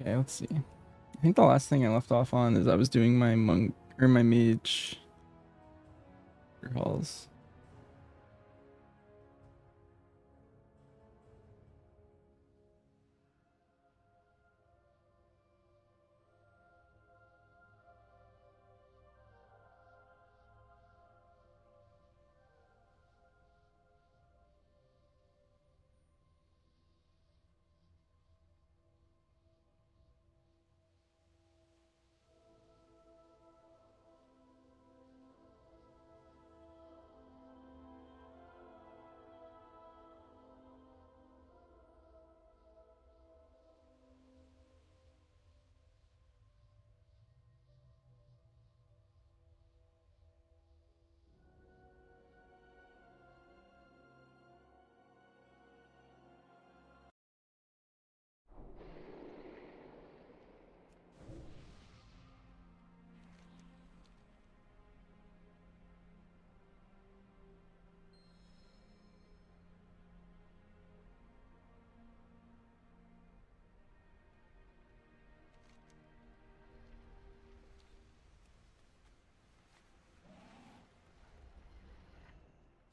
Okay, let's see. I think the last thing I left off on is I was doing my monk or my mage halls.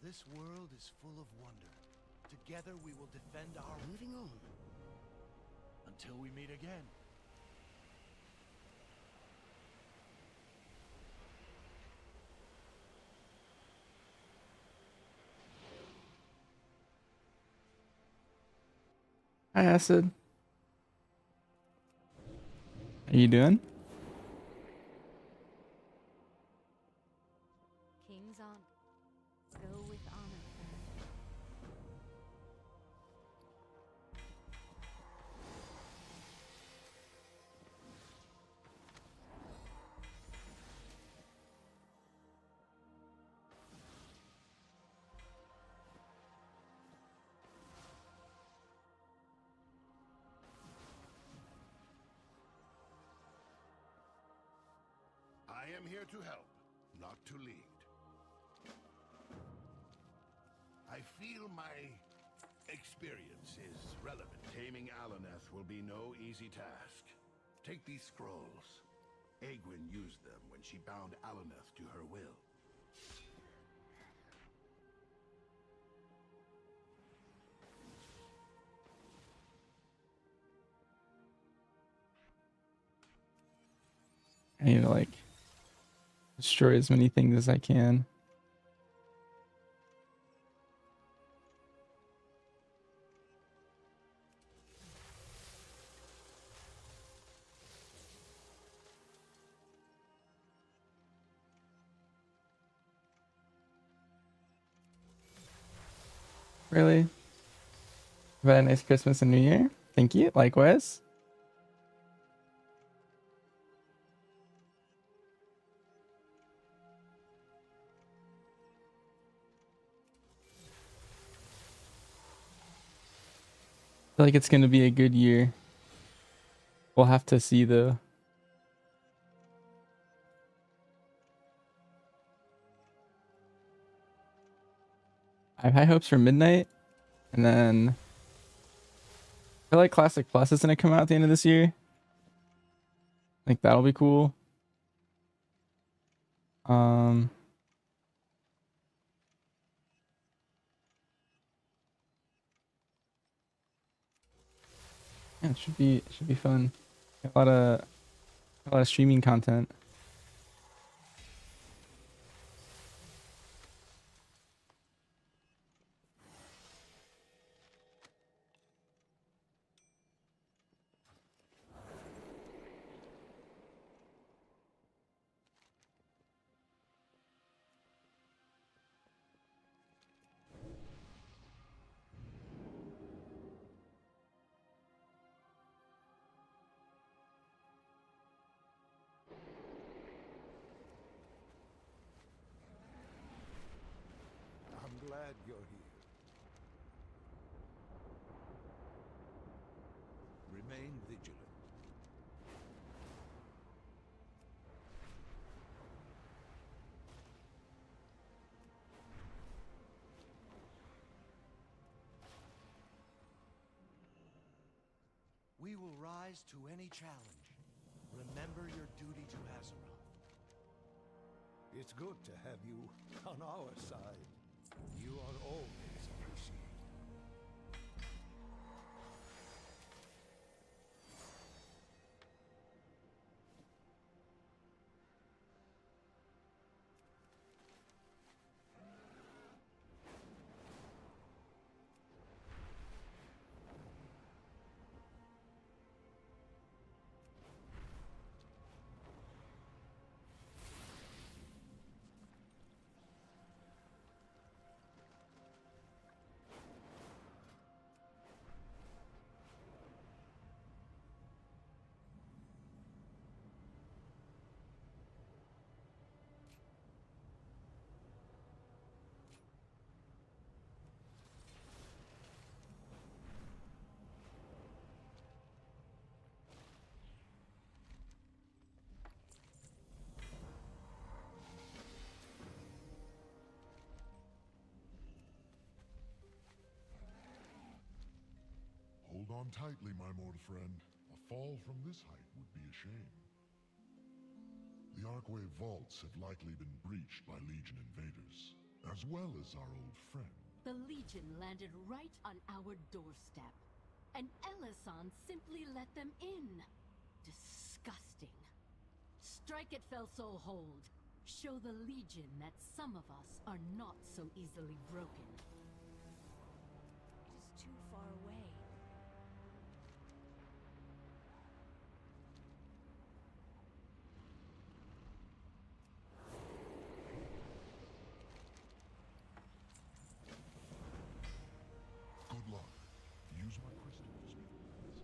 This world is full of wonder. Together we will defend our... Moving on. Until we meet again. Hi, Acid. How you doing? King's on. Go with honor. I am here to help, not to lead. I feel my experience is relevant. Taming Alaneth will be no easy task. Take these scrolls. Aegwynn used them when she bound Alaneth to her will. I need to like destroy as many things as I can. Really? Have had a nice Christmas and New Year. Thank you. Likewise. I feel like it's gonna be a good year. We'll have to see though. I have high hopes for Midnight, and then I feel like Classic Plus is gonna come out at the end of this year. I think that'll be cool. Um, yeah, it should be fun. A lot of streaming content. rise to any challenge. Remember your duty to Azeroth. It's good to have you on our side. You are always appreciated. Hold on tightly, my mortal friend. A fall from this height would be a shame. The Archway vaults have likely been breached by Legion invaders, as well as our old friend. The Legion landed right on our doorstep, and Elyson simply let them in. Disgusting. Strike at Felsoul Hold. Show the Legion that some of us are not so easily broken. It is too far away. Good luck. Use my crystal to speak with us.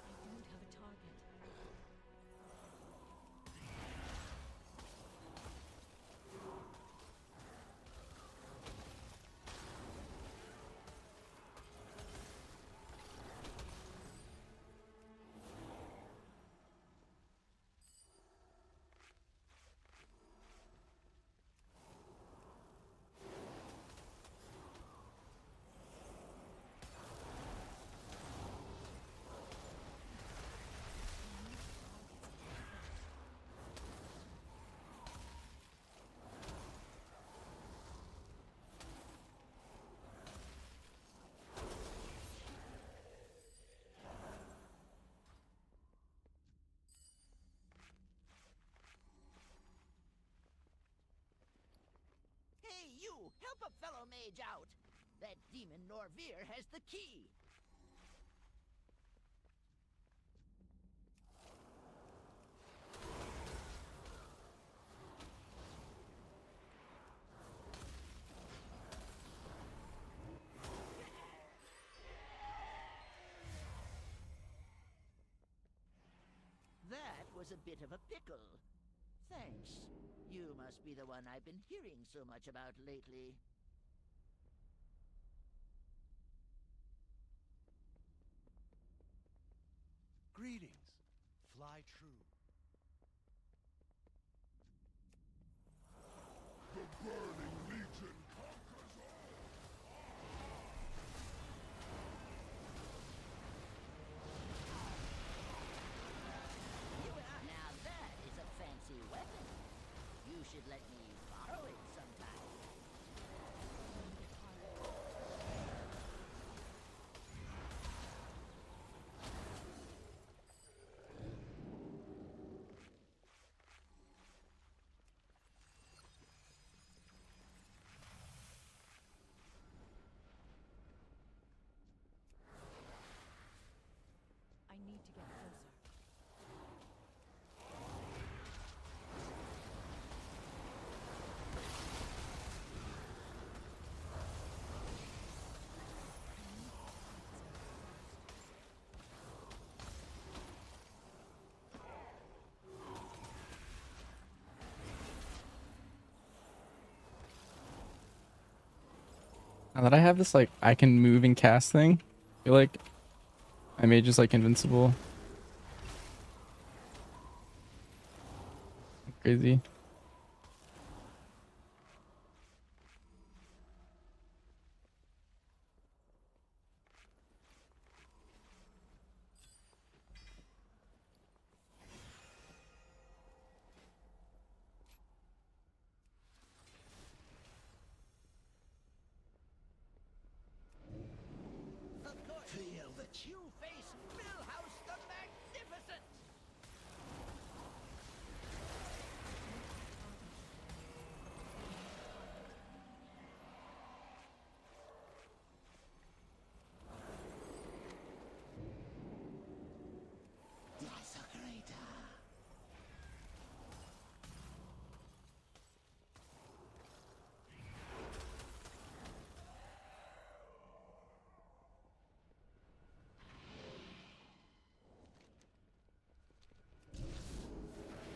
I don't have a target. Hey, you! Help a fellow mage out! That demon Norvir has the key! That was a bit of a pickle. Thanks. You must be the one I've been hearing so much about lately. Greetings. Fly true. The Burning Legion conquers all! Now that is a fancy weapon. You should let me borrow it sometime. Now that I have this like I can move and cast thing, I feel like my mage is like invincible. Crazy. Feel the two-faced Millhouse the Magnificent! Desecrator!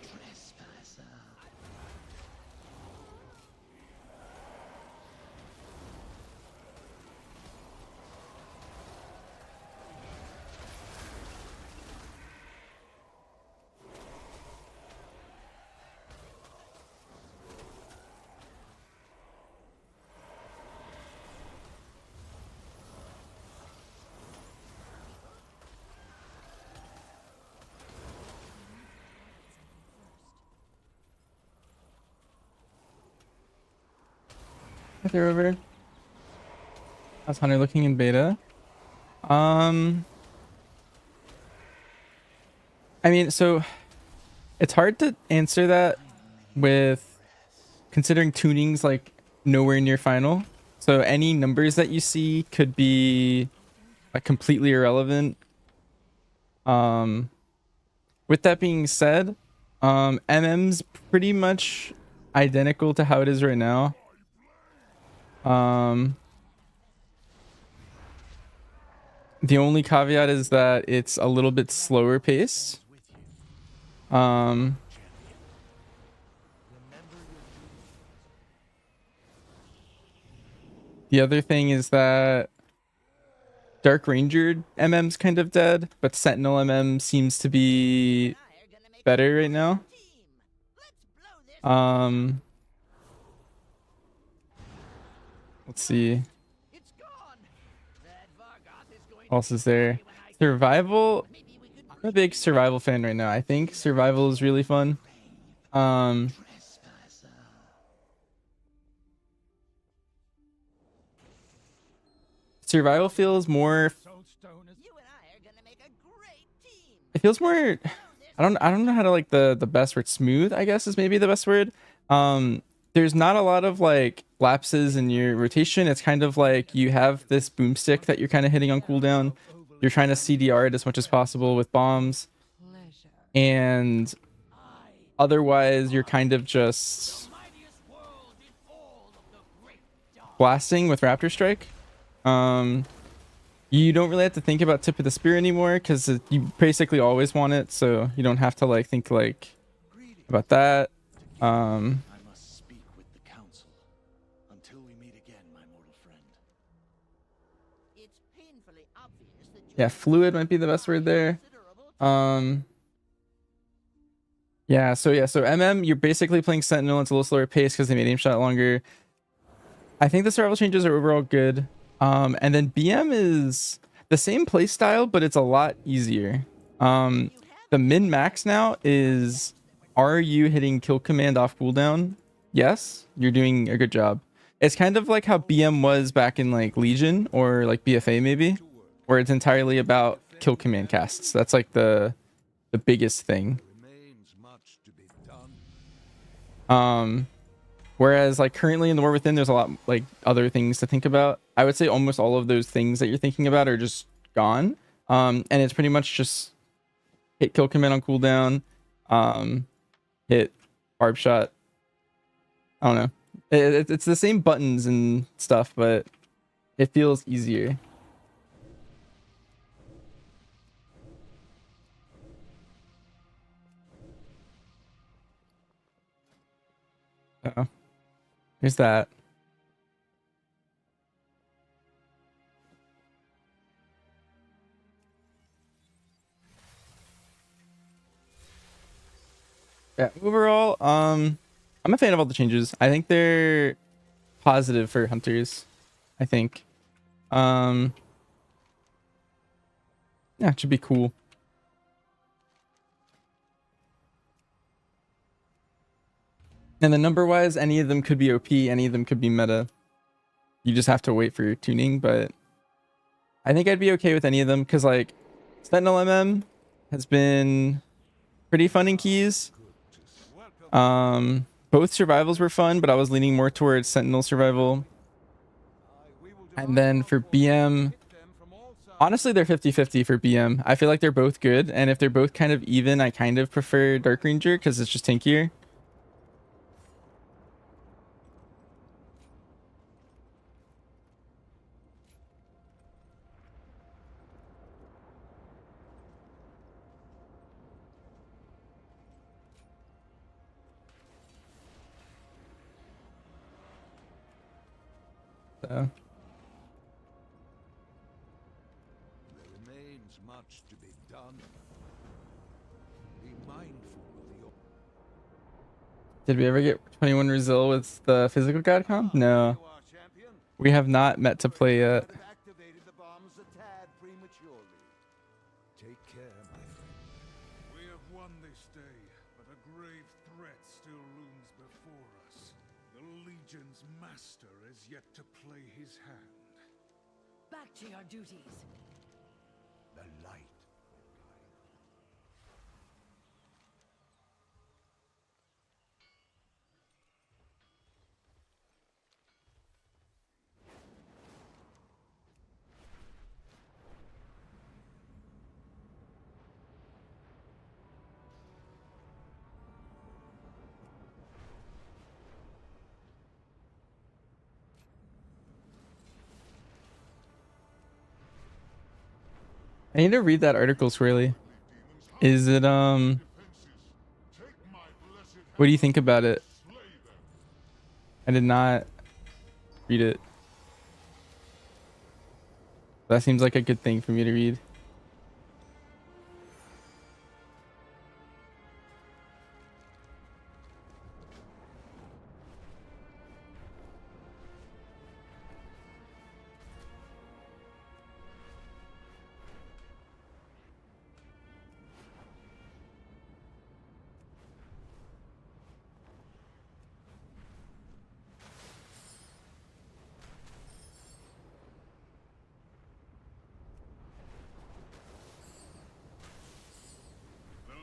Trespasser! They're over. How's Hunter looking in beta? I mean, so it's hard to answer that with considering tuning's like nowhere near final. So any numbers that you see could be like completely irrelevant. With that being said, MM's pretty much identical to how it is right now. The only caveat is that it's a little bit slower paced. The other thing is that Dark Ranger MM's kind of dead, but Sentinel MM seems to be better right now. Let's see. What else is there? Survival. I'm a big survival fan right now. I think survival is really fun. Survival feels more. It feels more. I don't know how to like the best word. Smooth, I guess, is maybe the best word. There's not a lot of like lapses in your rotation. It's kind of like you have this boomstick that you're kind of hitting on cooldown. You're trying to CDR it as much as possible with bombs, and otherwise you're kind of just blasting with Raptor Strike. You don't really have to think about Tip of the Spear anymore because you basically always want it, so you don't have to like think like about that. I must speak with the council. Until we meet again, my mortal friend. It's painfully obvious that Yeah, fluid might be the best word there. So MM, you're basically playing Sentinel. It's a little slower pace because they made aim shot longer. I think the survival changes are overall good. And then BM is the same play style, but it's a lot easier. The min max now is, are you hitting kill command off cooldown? Yes, you're doing a good job. It's kind of like how BM was back in like Legion or like BFA maybe, where it's entirely about kill command casts. That's like the biggest thing. Whereas like currently in the War Within, there's a lot like other things to think about. I would say almost all of those things that you're thinking about are just gone. And it's pretty much just hit kill command on cooldown, hit barb shot. I don't know. It's the same buttons and stuff, but it feels easier. Here's that. Yeah, overall, I'm a fan of all the changes. I think they're positive for hunters. I think. Um, yeah, it should be cool. And the number wise, any of them could be OP, any of them could be meta. You just have to wait for your tuning, but I think I'd be okay with any of them because like Sentinel MM has been pretty fun in keys. Both survivals were fun, but I was leaning more towards Sentinel survival. And then for BM, honestly, they're 50-50 for BM. I feel like they're both good, and if they're both kind of even, I kind of prefer Dark Ranger because it's just tankier. So. There remains much to be done. Be mindful of your... Did we ever get 21 Brazil with the physical god comp? No. We have not met to play yet. Activated the bombs a tad prematurely. Take care, my friend. We have won this day, but a grave threat still looms before us. The Legion's master is yet to play his hand. Back to your duties. The light. I need to read that article, Swirly. Is it what do you think about it? I did not read it. That seems like a good thing for me to read. The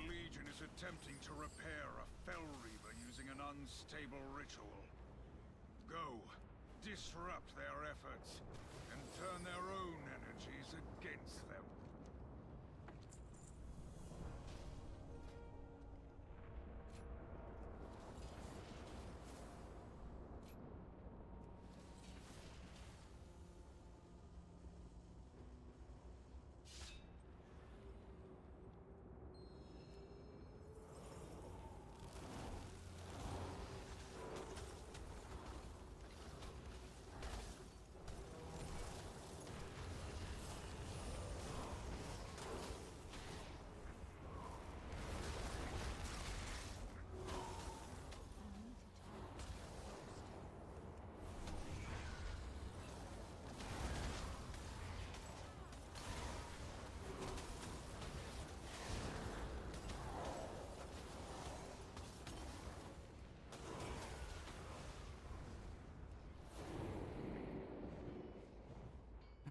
Legion is attempting to repair a Fel Reaver using an unstable ritual. Go, disrupt their efforts, and turn their own energies against them.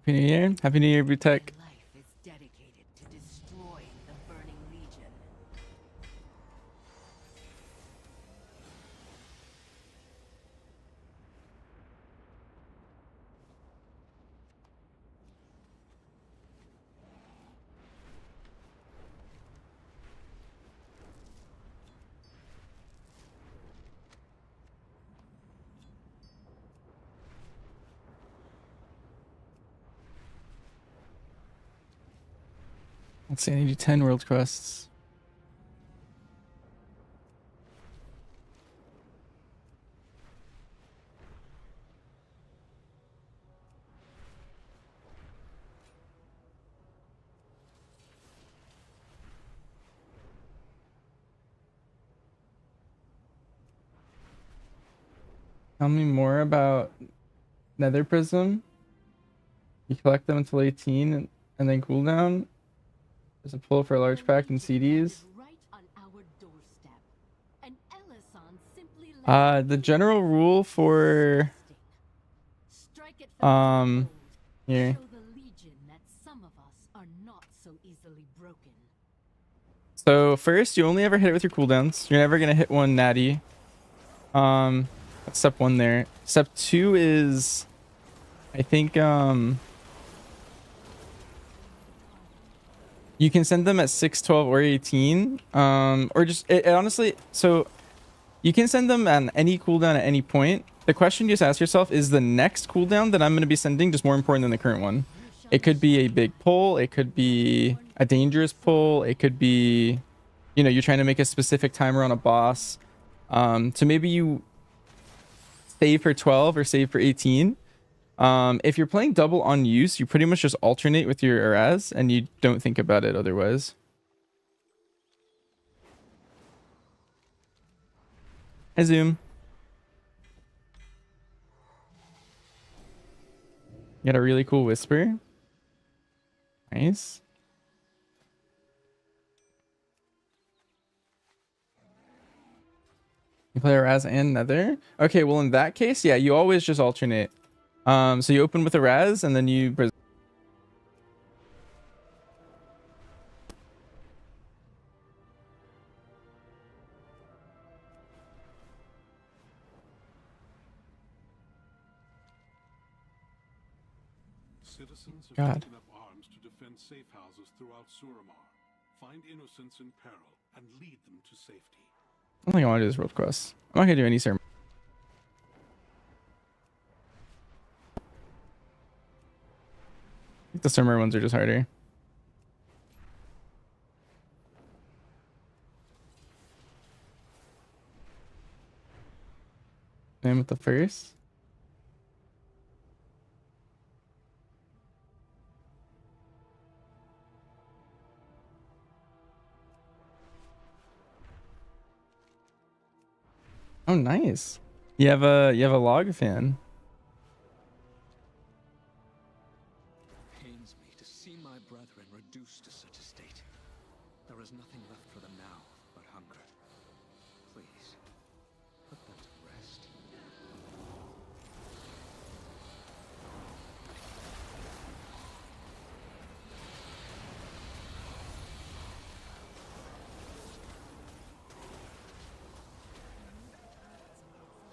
Happy New Year. Happy New Year, Butek. Life is dedicated to destroying the Burning Legion. Let's see, I need to do 10 world quests. Tell me more about Nether Prism. You collect them until 18 and then cooldown. There's a pull for a large pack and CDs. Right on our doorstep. And Ellison simply let The general rule for strike it from here. show the Legion that some of us are not so easily broken. So first, you only ever hit it with your cooldowns. You're never gonna hit one natty. That's step 1 there. Step 2 is, I think, you can send them at 6, 12, or 18. Or just it honestly. So you can send them on any cooldown at any point. The question you just ask yourself is the next cooldown that I'm going to be sending just more important than the current one. It could be a big pull. It could be a dangerous pull. It could be, you know, you're trying to make a specific timer on a boss. So maybe you save for 12 or save for 18. If you're playing double on use, you pretty much just alternate with your Araz and you don't think about it otherwise. Hi, Zoom. You got a really cool whisper. Nice. You play Araz and Nether? Okay, well in that case, yeah, you always just alternate. So you open with a Raz and then you Citizens have God. taken up arms to defend safe houses throughout Suramar. Find innocents in peril and lead them to safety. I don't think I want to do this world quest. I'm not gonna do any ceremony. I think the summer ones are just harder. And with the first. Oh, nice. You have a log fan. Pains me to see my brethren reduced to such a state. There is nothing left for them now but hunger. Please, put them to rest.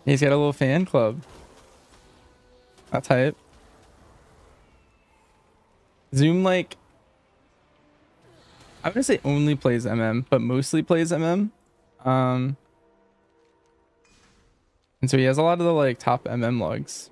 He's got a little fan club. That's hype. Zoom, like, I wouldn't say only plays MM, but mostly plays MM. And so he has a lot of the like top MM logs.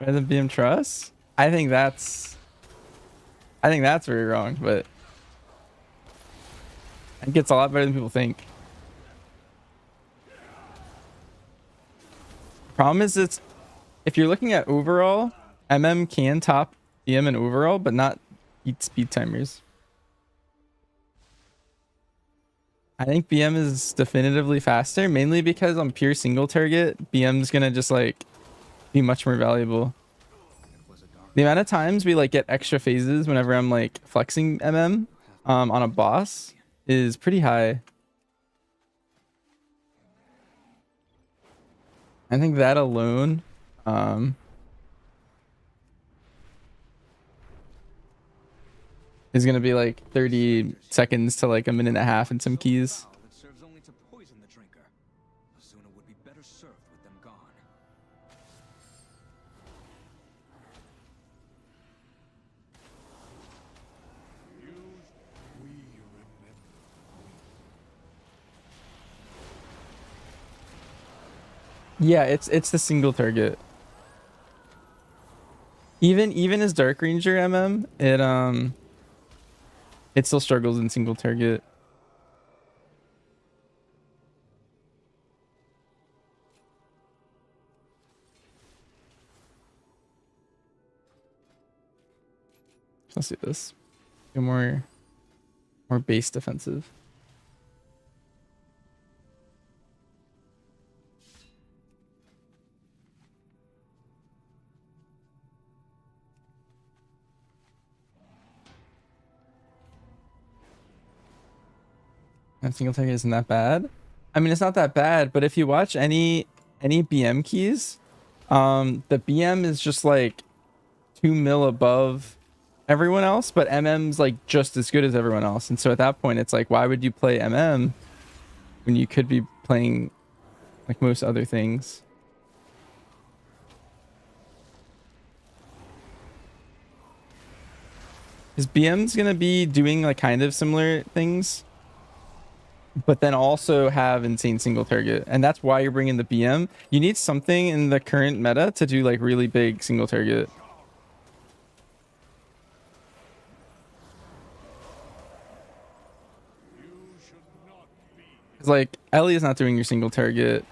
Better than BM Trust? I think that's very wrong, but it gets a lot better than people think. Problem is, it's if you're looking at overall, MM can top BM in overall, but not eat speed timers. I think BM is definitively faster, mainly because on pure single target, BM's gonna just like be much more valuable. The amount of times we like get extra phases whenever I'm like flexing MM on a boss is pretty high. I think that alone is gonna be like 30 seconds to like a minute and a half in some keys. That serves only to poison the drinker. Azuna would be better served with them gone. Yeah, it's the single target. Even as Dark Ranger MM, it still struggles in single target. Let's do this. Go more base defensive. And single target isn't that bad. I mean, it's not that bad, but if you watch any BM keys, the BM is just like 2 mil above everyone else, but MM's like just as good as everyone else. And so at that point, it's like, why would you play MM when you could be playing like most other things? Because BM's gonna be doing like kind of similar things, but then also have insane single target, and that's why you're bringing the BM. You need something in the current meta to do like really big single target. Because like Ellie is not doing your single target,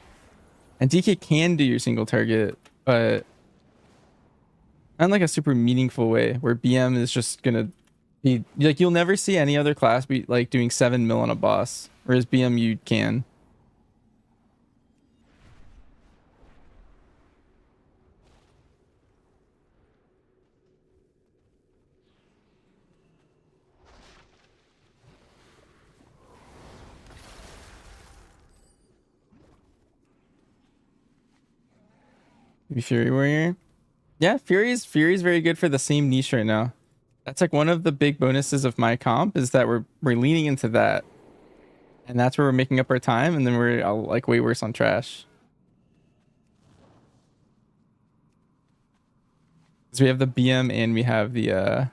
and DK can do your single target, but not in like a super meaningful way where BM is just gonna be like, you'll never see any other class be like doing 7 mil on a boss, whereas BM you can. Maybe Fury Warrior. Yeah, Fury's very good for the same niche right now. That's like one of the big bonuses of my comp is that we're leaning into that. And that's where we're making up our time, and then we're like way worse on trash. Because we have the BM and we have the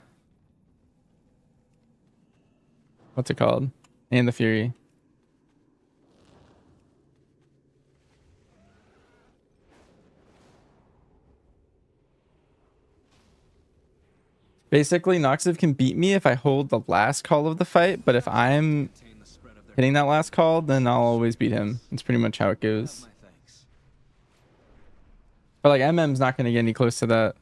what's it called? And the Fury. Basically, Noxiv can beat me if I hold the last call of the fight, but if I'm hitting that last call, then I'll always beat him. That's pretty much how it goes. But like MM's not going to get any close to that.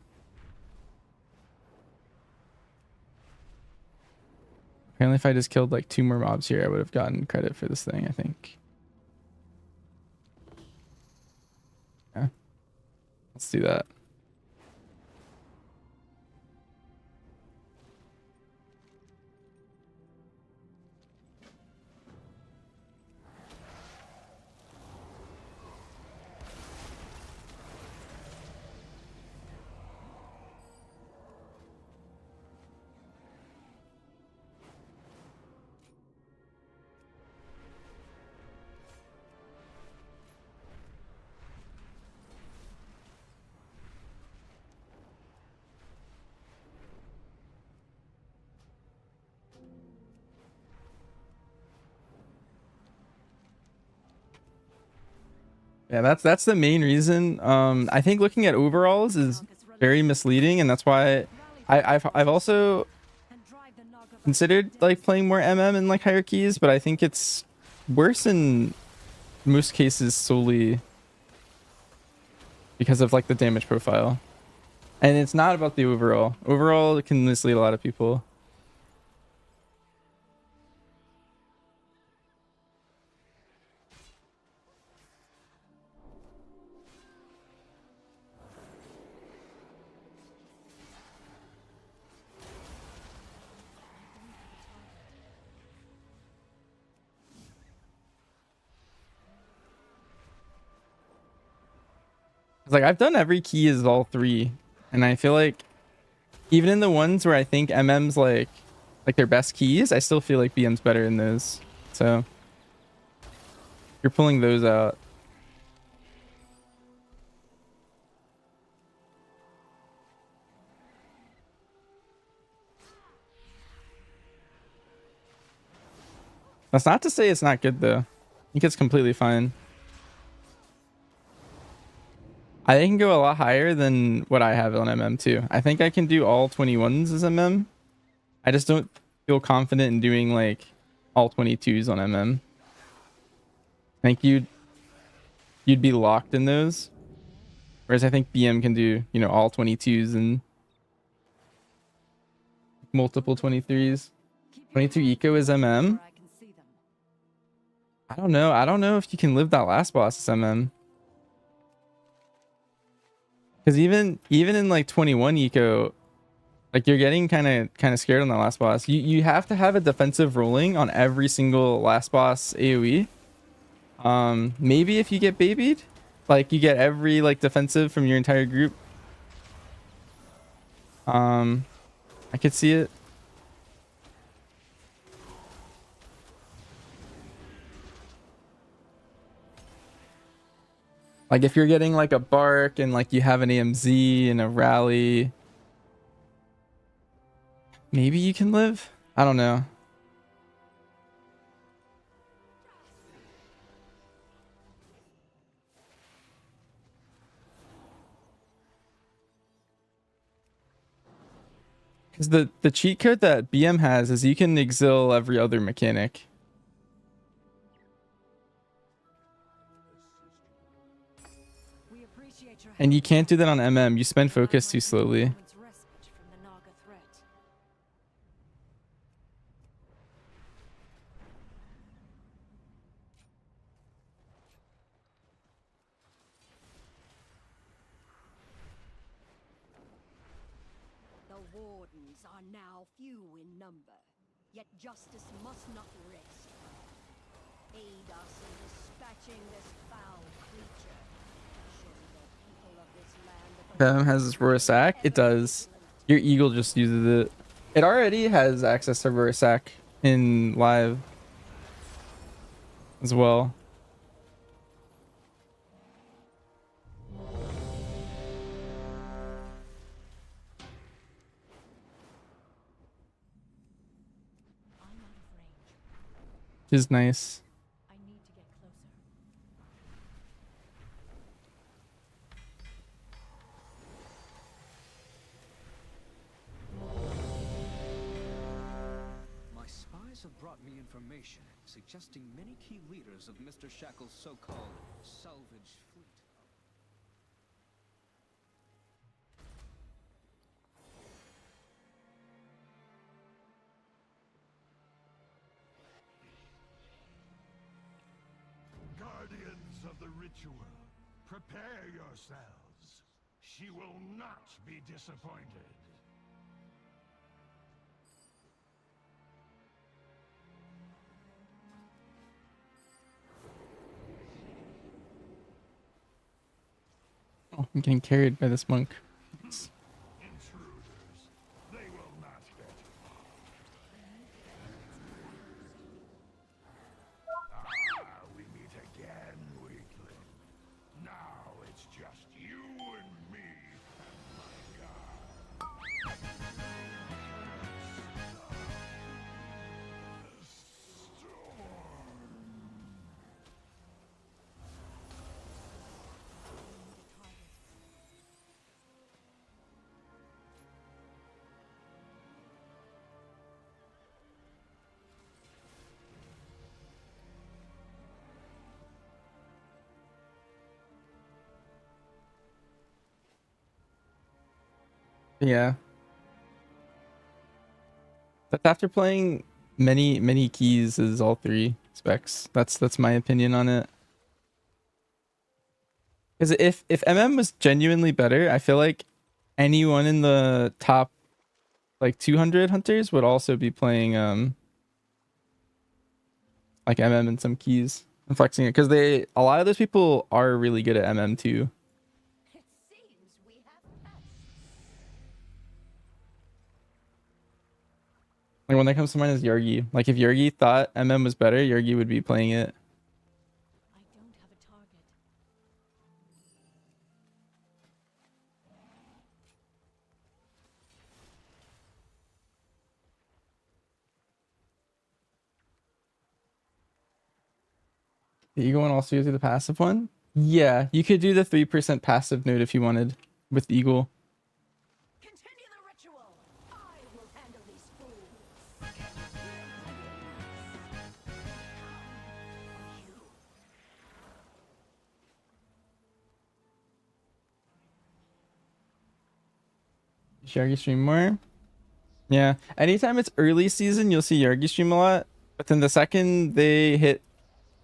Apparently if I just killed like 2 more mobs here, I would have gotten credit for this thing, I think. Yeah. Let's do that. Yeah, that's the main reason. I think looking at overalls is very misleading, and that's why I've also considered like playing more MM in like higher keys, but I think it's worse in most cases solely because of like the damage profile. And it's not about the overall. Overall, it can mislead a lot of people. It's like I've done every key as all 3, and I feel like even in the ones where I think MM's like their best keys, I still feel like BM's better in those. So you're pulling those out. That's not to say it's not good though. I think it's completely fine. I think I can go a lot higher than what I have on MM too. I think I can do all 21s as MM. I just don't feel confident in doing like all 22s on MM. I think you'd be locked in those. Whereas I think BM can do, you know, all 22s and multiple 23s. 22 eco is MM. I don't know. I don't know if you can live that last boss as MM. Because even in like 21 eco, like you're getting kind of scared on that last boss. You have to have a defensive rolling on every single last boss AoE. Maybe if you get babied, like you get every like defensive from your entire group. I could see it. Like if you're getting like a bark and like you have an AMZ and a rally, maybe you can live. I don't know. Because the cheat code that BM has is you can exil every other mechanic. And you can't do that on MM. You spend focus too slowly. The wardens are now few in number, yet justice must not rest. Aid us in dispatching this foul creature. Show the people of this land BM has this Rorisak. It does. Your eagle just uses it. It already has access to Rorisak in live as well. Which is nice. I need to get closer. My spies have brought me information suggesting many key leaders of Mr. Shackle's so-called salvage fleet. Guardians of the ritual, prepare yourselves. She will not be disappointed. Oh, I'm getting carried by this monk. Intruders, they will not get far. We meet again, weakling. Now it's just you and me and my god. Yeah. That's after playing many keys is all three specs. That's my opinion on it. Because if MM was genuinely better, I feel like anyone in the top like 200 hunters would also be playing like MM and some keys and flexing it, because a lot of those people are really good at MM too. It seems we have passed. Like one that comes to mind is Yargi. Like if Yargi thought MM was better, Yargi would be playing it. I don't have a target. The Eagle one also gives you the passive one? Yeah, you could do the 3% passive node if you wanted with Eagle. Continue the ritual. I will handle these fools. Yargi stream more? Yeah. Anytime it's early season, you'll see Yargi stream a lot. But then the second they hit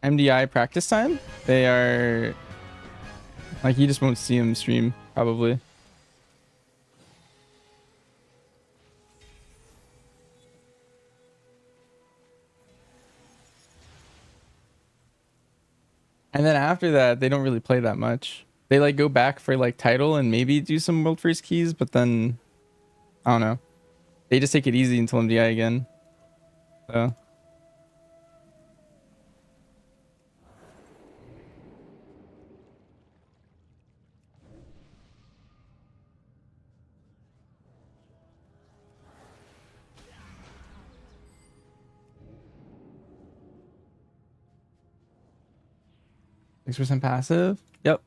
MDI practice time, they are like, you just won't see him stream probably. And then after that, they don't really play that much. They like go back for like title and maybe do some world first keys, but then I don't know. They just take it easy until MDI again. So 6% passive. Yep.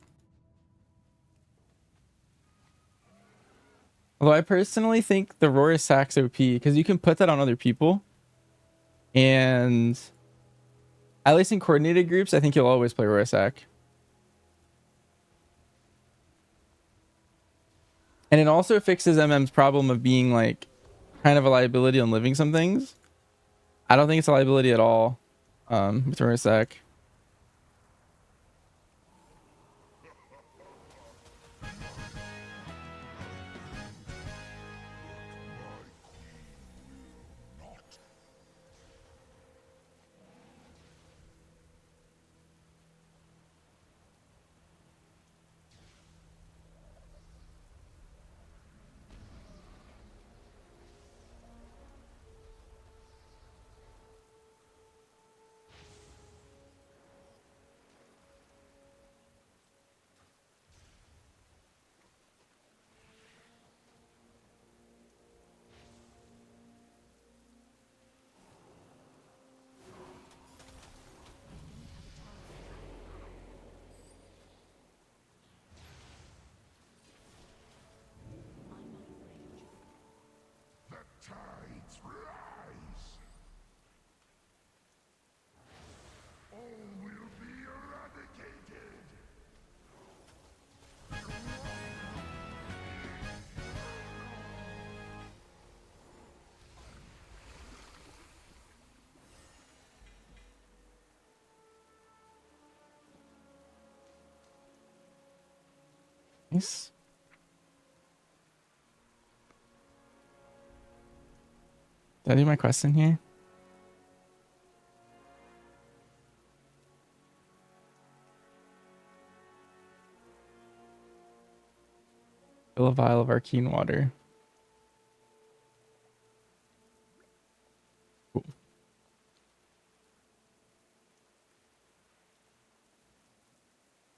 Although I personally think the Roar Sack's OP because you can put that on other people. And at least in coordinated groups, I think you'll always play Roar Sack. And it also fixes MM's problem of being like kind of a liability on living some things. I don't think it's a liability at all with Roar Sack. Tides rise. All will be eradicated. Nice. Did I do my quest in here? Fill a vial of arcane water. Cool.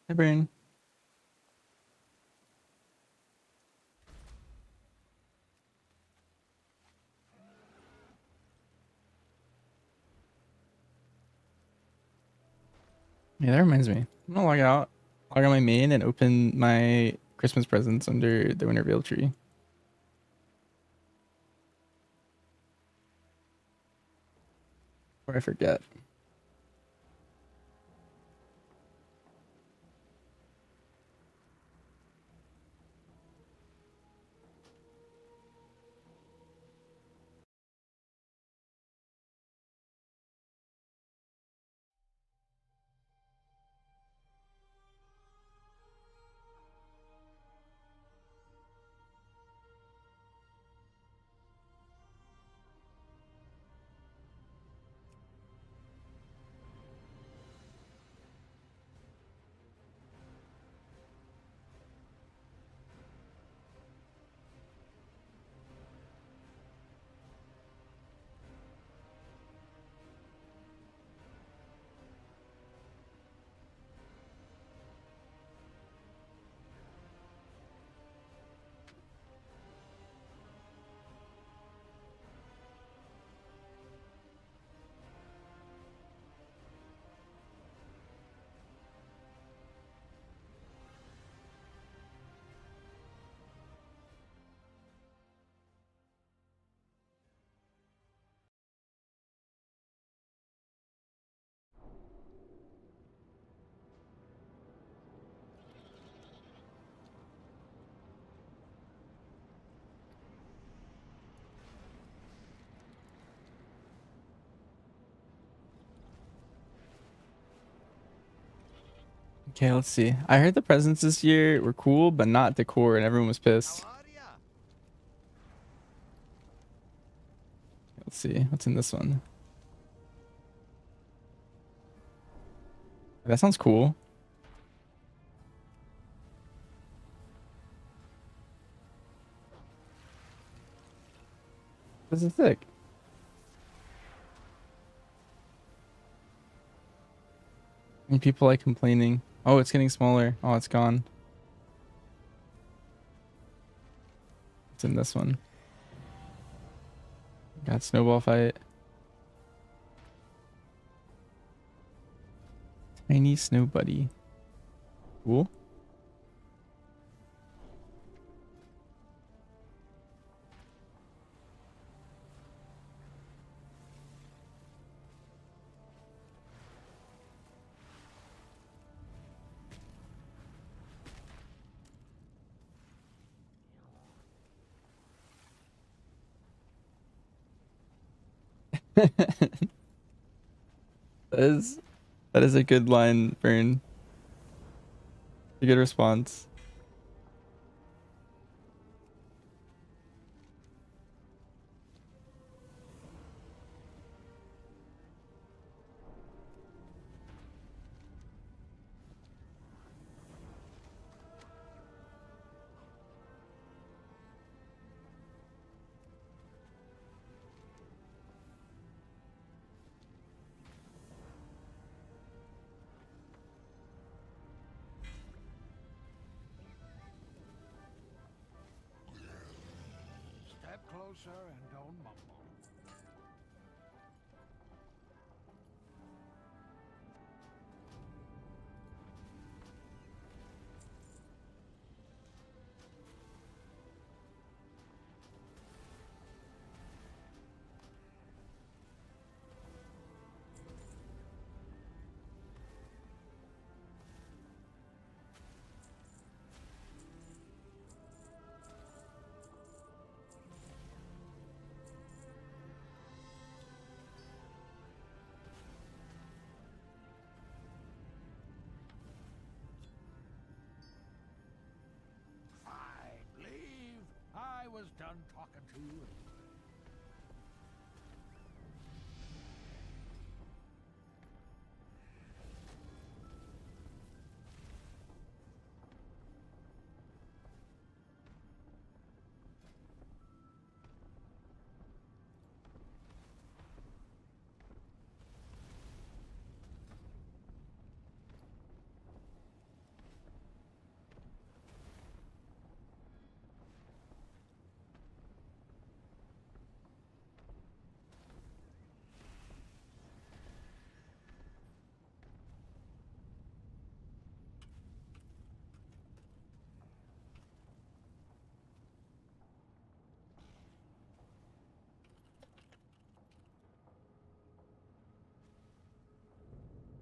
Hey, Brain. Yeah, that reminds me. I'm gonna log on my main and open my Christmas presents under the Winter Veil tree. Before I forget. Okay, let's see. I heard the presents this year were cool, but not decor, and everyone was pissed. Let's see. What's in this one? That sounds cool. This is sick. And people like complaining. Oh, it's getting smaller. Oh, it's gone. What's in this one? Got snowball fight. Tiny snow buddy. Cool. That is a good line, Burn. A good response. Step closer and don't mumble. Fine, leave. I was done talking to you.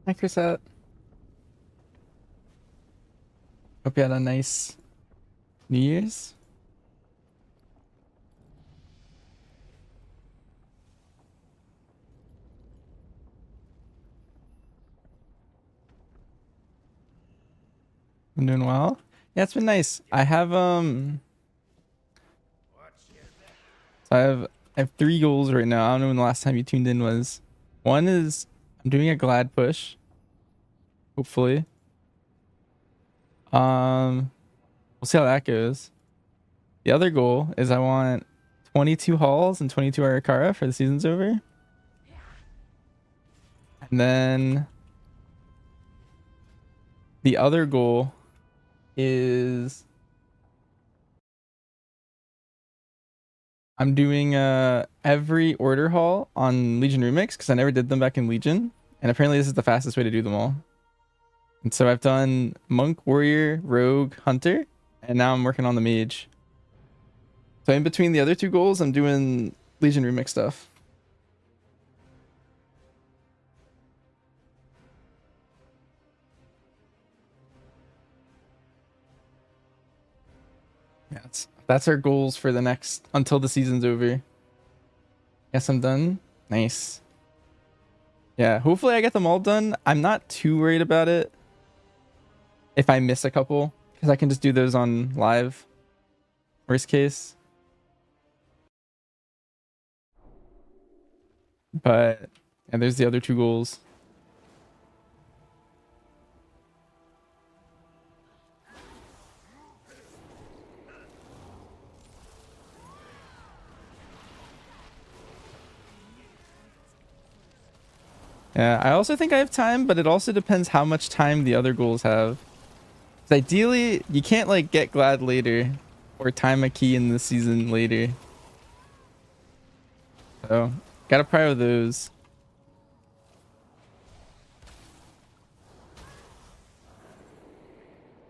Hi, Chrisette. Hope you had a nice New Year's. I'm doing well. Yeah, it's been nice. I have so I have 3 goals right now. I don't know when the last time you tuned in was. One is I'm doing a glad push. Hopefully. We'll see how that goes. The other goal is I want 22 hauls and 22 Arikara for the season's over. And then the other goal is I'm doing every order haul on Legion Remix because I never did them back in Legion. And apparently this is the fastest way to do them all. And so I've done Monk, Warrior, Rogue, Hunter, and now I'm working on the Mage. So in between the other 2 goals, I'm doing Legion Remix stuff. Yeah, that's our goals for the next until the season's over. Guess I'm done. Nice. Yeah, hopefully I get them all done. I'm not too worried about it. if I miss a couple, because I can just do those on live. Worst case. But and there's the other 2 goals. Yeah, I also think I have time, but it also depends how much time the other goals have. 'Cause ideally, you can't like get glad later or time a key in the season later. So, gotta prio those.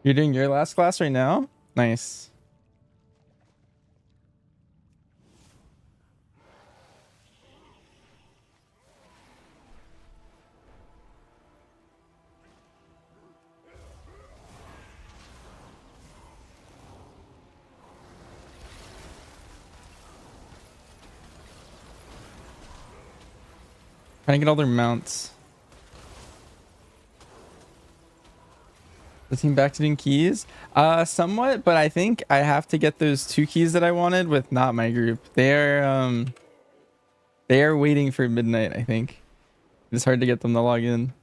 You're doing your last class right now? Nice. Trying to get all their mounts. The team back to doing keys? Somewhat, but I think I have to get those 2 keys that I wanted with not my group. They are waiting for midnight, I think. It's hard to get them to log in.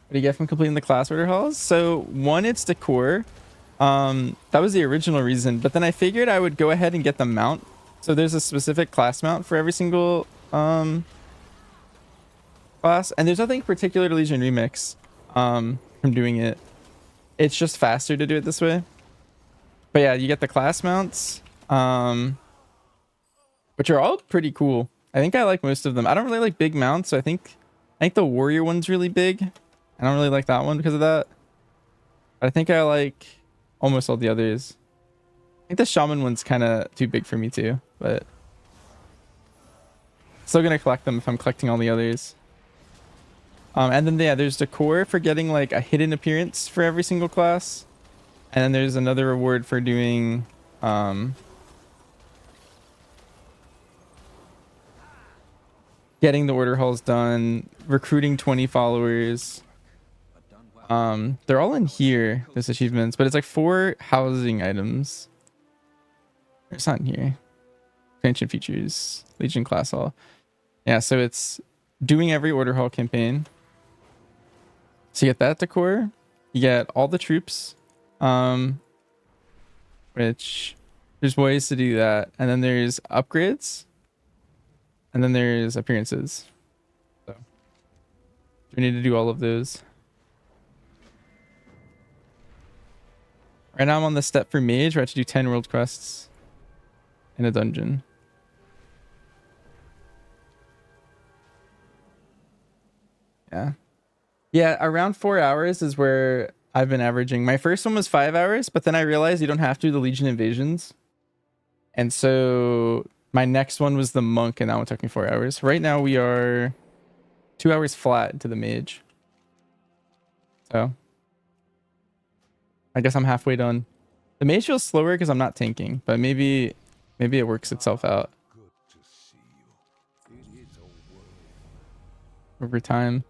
What do you get from completing the class order halls? So 1, it's decor. That was the original reason, but then I figured I would go ahead and get the mount. So there's a specific class mount for every single class, and there's nothing particular to Legion Remix from doing it. It's just faster to do it this way. But yeah, you get the class mounts, which are all pretty cool. I think I like most of them. I don't really like big mounts, so I think the warrior one's really big. I don't really like that one because of that. But I think I like almost all the others. I think the shaman one's kind of too big for me too, but still gonna collect them if I'm collecting all the others. And then yeah, there's decor for getting like a hidden appearance for every single class, and then there's another reward for doing getting the order halls done, recruiting 20 followers. They're all in here, those achievements, but it's like 4 housing items. It's not in here. Expansion features, Legion class hall. Yeah, so it's doing every order hall campaign. So you get that decor, you get all the troops, which there's ways to do that, and then there's upgrades, and then there's appearances. So we need to do all of those. Right now I'm on the step for mage where I have to do 10 world quests in a dungeon. Yeah, around 4 hours is where I've been averaging. My first one was 5 hours, but then I realized you don't have to do the Legion invasions. And so my next one was the monk, and that one took me 4 hours. Right now we are 2 hours flat into the mage. So I guess I'm halfway done. The mage feels slower because I'm not tanking, but maybe it works itself out over time.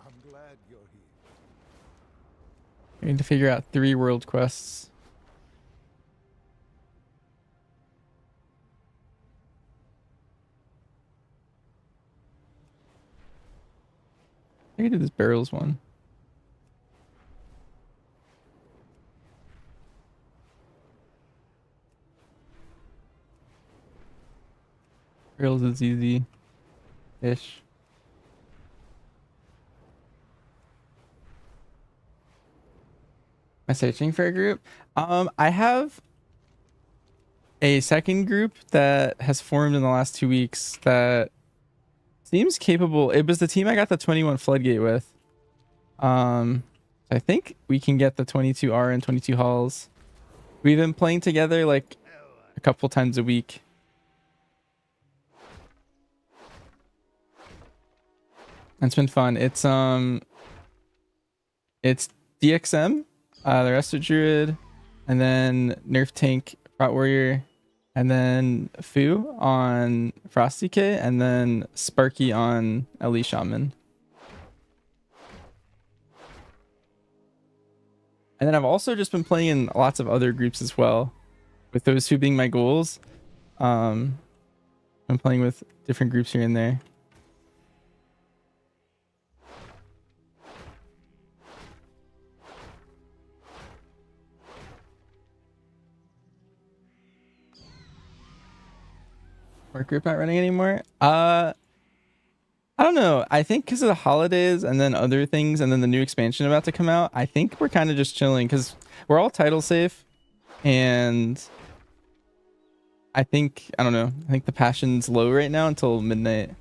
I'm glad you're here. We need to figure out 3 world quests. I can do this barrels one. Barrels is easy-ish. Am I searching for a group? I have a second group that has formed in the last 2 weeks that seems capable. It was the team I got the 21 Floodgate with. I think we can get the 22R and 22 Halls. We've been playing together like a couple times a week. It's been fun. It's DXM, the Resto Druid, and then Nerf Tank, Prot Warrior, and then Fu on Frosty K, and then Sparky on Ellie Shaman. And then I've also just been playing in lots of other groups as well, with those two being my goals. I'm playing with different groups here and there. Work group not running anymore? I don't know. I think because of the holidays and then other things and then the new expansion about to come out, I think we're kind of just chilling because we're all title safe. And I don't know. I think the passion's low right now until midnight.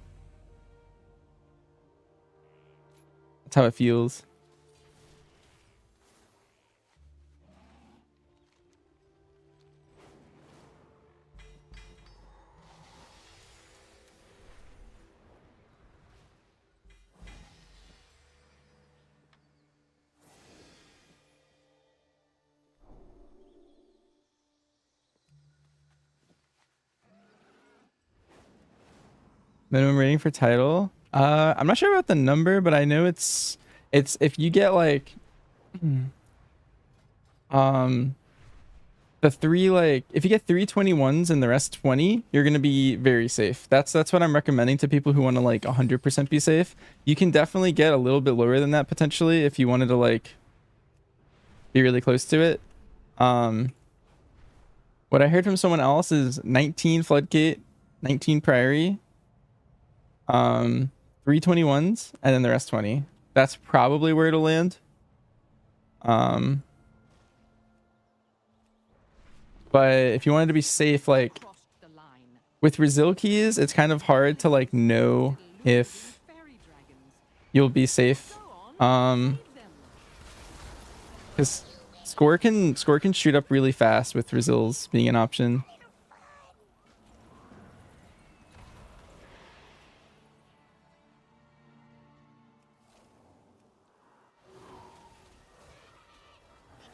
That's how it feels. Minimum rating for title. I'm not sure about the number, but I know it's if you get like the three, like if you get 321s and the rest 20, you're gonna be very safe. That's what I'm recommending to people who want to like 100% be safe. You can definitely get a little bit lower than that potentially if you wanted to like be really close to it. What I heard from someone else is 19 Floodgate, 19 Priory, 321s, and then the rest 20. That's probably where it'll land. But if you wanted to be safe, like with Resil keys, it's kind of hard to like know if you'll be safe. Because score can shoot up really fast with Resils being an option.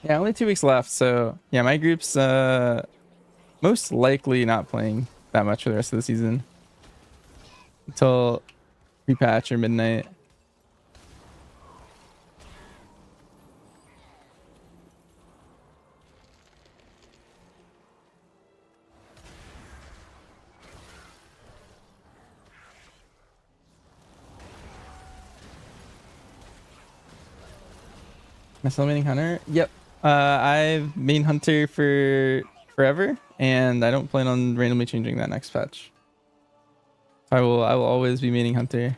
Yeah, only 2 weeks left, so yeah, my group's most likely not playing that much for the rest of the season until pre-patch or midnight. Am I still maining Hunter? Yep. I've main Hunter for forever, and I don't plan on randomly changing that next patch. I will always be maining Hunter.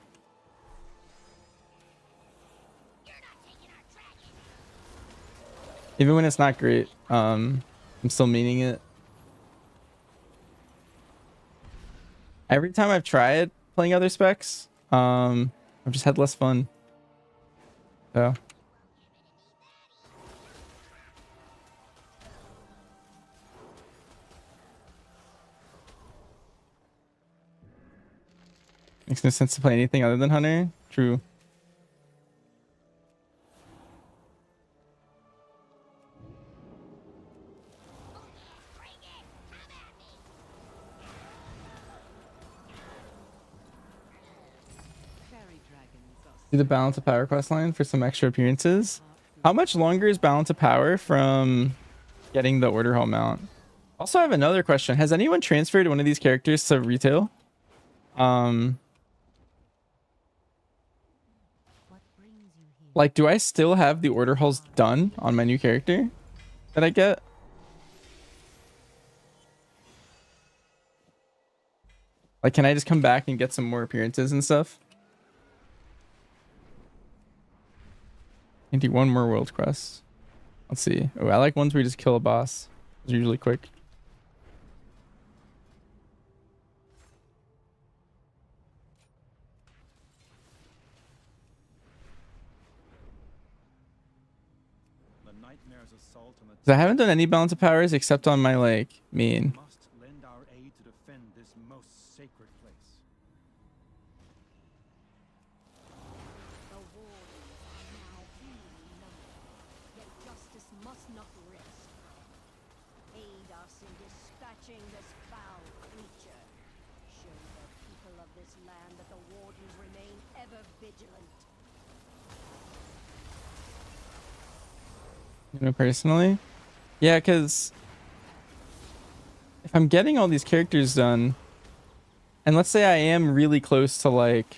Even when it's not great, I'm still maining it. Every time I've tried playing other specs, I've just had less fun. So. Makes no sense to play anything other than Hunter. True. Do the Balance of Power quest line for some extra appearances. How much longer is Balance of Power from getting the Order Hall mount? Also, I have another question. Has anyone transferred one of these characters to retail? Like, do I still have the order halls done on my new character that I get? Like, can I just come back and get some more appearances and stuff? I do one more world quest. Let's see. Oh, I like ones where you just kill a boss. It's usually quick. nightmare's assault on the 'Cause I haven't done any balance of powers except on my like main. must lend our aid to defend this most sacred place. The wardens are now feebly numbered, yet justice must not rest. Aid us in dispatching this foul creature. Show the people of this land that the wardens remain ever vigilant. You know, personally, yeah, because if I'm getting all these characters done, and let's say I am really close to like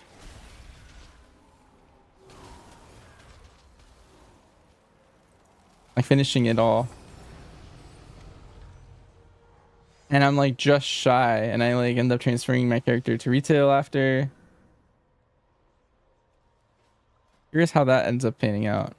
finishing it all, and I'm like just shy, and I like end up transferring my character to retail after. Here's how that ends up panning out.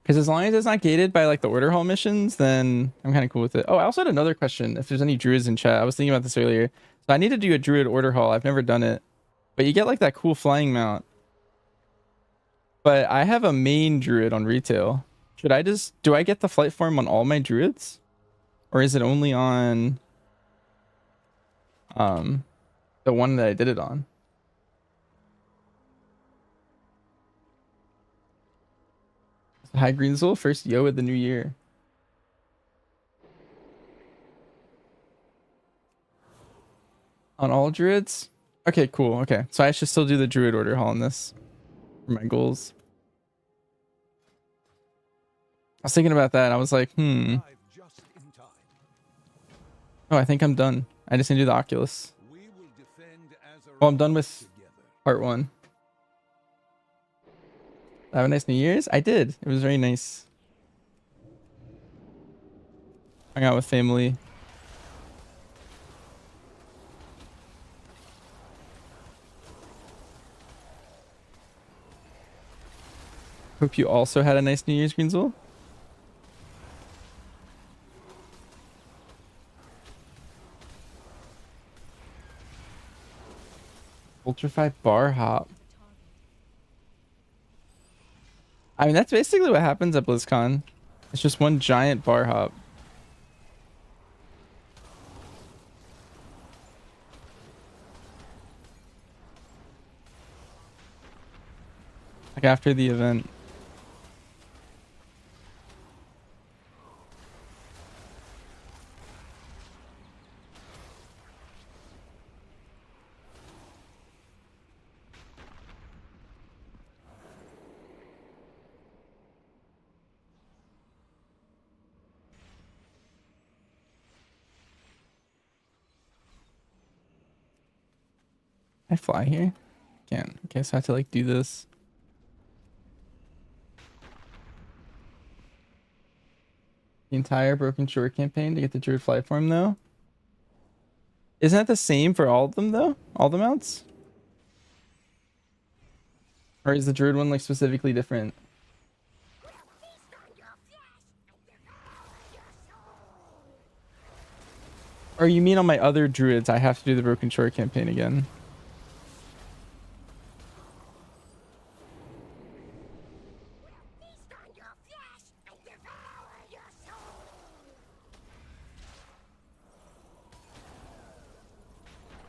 Because as long as it's not gated by like the order hall missions, then I'm kind of cool with it. Oh, I also had another question. If there's any druids in chat, I was thinking about this earlier. So I need to do a druid order hall. I've never done it, but you get like that cool flying mount. But I have a main druid on retail. Should I just, do I get the flight form on all my druids? Or is it only on the one that I did it on? Hi Greenzel, first yo of the new year. On all druids? Okay, cool. Okay, so I should still do the druid order hall on this for my goals. I was thinking about that. I was like, Oh, I think I'm done. I just need to do the Oculus. Well, I'm done with part 1. Have a nice New Year's? I did. It was very nice. Hung out with family. Hope you also had a nice New Year's, Greenzel. Ultrafy bar hop. I mean, that's basically what happens at BlizzCon. It's just one giant bar hop. Like after the event. I fly here? Can't. Okay, so I have to like do this. The entire Broken Shore campaign to get the Druid flight form though? Isn't that the same for all of them though? All the mounts? Or is the Druid one like specifically different? Or you mean on my other Druids I have to do the Broken Shore campaign again?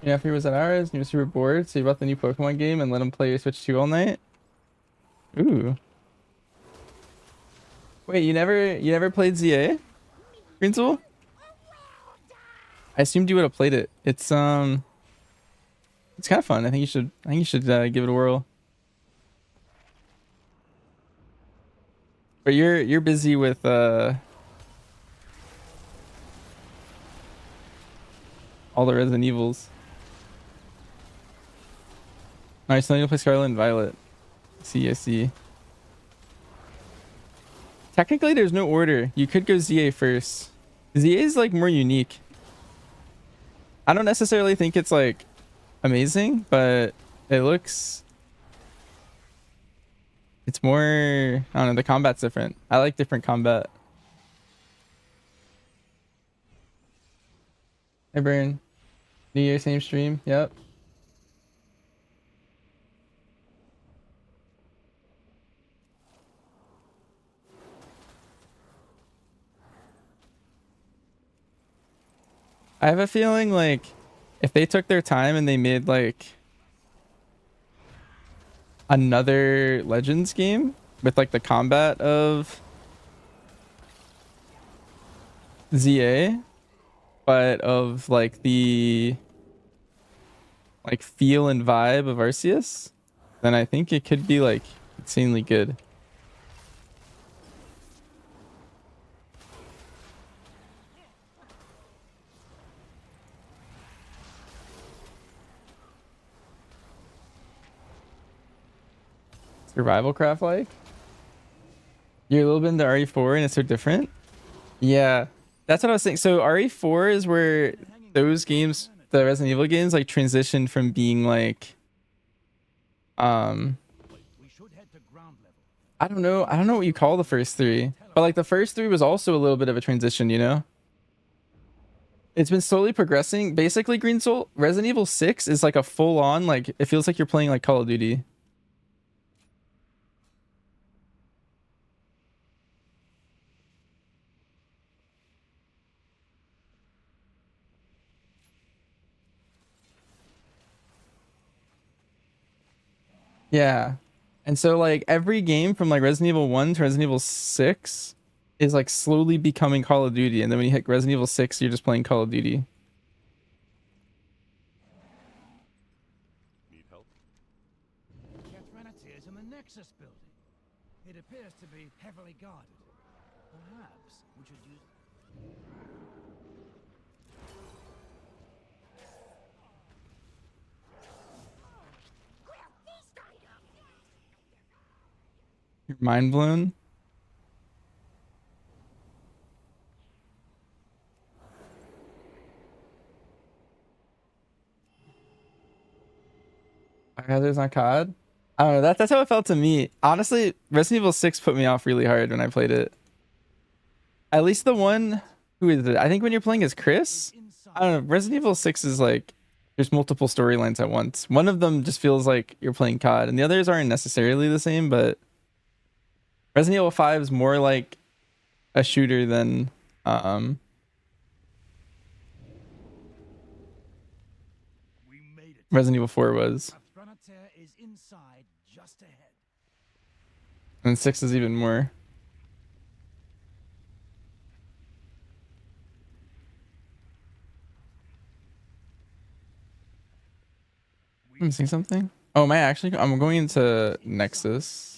Yeah, if he was at ours and he was super bored, so you bought the new Pokemon game and let him play your Switch 2 all night? Ooh. Wait, you never played ZA? Greensoul? I assumed you would have played it. It's kind of fun. I think you should give it a whirl. But you're busy with all the Resident Evils. Alright, so I need to play Scarlet and Violet. I see. Technically, there's no order. You could go ZA first. ZA is like more unique. I don't necessarily think it's like amazing, but it's more, I don't know, the combat's different. I like different combat. Hey Burn. New Year, same stream. Yep. I have a feeling like if they took their time and they made like another Legends game with like the combat of ZA, but of like the like feel and vibe of Arceus, then I think it could be like insanely good. Survival craft like? You're a little bit into RE4 and it's so different? Yeah, that's what I was saying. So RE4 is where those games, the Resident Evil games, like transitioned from being like I don't know what you call the first three, but like the first three was also a little bit of a transition, you know? It's been slowly progressing. Basically, Green Soul, Resident Evil 6 is like a full on, like it feels like you're playing like Call of Duty. Yeah. And so like every game from like Resident Evil 1 to Resident Evil 6 is like slowly becoming Call of Duty. And then when you hit Resident Evil 6, you're just playing Call of Duty. Need help? Cathranateer's in the Nexus building. It appears to be heavily guarded. Perhaps we should use... You're mind blown. There's not COD. I don't know. That's how it felt to me. Honestly, Resident Evil 6 put me off really hard when I played it. At least the one, who is it? I think when you're playing as Chris, I don't know. Resident Evil 6 is like there's multiple storylines at once. One of them just feels like you're playing COD, and the others aren't necessarily the same. But Resident Evil 5 is more like a shooter than Resident Evil 4 was. Is inside, just ahead. And 6 is even more. I'm missing something. Oh, am I actually? I'm going into Nexus.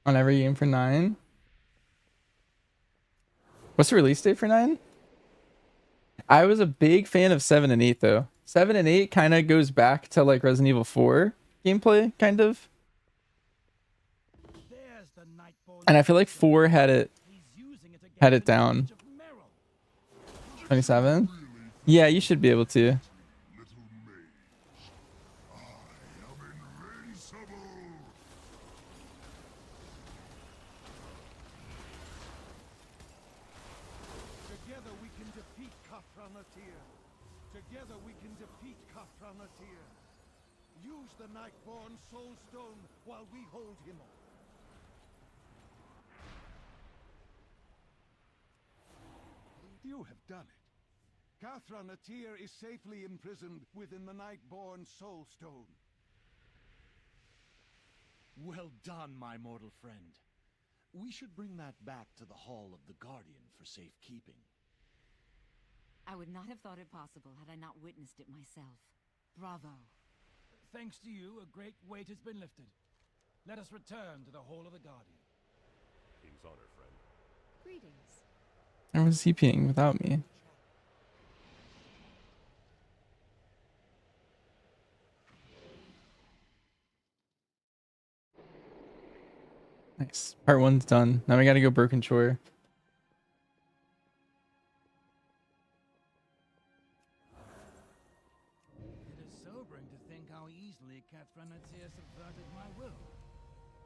On every game for 9. What's the release date for 9? I was a big fan of 7 and 8 though. 7 and 8 kind of goes back to like Resident Evil 4 gameplay, kind of. And I feel like 4 had it down. 27? Yeah, you should be able to. Together we can defeat Cathranateer. Together we can defeat Cathranateer. Use the Nightborn Soulstone while we hold him off. You have done it. Cathranateer is safely imprisoned within the Nightborn Soulstone. Well done, my mortal friend. We should bring that back to the Hall of the Guardian for safekeeping. I would not have thought it possible had I not witnessed it myself. Bravo. Thanks to you, a great weight has been lifted. Let us return to the Hall of the Guardian. King's honor, friend. Greetings. I was CPing without me. Nice. Part 1's done. Now we gotta go Broken Shore. It is sobering to think how easily Cathranateer subverted my will.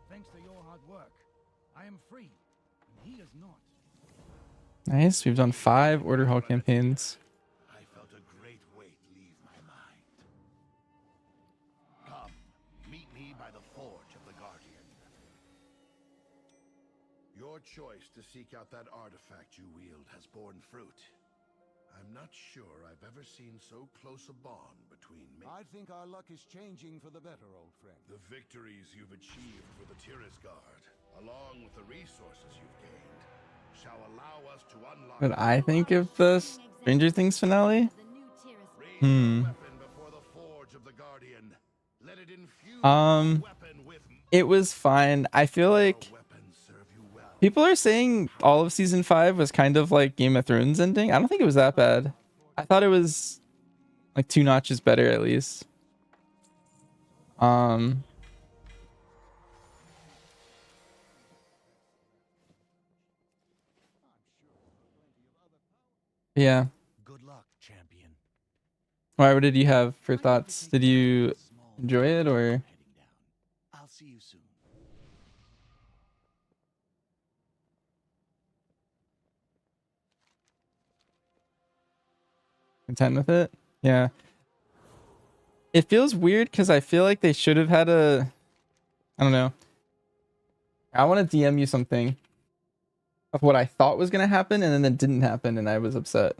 Thanks to your hard work, I am free, and he is not. Nice. We've done 5 Order Hall campaigns. I felt a great weight leave my mind. Your choice to seek out that artifact you wield has borne fruit. I'm not sure I've ever seen so close a bond between me. I think our luck is changing for the better, old friend. The victories you've achieved for the Tirisgard, along with the resources you've gained, shall allow us to unlock... What I think of the Stranger Things finale? Before the forge of the Guardian. Let it infuse the weapon with... It was fine. I feel like people are saying all of season 5 was kind of like Game of Thrones ending. I don't think it was that bad. I thought it was like 2 notches better at least. Yeah. Good luck, champion. Why? What did you have for thoughts? Did you enjoy it or? I'll see you soon. Content with it? Yeah. It feels weird because I feel like they should have had a... I don't know. I want to DM you something of what I thought was going to happen and then it didn't happen and I was upset.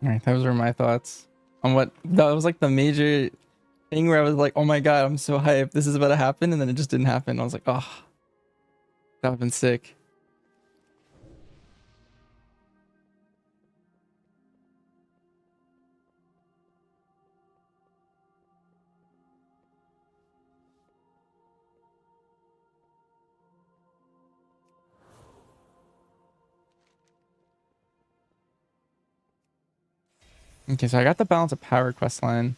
All right, those were my thoughts on what that was like the major thing where I was like, oh my god, I'm so hyped. This is about to happen. And then it just didn't happen. I was like, oh, that would have been sick. Okay, so I got the Balance of Power quest line.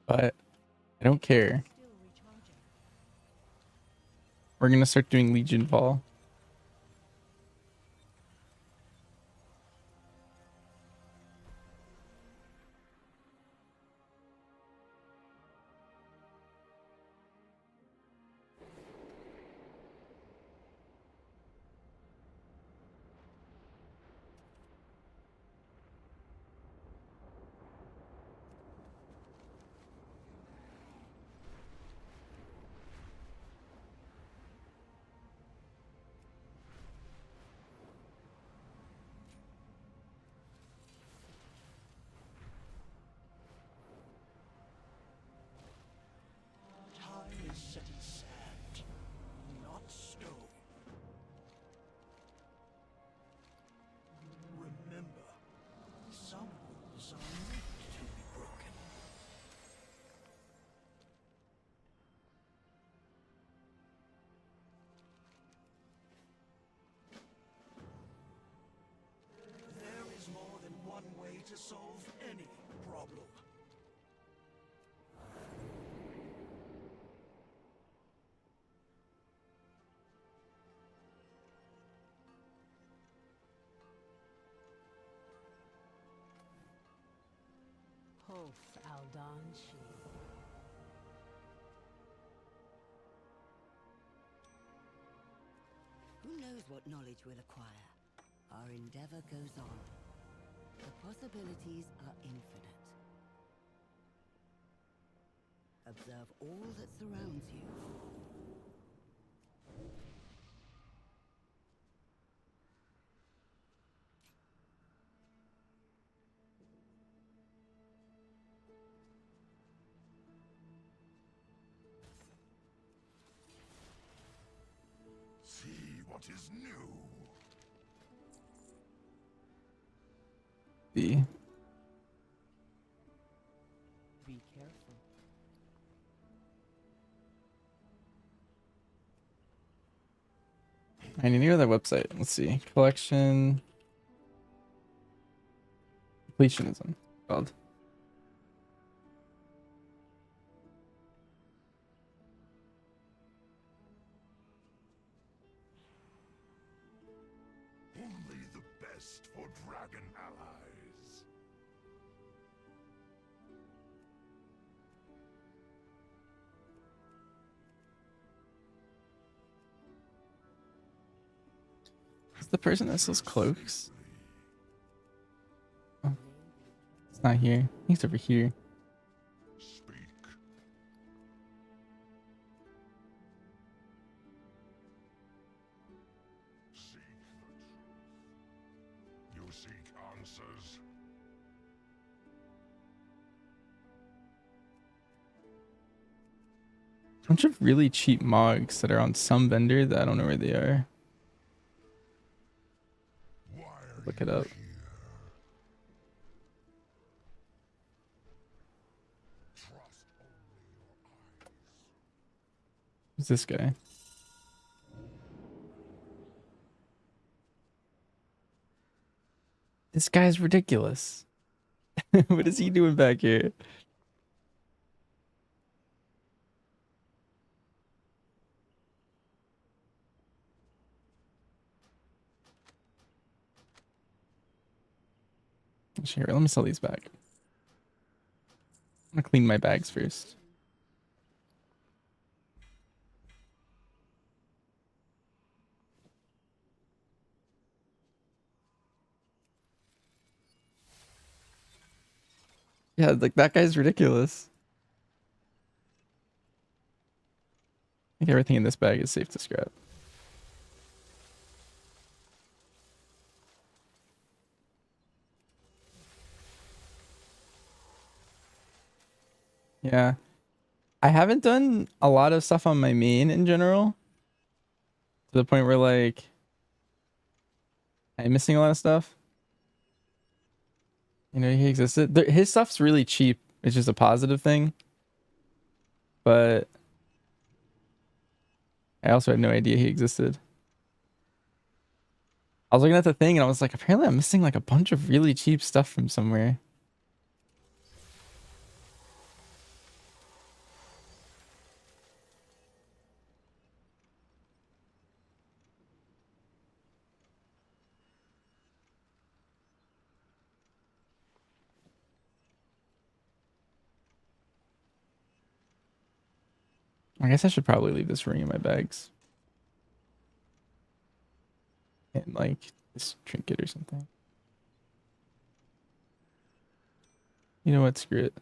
But I don't care. We're gonna start doing Legion Fall. Time is set in sand, not stone. Remember, some rules are meant to be broken. There is more than one way to solve any problem. Hof Aldan Shi. Who knows what knowledge we'll acquire? Our endeavor goes on. The possibilities are infinite. Observe all that surrounds you. See what is new. I need to go to that website. Let's see. Collection. Completionism. Called. Only the best for dragon allies. Is the person that sells cloaks? Oh, it's not here. He's over here. Speak. Seek the truth. You seek answers. Bunch of really cheap mogs that are on some vendor that I don't know where they are. Look it up. Who's this guy? This guy's ridiculous. What is he doing back here? Sure, let me sell these back. I'm gonna clean my bags first. Yeah, like that guy's ridiculous. I think everything in this bag is safe to scrap. Yeah. I haven't done a lot of stuff on my main in general. To the point where like I'm missing a lot of stuff. You know, he existed. His stuff's really cheap, which is a positive thing. But I also had no idea he existed. I was looking at the thing and I was like, apparently I'm missing like a bunch of really cheap stuff from somewhere. I guess I should probably leave this ring in my bags. And like this trinket or something. You know what? Screw it.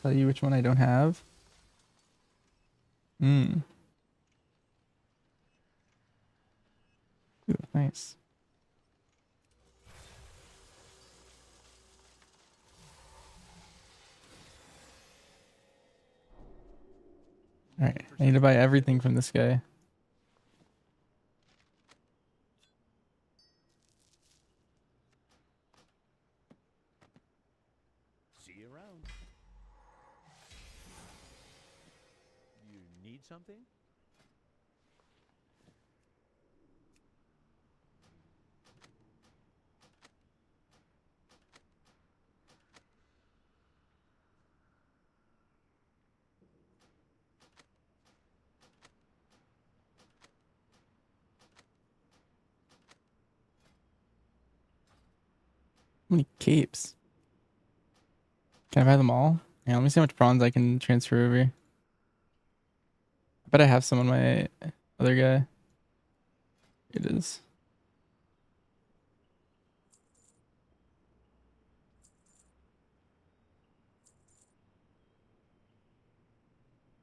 Tell you which one I don't have. Ooh, nice. Alright, I need to buy everything from this guy. See you around. You need something? How many capes? Can I buy them all? Yeah, let me see how much bronze I can transfer over. I bet I have some on my other guy. It is.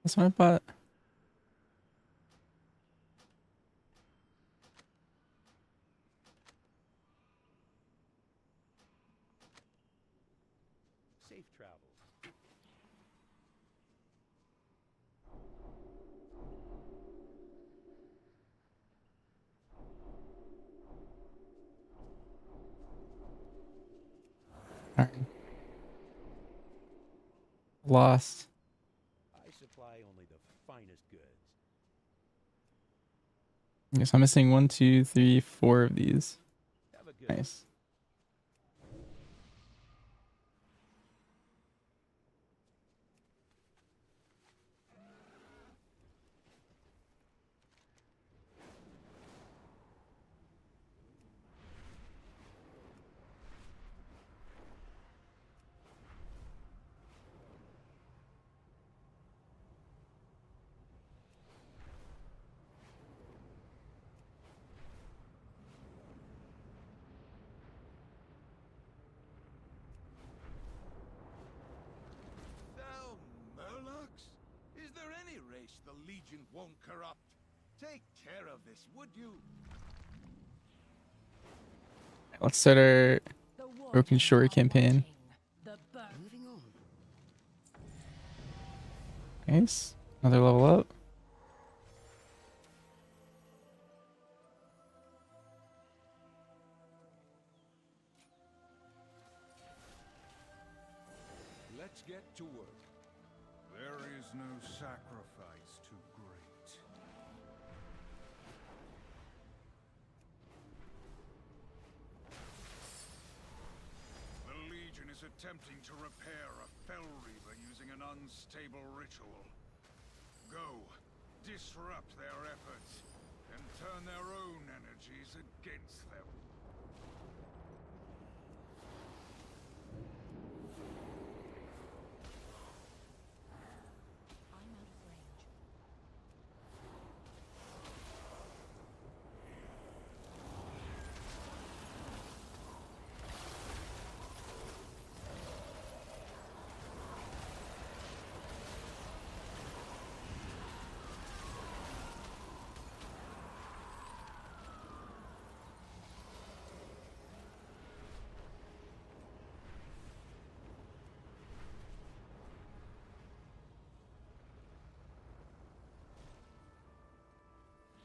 That's what I bought. Safe travels. Alright. lost. I supply only the finest goods. Yes, I'm missing 1, 2, 3, 4 of these. Have a good Nice. Thou Murlocs? Is there any race the Legion won't corrupt? Take care of this, would you? Let's start our Broken Shore campaign. Moving on. Nice. Another level up. Let's get to work. There is no sacrifice too great. The Legion is attempting to repair a Fel Reaver using an unstable ritual. Go, disrupt their efforts, and turn their own energies against them. I'm out of range.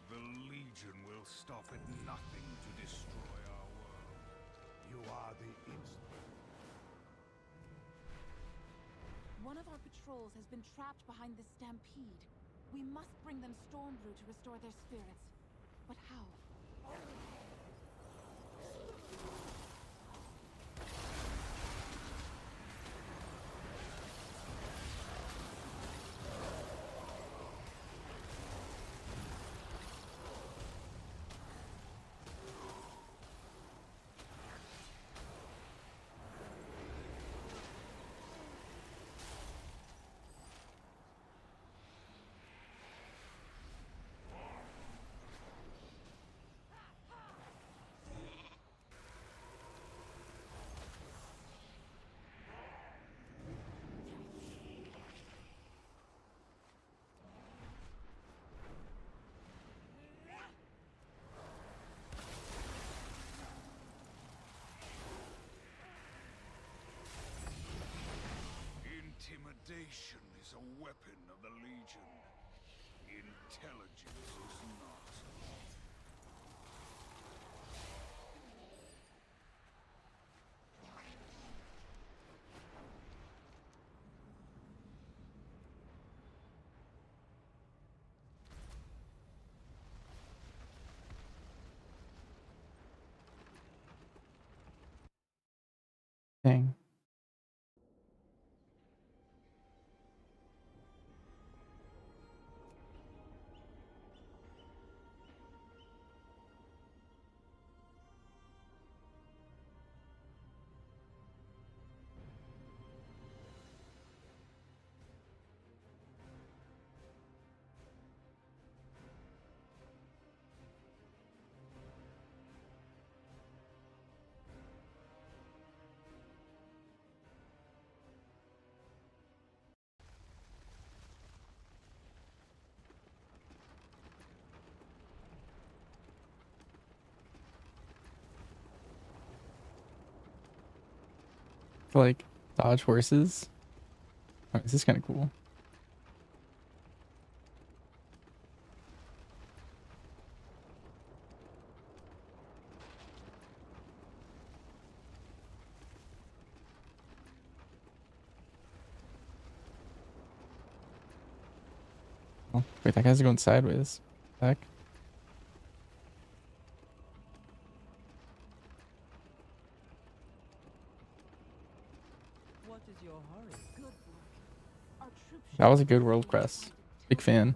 The Legion will stop at nothing to destroy our world. You are the instrument. One of our patrols has been trapped behind the stampede. We must bring them Stormbrew to restore their spirits. But how? Intimidation is a weapon of the Legion. Intelligence is not. Dang. Like dodge horses. Oh, this is kind of cool. Oh, wait, that guy's going sideways. Heck. What is your hurry? Good work. Our troops That was a good world quest. Big fan.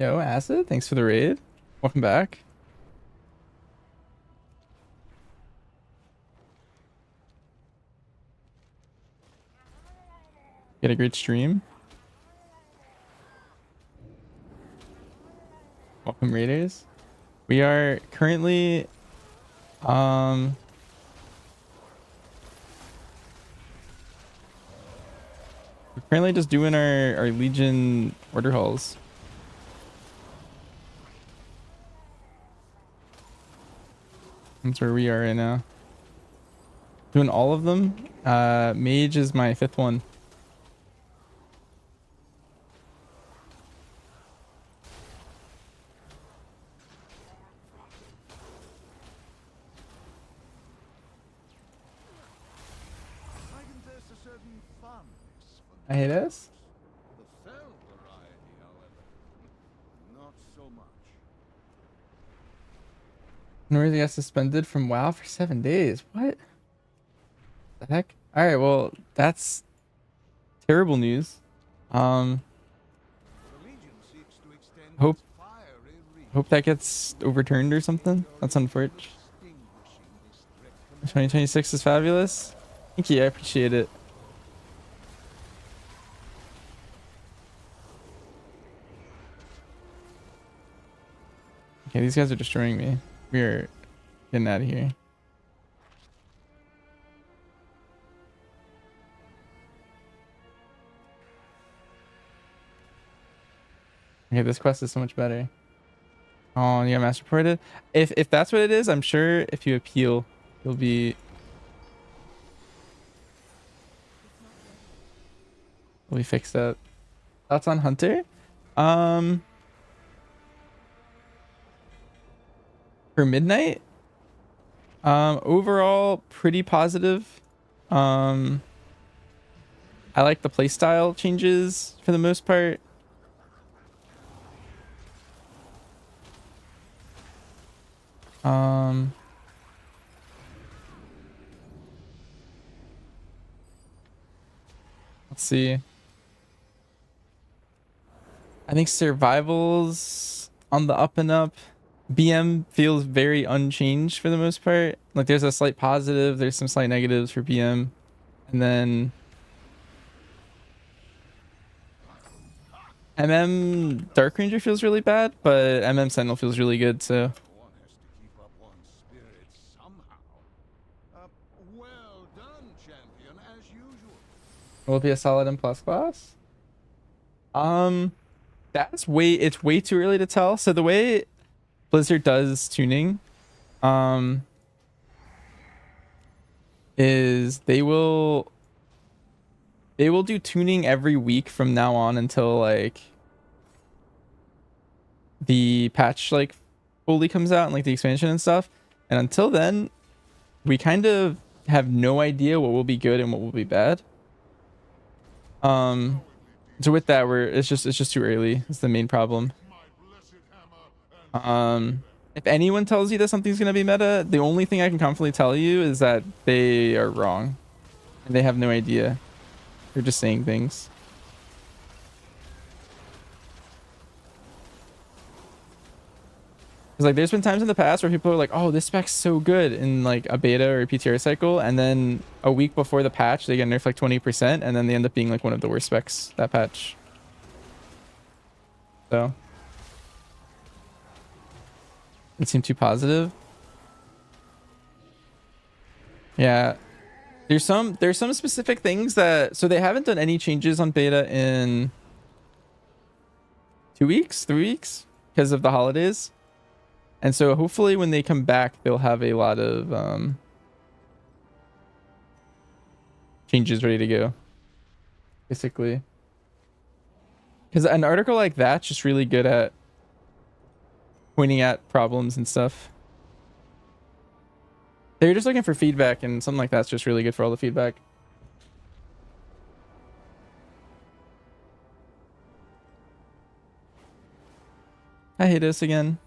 Yo, Acid, thanks for the raid. Welcome back. Get a great stream. Welcome, Raiders. We are currently we're currently just doing our Legion order halls. That's where we are right now. Doing all of them. Mage is my 5th one. I can taste a certain fondness for I hate us. the fell variety, however. Not so much. Norsy got suspended from WoW for 7 days. What the heck? All right, well, that's terrible news. The Legion seeks to extend Hope its fiery reach, hope that gets overturned or something. That's unfortunate. extinguishing this threat from 2026 is fabulous. Thank you, I appreciate it. Okay, these guys are destroying me. We are getting out of here. Okay, this quest is so much better. Oh, you got mass reported? If that's what it is, I'm sure if you appeal, you'll be fixed up. Thoughts on Hunter? For Midnight? Overall pretty positive. I like the playstyle changes for the most part. Let's see. I think survival's on the up and up. BM feels very unchanged for the most part. Like there's a slight positive, there's some slight negatives for BM. And then Dark Ranger feels really bad, but Sentinel feels really good, so one has to keep up one's spirits somehow. Well done, champion, as usual. will it be a solid M+ class? It's way too early to tell. So the way Blizzard does tuning is they will do tuning every week from now on until like the patch like fully comes out and like the expansion and stuff. And until then, we kind of have no idea what will be good and what will be bad. So with that, it's just too early. It's the main problem. If anyone tells you that something's gonna be meta, the only thing I can confidently tell you is that they are wrong and they have no idea. They're just saying things. Because like there's been times in the past where people are like, oh, this spec's so good in like a beta or a PTR cycle, and then a week before the patch they get nerfed like 20%, and then they end up being like one of the worst specs that patch. So it seemed too positive. Yeah, there's some specific things that, so they haven't done any changes on beta in 2 weeks, 3 weeks because of the holidays. And so hopefully when they come back, they'll have a lot of changes ready to go, basically. Because an article like that's just really good at pointing at problems and stuff. They're just looking for feedback, and something like that's just really good for all the feedback. I hate this again.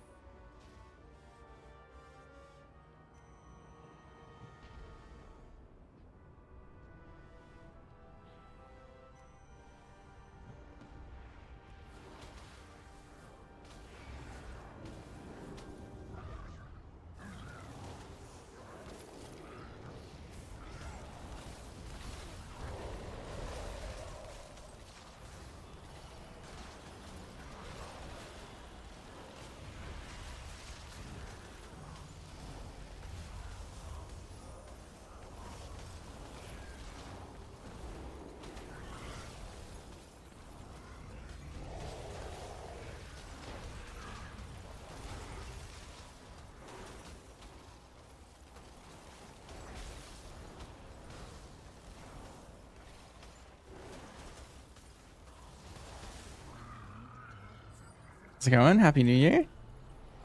How's it going? Happy New Year.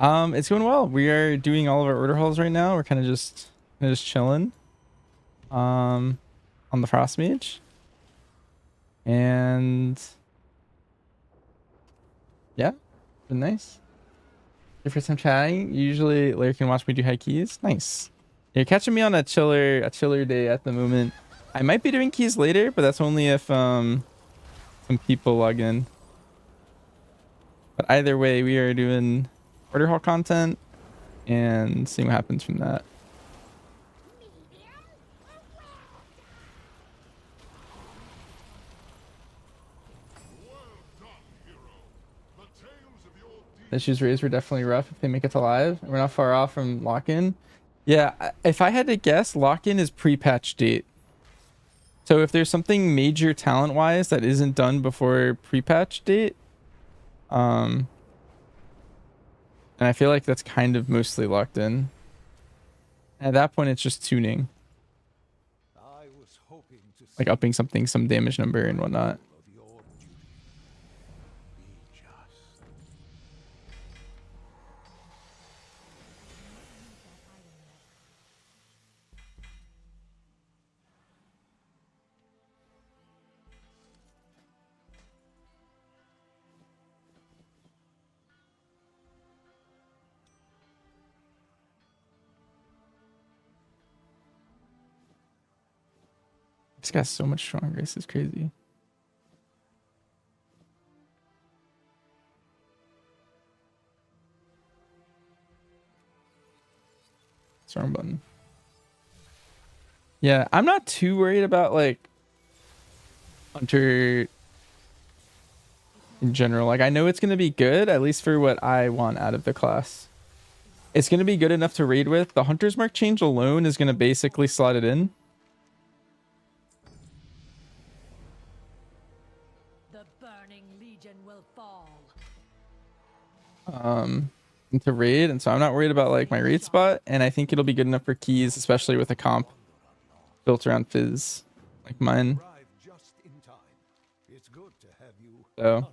It's going well. We are doing all of our order halls right now. We're kind of just chilling. On the Frost Mage. And yeah, been nice. Your first time chatting. Usually Larry can watch me do high keys. Nice. You're catching me on a chiller day at the moment. I might be doing keys later, but that's only if some people log in. But either way, we are doing order hall content and seeing what happens from that. Issues raised were definitely rough if they make it to live. We're not far off from lock-in. Yeah, if I had to guess, lock-in is pre-patch date. So if there's something major talent-wise that isn't done before pre-patch date, and I feel like that's kind of mostly locked in. At that point, it's just tuning. Like upping something, some damage number and whatnot. This guy's so much stronger. This is crazy. Wrong button. Yeah, I'm not too worried about like Hunter in general. Like I know it's gonna be good, at least for what I want out of the class. It's gonna be good enough to raid with. The Hunter's Mark change alone is gonna basically slot it in. Into raid, and so I'm not worried about like my raid spot, and I think it'll be good enough for keys, especially with a comp built around Fizz like mine. So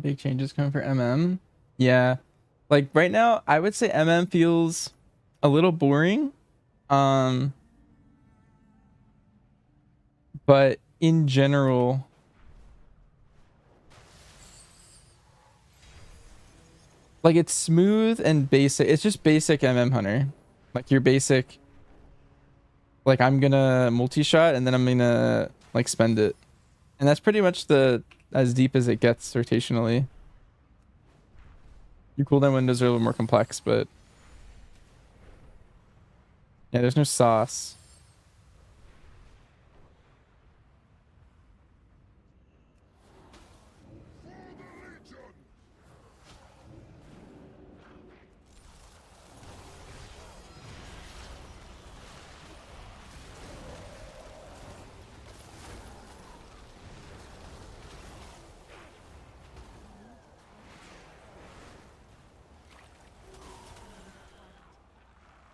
big changes coming for MM. Yeah, like right now I would say MM feels a little boring, but in general like it's smooth and basic. It's just basic MM Hunter, like your basic, like I'm gonna multi-shot and then I'm gonna like spend it, and that's pretty much as deep as it gets rotationally. Your cooldown windows are a little more complex, but Yeah, there's no sauce.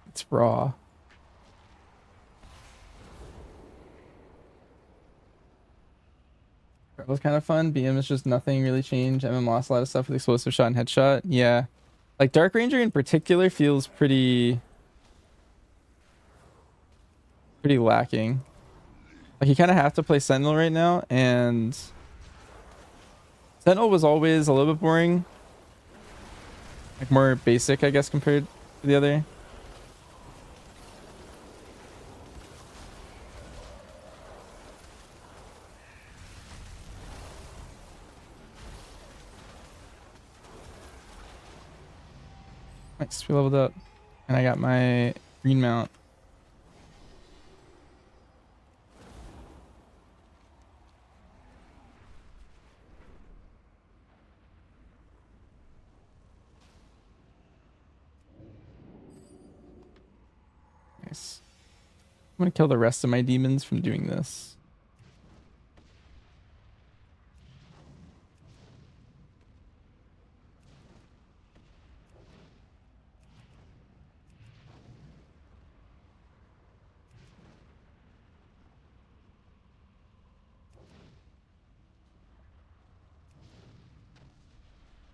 It's raw. That was kind of fun. BM is just nothing really changed. MM lost a lot of stuff with explosive shot and headshot. Yeah. Like Dark Ranger in particular feels pretty lacking. Like you kind of have to play Sentinel right now, and Sentinel was always a little bit boring. Like more basic, I guess, compared to the other. Nice, we leveled up. And I got my green mount. Nice. I'm gonna kill the rest of my demons from doing this.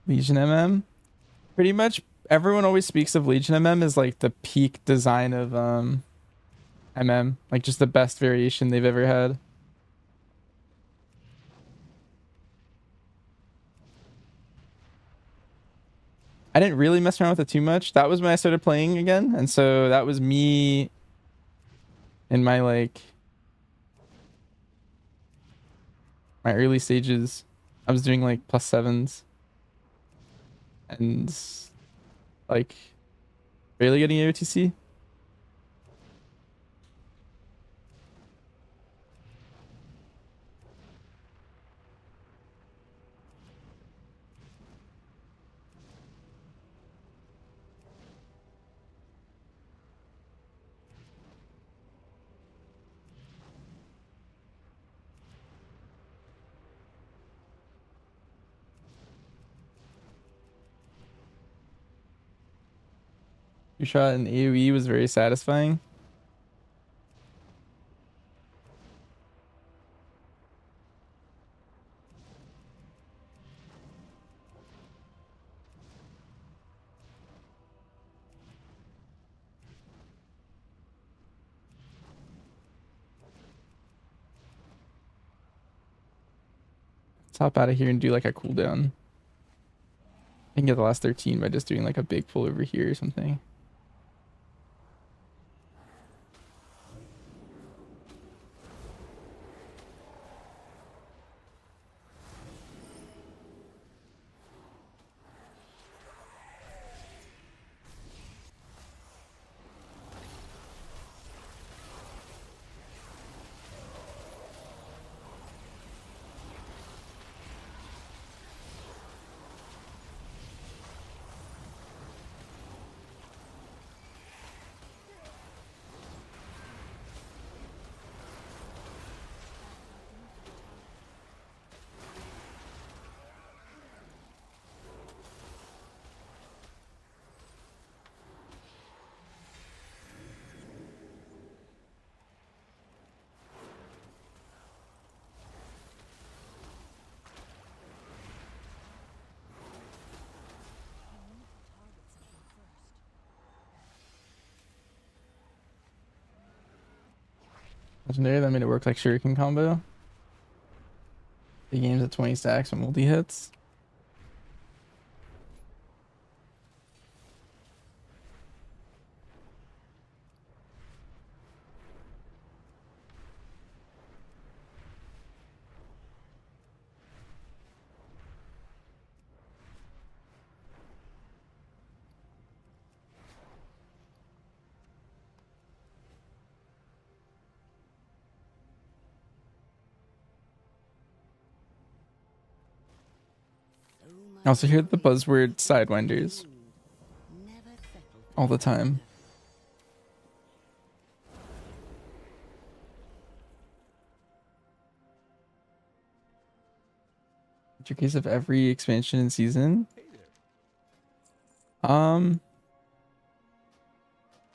Legion MM. Pretty much everyone always speaks of Legion MM as like the peak design of MM, like just the best variation they've ever had. I didn't really mess around with it too much. That was when I started playing again, and so that was me in my like my early stages. I was doing like +7s and like barely getting AOTC. Your shot in AoE was very satisfying. Let's hop out of here and do like a cooldown. I can get the last 13 by just doing like a big pull over here or something. Legendary, that made it work like Shuriken combo. The game's at 20 stacks with multi hits. I also hear the buzzword Sidewinders all the time. Your case of every expansion and season. For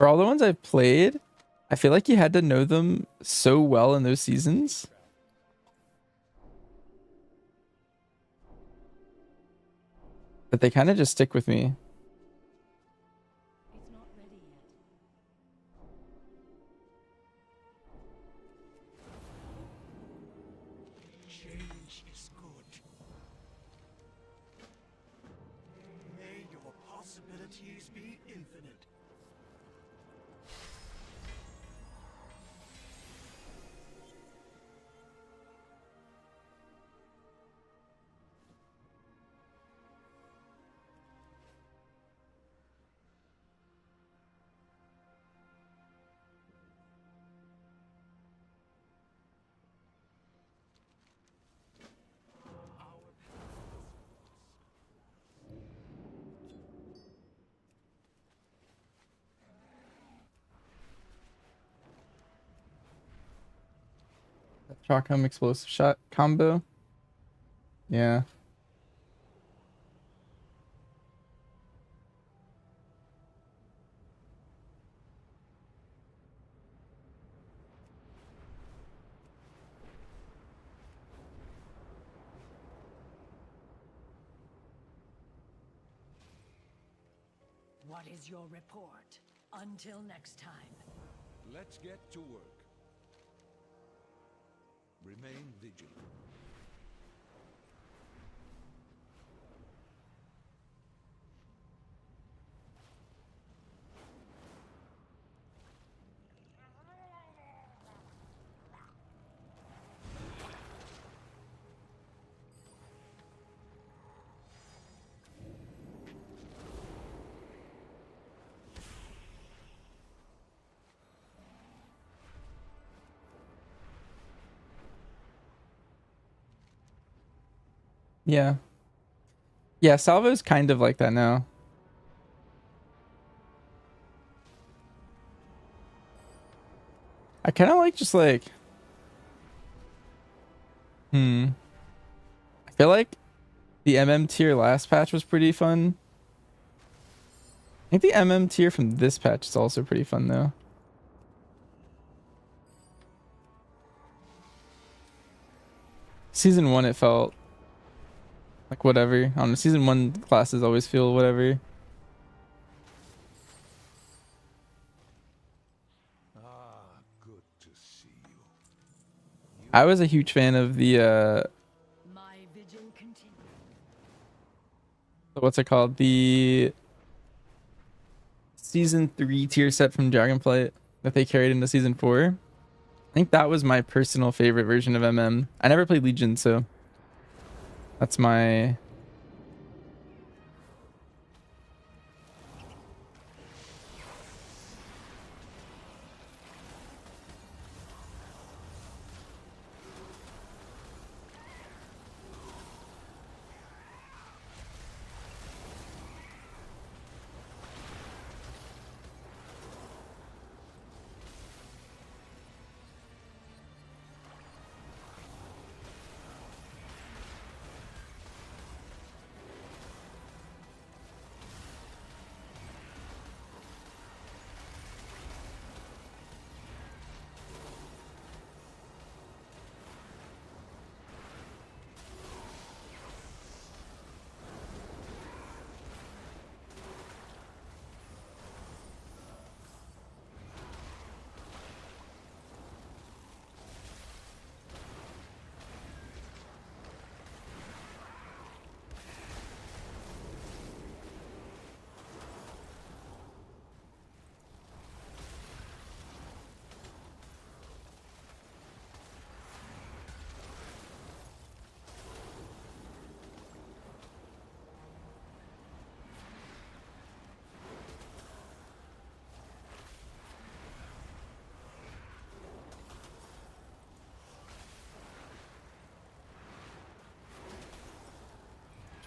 all the ones I've played, I feel like you had to know them so well in those seasons. But they kind of just stick with me. It's not ready yet. Change is good. May your possibilities be infinite. Shotgun explosive shot combo. Yeah. What is your report? Until next time. Let's get to work. Remain vigilant. Yeah. Yeah, Salvo's kind of like that now. I kind of like just like... I feel like the MM tier last patch was pretty fun. I think the MM tier from this patch is also pretty fun though. Season 1 it felt like whatever. I don't know, season 1 classes always feel whatever. Good to see you. I was a huge fan of the My vigil continues. what's it called? The season 3 tier set from Dragonflight that they carried into season 4. I think that was my personal favorite version of MM. I never played Legion, so that's my...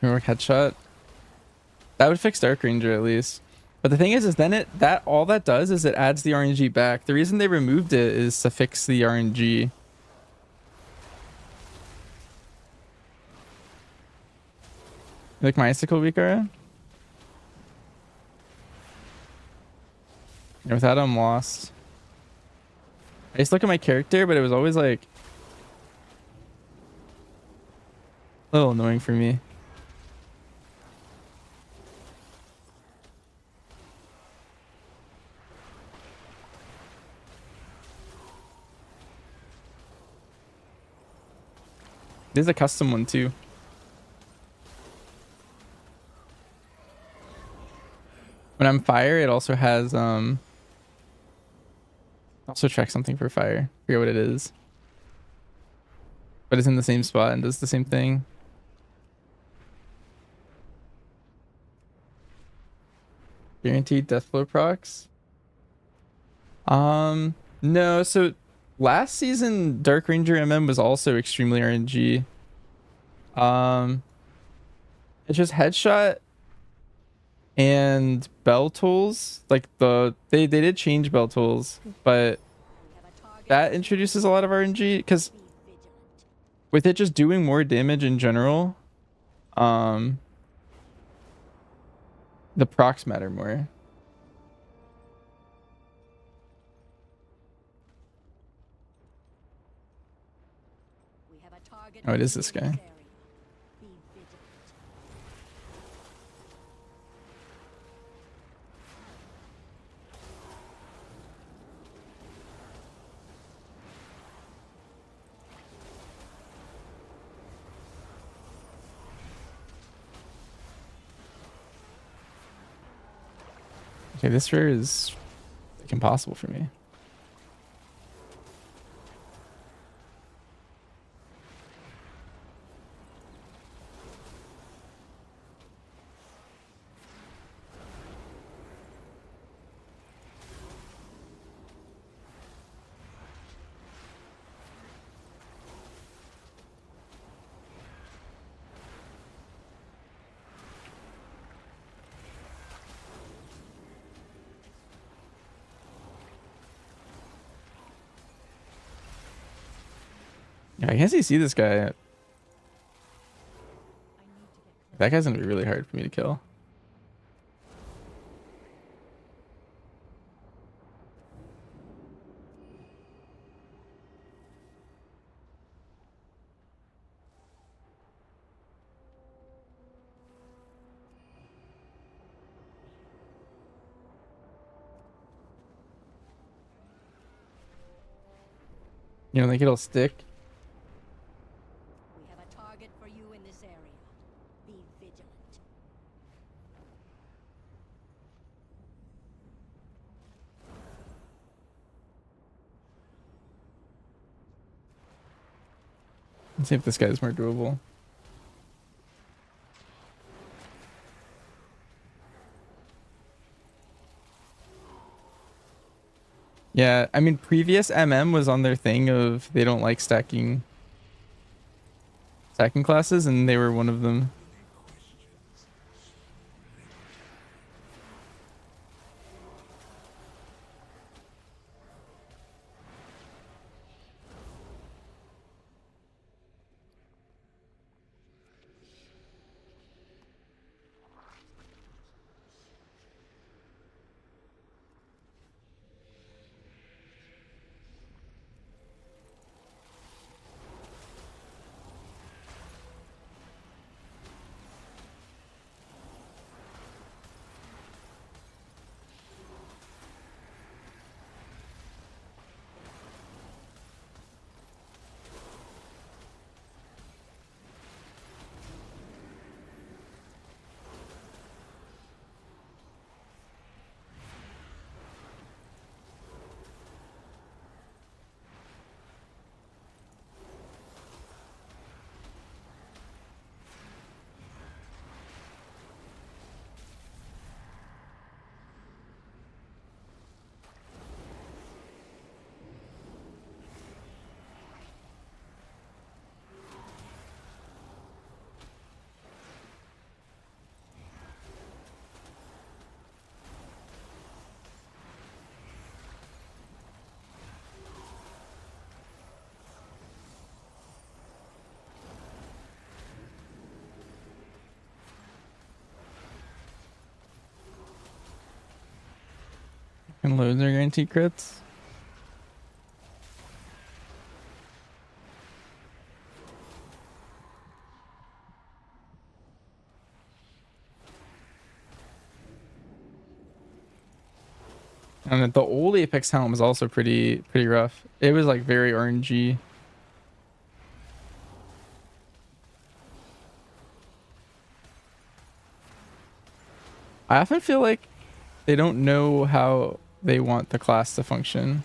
More headshot. That would fix Dark Ranger at least. But the thing is then all that does is it adds the RNG back. The reason they removed it is to fix the RNG. You like my icicle Vikara? Yeah, without I'm lost. I used to look at my character, but it was always like a little annoying for me. There's a custom one too. When I'm fire, it also has also tracks something for fire. Forget what it is. But it's in the same spot and does the same thing. Guaranteed death blow procs. No, so last season Dark Ranger MM was also extremely RNG. It's just headshot and bell tools. Like they did change bell tools, but that introduces a lot of RNG because with it just doing more damage in general, the procs matter more. Oh, it is this guy. Okay, this rare is like impossible for me. Yeah, I can't see this guy. That guy's gonna be really hard for me to kill. You don't think it'll stick? We have a target for you in this area. Be vigilant. Let's see if this guy's more doable. Yeah, I mean, previous MM was on their thing of they don't like stacking classes, and they were one of them. And loads are guaranteed crits. And then the old Apex helm was also pretty rough. It was like very RNG. I often feel like they don't know how they want the class to function.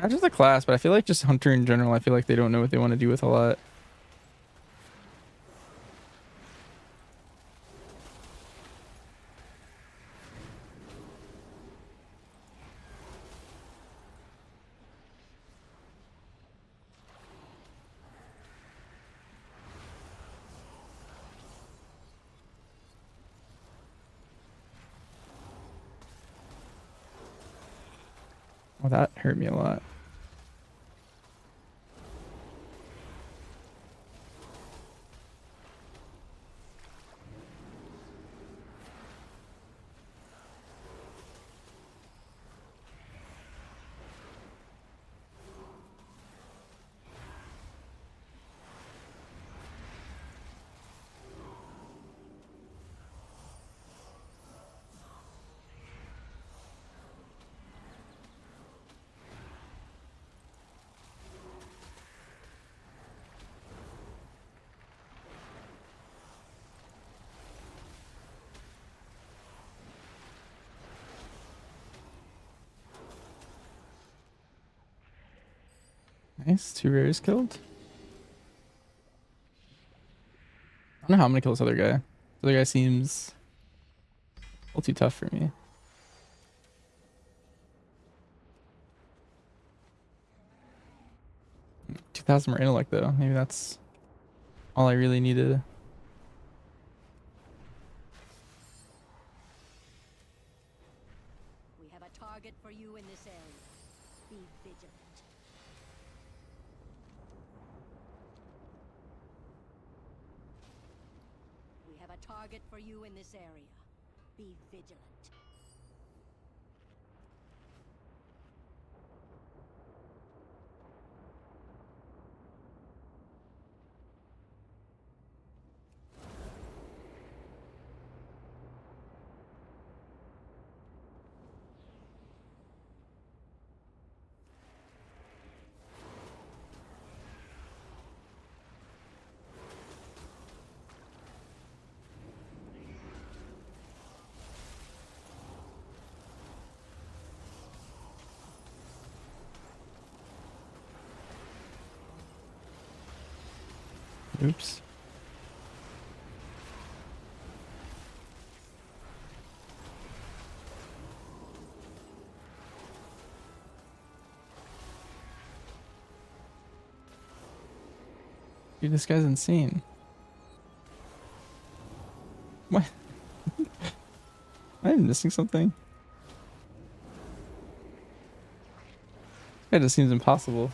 Not just the class, but I feel like just Hunter in general, I feel like they don't know what they want to do with a lot. Well, that hurt me a lot. Nice, 2 rares killed. I don't know how I'm gonna kill this other guy. This other guy seems a little too tough for me. 2,000 more intellect though. Maybe that's all I really needed. We have a target for you in this area. Be vigilant. We have a target for you in this area. Be vigilant. Oops. Dude, this guy's insane. What? Am I missing something? That just seems impossible.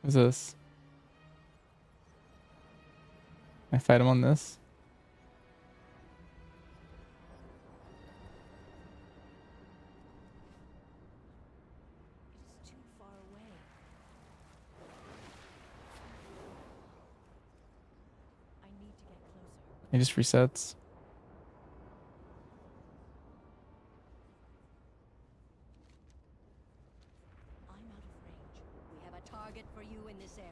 What's this? Can I fight him on this? It's too far away. I need to get closer. He just resets. I'm out of range. We have a target for you in this area.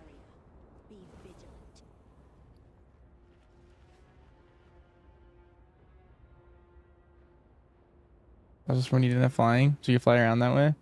Be vigilant. I just need enough flying, so you fly around that way.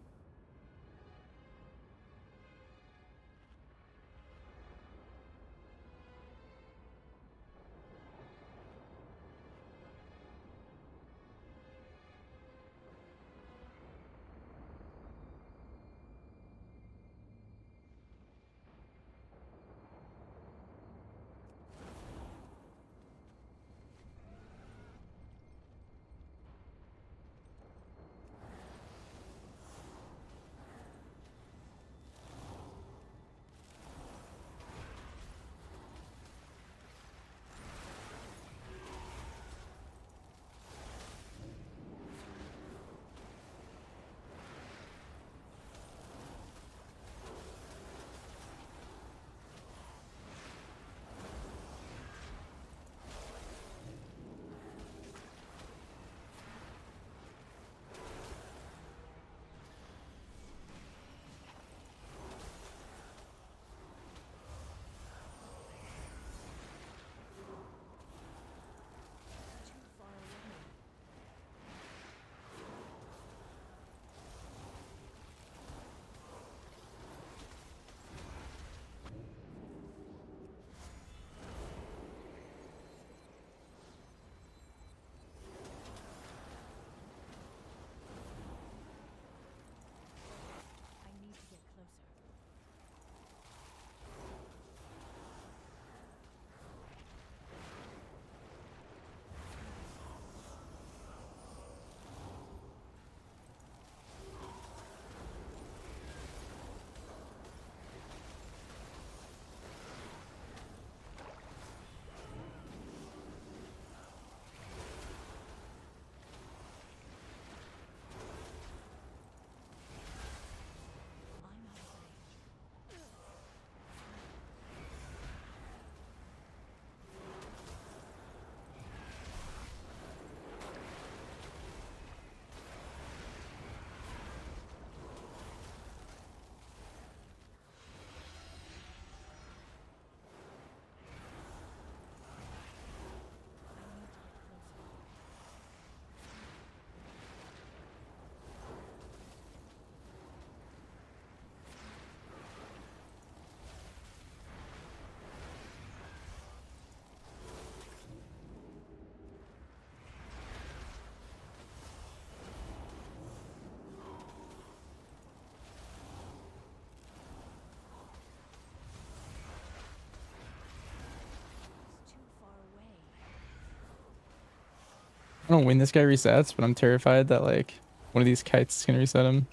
I don't know when this guy resets, but I'm terrified that like one of these kites is gonna reset him.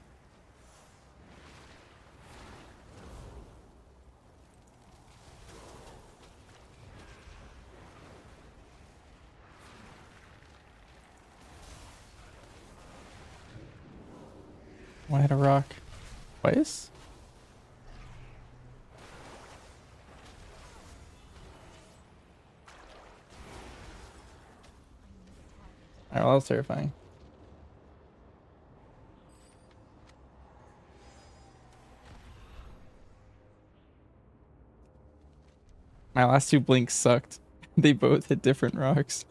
Why hit a rock? Twice? Alright, well, that was terrifying. My last two blinks sucked. They both hit different rocks.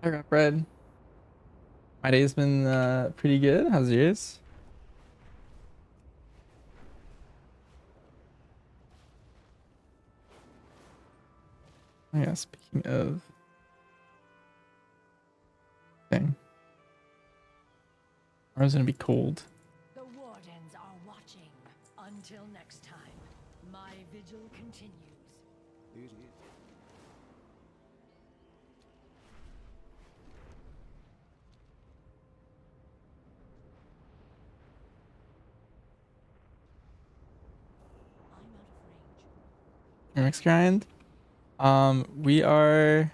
I got bread. My day's been pretty good. How's yours? Oh yeah, speaking of thing. Tomorrow's gonna be cold. The Wardens are watching. Until next time, my vigil continues. Next grind. We are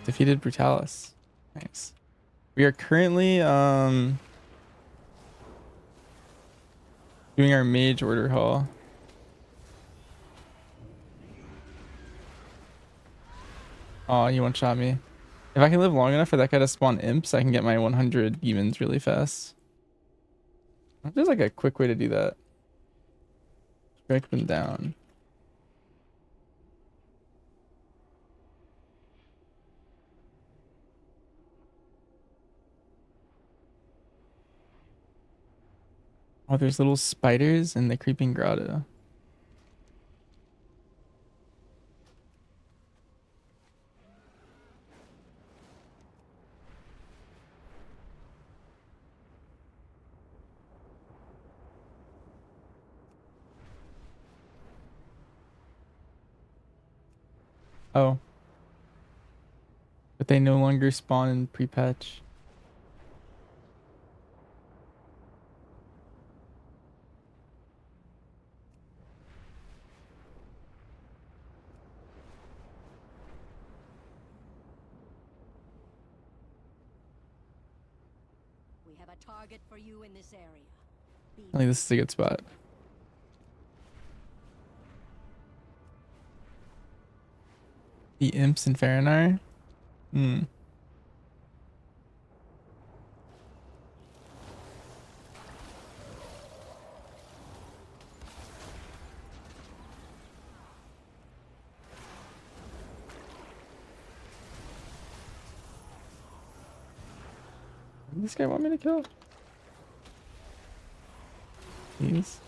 defeated Brutalis. Nice. We are currently doing our mage order haul. Oh, he one-shot me. If I can live long enough for that guy to spawn imps, I can get my 100 demons really fast. There's like a quick way to do that. Strike them down. Oh, there's little spiders in the creeping grotto. Oh. But they no longer spawn in pre-patch. We have a target for you in this area. I think this is a good spot. The imps in Faranar? Hmm. Does this guy want me to kill? Please.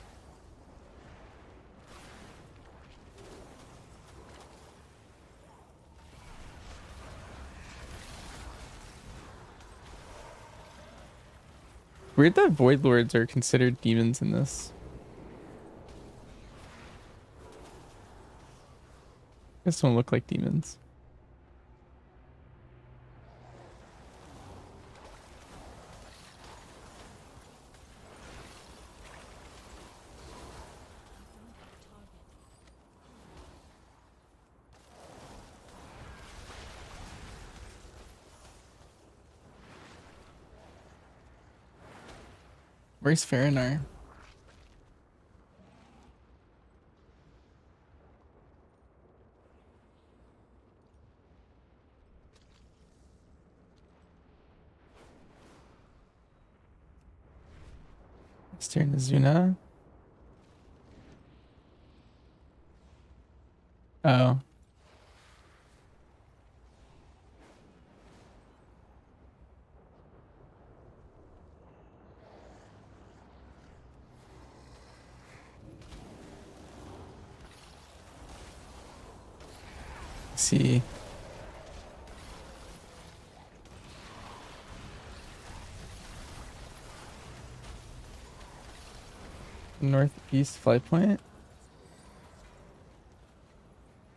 Weird that Void Lords are considered demons in this. Guess don't look like demons. Where's Faranar? Let's turn to Zuna. Oh. see. Northeast flight point?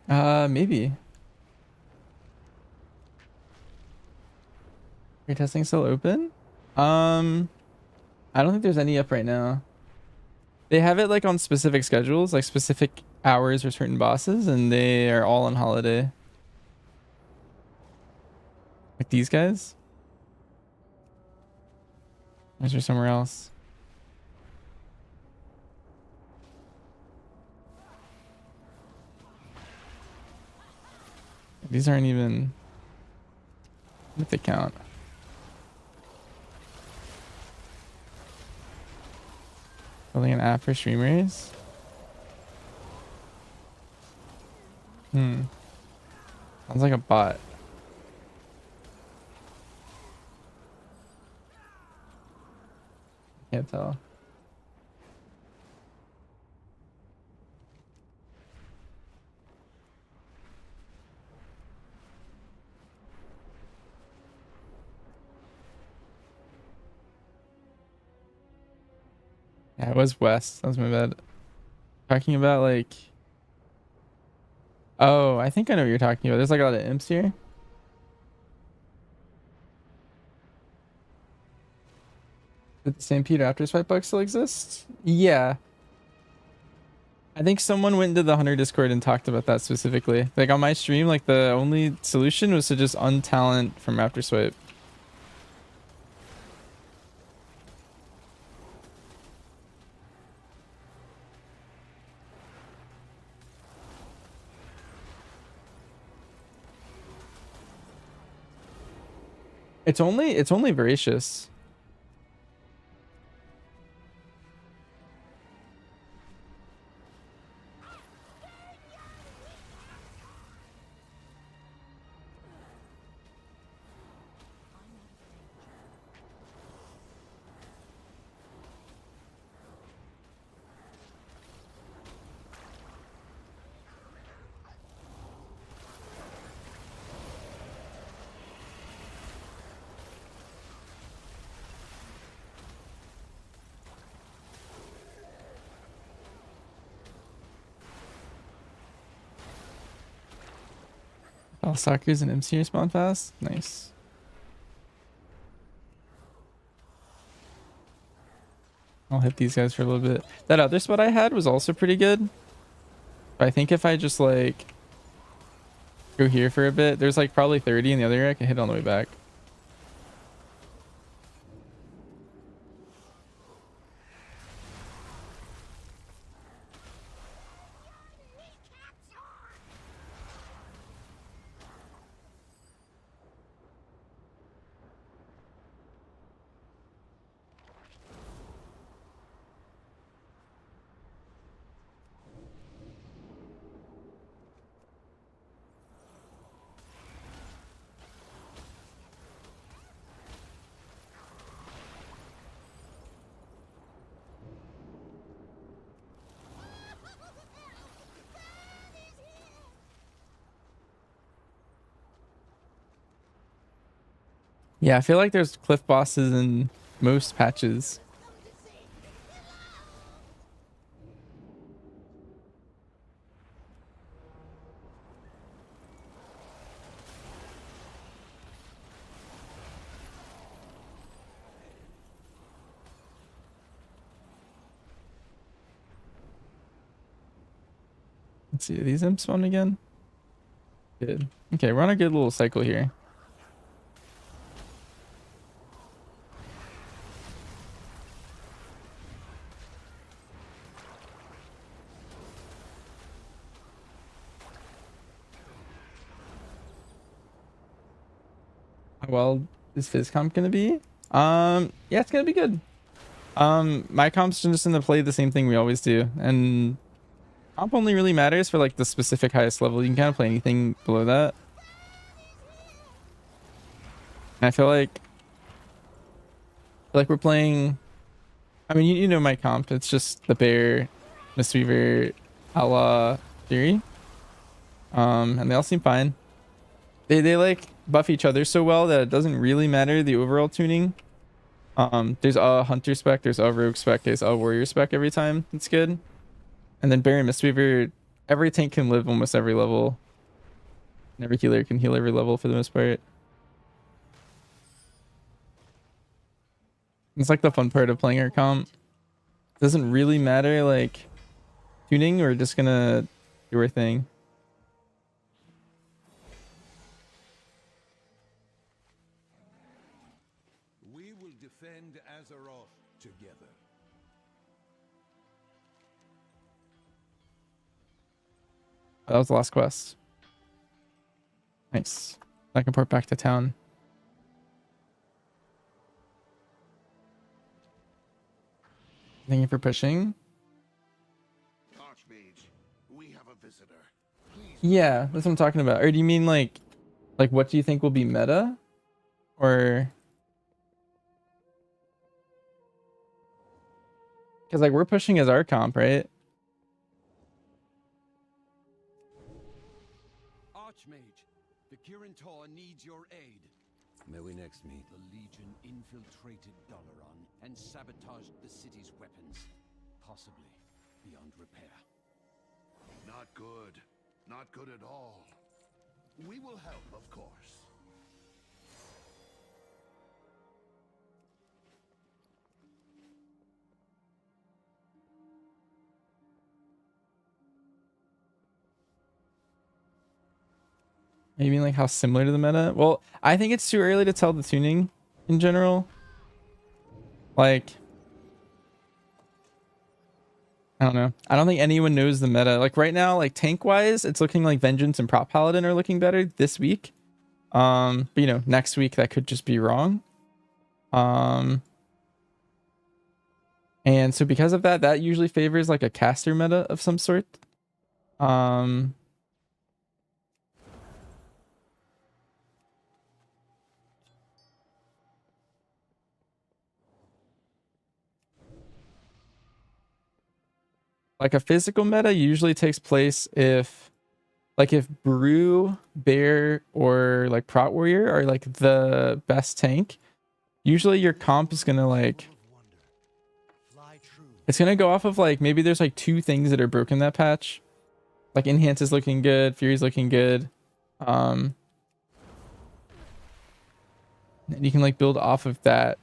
Maybe. Retesting still open? I don't think there's any up right now. They have it like on specific schedules, like specific hours for certain bosses, and they are all on holiday. Like these guys? Or is there somewhere else? These aren't even... What they count? Building an app for streamers? Sounds like a bot. Can't tell. Yeah, it was west. That was my bad. Talking about like... Oh, I think I know what you're talking about. There's like a lot of imps here. Did the Stampede After Swipe bug still exist? Yeah. I think someone went into the Hunter Discord and talked about that specifically. Like on my stream, like the only solution was to just untalent from After Swipe. It's only Voracious. All Stalkers and MC respawn fast. Nice. I'll hit these guys for a little bit. That other spot I had was also pretty good. But I think if I just like go here for a bit, there's like probably 30 in the other area. I can hit on the way back. Yeah, I feel like there's cliff bosses in most patches. Let's see, are these imps spawn again? Good. Okay, we're on a good little cycle here. How well is FizzComp gonna be? Yeah, it's gonna be good. My comp's just gonna play the same thing we always do, and comp only really matters for like the specific highest level. You can kind of play anything below that. And I feel like we're playing. I mean, you know my comp. It's just the Bear, Mistweaver, Outlaw, Fury. And they all seem fine. They like buff each other so well that it doesn't really matter the overall tuning. There's a hunter spec, there's a rogue spec, there's a warrior spec every time. It's good. And then Baron Mistweaver, every tank can live almost every level. And every healer can heal every level for the most part. It's like the fun part of playing our comp. Doesn't really matter like tuning, we're just gonna do our thing. We will defend Azeroth together. That was the last quest. Nice. I can port back to town. Thank you for pushing. Archmage, we have a visitor. Yeah, that's what I'm talking about. Or do you mean like what do you think will be meta? Or because like we're pushing as our comp, right? Archmage, the Kirin Tor needs your aid. May we next meet? The Legion infiltrated Dalaran and sabotaged the city's weapons, possibly beyond repair. Not good. Not good at all. We will help, of course. You mean like how similar to the meta? Well, I think it's too early to tell the tuning in general. Like, I don't know. I don't think anyone knows the meta. Like right now, like tank wise, it's looking like Vengeance and Prop Paladin are looking better this week. But you know, next week that could just be wrong. And so because of that, that usually favors like a caster meta of some sort. Like a physical meta usually takes place if Brew, Bear, or like Prot Warrior are like the best tank. Usually your comp is gonna like, it's gonna go off of like, maybe there's like 2 things that are broken that patch. Like Enhance is looking good, Fury's looking good. And you can like build off of that.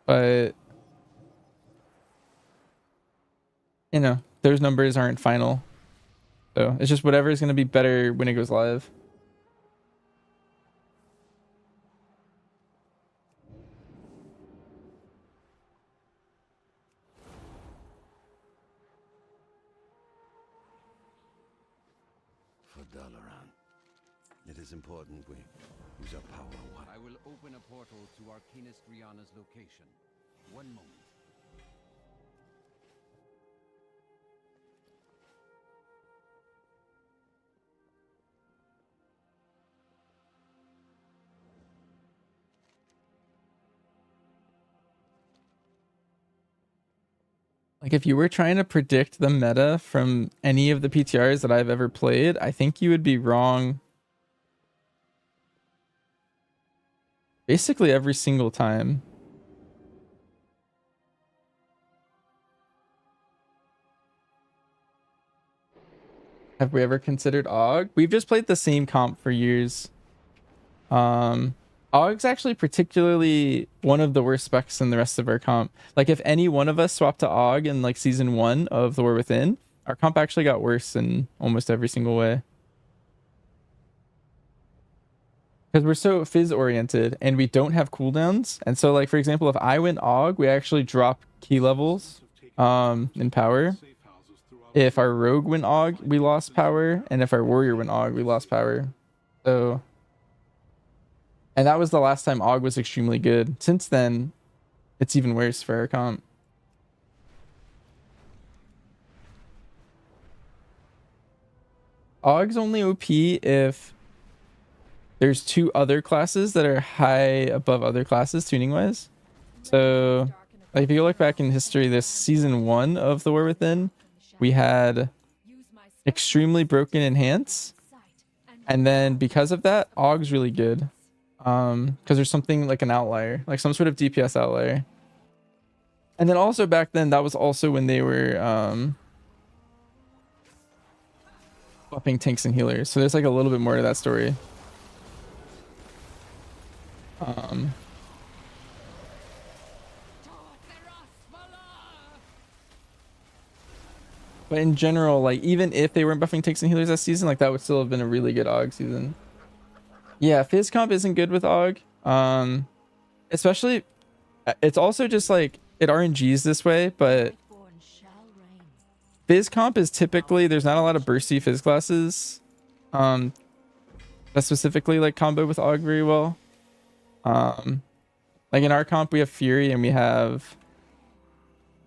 But you know, those numbers aren't final. So it's just whatever is going to be better when it goes live. For Dalaran, it is important we use our power. I will open a portal to Arcanist Rihanna's location. One moment. Like if you were trying to predict the meta from any of the PTRs that I've ever played, I think you would be wrong basically every single time. Have we ever considered AUG? We've just played the same comp for years. AUG's actually particularly one of the worst specs in the rest of our comp. Like if any one of us swapped to AUG in like season 1 of The War Within, our comp actually got worse in almost every single way. Because we're so fizz oriented and we don't have cooldowns. And so like for example, if I went AUG, we actually drop key levels in power. If our rogue went AUG, we lost power. And if our warrior went AUG, we lost power. So, and that was the last time AUG was extremely good. Since then, it's even worse for our comp. AUG's only OP if there's 2 other classes that are high above other classes tuning wise. So like if you look back in history, this season 1 of The War Within, we had extremely broken enhance, and then because of that, Aug's really good. Because there's something like an outlier, like some sort of DPS outlier. And then also back then, that was also when they were buffing tanks and healers. So there's like a little bit more to that story. But in general, like even if they weren't buffing tanks and healers that season, like that would still have been a really good AUG season. Yeah, Fizz comp isn't good with AUG. Especially, it's also just like it RNGs this way, but Fizz comp is typically, there's not a lot of bursty Fizz classes that specifically like combo with AUG very well. Like in our comp, we have Fury and we have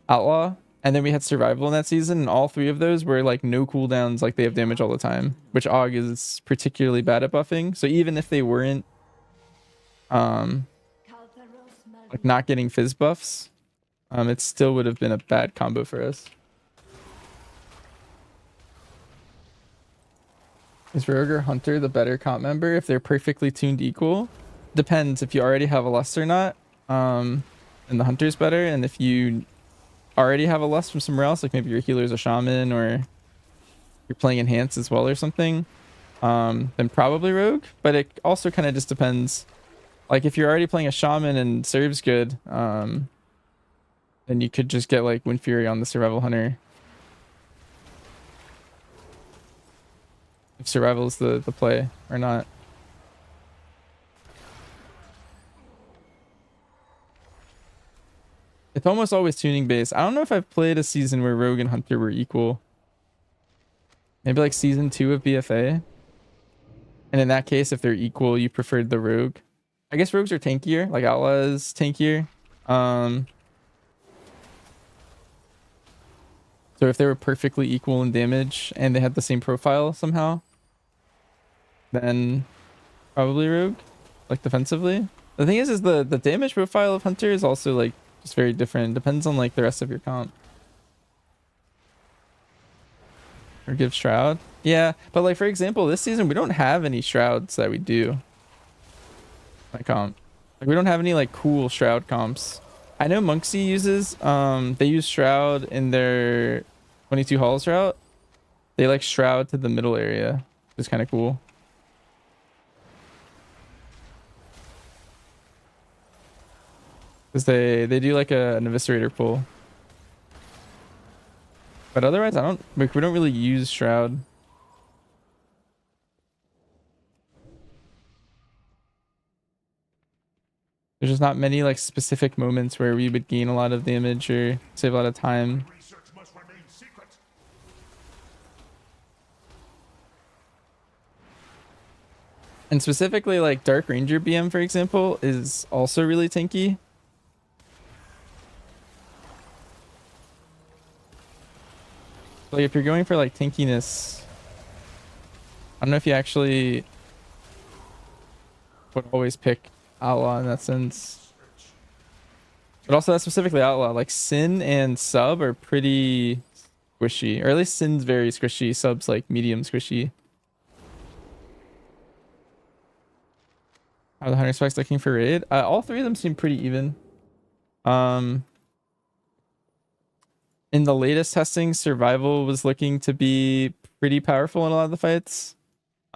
Outlaw. And then we had Survival in that season, and all three of those were like no cooldowns, like they have damage all the time, which AUG is particularly bad at buffing. So even if they weren't like not getting Fizz buffs, it still would have been a bad combo for us. Is Rogue or Hunter the better comp member if they're perfectly tuned equal? Depends if you already have a Lust or not. And the Hunter's better, and if you already have a Lust from somewhere else, like maybe your healer's a Shaman or you're playing Enhance as well or something, then probably Rogue. But it also kind of just depends. Like if you're already playing a Shaman and serves good, then you could just get like Wind Fury on the Survival Hunter. If Survival is the play or not. It's almost always tuning based. I don't know if I've played a season where Rogue and Hunter were equal. Maybe like season 2 of BFA. And in that case, if they're equal, you preferred the Rogue. I guess Rogues are tankier, like Outlaw is tankier. So if they were perfectly equal in damage and they had the same profile somehow, then probably Rogue, like defensively. The thing is the damage profile of Hunter is also like just very different. Depends on like the rest of your comp. Or give Shroud. Yeah, but like for example, this season we don't have any Shrouds that we do. My comp. Like we don't have any like cool Shroud comps. I know Monksy uses they use Shroud in their 22 Halls route. They like Shroud to the middle area. Which is kind of cool. Because they do like an Eviscerator pull. But otherwise, we don't really use Shroud. There's just not many like specific moments where we would gain a lot of damage or save a lot of time. And specifically like Dark Ranger BM, for example, is also really tanky. Like if you're going for like tankiness, I don't know if you actually would always pick Outlaw in that sense. But also that's specifically Outlaw. Like Sin and Sub are pretty squishy, or at least Sin's very squishy. Sub's like medium squishy. Are the Hunter specs looking for raid? All three of them seem pretty even. In the latest testing, Survival was looking to be pretty powerful in a lot of the fights.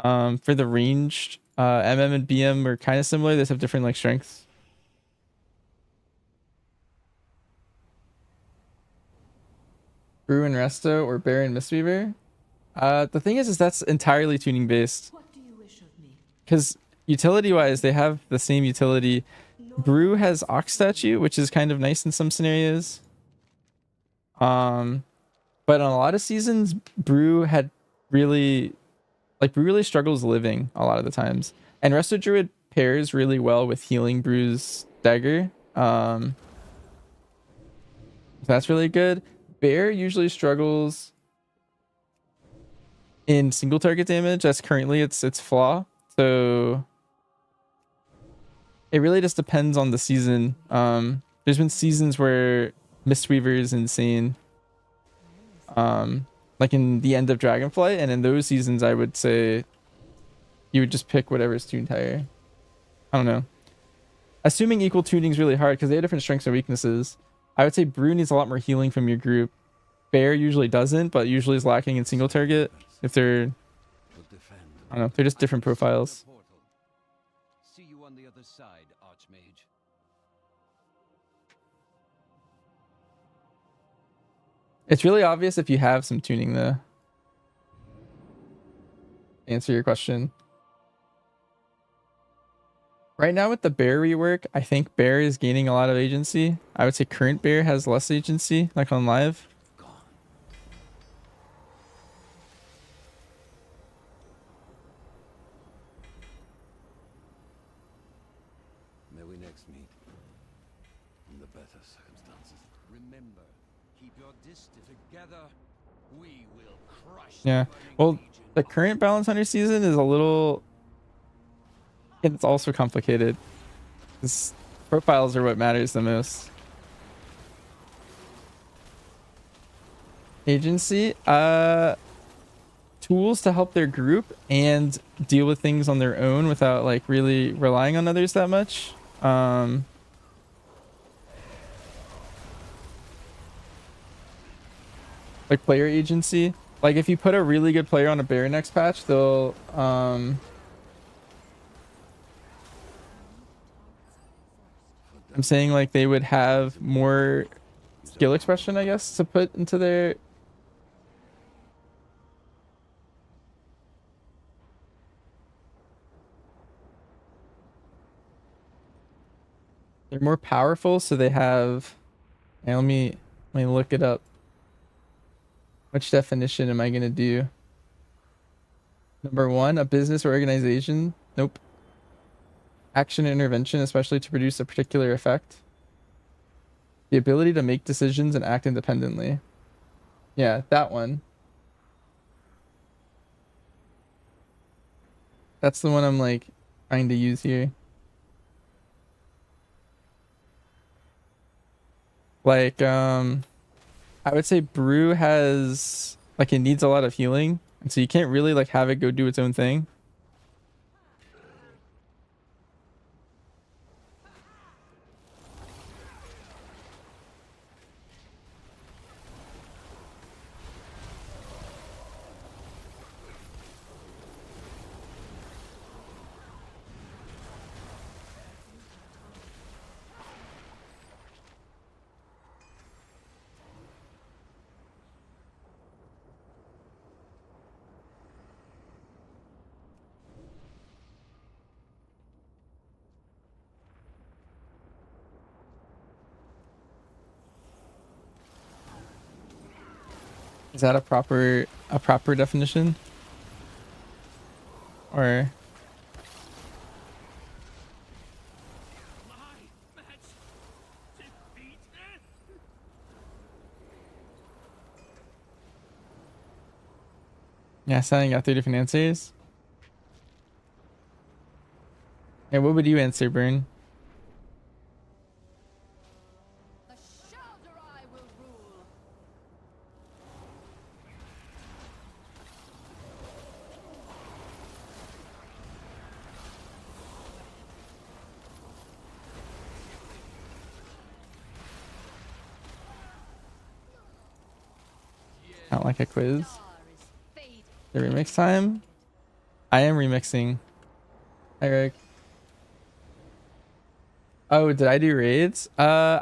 For the ranged, MM and BM are kind of similar. They just have different like strengths. Brew and Resto or Bear and Mistweaver? The thing is that's entirely tuning based. Because utility wise, they have the same utility. Brew has Ox Statue, which is kind of nice in some scenarios. But on a lot of seasons, Brew really struggles living a lot of the times. And Resto Druid pairs really well with healing Brew's dagger. So that's really good. Bear usually struggles in single target damage. That's currently its flaw. So it really just depends on the season. There's been seasons where Mistweaver is insane. like in the end of Dragonflight, and in those seasons, I would say you would just pick whatever's tuned higher. I don't know. Assuming equal tuning is really hard because they have different strengths and weaknesses. I would say Brew needs a lot more healing from your group. Bear usually doesn't, but usually is lacking in single target if they're, I don't know, they're just different profiles. See you on the other side, Archmage. It's really obvious if you have some tuning though. Answer your question. Right now with the Bear rework, I think Bear is gaining a lot of agency. I would say current Bear has less agency, like on live. May we next meet under better circumstances. Remember, keep your distance. Together, we will crush. Yeah. Well, the current Balance Hunter season is a little... It's also complicated. This profiles are what matters the most. Agency, tools to help their group and deal with things on their own without like really relying on others that much. Like player agency. Like if you put a really good player on a Bear next patch, they'll I'm saying like they would have more skill expression, I guess, to put into their... They're more powerful, so they have... Hey, let me look it up. Which definition am I gonna do? Number 1, a business or organization. Nope. Action and intervention, especially to produce a particular effect. The ability to make decisions and act independently. Yeah, that one. That's the one I'm like trying to use here. Like, I would say Brew has, like, it needs a lot of healing. And so you can't really like have it go do its own thing. Is that a proper definition? Or yeah, Sally got 3 different answers. Yeah, what would you answer, Burn? Not like a quiz. The remix time? I am remixing. Hi, Rick. Oh, did I do raids? I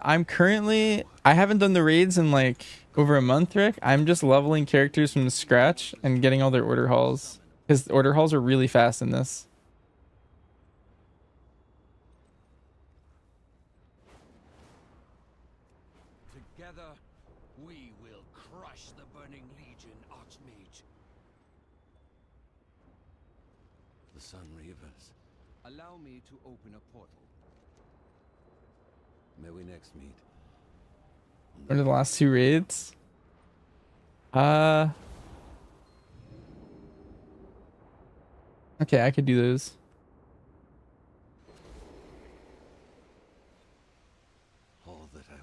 haven't done the raids in like over a month, Rick. I'm just leveling characters from scratch and getting all their order halls. Because the order halls are really fast in this. Together, we will crush the Burning Legion, Archmage. The Sun Reavers. Allow me to open a portal. May we next meet. What are the last 2 raids? Okay, I could do those.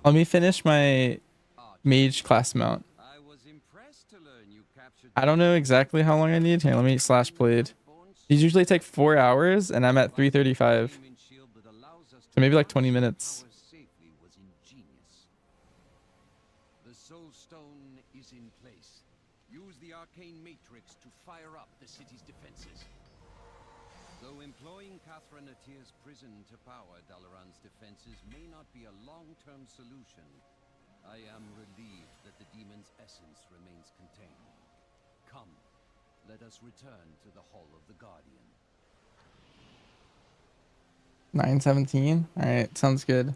Let me finish my mage class mount. I was impressed I don't know exactly how long I need. Here, let me slash played. These usually take 4 hours, and I'm at 3:35. So maybe like 20 minutes. The Soul Stone is in place. Use the arcane matrix to fire up the city's defenses. Though employing Catherine Attir's prison to power Dalaran's defenses may not be a long-term solution, I am relieved that the demon's essence remains contained. Come, let us return to the Hall of the Guardian. 9:17. All right, sounds good.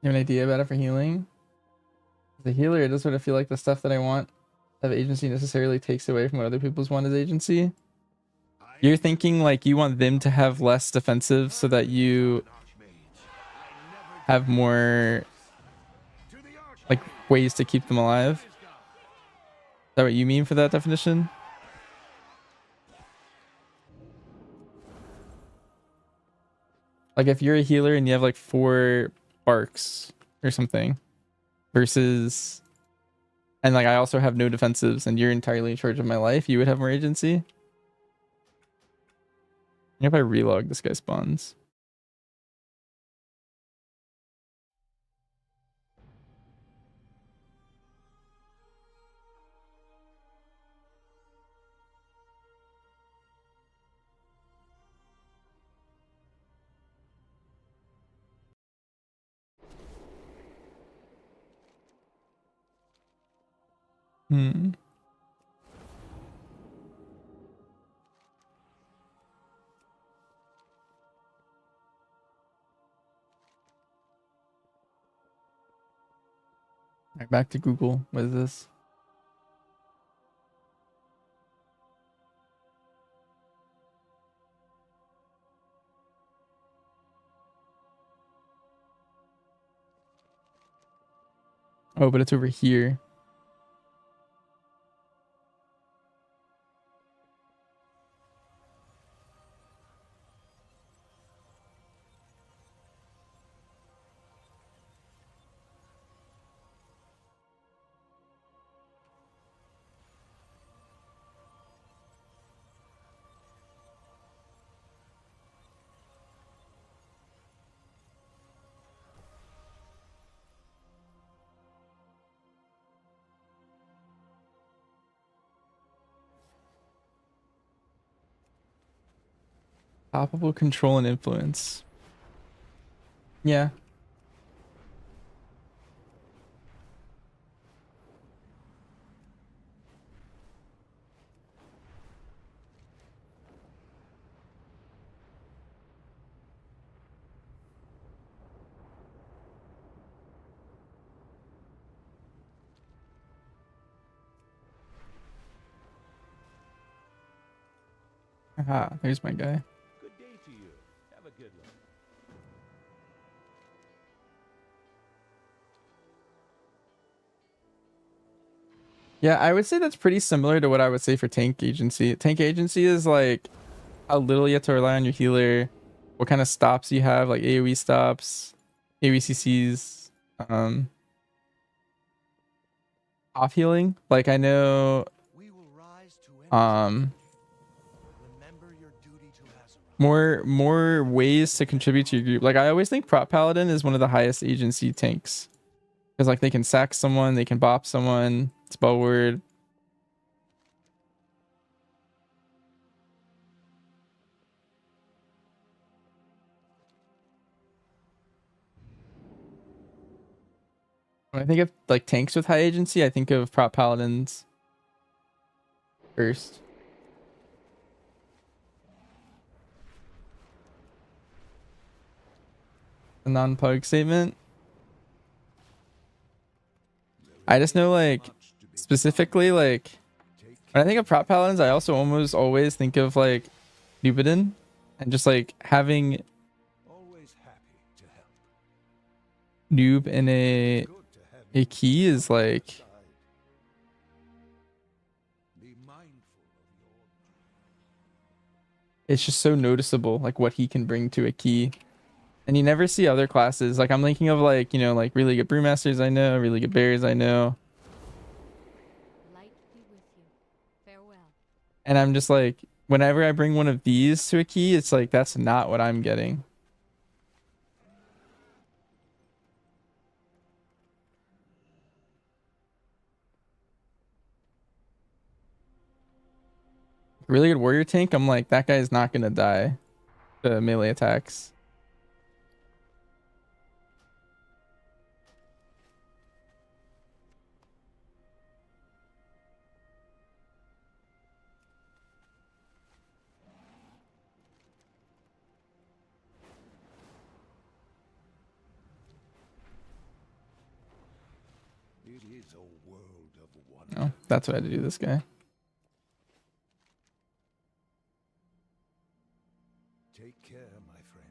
You have an idea about it for healing? As a healer, it does sort of feel like the stuff that I want of agency necessarily takes away from what other people's want as agency. You're thinking like you want them to have less defensive so that you have more like ways to keep them alive. Is that what you mean for that definition? Like if you're a healer and you have like 4 barks or something versus, and like I also have no defensives and you're entirely in charge of my life, you would have more agency. If I relog, this guy spawns. Hmm. Right, back to Google. What is this? Oh, but it's over here. Palpable control and influence. Yeah. Aha, there's my guy. Good day to you. Have a good one. Yeah, I would say that's pretty similar to what I would say for tank agency. Tank agency is like how little you have to rely on your healer, what kind of stops you have, like AoE stops, AoE CCs, off healing. Like I know more ways to contribute to your group. Like I always think Prop Paladin is one of the highest agency tanks. Because like they can sack someone, they can bop someone, spell word. When I think of like tanks with high agency, I think of Prop Paladins first. A non-pug statement. I just know like specifically like when I think of Prop Paladins, I also almost always think of like Nubidin and just like having noob in a key is like it's just so noticeable, like what he can bring to a key. And you never see other classes. Like I'm thinking of like, you know, like really good brewmasters I know, really good bears I know. Light be with you. Farewell. And I'm just like, whenever I bring one of these to a key, it's like that's not what I'm getting. Really good warrior tank, I'm like, that guy's not gonna die to melee attacks. It is a world of wonder. Oh, that's what I had to do this guy. Take care, my friend.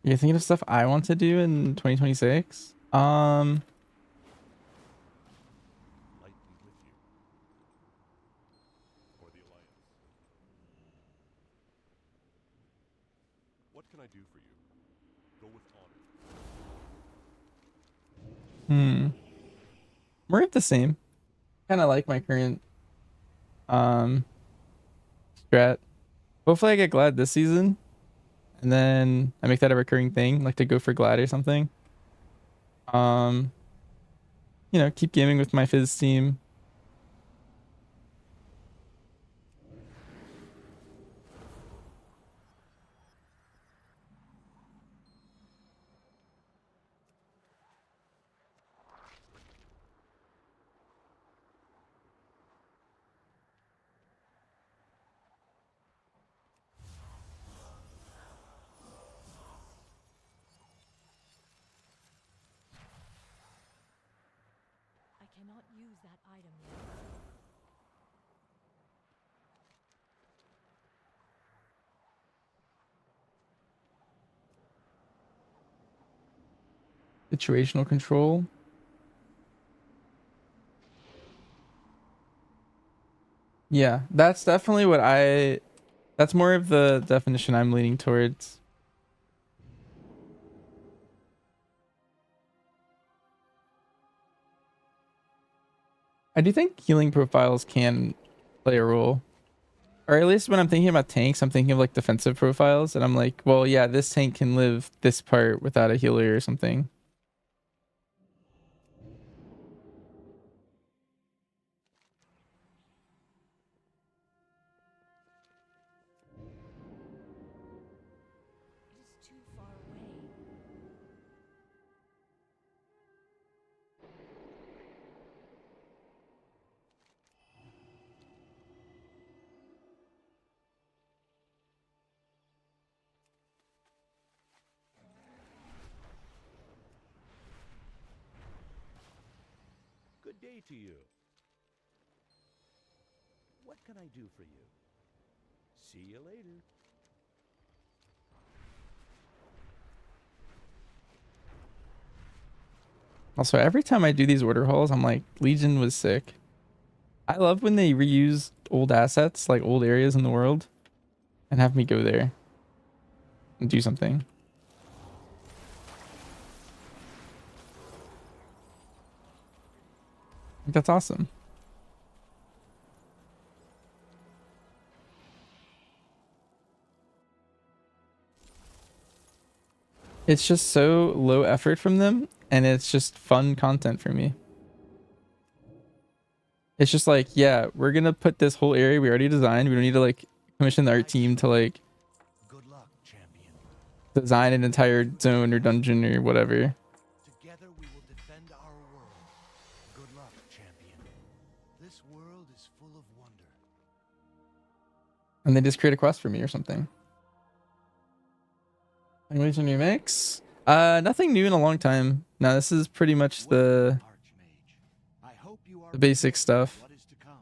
You're thinking of stuff I want to do in 2026? Light be with you. For the Alliance. What can I do for you? Go with honor. We're at the same. Kind of like my current strat. Hopefully I get Glad this season. And then I make that a recurring thing, like to go for Glad or something. You know, keep gaming with my Fizz team. I cannot use that item yet. Situational control. Yeah, that's definitely what that's more of the definition I'm leaning towards. I do think healing profiles can play a role. Or at least when I'm thinking about tanks, I'm thinking of like defensive profiles. And I'm like, well, yeah, this tank can live this part without a healer or something. It is too far away. Good day to you. What can I do for you? See you later. Also, every time I do these order hauls, I'm like, Legion was sick. I love when they reuse old assets, like old areas in the world, and have me go there and do something. That's awesome. It's just so low effort from them, and it's just fun content for me. It's just like, yeah, we're gonna put this whole area we already designed. We don't need to like commission our team to like design an entire zone or dungeon or whatever. Together we will defend our world. up, champion. This world is full of wonder. And they just create a quest for me or something. Language and remix? Nothing new in a long time. No, this is pretty much the basic stuff. What is to come?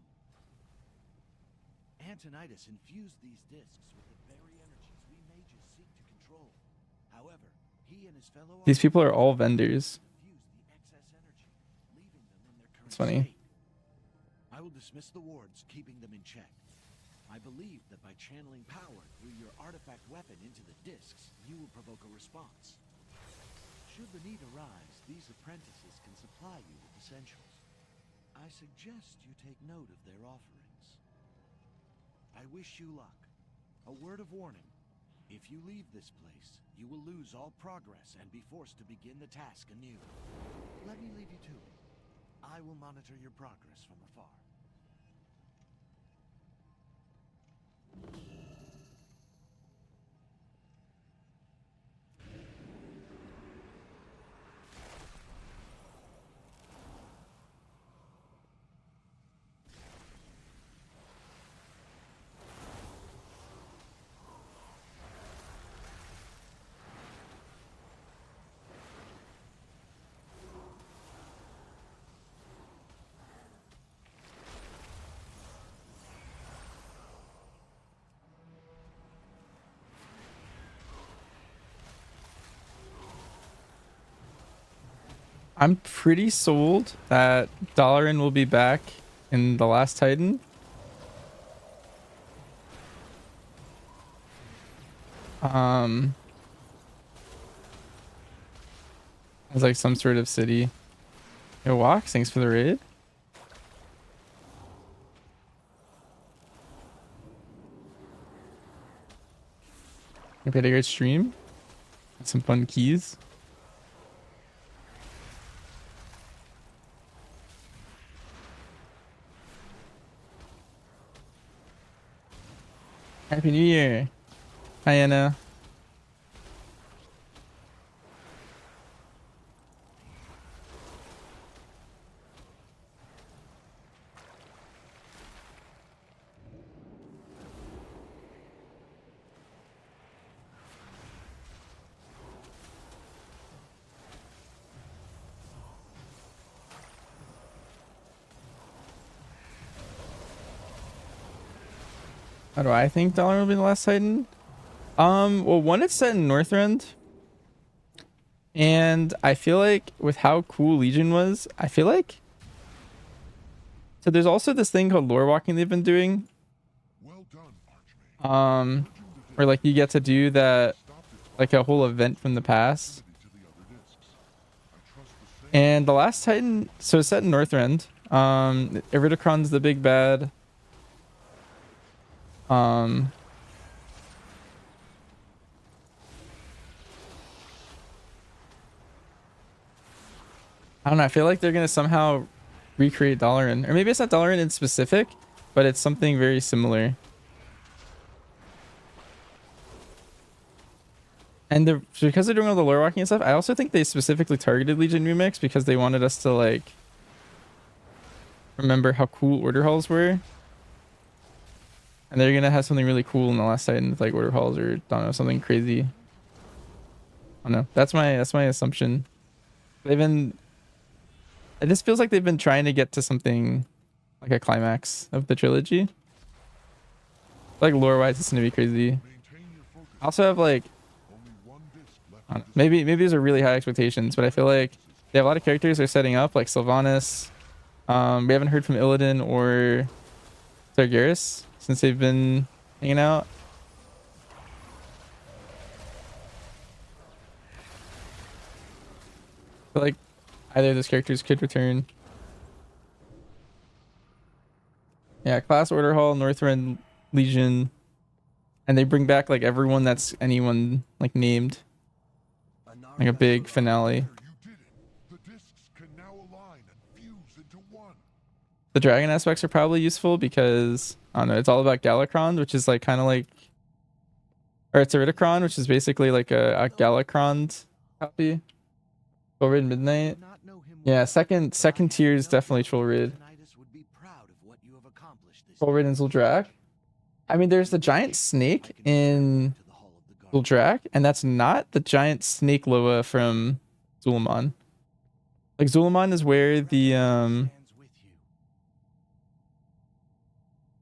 Antonidas infused these discs with the very energies we mages seek to control. However, he and his fellow These people are all vendors. It's funny. I will dismiss the wards, keeping them in check. I believe that by channeling power through your artifact weapon into the discs, you will provoke a response. Should the need arise, these apprentices can supply you with essentials. I suggest you take note of their offerings. I wish you luck. A word of warning. If you leave this place, you will lose all progress and be forced to begin the task anew. Let me leave you to it. I will monitor your progress from afar. I'm pretty sold that Dalaran will be back in The Last Titan. As like some sort of city. Yo, Wax, thanks for the raid. Hope you had a great stream. Some fun keys. Happy New Year. Hi, Anna. How do I think Dalaran will be the last Titan? Well, one, it's set in Northrend. And I feel like with how cool Legion was, I feel like... So there's also this thing called lore walking they've been doing. Where like you get to do that, like a whole event from the past. And the last Titan, so it's set in Northrend. Iridikron's the big bad. I don't know. I feel like they're gonna somehow recreate Dalaran, or maybe it's not Dalaran in specific, but it's something very similar. And because they're doing all the lore walking and stuff, I also think they specifically targeted Legion Remix because they wanted us to like remember how cool order halls were. And they're gonna have something really cool in the last Titan with like order halls, or I don't know, something crazy. I don't know. That's my assumption. It just feels like they've been trying to get to something like a climax of the trilogy. Like lore wise, it's gonna be crazy. I also have like, I don't know, maybe these are really high expectations, but I feel like they have a lot of characters they're setting up, like Sylvanas. We haven't heard from Illidan or Sargeras since they've been hanging out. I feel like either of those characters could return. Yeah, Class Order Hall, Northrend, Legion. And they bring back like everyone that's anyone like named. Like a big finale. The dragon aspects are probably useful because, I don't know, it's all about Galakrond, which is like kind of like... Or it's Iridikron, which is basically like a Galakrond copy. Over in Midnight. Not know him Yeah, second tier is definitely Troll Raid. Troll Raid and Zuldrak. I mean, there's the giant snake in Zuldrak, and that's not the giant snake Loa from Zul'Aman. Like Zul'Aman is where the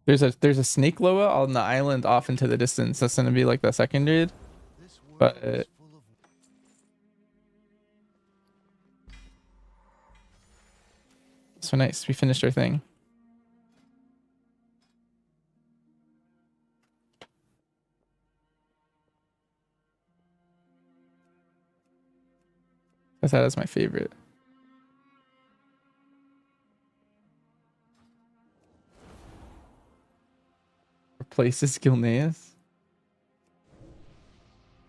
there's a snake Loa on the island off into the distance. That's gonna be like the second raid. But so nice. We finished our thing. That is my favorite. Replaces Gilneas.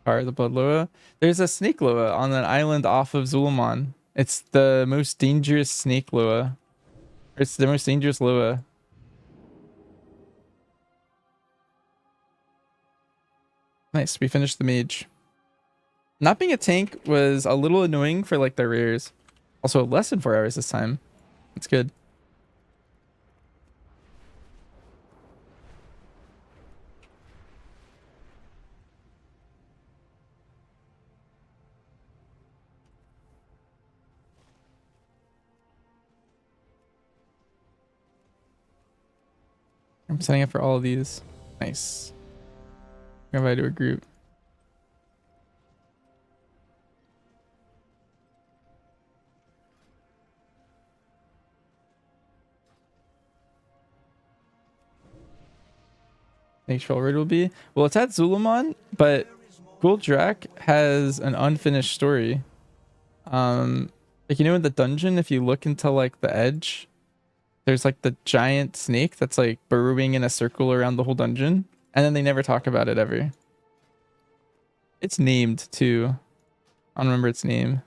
Are the Blood Loa. There's a snake Loa on an island off of Zul'Aman. It's the most dangerous snake Loa. It's the most dangerous Loa. Nice, we finished the mage. Not being a tank was a little annoying for like the rares. Also less than 4 hours this time. That's good. I'm setting up for all of these. Nice. Invite to a group. Troll Raid will be. Well, it's at Zul'Aman, but Zuldrak has an unfinished story. Like you know in the dungeon, if you look into like the edge, there's like the giant snake that's like burrowing in a circle around the whole dungeon, and then they never talk about it ever. It's named too. I don't remember its name.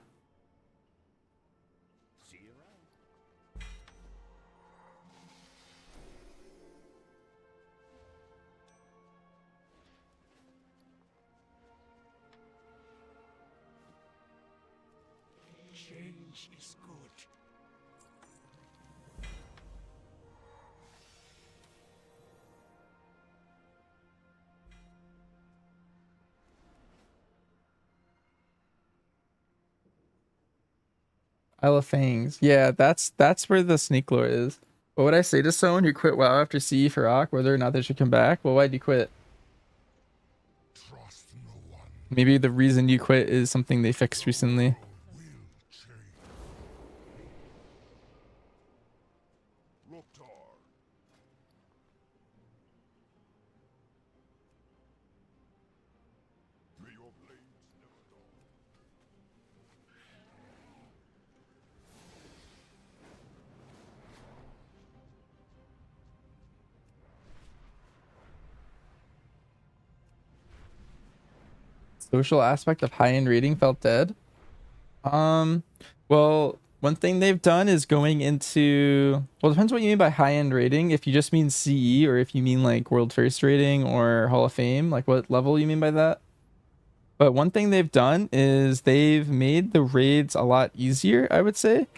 Change is good. Isle of Fangs. Yeah, that's where the snake lore is. What would I say to someone who quit WoW after CE for Rock, whether or not they should come back? Well, why'd you quit? Maybe the reason you quit is something they fixed recently. Social aspect of high-end rating felt dead. Well, one thing they've done is going into, well, it depends what you mean by high-end rating. If you just mean CE or if you mean like world first rating or Hall of Fame, like what level you mean by that. But one thing they've done is they've made the raids a lot easier, I would say.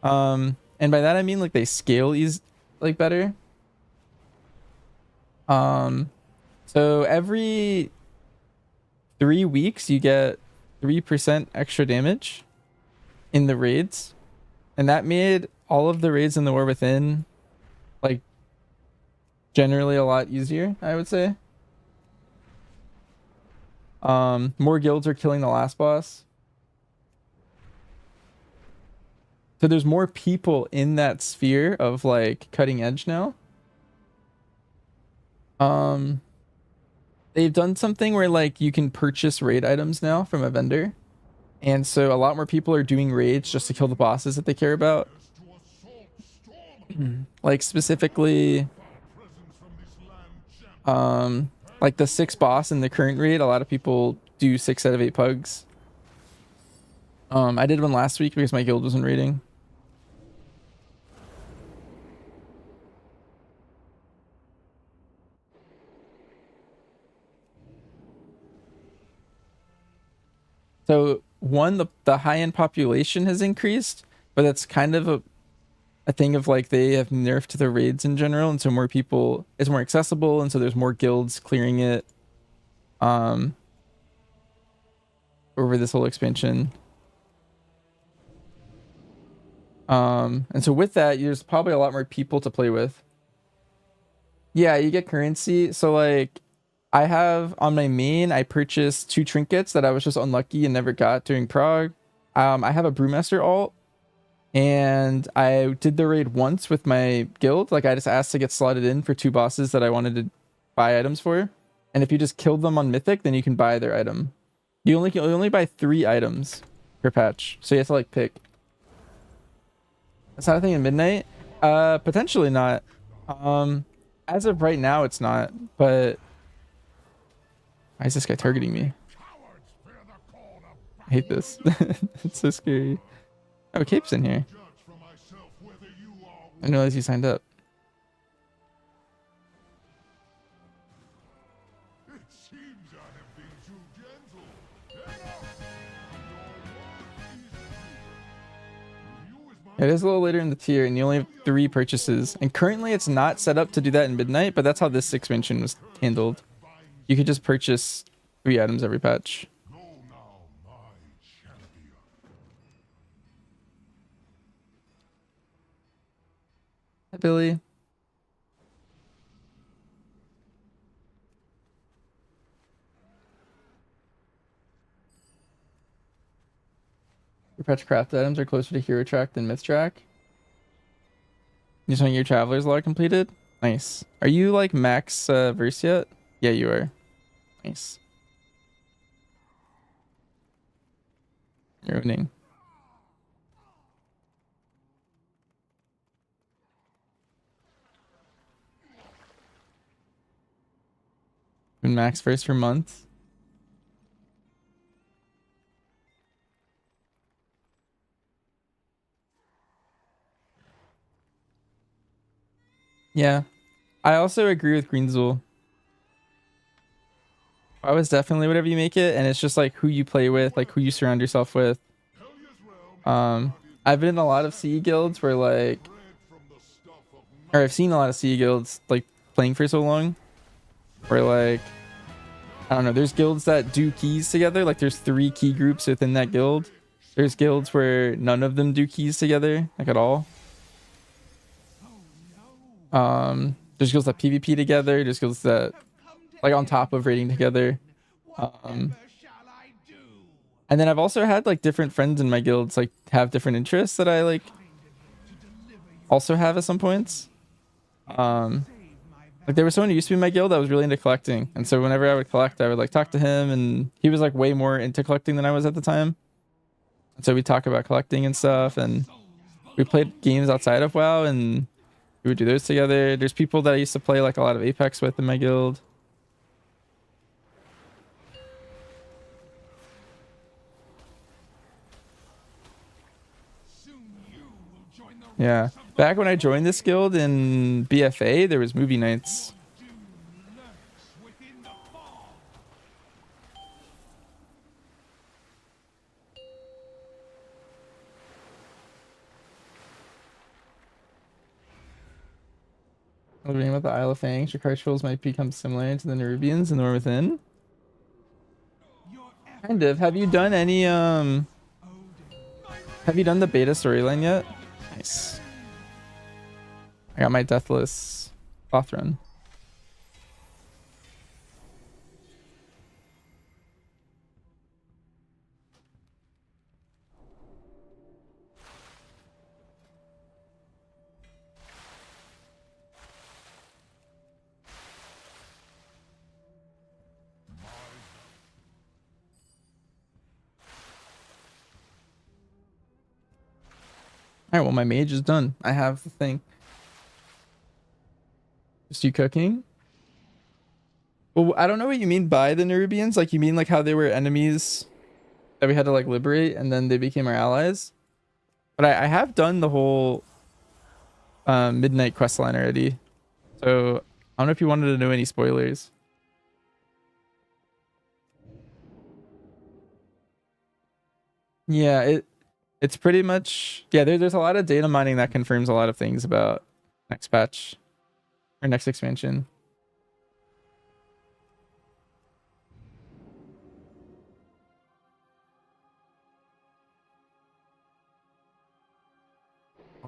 And by that I mean like they scale like better. So every 3 weeks you get 3% extra damage in the raids, and that made all of the raids in the War Within like generally a lot easier, I would say. More guilds are killing the last boss, so there's more people in that sphere of like cutting edge now. They've done something where like you can purchase raid items now from a vendor, and so a lot more people are doing raids just to kill the bosses that they care about. Like specifically like the 6 boss in the current raid, a lot of people do 6 out of 8 pugs. I did one last week because my guild wasn't raiding. So one, the high-end population has increased, but that's kind of a thing of like they have nerfed the raids in general, and so more people, it's more accessible, and so there's more guilds clearing it over this whole expansion. And so with that, there's probably a lot more people to play with. Yeah, you get currency. So like I have on my main, I purchased 2 trinkets that I was just unlucky and never got during Prague. I have a Brewmaster alt, and I did the raid once with my guild. Like I just asked to get slotted in for 2 bosses that I wanted to buy items for. And if you just kill them on Mythic, then you can buy their item. You only buy 3 items per patch. So you have to like pick. That's not a thing in Midnight? Potentially not. As of right now, it's not, but why is this guy targeting me? I hate this. It's so scary. Oh, Cape's in here. I didn't realize you signed up. It is a little later in the tier, and you only have 3 purchases. And currently, it's not set up to do that in Midnight, but that's how this expansion was handled. You could just purchase 3 items every patch. Hi, Billy. Your patch craft items are closer to Hero Track than Myth Track. You just want your Traveler's Log completed? Nice. Are you like max verse yet? Yeah, you are. Nice. You're owning. Been max verse for months. Yeah, I also agree with Greenzel. I was definitely whatever you make it, and it's just like who you play with, like who you surround yourself with. I've been in a lot of CE guilds where like, or I've seen a lot of CE guilds like playing for so long, where like, I don't know, there's guilds that do keys together, like there's 3 key groups within that guild. There's guilds where none of them do keys together, like at all. There's guilds that PvP together, there's guilds that like on top of raiding together. And then I've also had like different friends in my guilds like have different interests that I like also have at some points. Like there was someone who used to be in my guild that was really into collecting, and so whenever I would collect, I would like talk to him, and he was like way more into collecting than I was at the time. And so we talk about collecting and stuff, and we played games outside of WoW, and we would do those together. There's people that I used to play like a lot of Apex with in my guild. Yeah, back when I joined this guild in BFA, there was movie nights. Reading about the Isle of Fangs, your card trolls might become similar to the Nerubians in the War Within. Kind of. Have you done any have you done the beta storyline yet? Nice. I got my Deathless cloth run. Alright, well my mage is done. I have the thing. Just you cooking? Well, I don't know what you mean by the Nerubians. Like you mean like how they were enemies that we had to like liberate and then they became our allies? But I have done the whole Midnight questline already. So I don't know if you wanted to know any spoilers. Yeah, It's pretty much, yeah, there's a lot of data mining that confirms a lot of things about next patch or next expansion.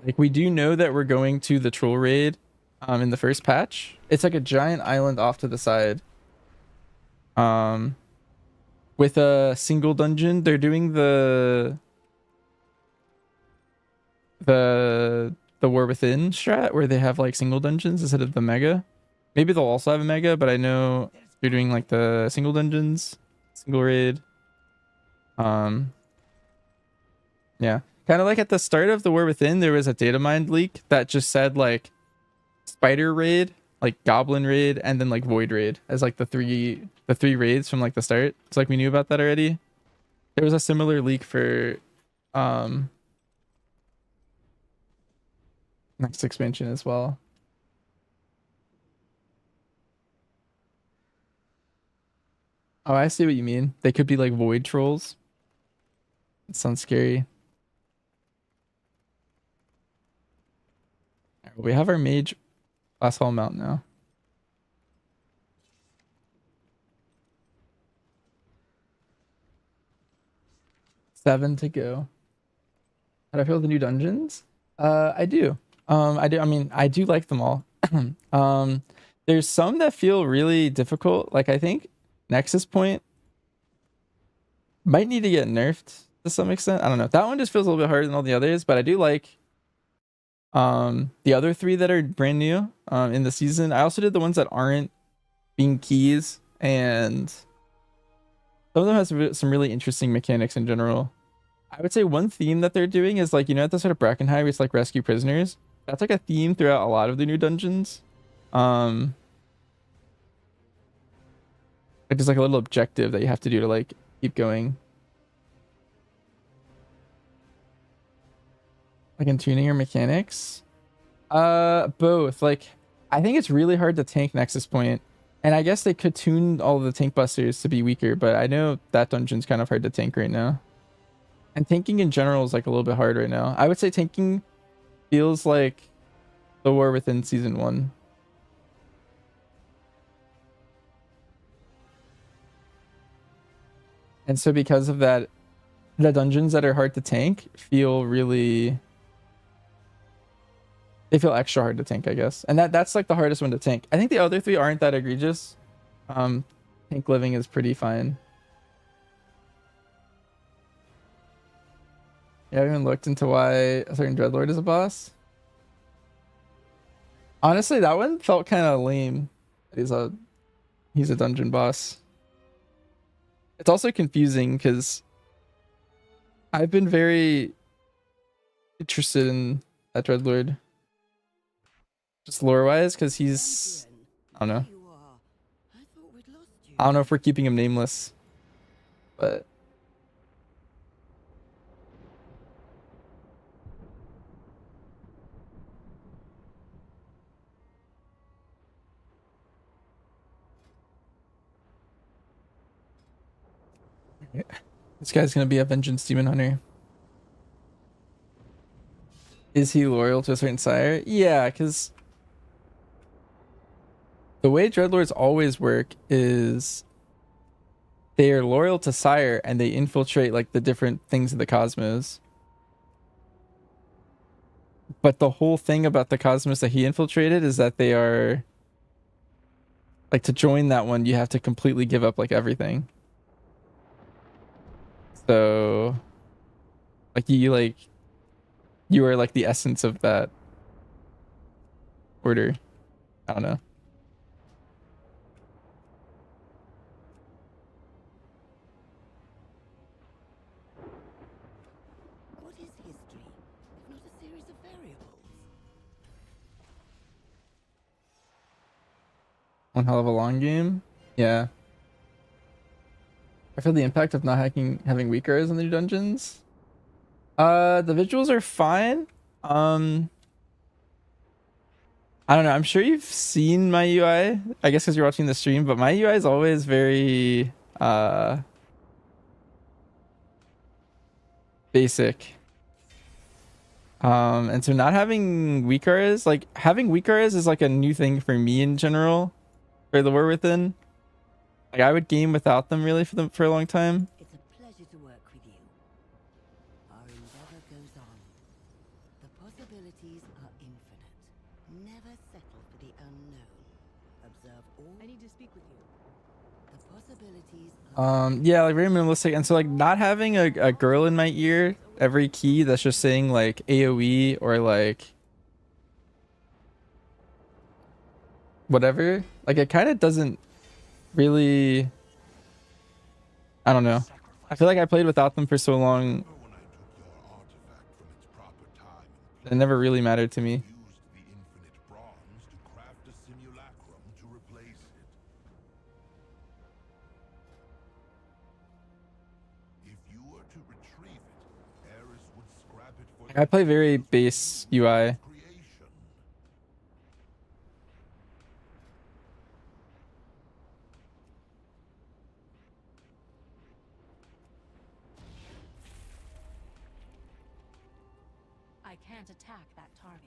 Like, we do know that we're going to the troll raid in the first patch. It's like a giant island off to the side. With a single dungeon. They're doing the War Within strat where they have like single dungeons instead of the mega. Maybe they'll also have a mega, but I know they're doing like the single dungeons, single raid. Yeah. Kind of like at the start of the War Within, there was a data mine leak that just said like spider raid, like goblin raid, and then like void raid as like the three raids from like the start. It's like we knew about that already. There was a similar leak for next expansion as well. Oh, I see what you mean. They could be like void trolls. It sounds scary. We have our mage last hall mount now. Seven to go. How do I feel the new dungeons? I do. I mean, I do like them all. There's some that feel really difficult. Like I think Nexus Point might need to get nerfed to some extent. I don't know. That one just feels a little bit harder than all the others, but I do like the other three that are brand new in the season. I also did the ones that aren't being keys, and some of them has some really interesting mechanics in general. I would say one theme that they're doing is like, you know, at the sort of Brackenhigh, it's like rescue prisoners. That's like a theme throughout a lot of the new dungeons. Like there's like a little objective that you have to do to like keep going. Like in tuning your mechanics? Both. Like, I think it's really hard to tank Nexus Point. And I guess they could tune all of the tank busters to be weaker, but I know that dungeon's kind of hard to tank right now. And tanking in general is like a little bit hard right now. I would say tanking feels like the War Within Season 1. And so because of that, the dungeons that are hard to tank feel really... They feel extra hard to tank, I guess. And that's like the hardest one to tank. I think the other three aren't that egregious. Tank living is pretty fine. You haven't even looked into why a certain Dreadlord is a boss? Honestly, that one felt kind of lame. He's a dungeon boss. It's also confusing because I've been very interested in that Dreadlord. Just lore-wise, because he's... I don't know. I don't know if we're keeping him nameless. But... This guy's gonna be a Vengeance Demon Hunter. Is he loyal to a certain sire? Yeah, because... The way Dreadlords always work is they are loyal to Sire and they infiltrate like the different things of the cosmos. But the whole thing about the cosmos that he infiltrated is that they are like, to join that one, you have to completely give up like everything. So like you are like the essence of that order. I don't know. One hell of a long game. Yeah. I feel the impact of not having weaker eyes in the new dungeons. The visuals are fine. I don't know. I'm sure you've seen my UI. I guess because you're watching the stream, but my UI is always very basic. And so not having weak auras, like having weak auras is like a new thing for me in general for the War Within. Like I would game without them really for a long time. It's a pleasure to work with you. Our endeavor goes on. The possibilities are infinite. Never settle for the unknown. Observe all. I need to speak with you. The possibilities Yeah, like very minimalistic. And so like not having a girl in my ear every key that's just saying like AoE or like whatever, like it kind of doesn't really, I don't know. I feel like I played without them for so long. It never really mattered to me. I play very base UI. I can't attack that target.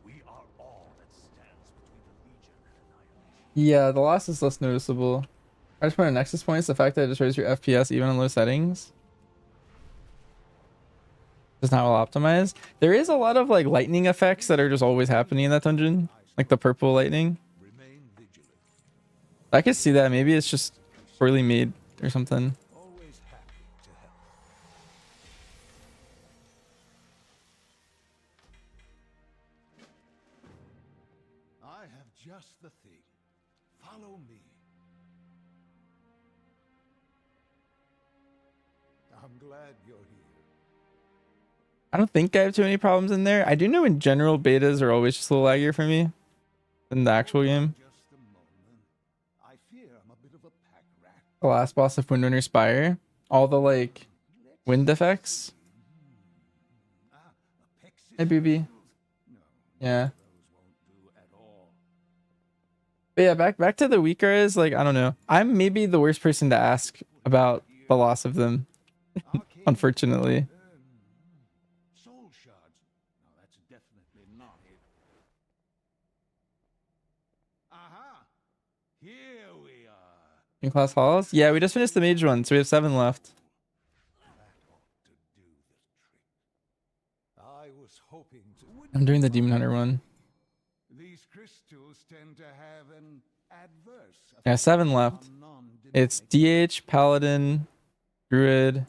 We are all that stands between the Legion and annihilation. Yeah, the loss is less noticeable. I just point on Nexus points, the fact that it just raises your FPS even in low settings. It's not well optimized. There is a lot of like lightning effects that are just always happening in that dungeon, like the purple lightning. I could see that. Maybe it's just poorly made or something. I have just the thing. Follow me. I'm glad you're here. I don't think I have too many problems in there. I do know in general betas are always just a little laggier for me than the actual game. I fear I'm a bit of a pack rat. The last boss of Windrunner Spire, all the like wind effects. Hey, BB. Yeah. But yeah, back to the weaker is like, I don't know. I'm maybe the worst person to ask about the loss of them, unfortunately. Soul shards. No, that's definitely not it. Aha! Here we are. In class halls? Yeah, we just finished the mage one, so we have 7 left. I was hoping to. I'm doing the Demon Hunter one. These crystals tend to have an adverse effect. Yeah, 7 left. It's DH, Paladin, Druid,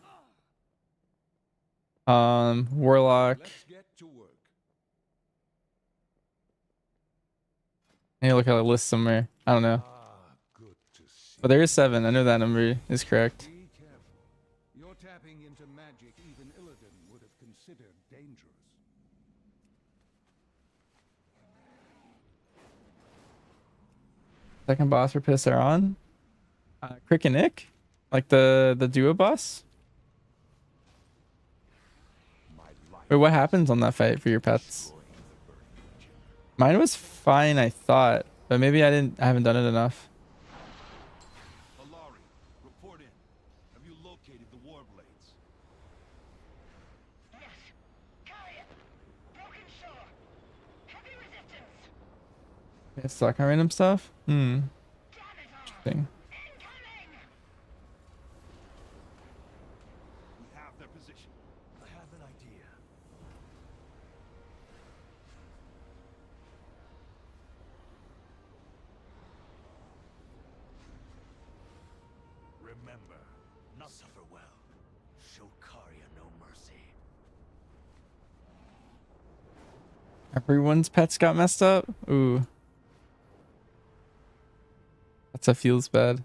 Warlock. I need to look at a list somewhere. I don't know. But there is 7. I know that number is correct. Be careful. You're tapping into magic even Illidan would have considered dangerous. Second boss for Pissaron. Crick and Nick? Like the duo boss? Wait, what happens on that fight for your pets? Mine was fine, I thought, but maybe I haven't done it enough. Alari, report in. Have you located the Warblades? Yes. Carry it. Broken shore. Heavy resistance. It's stuck on random stuff? Interesting. We have their position. I have an idea. Remember, not suffer well. Show Karya no mercy. Everyone's pets got messed up? Ooh. That feels bad.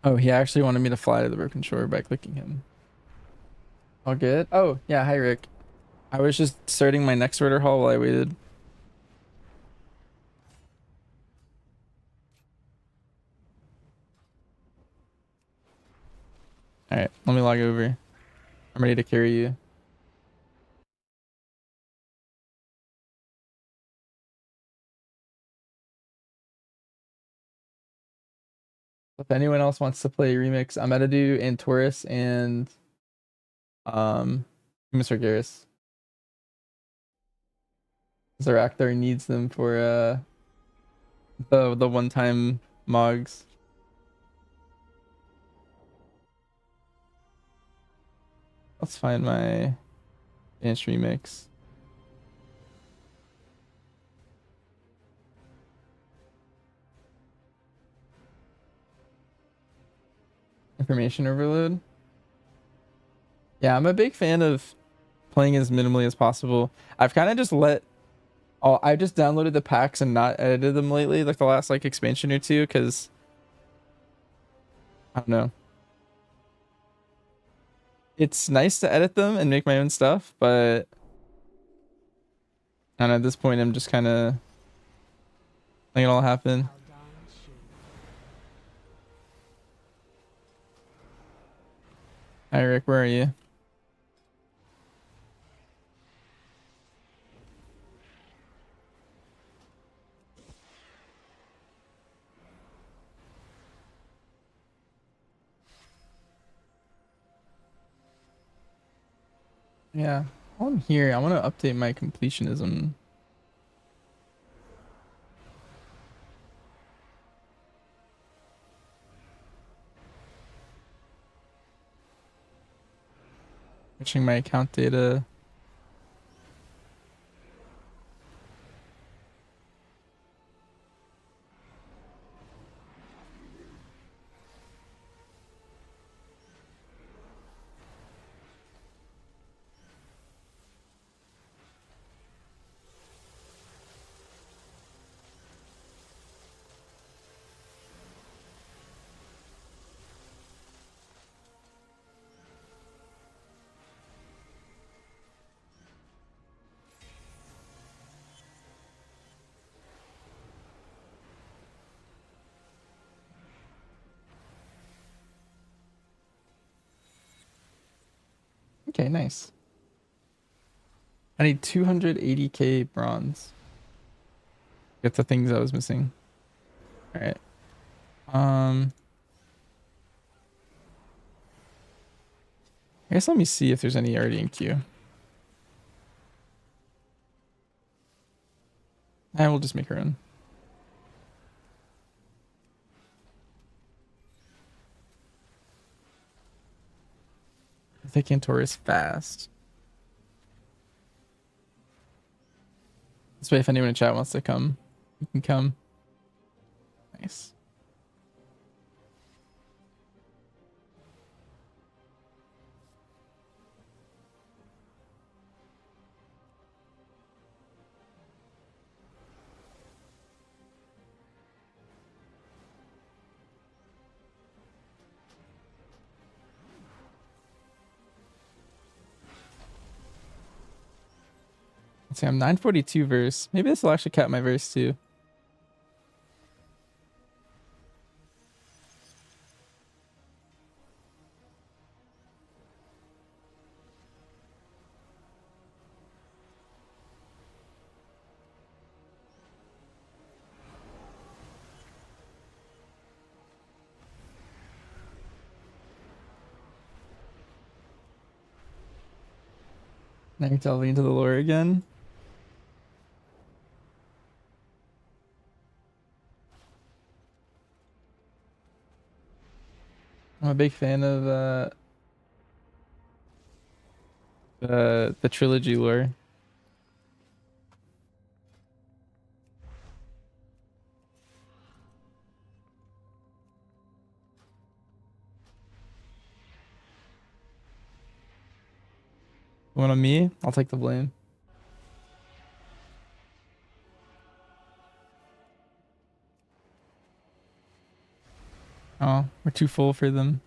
Oh, he actually wanted me to fly to the Broken Shore by clicking him. All good? Oh, yeah. Hi, Rick. I was just starting my next order haul while I waited. Alright, let me log over. I'm ready to carry you. If anyone else wants to play Remix, I'm gonna do Antorus and Mr. Garrus. Zarakthar needs them for the one-time Mogs. Let's find my Advanced Remix. Information overload. Yeah, I'm a big fan of playing as minimally as possible. I've kind of just I just downloaded the packs and not edited them lately, like the last like expansion or two, because I don't know. It's nice to edit them and make my own stuff, but I don't know, at this point I'm just kind of letting it all happen. Hi Rick, where are you? Yeah, while I'm here, I want to update my completionism. Switching my account data. Okay, nice. I need 280k bronze. Get the things I was missing. All right. I guess let me see if there's any already in queue. And we'll just make our own. I think Antor is fast. This way, if anyone in chat wants to come, you can come. Nice. Let's see, I'm 942 verse. Maybe this will actually cap my verse too. Now you're delving into the lore again. I'm a big fan of the trilogy lore. One on me, I'll take the blame. Oh, we're too full for them.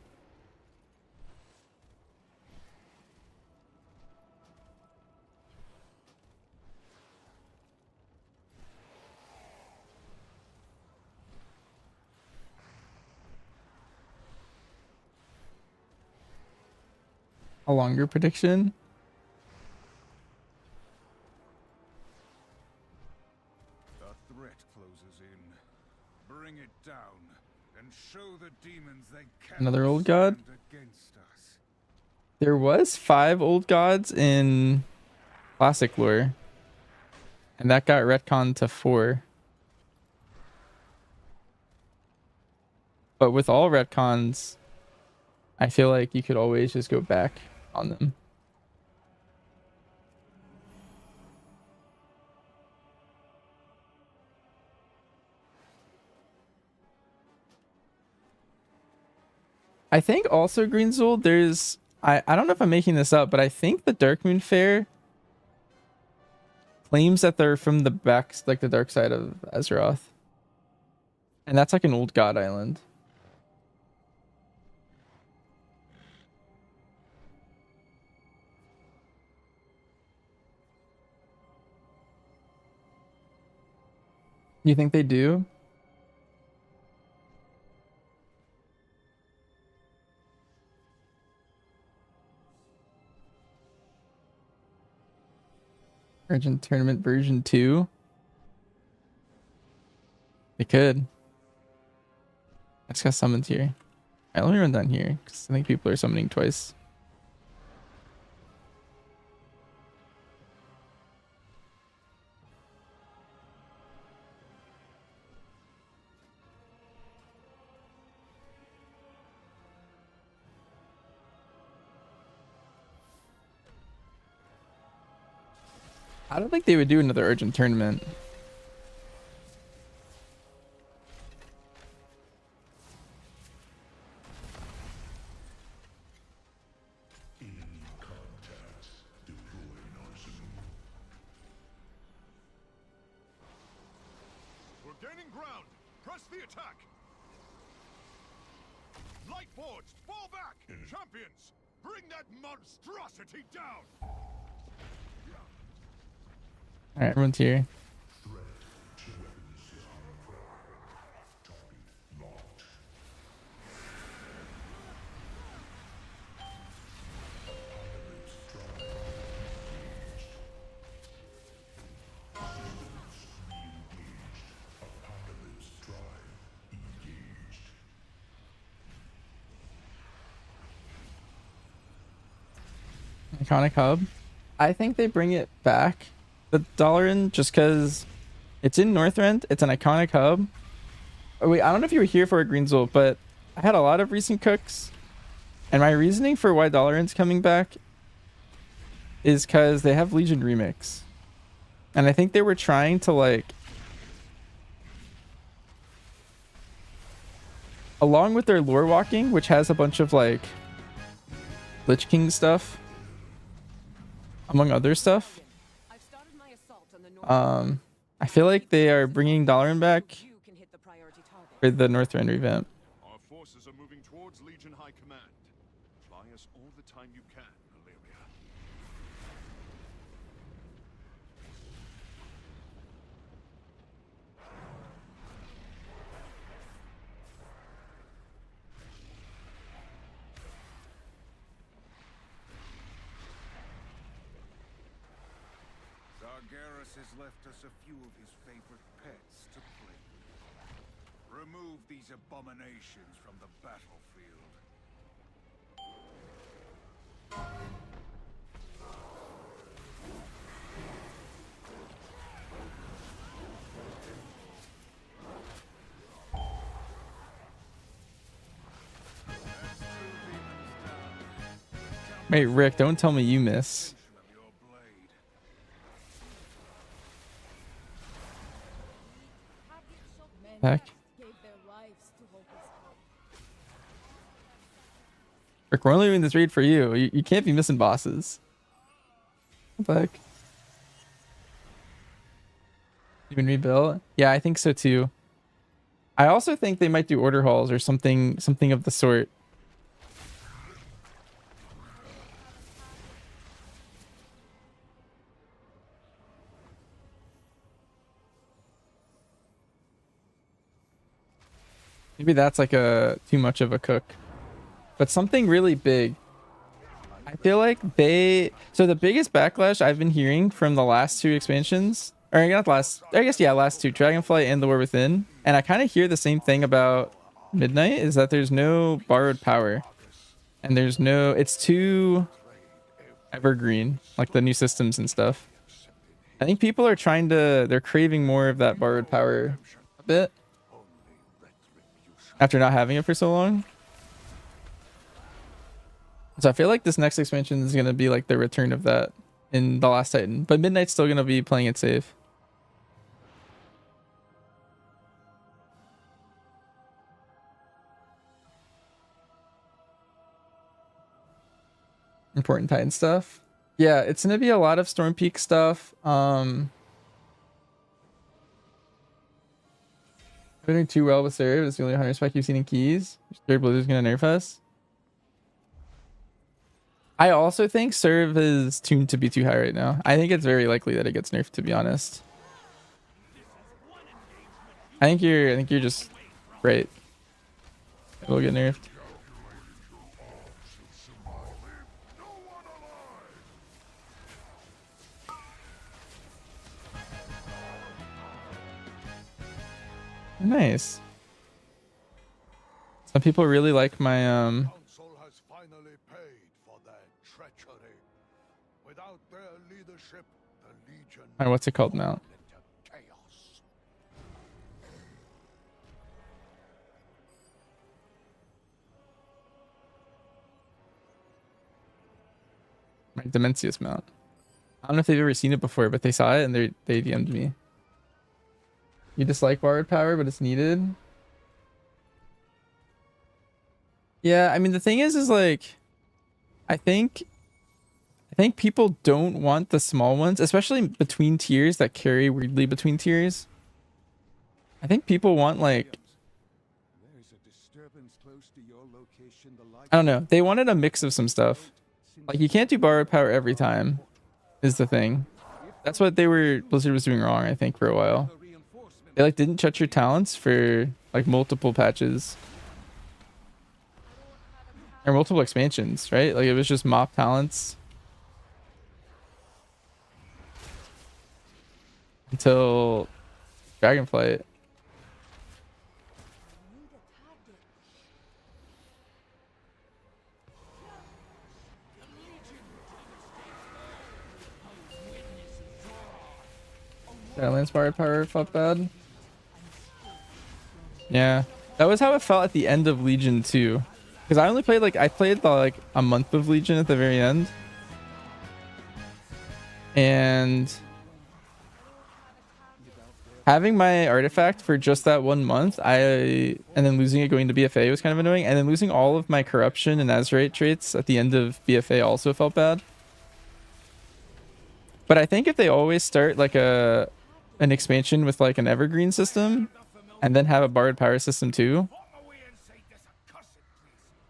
a longer prediction. The threat closes in. Bring it down and show the demons they cannot Another old god. stand against us. There was 5 old gods in classic lore, and that got retconned to 4. But with all retcons, I feel like you could always just go back on them. I think also Greenzold, there's I don't know if I'm making this up, but I think the Darkmoon Fair claims that they're from the back, like the dark side of Azeroth. And that's like an old god island. You think they do? Urgent Tournament version 2? They could. I just got summoned here. Alright, let me run down here, because I think people are summoning twice. I don't think they would do another urgent tournament. We're gaining ground. Press the attack. Lightforged, fall back. Champions, bring that monstrosity down. Alright, everyone's here. Iconic Hub. I think they bring it back, the Dalaran, just because it's in Northrend. It's an iconic hub. Oh, wait, I don't know if you were here for a Greenzolt, but I had a lot of recent cooks, and my reasoning for why Dalaran's coming back is because they have Legion Remix, and I think they were trying to, like, along with their lore walking, which has a bunch of like Lich King stuff, among other stuff. I feel like they are bringing Dalaran back for the Northrend revamp. Our forces are moving towards Legion High Command. Buy us all the time you can, Illyria. Sargeras has left us a few of his favorite pets to play with. Remove these abominations from the battlefield. Wait, Rick, don't tell me you miss. Heck. Rick, we're only doing this raid for you. You can't be missing bosses. What the heck? Even rebuild? Yeah, I think so too. I also think they might do order halls or something of the sort. Maybe that's like a too much of a cook. But something really big. I feel like so the biggest backlash I've been hearing from the last two expansions, or not last, I guess, yeah, last two, Dragonflight and The War Within, and I kind of hear the same thing about Midnight, is that there's no borrowed power. And there's no, it's too evergreen, like the new systems and stuff. I think people are they're craving more of that borrowed power a bit after not having it for so long. So I feel like this next expansion is going to be like the return of that in The Last Titan, but Midnight's still going to be playing it safe. Important Titan stuff. Yeah, it's gonna be a lot of Storm Peak stuff. We're doing too well with Seraph. It's the only 100 spec you've seen in Keys. Sure Blizzard's gonna nerf us. I also think Serve is tuned to be too high right now. I think it's very likely that it gets nerfed, to be honest. I think you're just right. It will get nerfed. Nice. Some people really like my Council has finally paid for their treachery. Without their leadership, the Legion what's it called mount? chaos. My Dimensius mount. I don't know if they've ever seen it before, but they saw it and they DM'd me. You dislike borrowed power, but it's needed. Yeah, I mean the thing is like, I think people don't want the small ones, especially between tiers that carry weirdly between tiers. I think people want like, I don't know. They wanted a mix of some stuff. Like you can't do borrowed power every time, is the thing. That's what Blizzard was doing wrong, I think, for a while. They like didn't check your talents for like multiple patches. Or multiple expansions, right? Like it was just mop talents. Until Dragonflight. Lance borrowed power felt bad. Yeah, that was how it felt at the end of Legion too, because I only played I played like a month of Legion at the very end, and having my artifact for just that 1 month, and then losing it going to BFA was kind of annoying, and then losing all of my corruption and Azerite traits at the end of BFA also felt bad. But I think if they always start like an expansion with like an evergreen system and then have a borrowed power system too.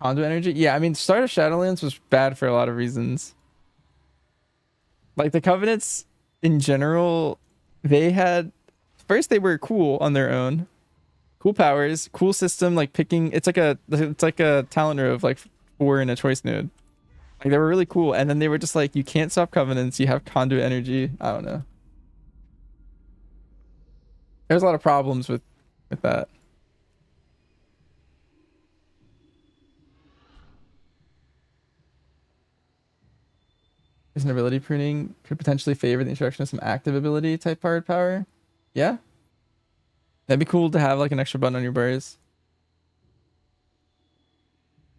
Conduit energy. Yeah, I mean, start of Shadowlands was bad for a lot of reasons. Like the Covenants in general, they were cool on their own. Cool powers, cool system, like picking, it's like a talent row of like 4 in a choice node. Like they were really cool, and then they were just like, you can't stop Covenants, you have conduit energy. I don't know. There's a lot of problems with that. Is an ability pruning could potentially favor the introduction of some active ability type powered power. Yeah. That'd be cool to have like an extra button on your bars.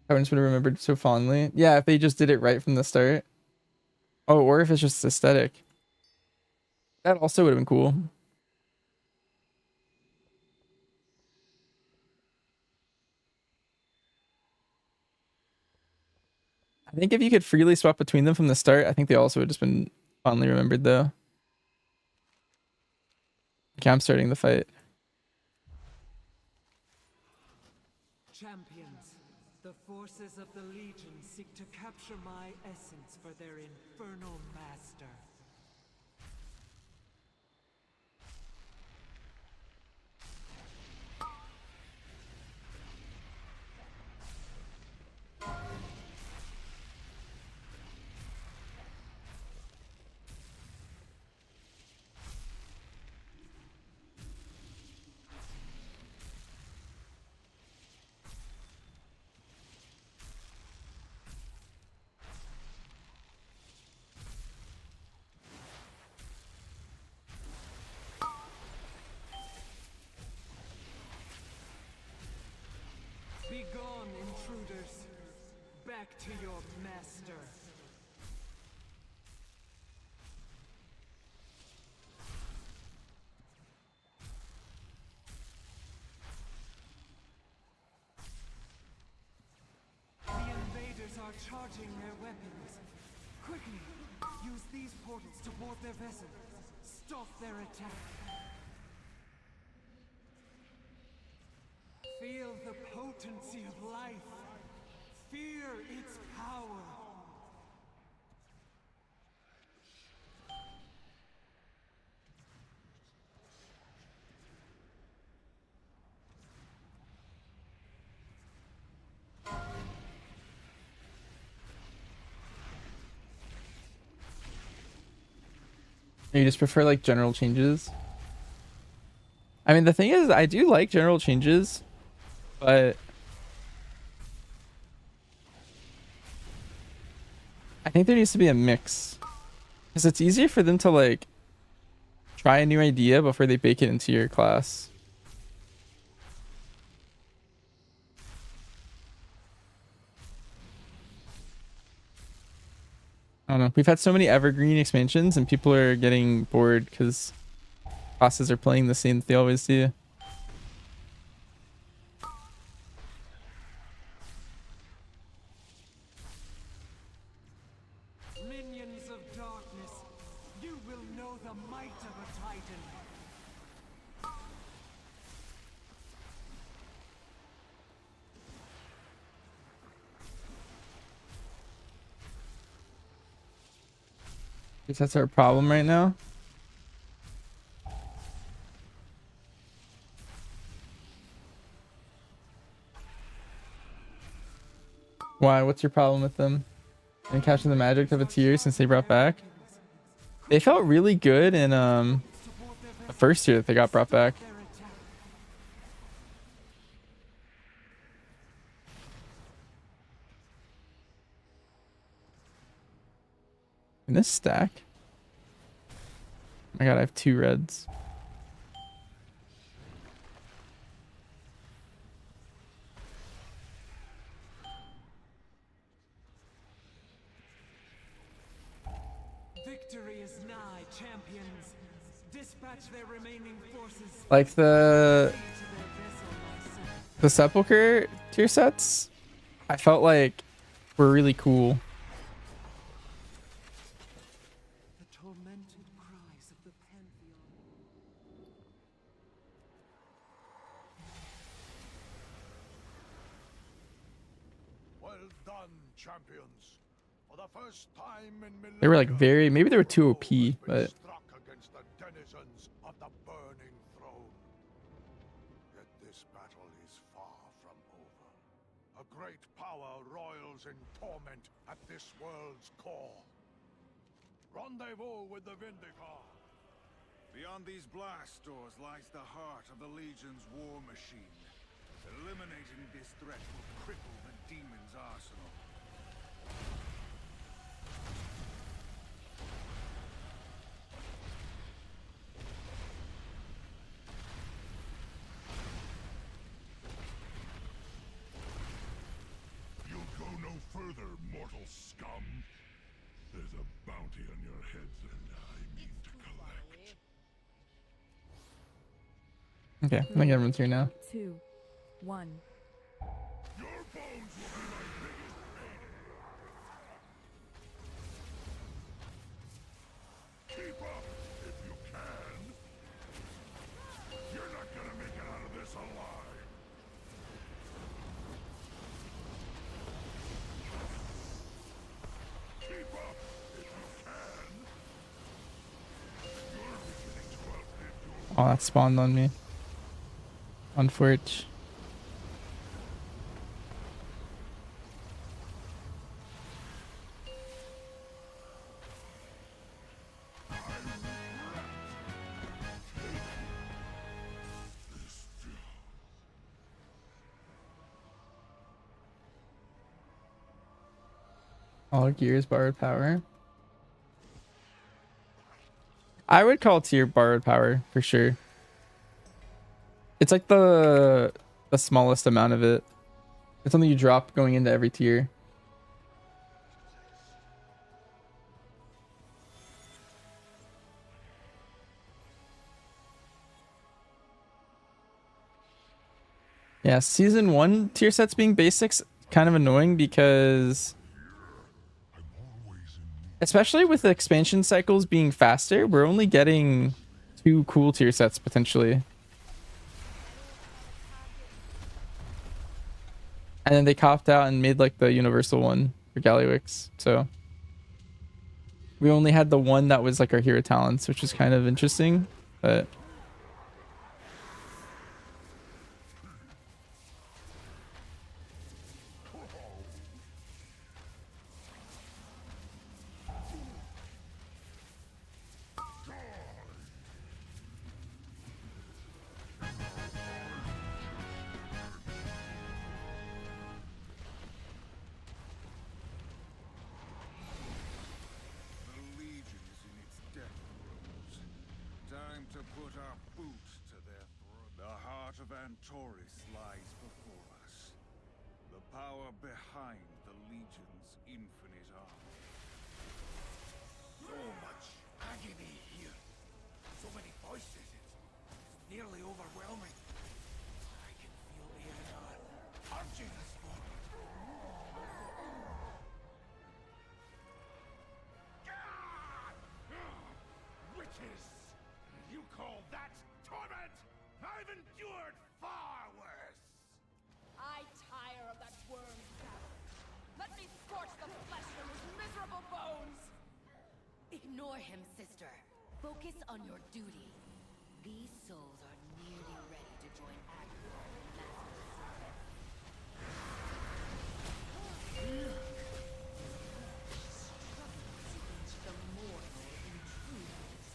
Covenants would have remembered so fondly. Yeah, if they just did it right from the start. Oh, or if it's just aesthetic. That also would have been cool. I think if you could freely swap between them from the start, I think they also would have just been fondly remembered though. Okay, I'm starting the fight. Champions, the forces of the Legion seek to capture my essence for their infernal master. Begone, intruders. Back to your master. The invaders are charging their weapons. Quickly, use these portals to board their vessel. Stop their attack. Feel the potency of life. Fear its power. You just prefer like general changes? I mean, the thing is, I do like general changes, but I think there needs to be a mix, because it's easier for them to like try a new idea before they bake it into your class. I don't know. We've had so many evergreen expansions and people are getting bored because classes are playing the same that they always do. Minions of darkness, you will know the might of a titan. Guess that's our problem right now. Why? What's your problem with them? And catching the magic of a tier since they brought back? They felt really good in the first year that they got brought back. In this stack? Oh my god, I have 2 reds. Victory is nigh, champions. Dispatch their remaining forces. Like the Sepulchre tier sets, I felt like were really cool. The tormented cries of the Pantheon. Well done, champions. For the first time in millennia, They were like very, maybe they were too OP, but struck against the denizens of the burning throne. Yet this battle is far from over. A great power roils in torment at this world's core. Rendezvous with the Vindicar. Beyond these blast doors lies the heart of the Legion's war machine. Eliminating this threat will cripple the demon's arsenal. You'll go no further, mortal scum. There's a bounty on your heads, and I mean to collect. okay, I think everyone's here now. 2, 1. Your bones will be my biggest payday. Keep up, if you can. You're not gonna make it out of this alive. Keep up, if you can. You're beginning to outlive your Oh, that spawned on me. Unfortunate. All gears borrowed power. I would call tier borrowed power for sure. It's like the smallest amount of it. It's something you drop going into every tier. Yeah, season 1 tier sets being basics kind of annoying because especially with the expansion cycles being faster, we're only getting 2 cool tier sets potentially. And then they copped out and made like the universal one for Gallywix. So we only had the one that was like our hero talents, which was kind of interesting, but The Legion is in its death throes. Time to put our boot to their throat. The heart of Antoris lies before us. The power behind the Legion's infinite arm. So much agony here. So many voices. It's nearly overwhelming. I can feel Eonar urging us forward. Witches! You call that torment? I've endured far worse! I tire of that worm's babble. Let me scorch the flesh from his miserable bones! Ignore him, sister. Focus on your duty. These souls are nearly ready to join Aggro and Master Look. Struggles against the mortal intruders.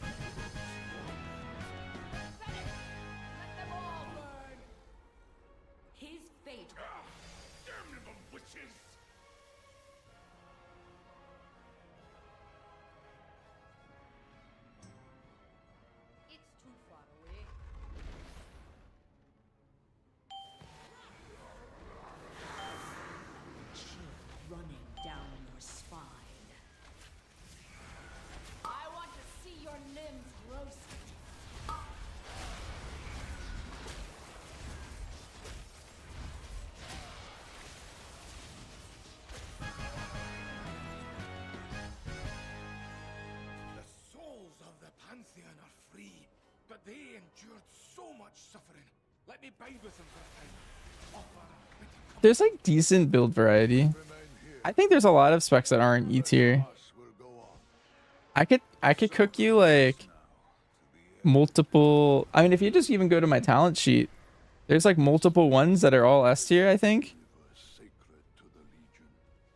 Let them all burn! His fate. Damnable witches! It's too far away. Chill running down your spine. I want to see your limbs roasted. The souls of the Pantheon are free, but they endured so much suffering. Let me bide with them for a time. Offer a bitter cup. there's like decent build variety. I think there's a lot of specs that aren't E tier. I could cook you like multiple. I mean, if you just even go to my talent sheet, there's like multiple ones that are all S tier, I think.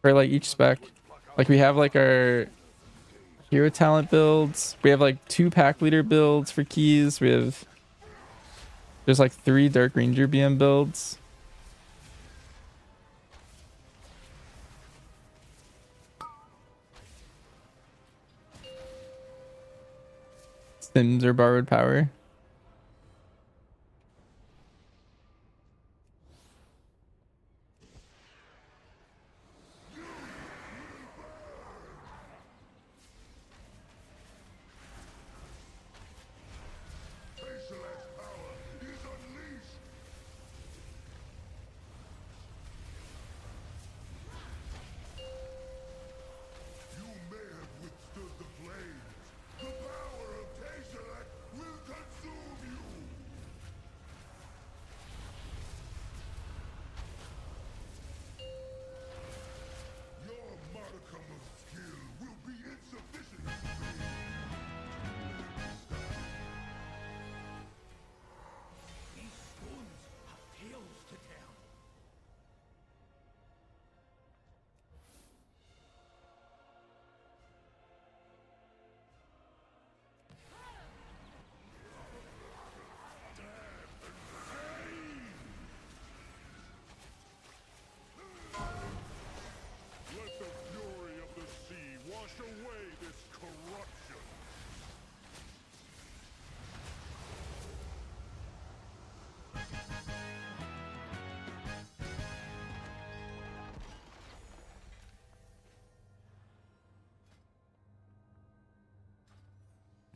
For like each spec. Like we have like our hero talent builds. We have like 2 pack leader builds for keys. There's like 3 Dark Ranger BM builds. Sims or borrowed power. Basilisk power is unleashed! You may have withstood the flames. The power of Tazalek will consume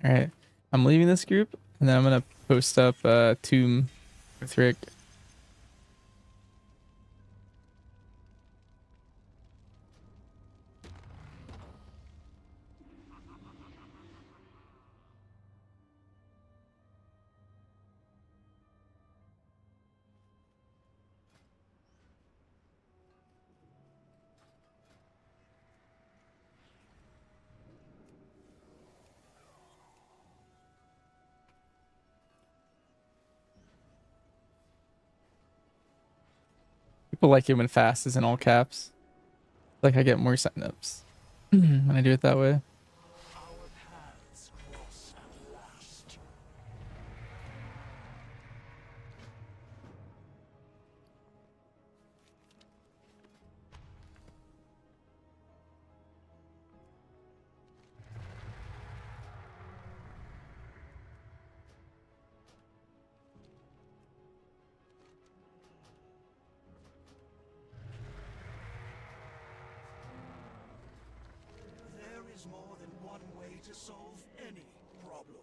All right, I'm leaving this group, and then I'm gonna post up Tomb with Rick. People like it when fast is in all caps. Like I get more signups when I do it that way. There is more than one way to solve any problem.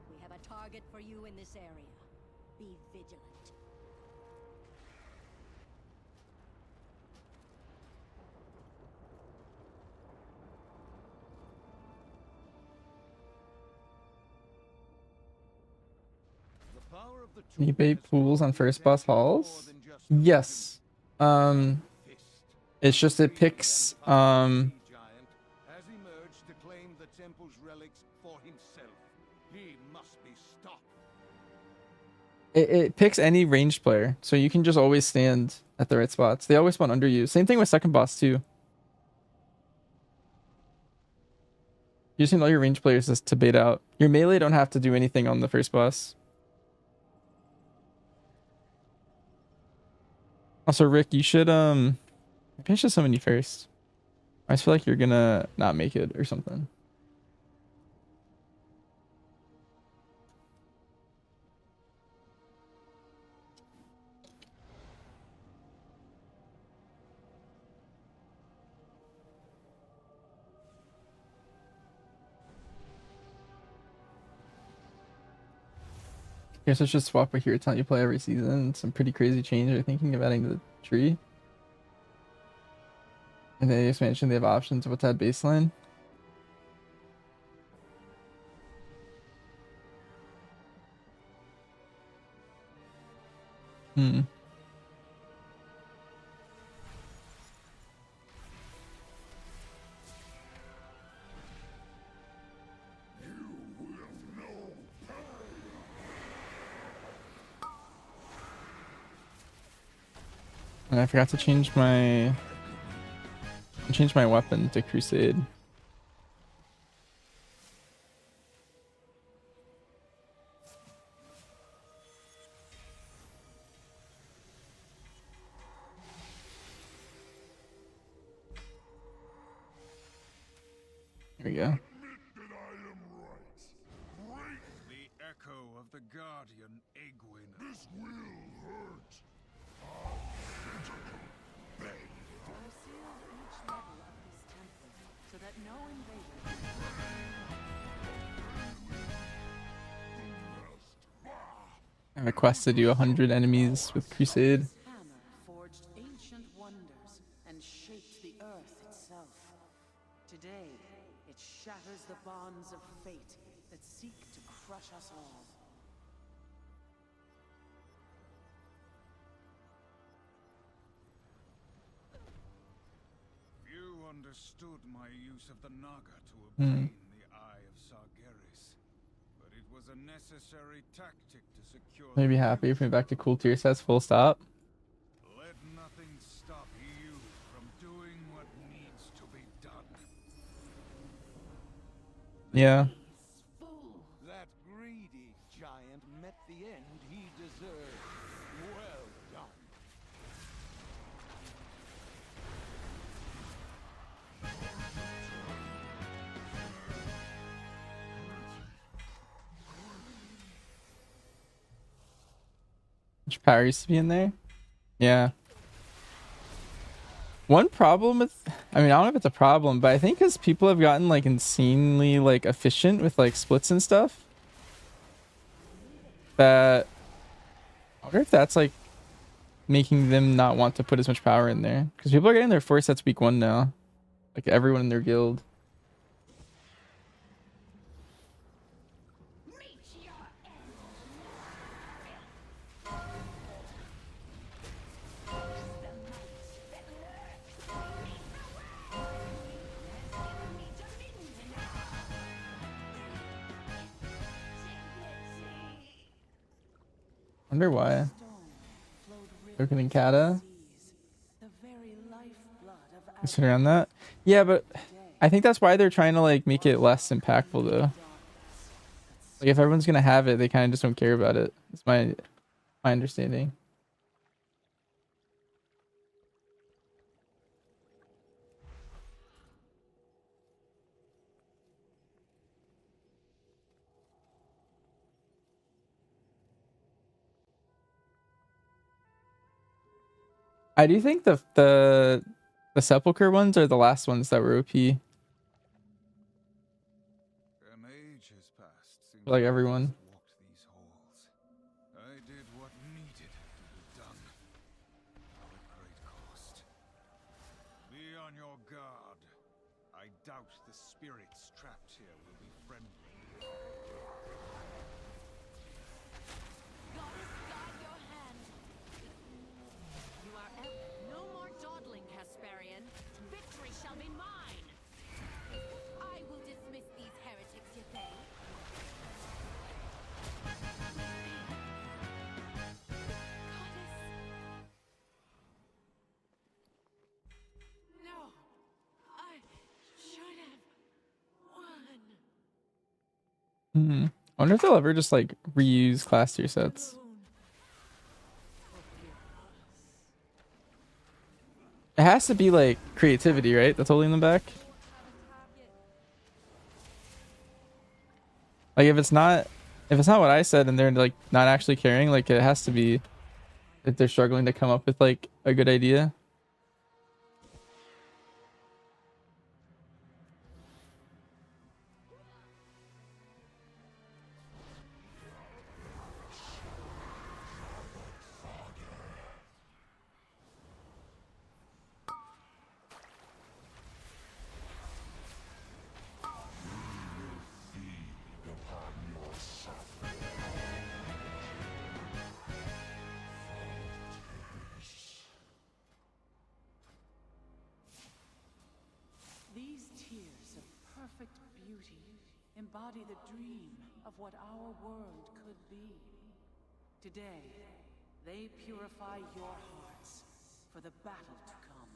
We have a target for you in this area. Be vigilant. Can you bait pools on first boss halls? Yes. It's just it picks Has emerged to claim the temple's relics for himself. He must be stopped. it picks any ranged player, so you can just always stand at the right spots. They always spawn under you. Same thing with second boss too. You just need all your ranged players just to bait out. Your melee don't have to do anything on the first boss. Also, Rick, you should maybe I should summon you first. I just feel like you're gonna not make it or something. Guess I should swap with here telling you play every season. Some pretty crazy change they're thinking of adding to the tree. And the expansion, they have options of what's that baseline. Hmm. And I forgot to change my weapon to Crusade. Here we go. The echo of the Guardian, Egwin. This will hurt. There are sealed each level of this temple, so that no invader. I have a quest to do 100 enemies with Crusade. Hammer forged ancient wonders and shaped the earth itself. Today, it shatters the bonds of fate that seek to crush us all. Few understood my use of the Naga to obtain the Eye of Sargeras, but it It was a necessary tactic to secure. Maybe happy if we back to cool tier sets. Full stop. Let nothing stop you from doing what needs to be done. Yeah. That greedy giant met the end he deserved. Well done. Which power used to be in there? Yeah. One problem with, I mean, I don't know if it's a problem, but I think as people have gotten like insanely like efficient with like splits and stuff, that I wonder if that's like making them not want to put as much power in there, because people are getting their 4 sets week 1 now, like everyone in their guild. Wonder why. Looking in Kata. Considering on that. Yeah, but I think that's why they're trying to like make it less impactful though. Like if everyone's gonna have it, they kind of just don't care about it. That's my understanding. I do think the Sepulchre ones are the last ones that were OP. An age has passed since Like everyone. I walked these halls. I did what needed to be done. At great cost. Be on your guard. I doubt the spirits trapped here will be friendly. You are no more dawdling, Casparian. Victory shall be mine. I will dismiss these heretics, you think? No, I should have won. I wonder if they'll ever just like reuse class tier sets. It has to be like creativity, right? That's holding them back. Like if it's not what I said and they're like not actually caring, like it has to be that they're struggling to come up with like a good idea. These tears of perfect beauty embody the dream of what our world could be. Today, they purify your hearts for the battle to come.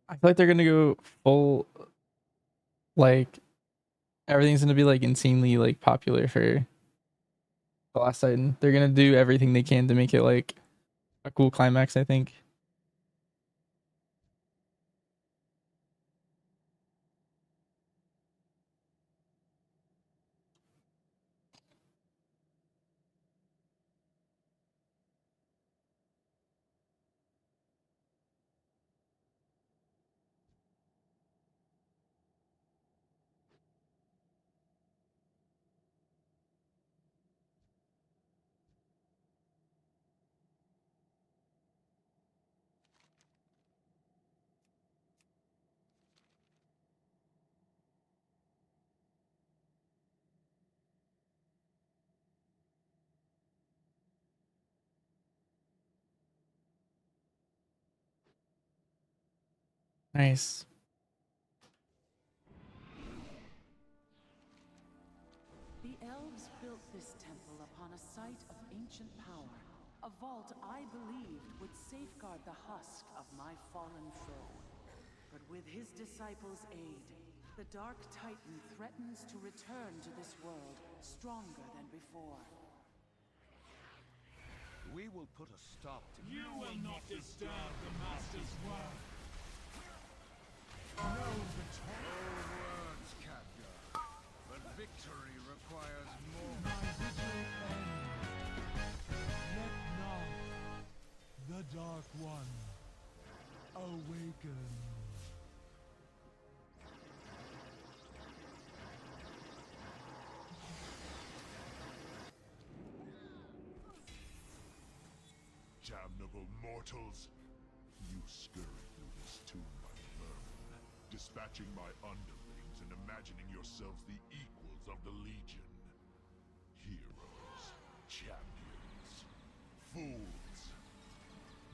I feel like they're gonna go full, like everything's gonna be like insanely like popular for the last Titan. They're gonna do everything they can to make it like a cool climax, I think. Nice. The elves built this temple upon a site of ancient power, a vault I believed would safeguard the husk of my fallen foe. But with his disciples' aid, the Dark Titan threatens to return to this world stronger than before. We will put a stop to You will not disturb the Master's work. No betrayal. Words, Khadgar. But victory requires more. My vigil ends. Let not the Dark One awaken. Damnable mortals! You scurry through this tomb like vermin, dispatching my underlings and imagining yourselves the equals of the Legion. Heroes, champions, fools.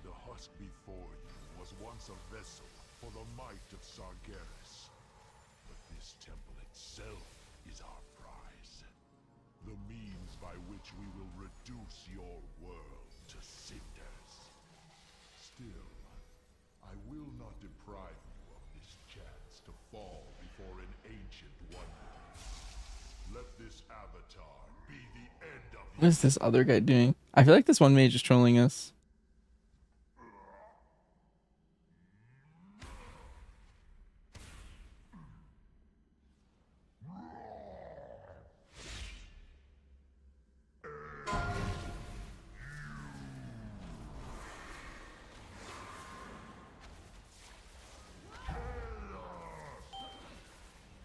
The husk before you was once a vessel for the might of Sargeras. But this temple itself is our prize. The means by which we will reduce your world to cinders. Still, I will not deprive you of this chance to fall before an ancient wonder. Let this avatar be the end of What is this other guy doing? I feel like this one mage is trolling us.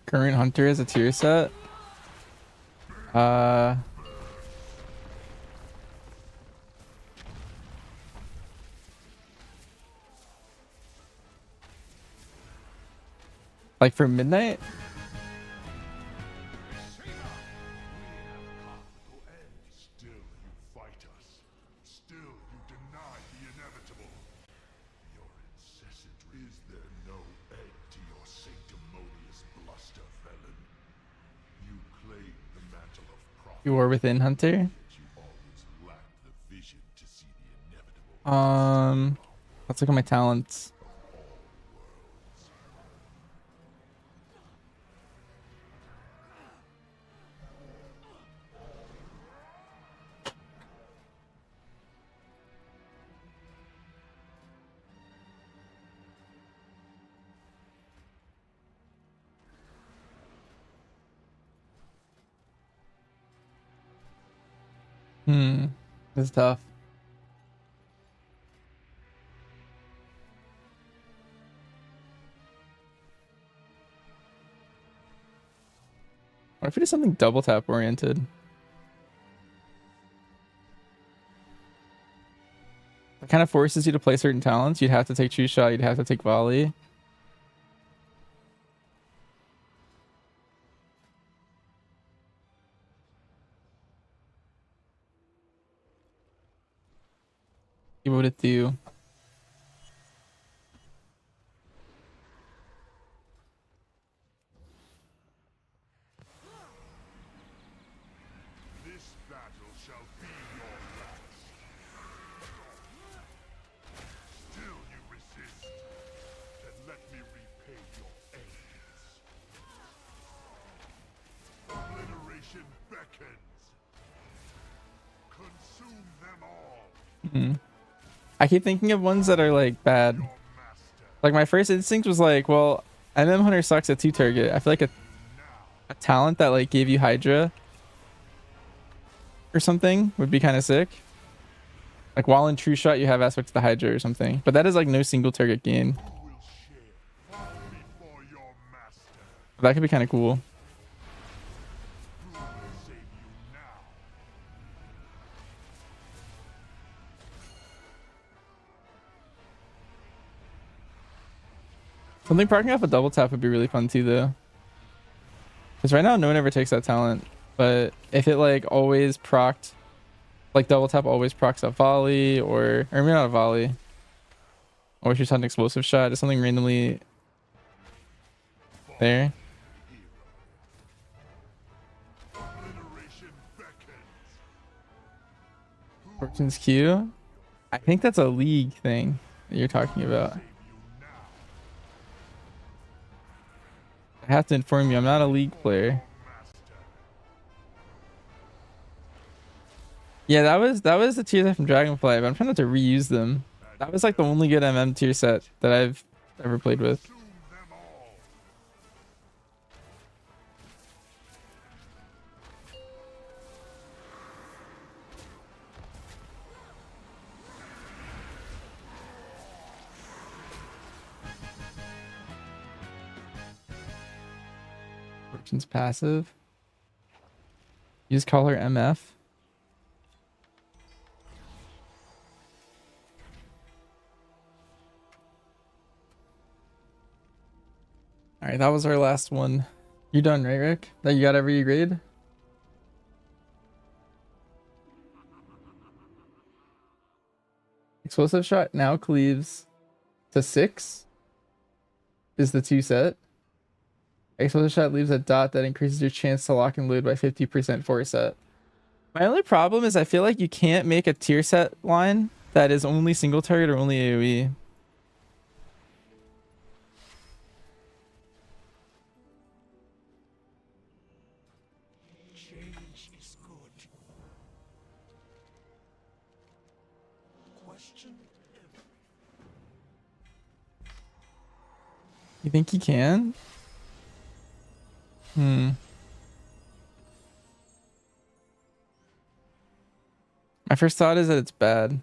Current Hunter is a tier set. Like for midnight? Still you fight us. Still you deny the inevitable. Your incessant... Is there no end to your sanctimonious bluster, felon? You claim the mantle of prophet. You are within Hunter. You always lack the vision to see the inevitable. Let's look at my talents. This is tough. What if we do something double tap oriented? It kind of forces you to play certain talents. You'd have to take True Shot, you'd have to take Volley. What would it do? This battle shall be your last. Still you resist. Then let me repay your aims. Obliteration beckons. Consume them all. I keep thinking of ones that are like bad. Like my first instinct was like, well, MM Hunter sucks at 2 target. I feel like a talent that like gave you Hydra or something would be kind of sick. Like while in True Shot you have aspect to the Hydra or something. But that is like no single target gain. That could be kind of cool. Something proccing off a double tap would be really fun too though. Because right now no one ever takes that talent. But if it like always procced, like double tap always procs a volley or maybe not a volley. Or she's had an explosive shot, just something randomly There. Fortune's Q. I think that's a league thing that you're talking about. I have to inform you, I'm not a league player. Yeah, that was the tier set from Dragonfly, but I'm trying not to reuse them. That was like the only good MM tier set that I've ever played with. Fortune's passive. Use color MF. All right, that was our last one. You done, right, Rick? That you got every grade? Explosive shot now cleaves to 6 is the 2 set. Explosive shot leaves a dot that increases your chance to lock and load by 50% 4 set. My only problem is I feel like you can't make a tier set line that is only single target or only AoE. Change is good. Question everything. You think you can? My first thought is that it's bad.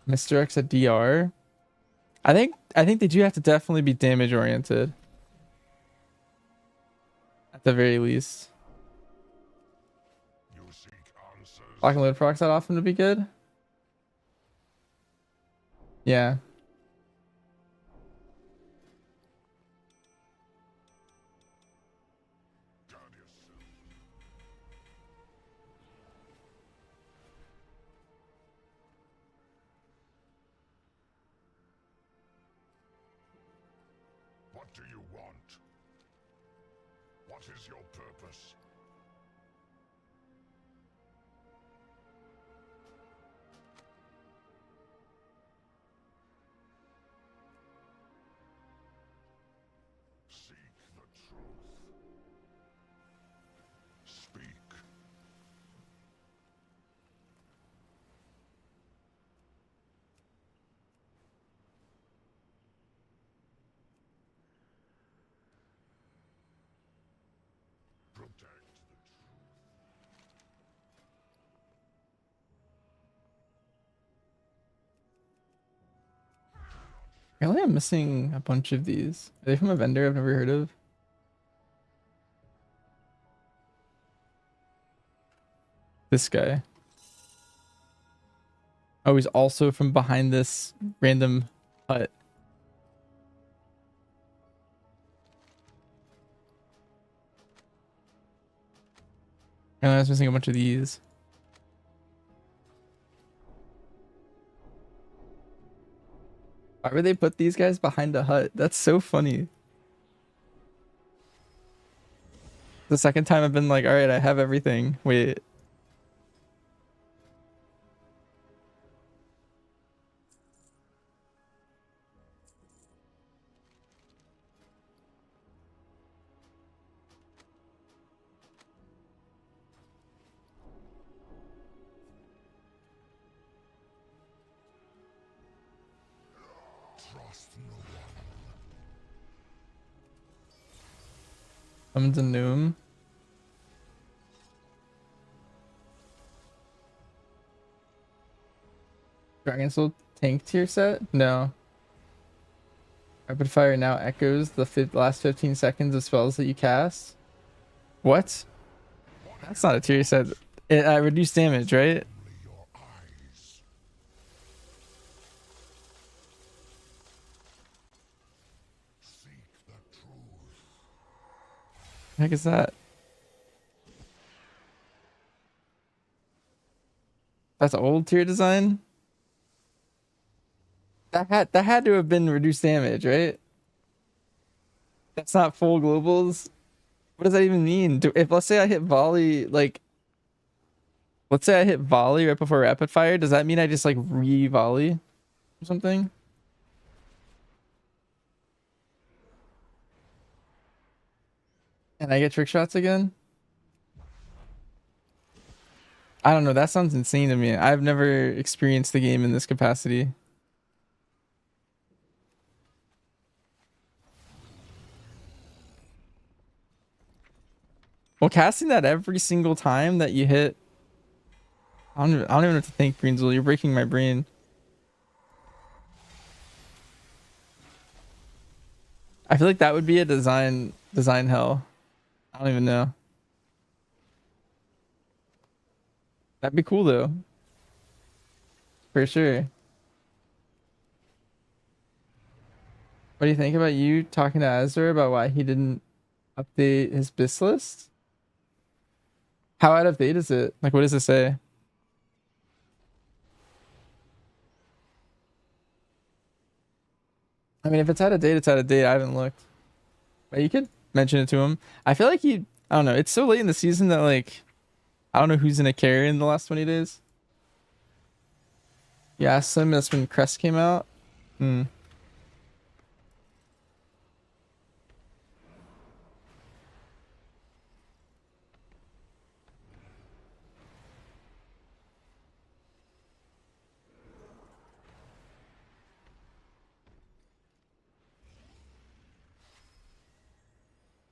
Misdirects a DR. I think they do have to definitely be damage oriented. At the very least. Lock and load procs that often to be good. Yeah. What do you want? What is your purpose? Seek the truth. Speak. Protect the truth. Apparently I'm missing a bunch of these. Are they from a vendor I've never heard of? This guy. Oh, he's also from behind this random hut. And I was missing a bunch of these. Why would they put these guys behind a hut? That's so funny. The second time I've been like, all right, I have everything. Wait. Trust no one. Summons a Noom. Dragon Soul tank tier set? No. Rapid Fire now echoes the last 15 seconds of spells that you cast. What? That's not a tier set. It reduced damage, right? The heck is that? That's old tier design? That had to have been reduced damage, right? That's not full globals. What does that even mean? If let's say I hit volley, like let's say I hit volley right before rapid fire, does that mean I just like re-volley or something? And I get trick shots again? I don't know. That sounds insane to me. I've never experienced the game in this capacity. Well, casting that every single time that you hit, I don't even know what to think, Greensel. You're breaking my brain. I feel like that would be a design hell. I don't even know. That'd be cool though. For sure. What do you think about you talking to Azure about why he didn't update his BIS list? How out of date is it? Like, what does it say? I mean, if it's out of date, it's out of date. I haven't looked. But you could mention it to him. I feel like I don't know. It's so late in the season that, like, I don't know who's gonna care in the last 20 days. You asked him, that's when Crest came out. Hmm.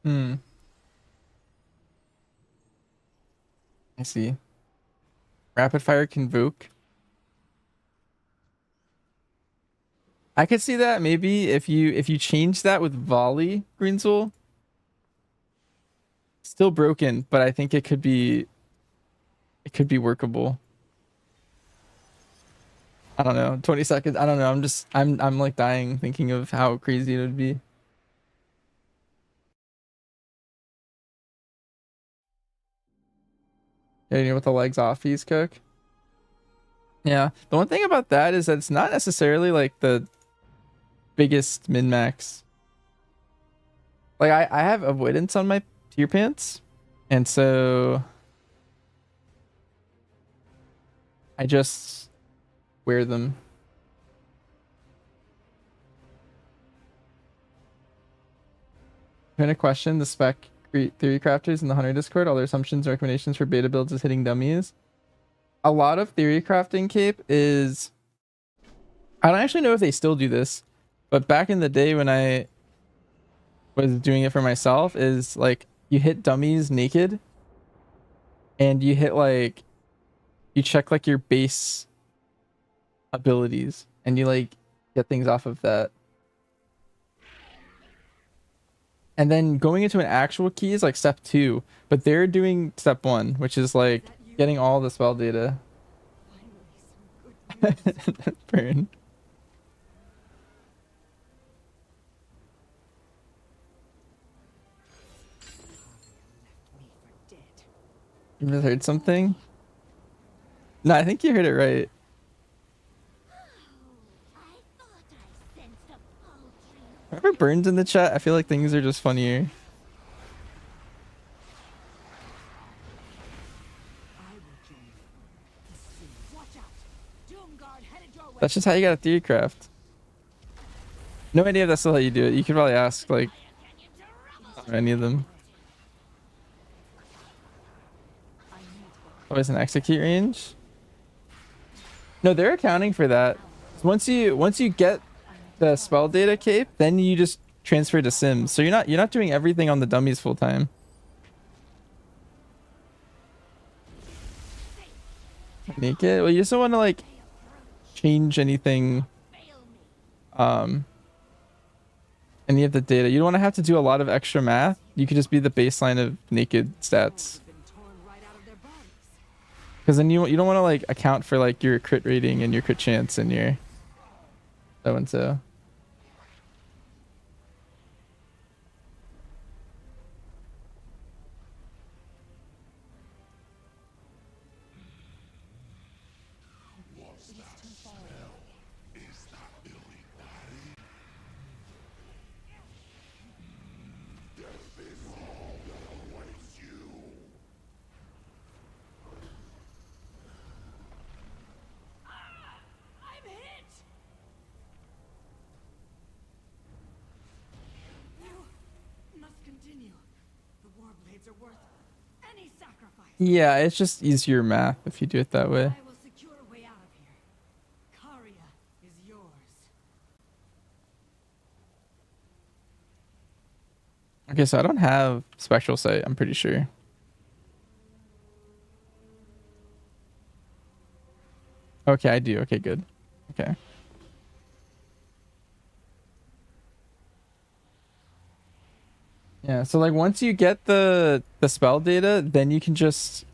Hmm. I see. Rapid fire convoke. I could see that maybe if you change that with volley, Greensoul. Still broken, but I think it could be workable. I don't know. 20 seconds. I don't know. I'm like dying thinking of how crazy it would be. Yeah, you know what the legs off fees cook? Yeah. The one thing about that is that it's not necessarily like the biggest min-max. Like I have avoidance on my tier pants, and so I just wear them. Trying to question the spec theory crafters in the Hunter Discord. All their assumptions and recommendations for beta builds is hitting dummies. A lot of theory crafting cape is, I don't actually know if they still do this, but back in the day when I was doing it for myself, is like you hit dummies naked and you hit like, you check like your base abilities and you like get things off of that. And then going into an actual key is like step 2, but they're doing step 1, which is like getting all the spell data. Burn. You misheard something? No, I think you heard it right. Whoever burns in the chat, I feel like things are just funnier. That's just how you gotta theory craft. No idea if that's still how you do it. You could probably ask like any of them. Oh, it's an execute range? No, they're accounting for that. Once you get the spell data cape, then you just transfer to Sims. So you're not doing everything on the dummies full time. Naked? Well, you just don't want to like change anything, any of the data. You don't want to have to do a lot of extra math. You could just be the baseline of naked stats. Because then you don't want to like account for like your crit rating and your crit chance and your so and so. blades are worth any sacrifice. Yeah, it's just easier math if you do it that way. I will secure a way out of here. Caria is yours. Okay, so I don't have spectral sight, I'm pretty sure. Okay, I do. Okay, good. Okay. Yeah, so like once you get the spell data, then you can just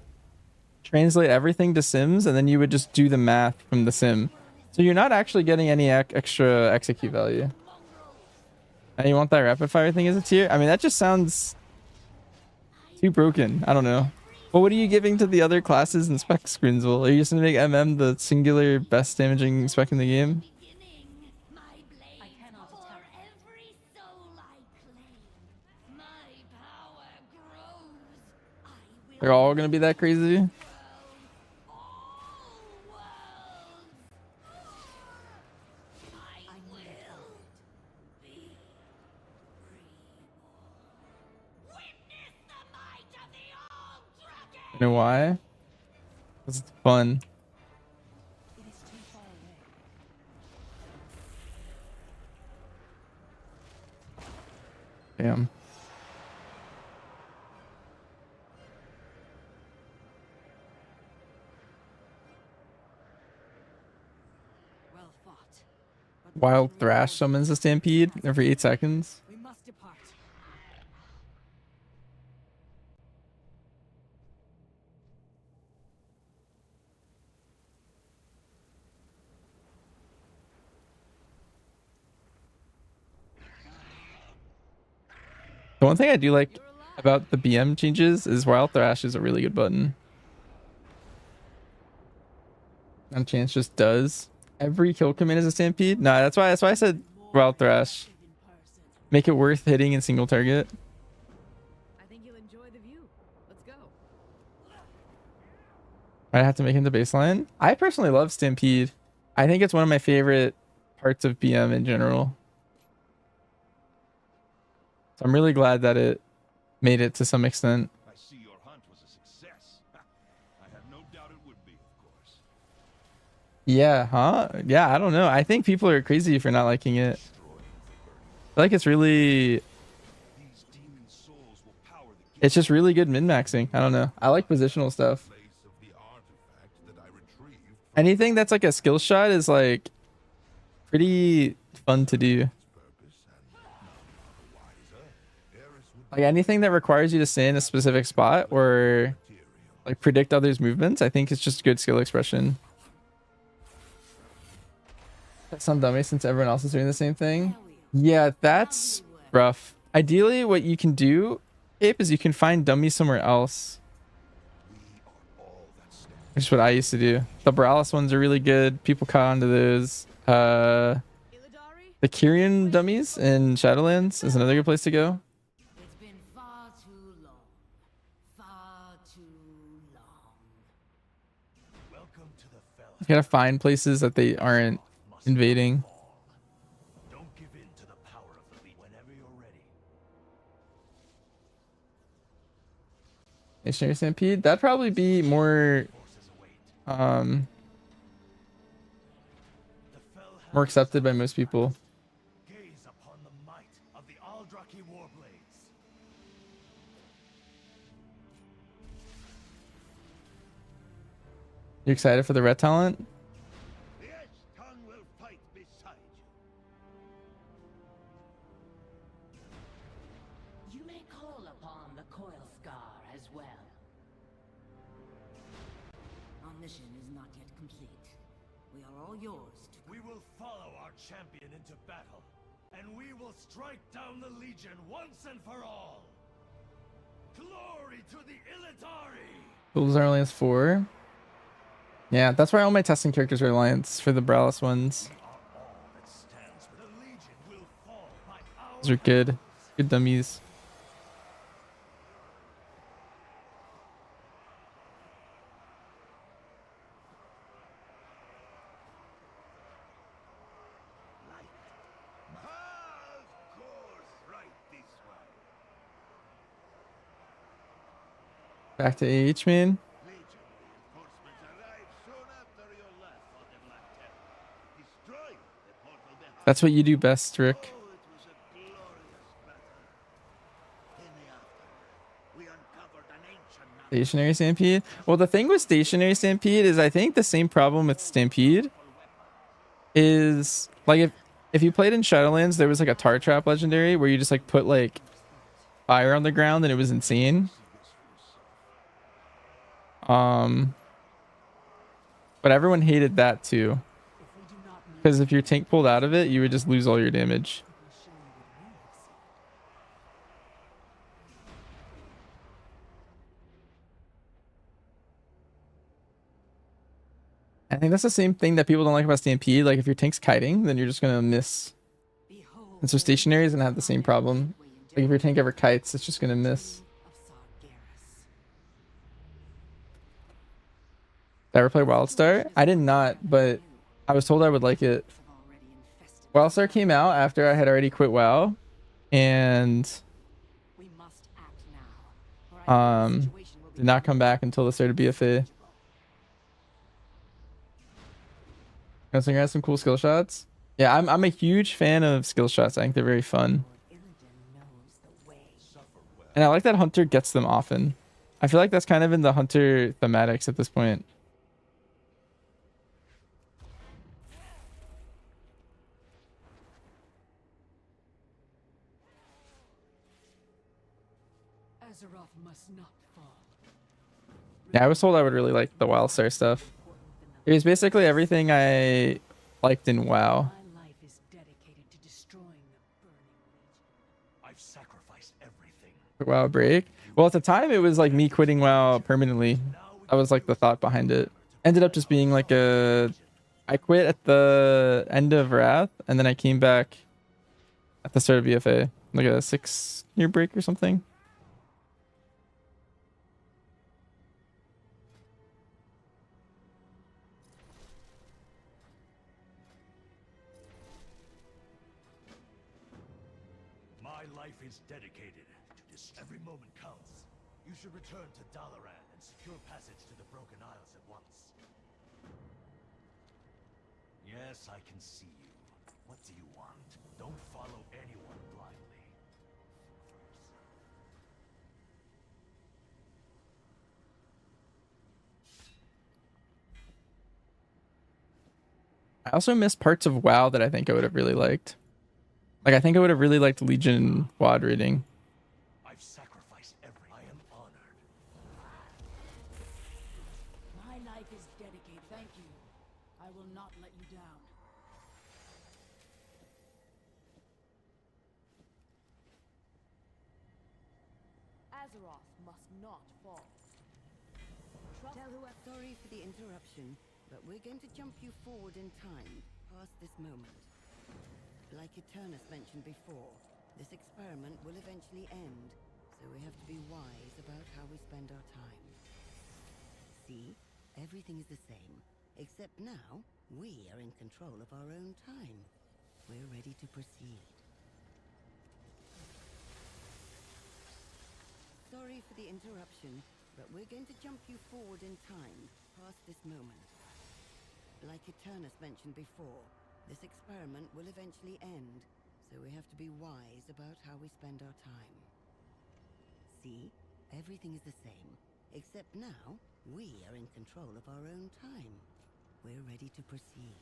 translate everything to sims, and then you would just do the math from the sim. So you're not actually getting any extra execute value. And you want that rapid fire thing as a tier? I mean, that just sounds too broken. I don't know. Well, what are you giving to the other classes and spec, Screensville? Are you just gonna make MM the singular best damaging spec in the game? They're all gonna be that crazy? You know why? 'Cause it's fun. Damn. Wild Thrash summons a Stampede every 8 seconds. We must depart. The one thing I do like about the BM changes is Wild Thrash is a really good button. And Chance just does. Every kill command is a Stampede? Nah, that's why I said Wild Thrash. Make it worth hitting in single target. I think you'll enjoy the view. Let's go. I have to make him the baseline. I personally love Stampede. I think it's one of my favorite parts of BM in general. So I'm really glad that it made it to some extent. I see your hunt was a success. I had no doubt it would be, of course. Yeah, huh? Yeah, I don't know. I think people are crazy for not liking it. I feel like it's really... It's just really good min-maxing. I don't know. I like positional stuff. Anything that's like a skill shot is like pretty fun to do. Like anything that requires you to stay in a specific spot or like predict others' movements, I think it's just good skill expression. That's some dummy since everyone else is doing the same thing. Yeah, that's rough. Ideally, what you can do, Ape, is you can find dummies somewhere else. Which is what I used to do. The Borealis ones are really good. People caught onto those. The Kyrian dummies in Shadowlands is another good place to go. It's been far too long. Far too long. Welcome to the Fel. You gotta find places that they aren't invading. Don't give in to the power of the Legion whenever you're ready. Missionary Stampede? That'd probably be more more accepted by most people. Gaze upon the might of the Aldraki Warblades. You excited for the red talent? The Edge Tongue will fight beside you. You may call upon the Coil Scar as well. Our mission is not yet complete. We are all yours. We will follow our champion into battle, and we will strike down the Legion once and for all. Glory to the Illidari! Tools are Alliance 4. Yeah, that's why all my testing characters are Alliance for the Borealis ones. Those are good. Good dummies. Back to AH main. That's what you do best, Rick. Stationary Stampede. Well, the thing with Stationary Stampede is I think the same problem with Stampede is like if you played in Shadowlands, there was like a tar trap legendary where you just like put like fire on the ground and it was insane. But everyone hated that too. Because if your tank pulled out of it, you would just lose all your damage. I think that's the same thing that people don't like about Stampede. Like if your tank's kiting, then you're just gonna miss. And so Stationary is gonna have the same problem. Like if your tank ever kites, it's just gonna miss. Did I ever play WildStar? I did not, but I was told I would like it. WildStar came out after I had already quit WoW, and did not come back until the start of BFA. Gunslinger has some cool skill shots. Yeah, I'm a huge fan of skill shots. I think they're very fun. And I like that Hunter gets them often. I feel like that's kind of in the Hunter thematics at this point. Azeroth must not fall. Yeah, I was told I would really like the WildStar stuff. It was basically everything I liked in WoW. I've sacrificed everything. WoW break. Well, at the time, it was like me quitting WoW permanently. That was like the thought behind it. Ended up just being like I quit at the end of Wrath, and then I came back at the start of BFA. Like a 6-year break or something. My life is dedicated to this. Every moment counts. You should return to Dalaran and secure passage to the Broken Isles at once. Yes, I can see you. What do you want? Don't follow anyone blindly. I also missed parts of WoW that I think I would have really liked. Like, I think I would have really liked Legion WoD raiding. I've sacrificed every. I am honored. My life is dedicated. Thank you. I will not let you down. Azeroth must not fall. Sorry for the interruption, but we're going to jump you forward in time, past this moment. Like Eternus mentioned before, this experiment will eventually end, so we have to be wise about how we spend our time. See? Everything is the same, except now, we are in control of our own time. We're ready to proceed. Sorry for the interruption, but we're going to jump you forward in time, past this moment. Like Eternus mentioned before, this experiment will eventually end, so we have to be wise about how we spend our time. See? Everything is the same, except now, we are in control of our own time. We're ready to proceed.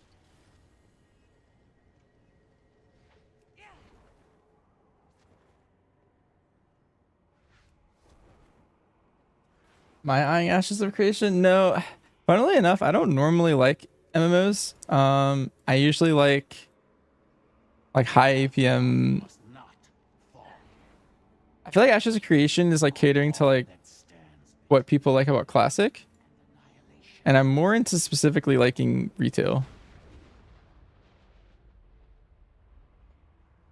My eyeing Ashes of Creation? No. Funnily enough, I don't normally like MMOs. I usually like high APM. I feel like Ashes of Creation is like catering to like what people like about classic, and I'm more into specifically liking retail,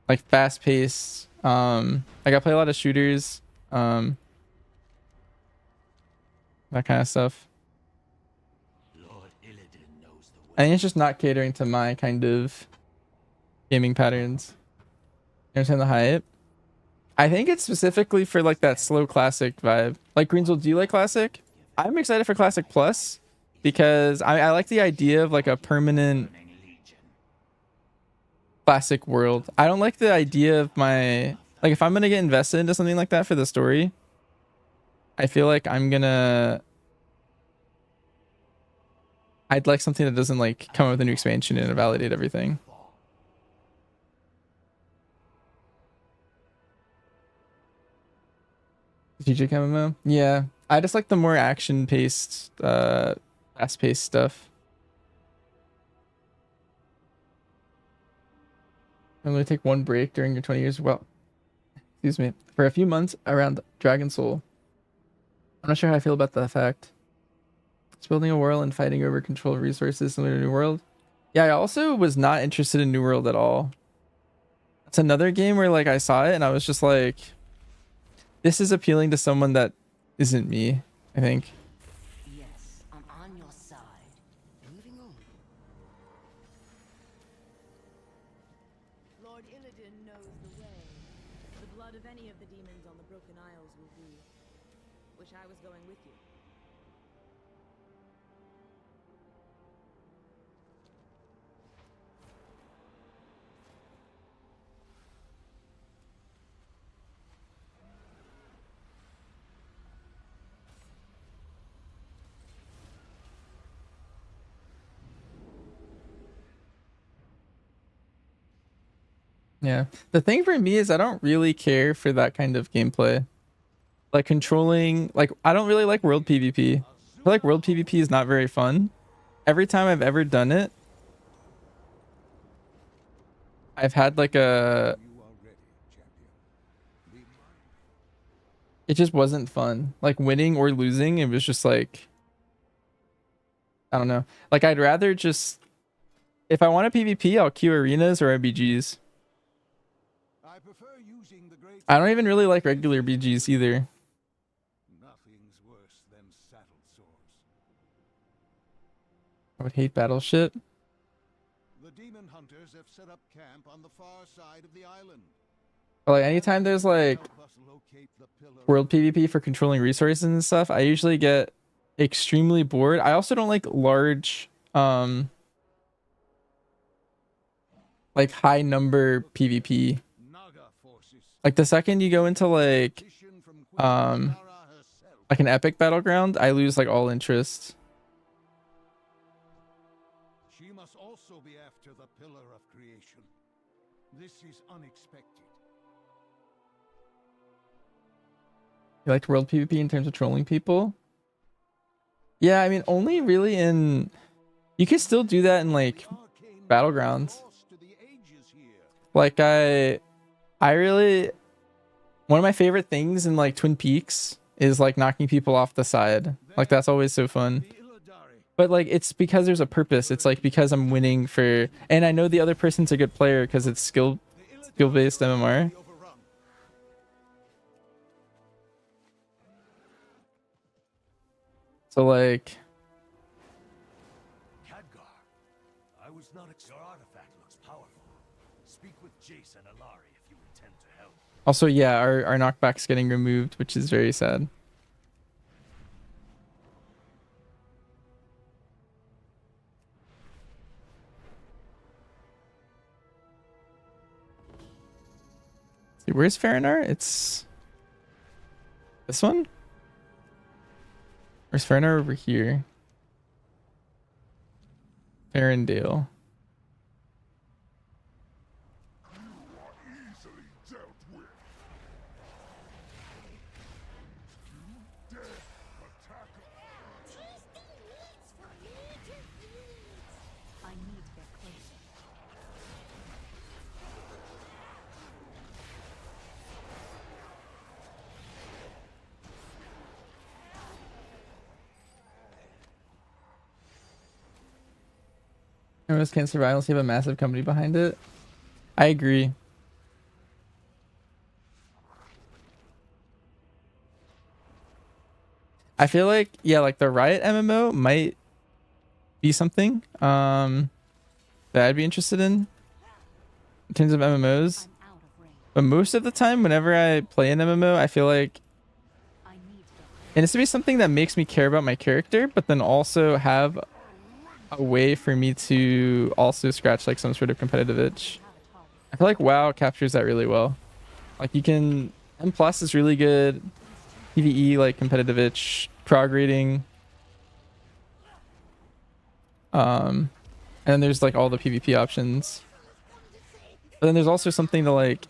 like fast paced. Like I play a lot of shooters, that kind of stuff. I think it's just not catering to my kind of gaming patterns. You understand the hype? I think it's specifically for like that slow classic vibe. Like Greenswell, do you like classic? I'm excited for classic plus because I like the idea of like a permanent classic world. I don't like the idea of my like if I'm gonna get invested into something like that for the story, I feel like I'd like something that doesn't like come up with a new expansion and invalidate everything. Strategic MMO? Yeah. I just like the more action paced, fast paced stuff. I'm gonna take one break during your 20 years. Well, excuse me, for a few months around Dragon Soul. I'm not sure how I feel about that fact. It's building a world and fighting over control of resources similar to New World. Yeah, I also was not interested in New World at all. It's another game where like I saw it and I was just like, this is appealing to someone that isn't me, I think. Yes, I'm on your side. Moving on. Lord Illidan knows the way. The blood of any of the demons on the Broken Isles will be. Wish I was going with you. Yeah. The thing for me is I don't really care for that kind of gameplay. Like controlling, like I don't really like world PvP. I feel like world PvP is not very fun. Every time I've ever done it, I've had like it just wasn't fun. Like winning or losing, it was just like, I don't know. Like I'd rather just, if I want a PvP, I'll queue arenas or RBGs. I don't even really like regular BGs either. Nothing's worse than saddle sores. I would hate battleship. The demon hunters have set up camp on the far side of the island. But like anytime there's like world PvP for controlling resources and stuff, I usually get extremely bored. I also don't like large like high number PvP. Like the second you go into like an epic battleground, I lose like all interest. She must also be after the Pillar of Creation. This is unexpected. You liked world PvP in terms of trolling people? Yeah, I mean only really in, you can still do that in like battlegrounds. Like I really, one of my favorite things in like Twin Peaks is like knocking people off the side. Like that's always so fun. But like it's because there's a purpose. It's like because I'm winning for, and I know the other person's a good player because it's skill-based MMR. So like, Khadgar, I was not your artifact looks powerful. Speak with Jason Alari if you intend to help. also yeah, our knockback's getting removed, which is very sad. See, where's Farinar? It's this one? Where's Farinar? Over here. Farendale. I need to get closer. Heroes can't survive unless you have a massive company behind it. I agree. I feel like, yeah, like the Riot MMO might be something that I'd be interested in terms of MMOs. But most of the time, whenever I play an MMO, I feel like it needs to be something that makes me care about my character, but then also have a way for me to also scratch like some sort of competitive itch. I feel like WoW captures that really well. Like you can, M+ is really good. PvE, like competitive itch, prog rating. And then there's like all the PvP options. But then there's also something to like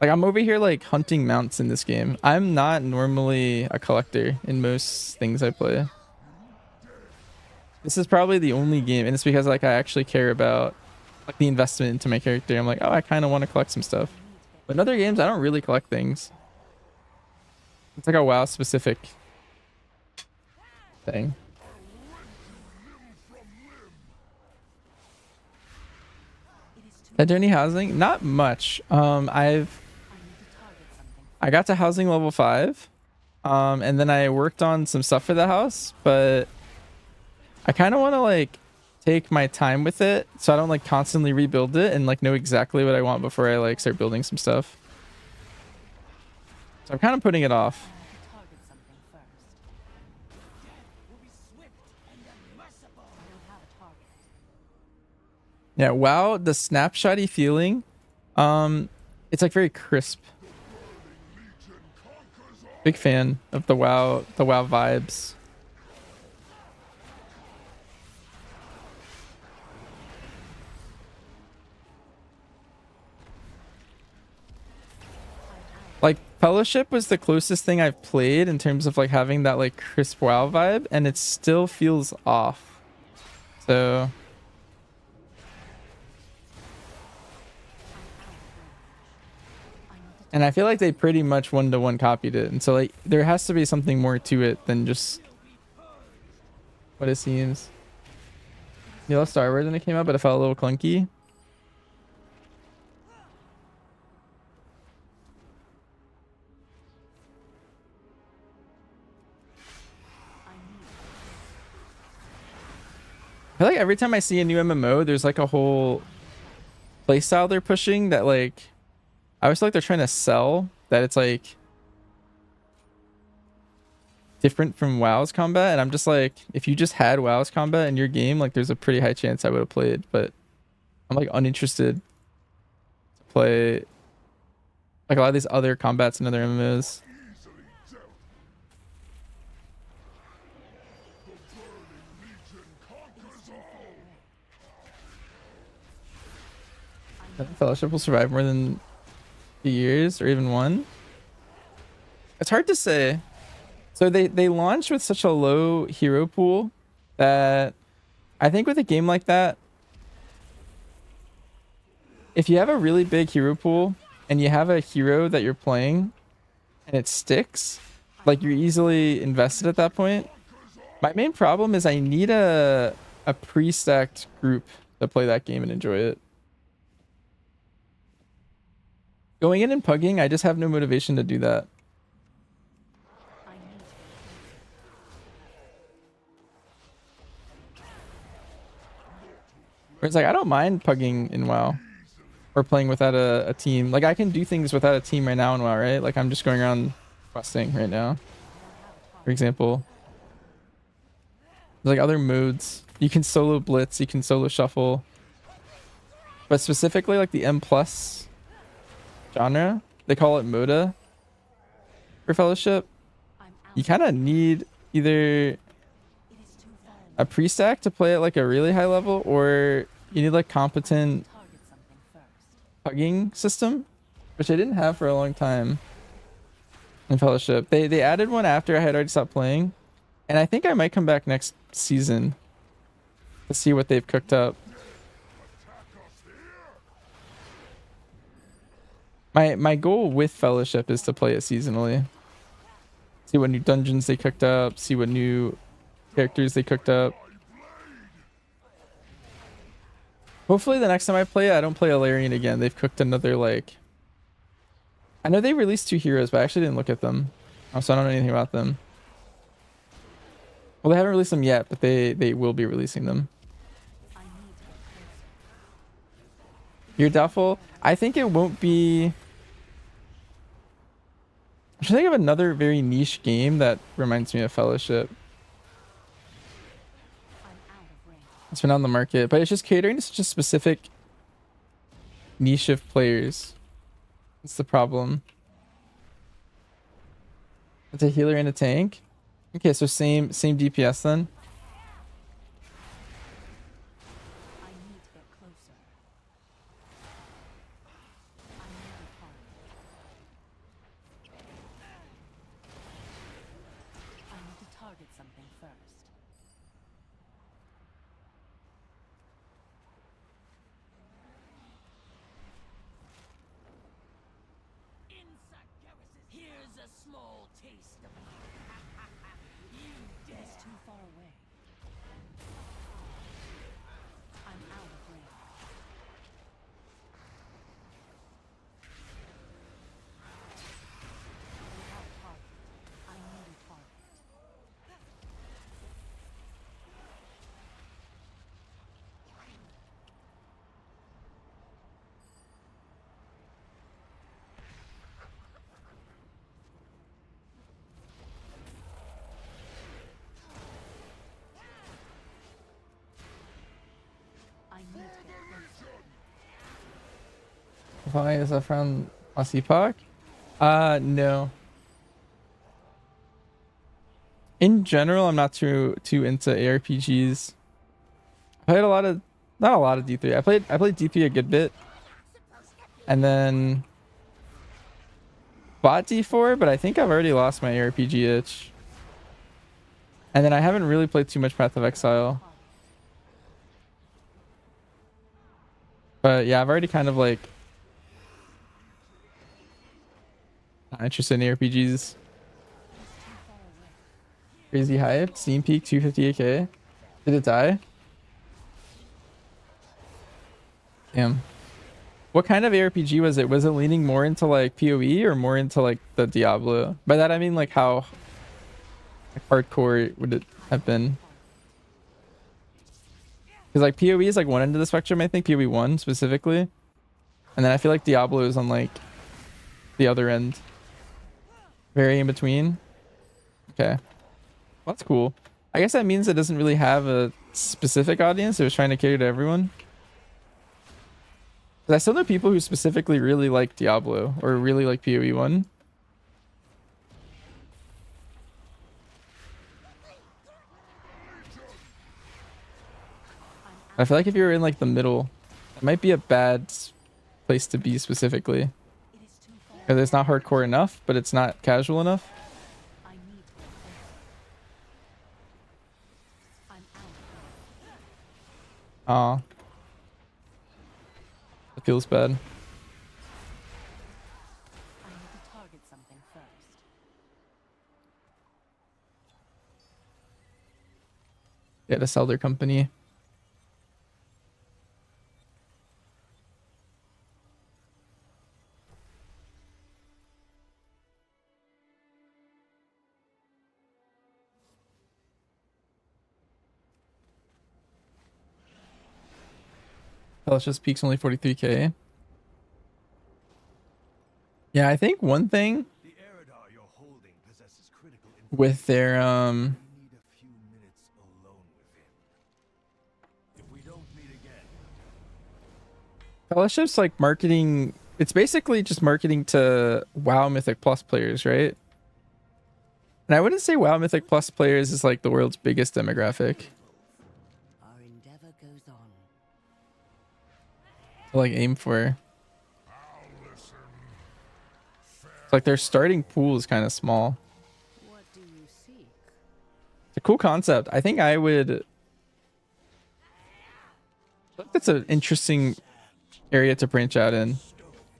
I'm over here like hunting mounts in this game. I'm not normally a collector in most things I play. This is probably the only game, and it's because like I actually care about like the investment into my character. I'm like, oh, I kind of want to collect some stuff. But in other games, I don't really collect things. It's like a WoW specific thing. At Journey housing, not much. I got to housing level 5, and then I worked on some stuff for the house, but I kind of want to like take my time with it so I don't like constantly rebuild it and like know exactly what I want before I like start building some stuff. So I'm kind of putting it off. Yeah, WoW, the snapshotty feeling, it's like very crisp. Big fan of the WoW vibes. Like Fellowship was the closest thing I've played in terms of like having that like crisp WoW vibe, and it still feels off. So and I feel like they pretty much one-to-one copied it. And so like there has to be something more to it than just what it seems. You love Star Wars when it came out, but it felt a little clunky. I feel like every time I see a new MMO, there's like a whole playstyle they're pushing that like I always feel like they're trying to sell that it's like different from WoW's combat, and I'm just like, if you just had WoW's combat in your game, like there's a pretty high chance I would have played, but I'm like uninterested to play like a lot of these other combats in other MMOs. Fellowship will survive more than 2 years or even 1. It's hard to say. So they launched with such a low hero pool that I think with a game like that, if you have a really big hero pool and you have a hero that you're playing and it sticks, like you're easily invested at that point. My main problem is I need a pre-stacked group to play that game and enjoy it. Going in and pugging, I just have no motivation to do that. Whereas like I don't mind pugging in WoW or playing without a team. Like I can do things without a team right now in WoW, right? Like I'm just going around questing right now, for example. There's like other modes. You can solo blitz, you can solo shuffle. But specifically like the M+ genre, they call it MODA for Fellowship. You kind of need either a pre-stack to play at like a really high level, or you need like competent pugging system, which I didn't have for a long time in Fellowship. They added one after I had already stopped playing, and I think I might come back next season to see what they've cooked up. My goal with Fellowship is to play it seasonally. See what new dungeons they cooked up, see what new characters they cooked up. Hopefully the next time I play it, I don't play Alarian again. They've cooked another like... I know they released 2 heroes, but I actually didn't look at them. So I don't know anything about them. Well, they haven't released them yet, but they will be releasing them. You're doubtful? I think it won't be... I'm trying to think of another very niche game that reminds me of Fellowship. It's been on the market, but it's just catering to such a specific niche of players. That's the problem. It's a healer and a tank. Okay, so same DPS then. Here's a small taste of you dead. It's too far away. I'm out of range. Without target, I need a target. Why is that from Asipak? No. In general, I'm not too into ARPGs. I played not a lot of D3. I played D3 a good bit, and then bought D4, but I think I've already lost my ARPG itch. And then I haven't really played too much Path of Exile. But yeah, I've already kind of like not interested in ARPGs. Crazy hype. Steam peak 258k. Did it die? Damn. What kind of ARPG was it? Was it leaning more into like PoE or more into like the Diablo? By that I mean like how hardcore would it have been? Because like PoE is like one end of the spectrum, I think, PoE 1 specifically. And then I feel like Diablo is on like the other end. Very in between. Okay. Well, that's cool. I guess that means it doesn't really have a specific audience. It was trying to cater to everyone. But I still know people who specifically really like Diablo or really like PoE 1. I feel like if you're in like the middle, it might be a bad place to be specifically. Because it's not hardcore enough, but it's not casual enough. Aw. It feels bad. I need to target something first. Yeah, to sell their company. Just peaks only 43k. Yeah, I think one thing with their Fellowship's like marketing, it's basically just marketing to WoW Mythic Plus players, right? And I wouldn't say WoW Mythic Plus players is like the world's biggest demographic. To like aim for. It's like their starting pool is kind of small. It's a cool concept. I think I would. I think that's an interesting area to branch out in.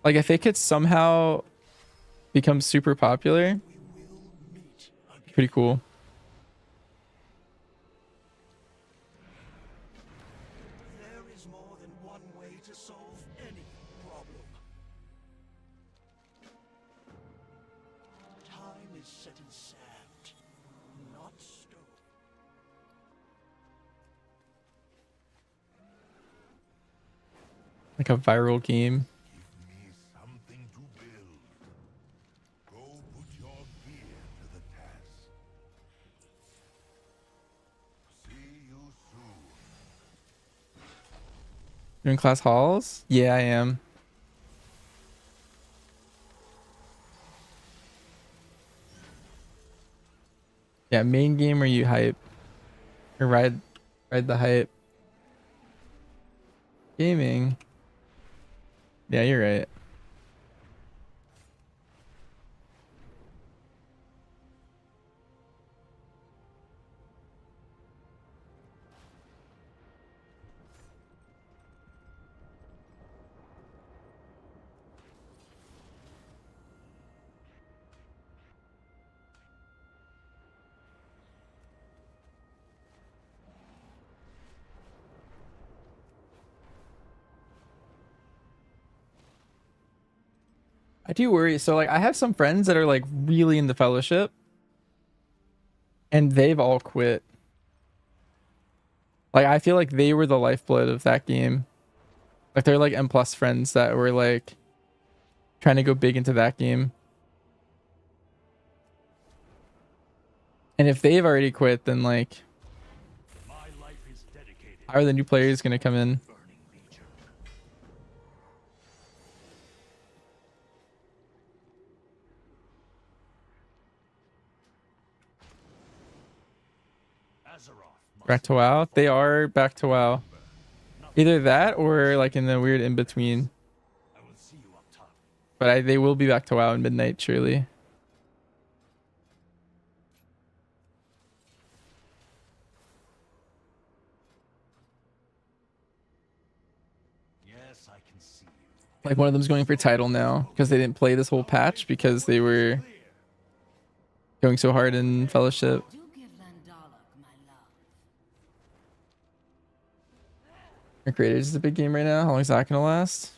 Like if it could somehow become super popular, pretty cool. Like a viral game. Give me something to build. Go put your gear to the task. See you soon. You're in class halls? Yeah, I am. Yeah, main game or you hype? Or ride the hype. Gaming. Yeah, you're right. I do worry. So like I have some friends that are like really into Fellowship and they've all quit. Like I feel like they were the lifeblood of that game. Like they're like M+ friends that were like trying to go big into that game. And if they've already quit, then like how are the new players gonna come in? Back to WoW? They are back to WoW. Either that or like in the weird in between. But they will be back to WoW in midnight, surely. Yes, I can see you. Like one of them's going for title now because they didn't play this whole patch because they were going so hard in Fellowship. Creators is a big game right now. How long is that gonna last?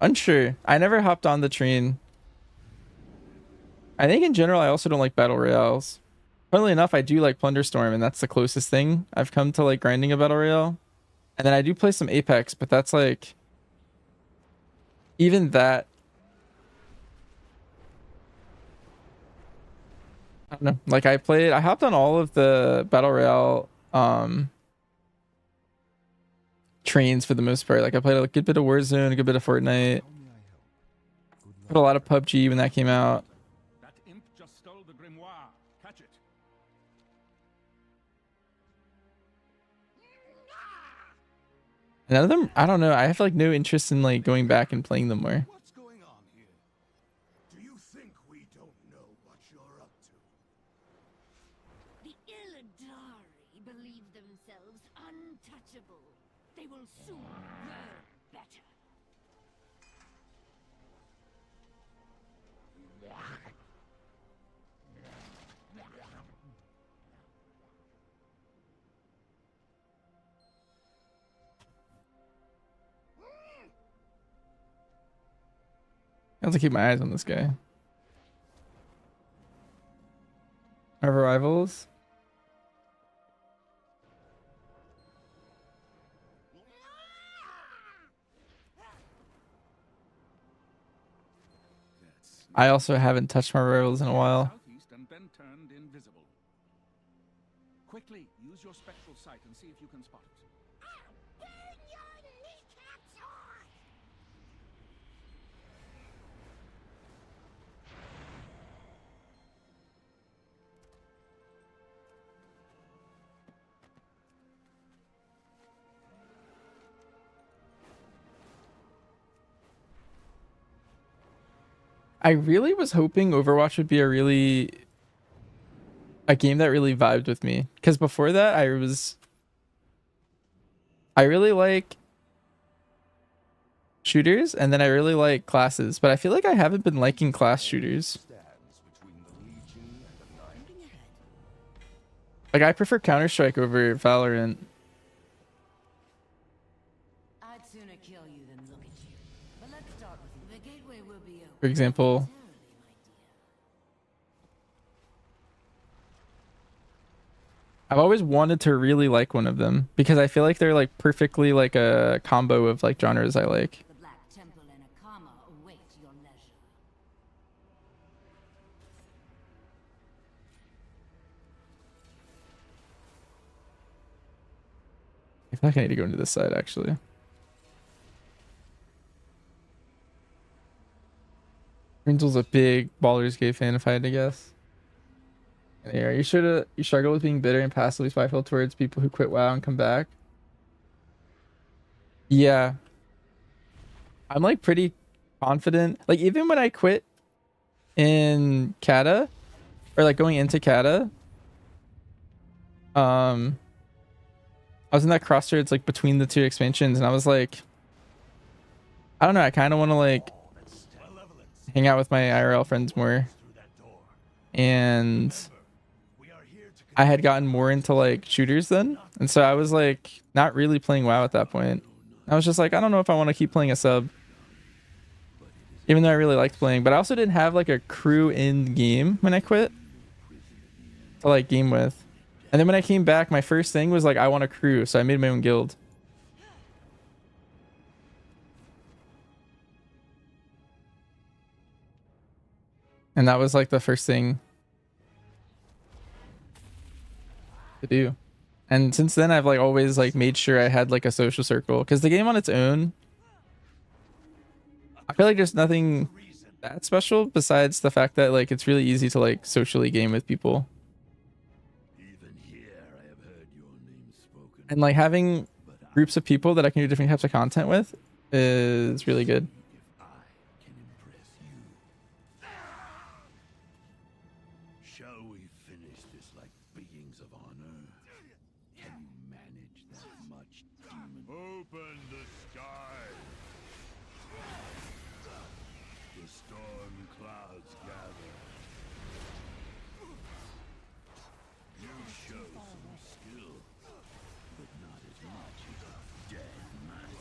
Unsure. I never hopped on the train. I think in general I also don't like battle royales. Funnily enough, I do like Plunderstorm, and that's the closest thing I've come to like grinding a battle royale. And then I do play some Apex, but that's like even that. I don't know. Like I hopped on all of the battle royale trains for the most part. Like I played a good bit of Warzone, a good bit of Fortnite. Played a lot of PUBG when that came out. That imp just stole the grimoire. Catch it. None of them, I don't know. I have like no interest in like going back and playing them more. What's going on here? Do you think we don't know what you're up to? The Illidari believe themselves untouchable. They will soon learn better. I have to keep my eyes on this guy. Our rivals. I also haven't touched my rivals in a while. Southeast and then turned invisible. Quickly, use your spectral sight and see if you can spot it. I really was hoping Overwatch would be a game that really vibed with me, because before that I really like shooters and then I really like classes, but I feel like I haven't been liking class shooters. Like I prefer Counter-Strike over Valorant. I'd sooner kill you than look at you. But let's start with you. The gateway will be open. For example, I've always wanted to really like one of them because I feel like they're like perfectly like a combo of like genres I like. The Black Temple and Akama await your leisure. I feel like I need to go into this side actually. Rinzel's a big Baldur's Gate fan if I had to guess. Yeah, you struggle with being bitter and passively spiteful towards people who quit WoW and come back. Yeah. I'm like pretty confident. Like even when I quit in Kata or like going into Kata, I was in that crossroads like between the two expansions and I was like, I don't know, I kind of want to like hang out with my IRL friends more. And I had gotten more into like shooters then. And so I was like not really playing WoW at that point. I was just like, I don't know if I want to keep playing a sub. Even though I really liked playing. But I also didn't have like a crew in game when I quit to like game with. And then when I came back, my first thing was like, I want a crew. So I made my own guild. And that was like the first thing to do. And since then I've like always like made sure I had like a social circle because the game on its own, I feel like there's nothing that special besides the fact that like it's really easy to like socially game with people. And like having groups of people that I can do different types of content with is really good. Shall we finish this like beings of honor? Can you manage that much, demon? Open the sky! The storm clouds gather. You show some skill, but not as much as a dead master.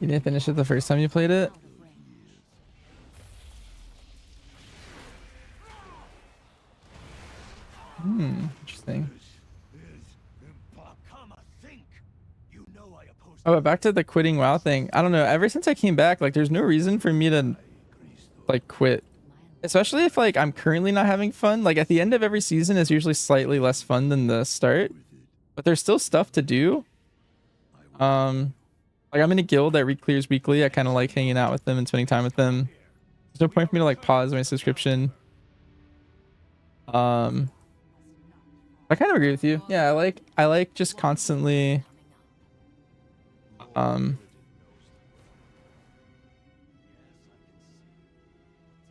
You didn't finish it the first time you played it? Interesting. Oh, but back to the quitting WoW thing. I don't know. Ever since I came back, like there's no reason for me to like quit. Especially if like I'm currently not having fun. Like at the end of every season is usually slightly less fun than the start. But there's still stuff to do. Like I'm in a guild that re-clears weekly. I kind of like hanging out with them and spending time with them. There's no point for me to like pause my subscription. I kind of agree with you. Yeah, I like just constantly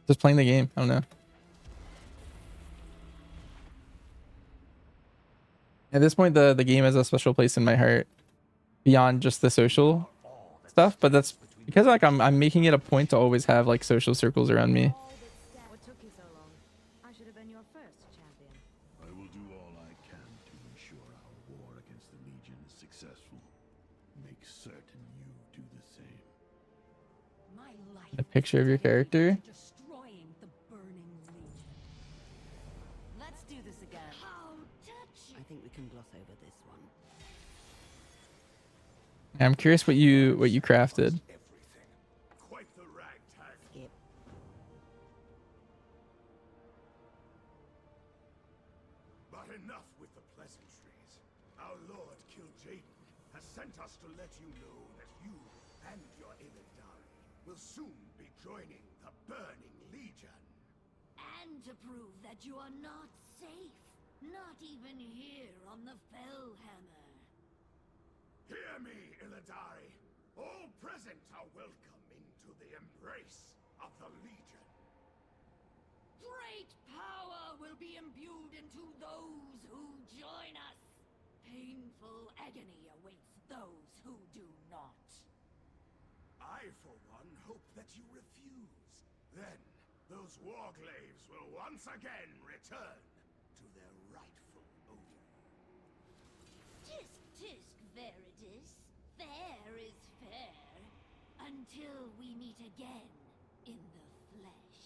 just playing the game. I don't know. At this point, the game has a special place in my heart beyond just the social stuff, but that's because like I'm making it a point to always have like social circles around me. What took you so long? I should have been your first champion. I will do all I can to ensure our war against the Legion is successful. Make certain you do the same. My life A picture of your character. destroying the burning legion. Let's do this again. How touchy. I think we can gloss over this one. I'm curious what you crafted. Quite the ragtag. Skip. But enough with the pleasantries. Our Lord Kil'jaeden has sent us to let you know that you and your Illidari will soon be joining the Burning Legion. And to prove that you are not safe. Not even here on the Fellhammer. Hear me, Illidari. All present are welcome into the embrace of the Legion. Great power will be imbued into those who join us. Painful agony awaits those who do not. I, for one, hope that you refuse. Then, those warglaves will once again return to their rightful owner. Tisk veritas, fair is fair, until we meet again in the flesh.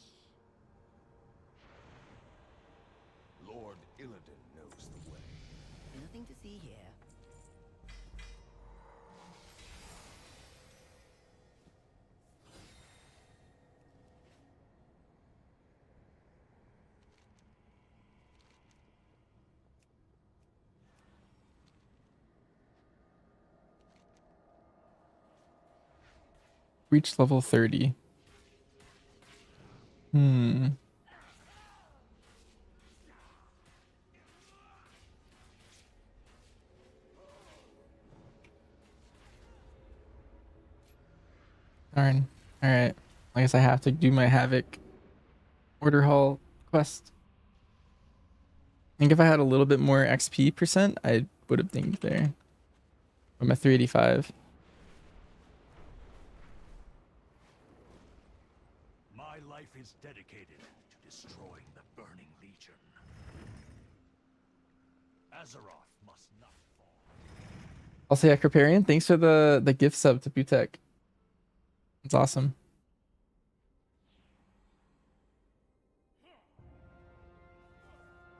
Lord Illidan knows the way. Nothing to see here. Reach level 30. Darn. Alright. I guess I have to do my Havoc Order Hall quest. I think if I had a little bit more XP percent, I would have dinged there. I'm at 385. My life is dedicated to destroying the Burning Legion. Azeroth must not fall. I'll say Acroparian, thanks for the gift sub to Butek. It's awesome.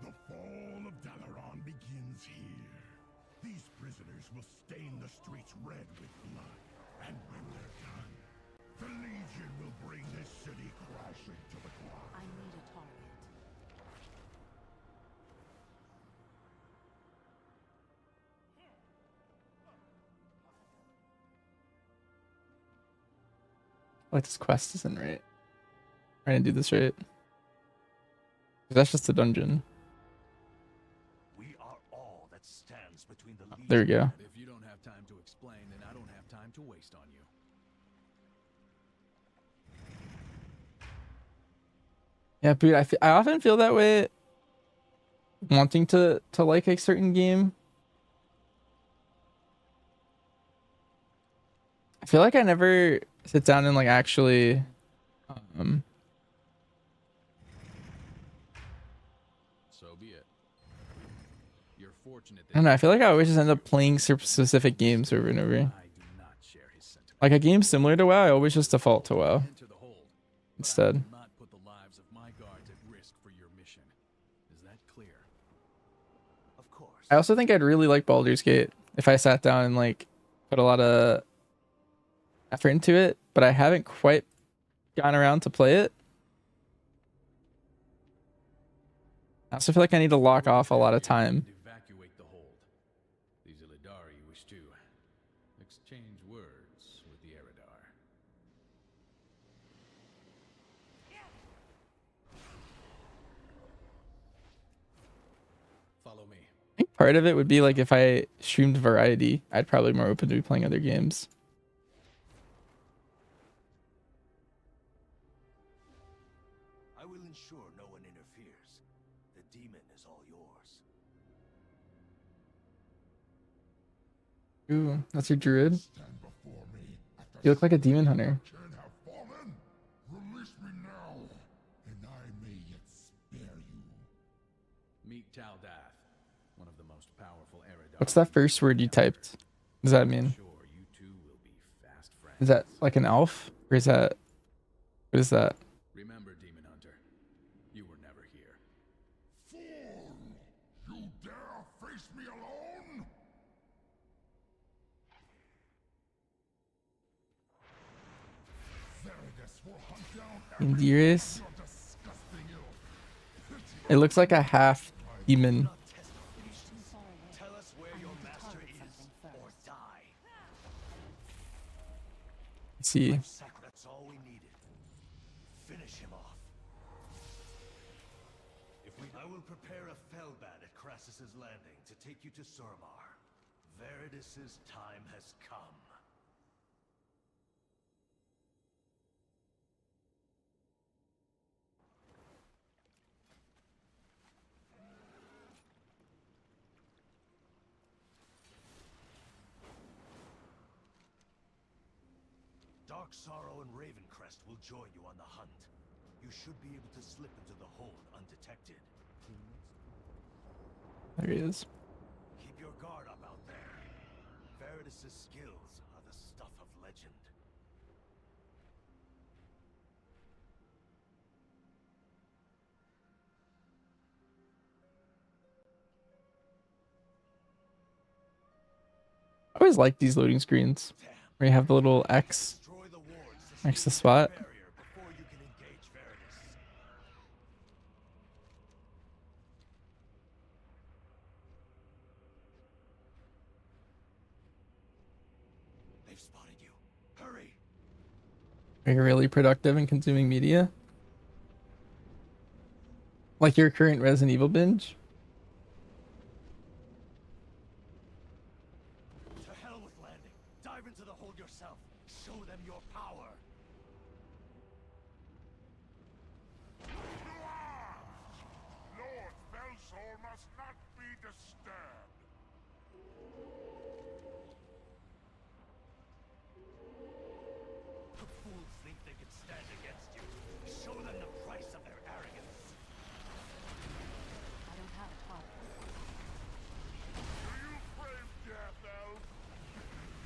The fall of Dalaran begins here. These prisoners will stain the streets red with blood. And when they're done, the Legion will bring this city crashing to the ground. I need a target. Like this quest isn't right. I didn't do this right. That's just a dungeon. We are all that stands between the Legion. There we go. If you don't have time to explain, then I don't have time to waste on you. Yeah, dude, I often feel that way wanting to like a certain game. I feel like I never sit down and like actually So be it. You're fortunate I don't know, I feel like I always just end up playing specific games over and over. Like a game similar to WoW, I always just default to WoW instead. not put the lives of my guards at risk for your mission. Is that clear? Of course. I also think I'd really like Baldur's Gate if I sat down and like put a lot of effort into it, but I haven't quite gone around to play it. I also feel like I need to lock off a lot of time. Evacuate the hold. These Illidari wish to exchange words with the Eridar. Follow me. I think part of it would be like if I streamed variety, I'd probably be more open to be playing other games. I will ensure no one interferes. The demon is all yours. Ooh, that's your druid. You look like a demon hunter. Release me now, and I may yet spare you. Meet Taldath, one of the most powerful Eridar. What's that first word you typed? What does that mean? Is that like an elf? Or is that... What is that? Remember, Demon Hunter, you were never here. Fool! You dare face me alone? Veridus will hunt down Indyrus? It looks like a half demon. Tell us where your master is, or die. Let's see. That's all we needed. Finish him off. I will prepare a Felbat at Crassus's Landing to take you to Suramar. Veridus's time has come. Dark Sorrow and Ravencrest will join you on the hunt. You should be able to slip into the hold undetected. There he is. Keep your guard up out there. Vertus's skills are the stuff of legend. I always like these loading screens where you have the little X next to the spot. They've spotted you. Hurry! Are you really productive in consuming media? Like your current Resident Evil binge? To hell with landing. Dive into the hold yourself. Show them your power. Lord Felsoul must not be disturbed. The fools think they can stand against you. Show them the price of their arrogance. I don't have a target. Do you crave death, Elf?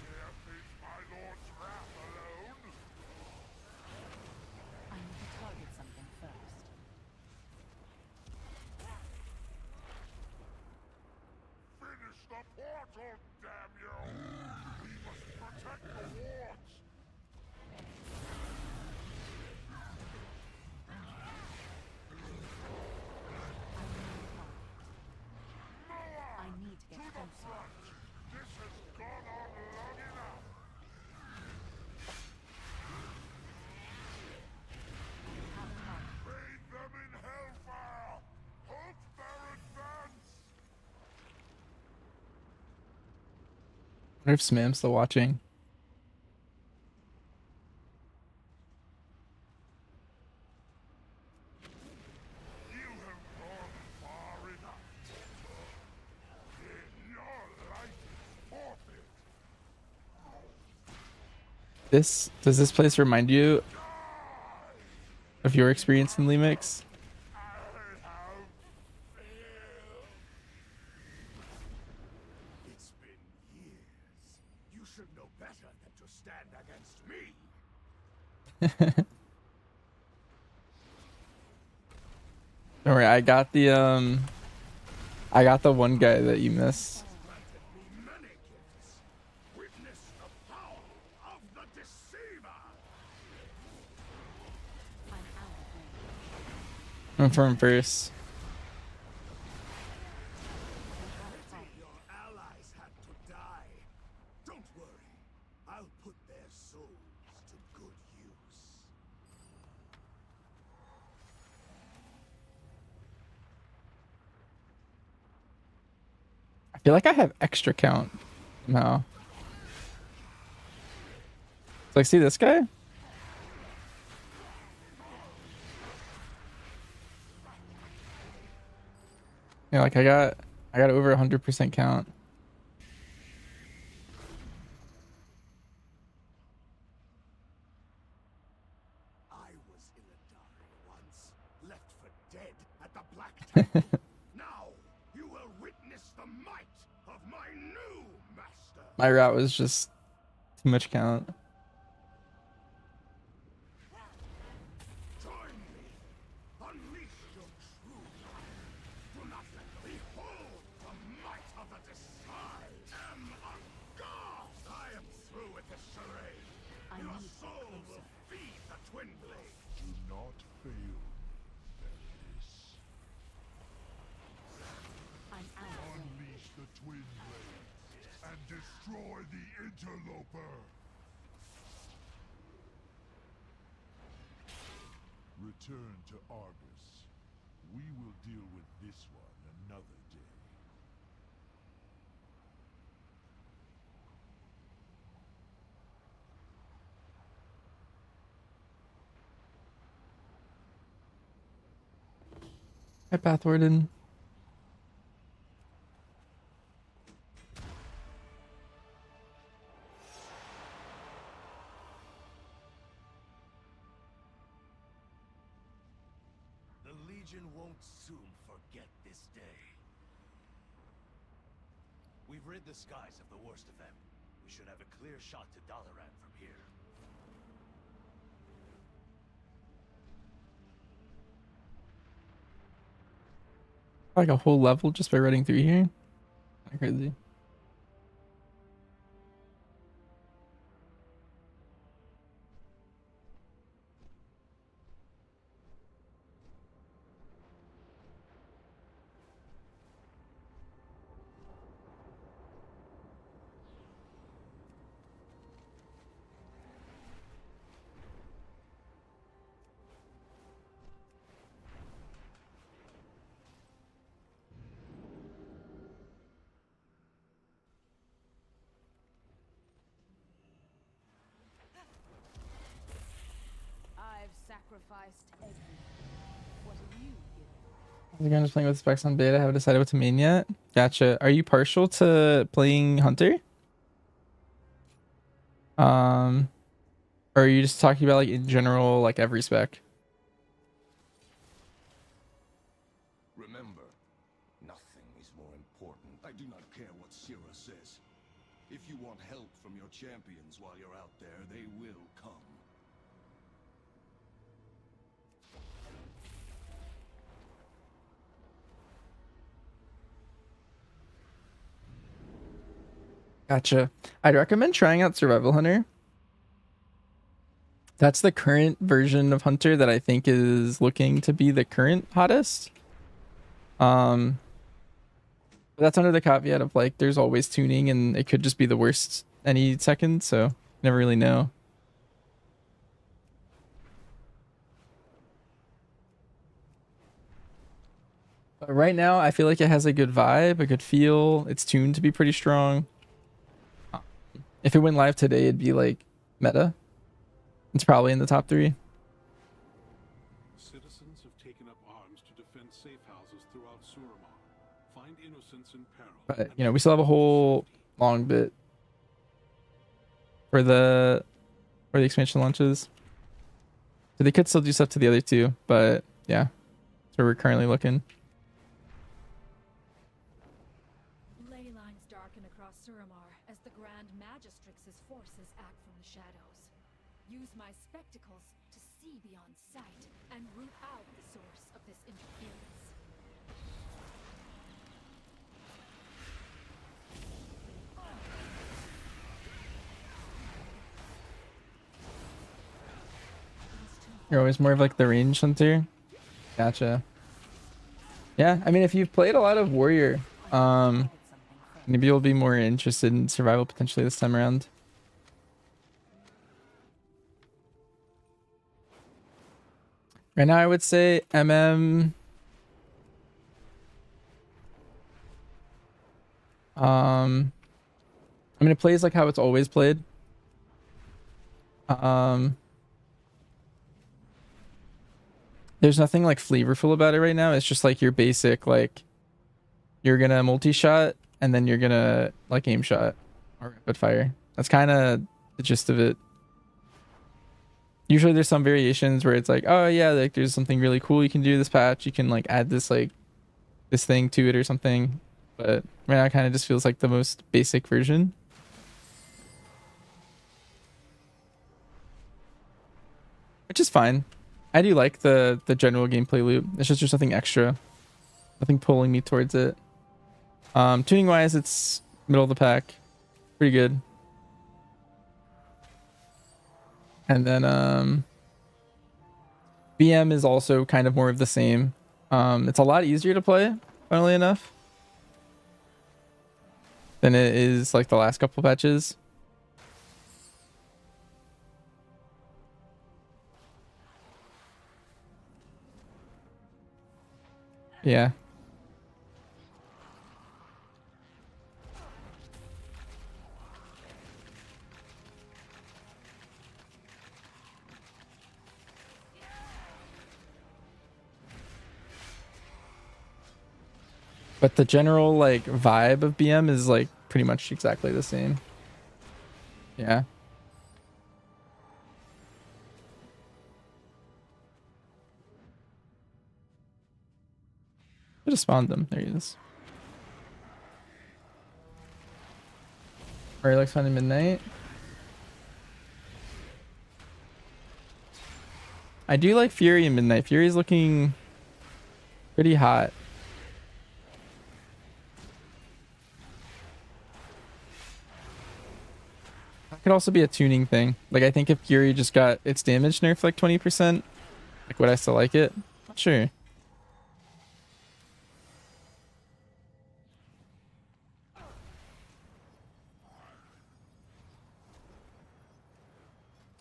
Dare face my lord's wrath alone? I need to target something first. Finish the portal, damn you! We must protect the wards! I need to get closer. This has gone on long enough! Bathe them in hellfire! Halt their advance! I wonder if Smam's still watching. You have gone far enough. Your life is forfeit. Does this place remind you of your experience in Lemix? It's been years. You should know better than to stand against me. Don't worry, I got the one guy that you missed. Many gifts. Witness the power of the deceiver. I'm from first. Your allies had to die. Don't worry. I'll put their souls to good use. I feel like I have extra count. No. It's like, see this guy? Yeah, like I got over 100% count. I was Illidari once, left for dead at the Black Temple. Now you will witness the might of my new master. My route was just too much count. Join me. Unleash your true power. Do not let them behold the might of the disguise. I am a god. I am through with this charade. Your soul will feed the twin blade. Do not fail, Vertus. Unleash the twin blades and destroy the interloper. Return to Argus. We will deal with this one another day. Hi, Path Warden. The Legion won't soon forget this day. We've rid the skies of the worst of them. We should have a clear shot to Dalaran from here. Like a whole level just by running through here. Crazy. I've sacrificed everything. What have you given? We're just playing with specs on beta. Haven't decided what to main yet. Gotcha. Are you partial to playing Hunter? Or are you just talking about like in general, like every spec? Remember, nothing is more important. I do not care what Sira says. If you want help from your champions while you're out there, they will come. Gotcha. I'd recommend trying out Survival Hunter. That's the current version of Hunter that I think is looking to be the current hottest. But that's under the caveat of like there's always tuning and it could just be the worst any second, so never really know. But right now I feel like it has a good vibe, a good feel. It's tuned to be pretty strong. If it went live today, it'd be like meta. It's probably in the top 3. Citizens have taken up arms to defend safe houses throughout Suramar. Find innocents in peril. But you know, we still have a whole long bit for the expansion launches. So they could still do stuff to the other 2, but yeah. So we're currently looking. Ley lines darken across Suramar as the Grand Magistrix's forces act from the shadows. Use my spectacles to see beyond sight and root out the source of this interference. You're always more of like the range hunter. Gotcha. Yeah, I mean if you've played a lot of warrior, maybe you'll be more interested in survival potentially this time around. Right now I would say MM. I mean it plays like how it's always played. There's nothing like flavorful about it right now. It's just like your basic, like you're gonna multi-shot and then you're gonna like aim shot or rapid fire. That's kind of the gist of it. Usually there's some variations where it's like, oh yeah, like there's something really cool you can do this patch. You can like add this like this thing to it or something. But right now it kind of just feels like the most basic version. Which is fine. I do like the general gameplay loop. It's just there's nothing extra. Nothing pulling me towards it. Tuning wise, it's middle of the pack. Pretty good. And then BM is also kind of more of the same. It's a lot easier to play, funnily enough, than it is like the last couple patches. Yeah. But the general like vibe of BM is like pretty much exactly the same. Yeah. I just spawned them. There he is. Or like finding midnight. I do like Fury and Midnight. Fury's looking pretty hot. That could also be a tuning thing. Like I think if Fury just got its damage nerfed like 20%, like would I still like it? Not sure.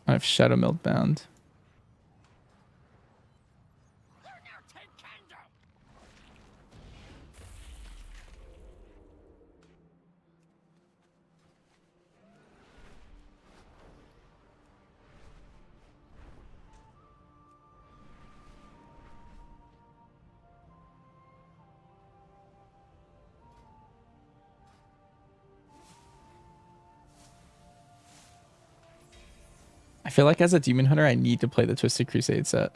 I have Shadow Meld bound. I feel like as a Demon Hunter, I need to play the Twisted Crusade set.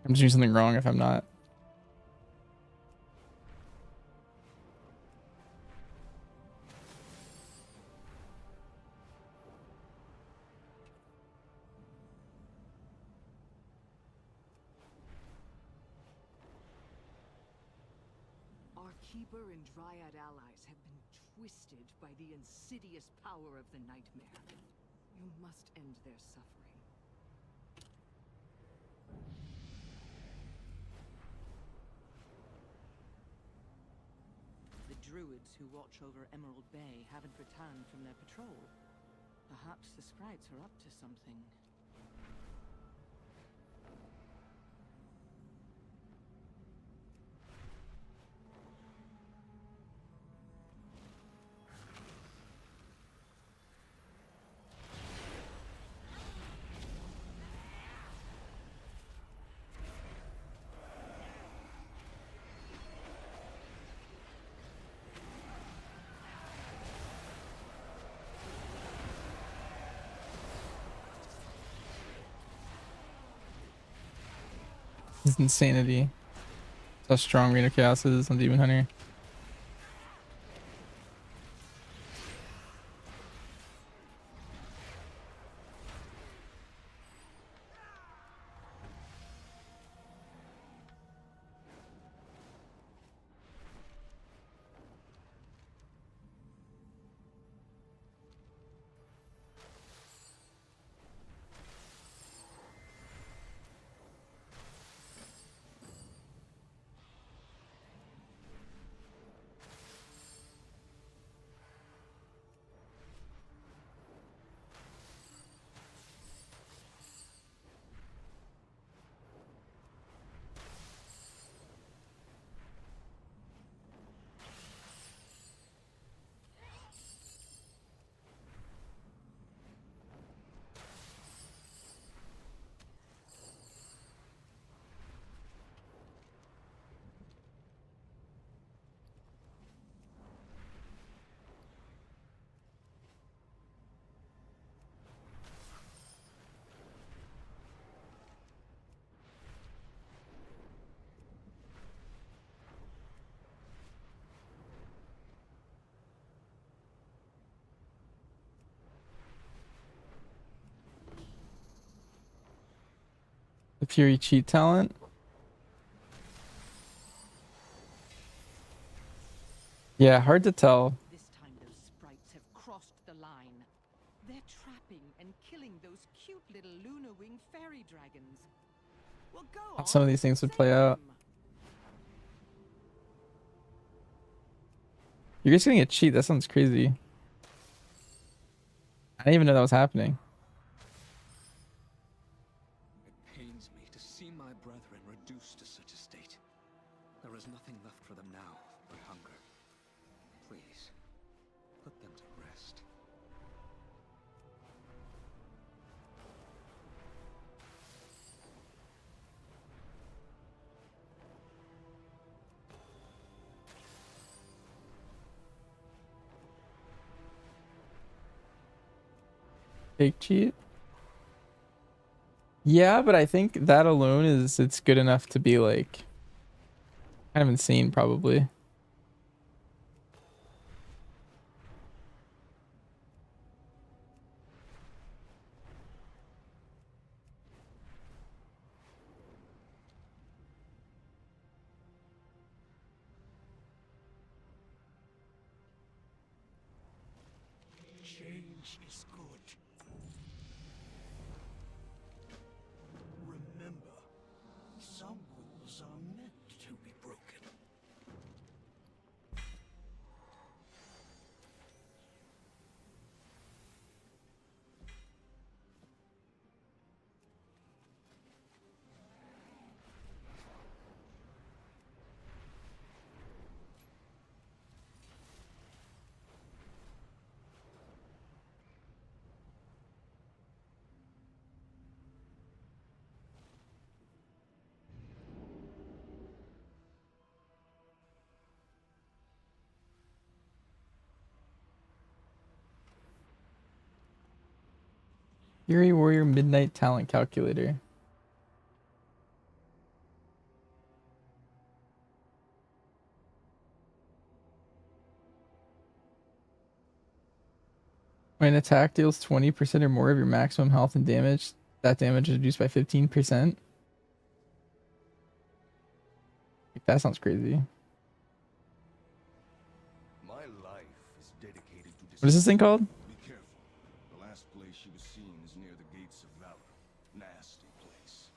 I'm just doing something wrong if I'm not. Our Keeper and Dryad allies have been twisted by the insidious power of the Nightmare. You must end their suffering. The druids who watch over Emerald Bay haven't returned from their patrol. Perhaps the sprites are up to something. This is insanity. That's how strong Reign of Chaos is on Demon Hunter. The Fury cheat talent. Yeah, hard to tell. This time those sprites have crossed the line. They're trapping and killing those cute little lunar wing fairy dragons. Well, go How on, some of these things would play out. You're just getting a cheat. That sounds crazy. I didn't even know that was happening. It pains me to see my brethren reduced to such a state. There is nothing left for them now but hunger. Please, put them to rest. Fake cheat? Yeah, but I think that alone it's good enough to be like kind of insane probably. Fury Warrior Midnight Talent Calculator. When an attack deals 20% or more of your maximum health and damage, that damage is reduced by 15%. That sounds crazy. My life is dedicated to What is this thing called? Be careful. The last place she was seen is near the gates of Valor. Nasty place.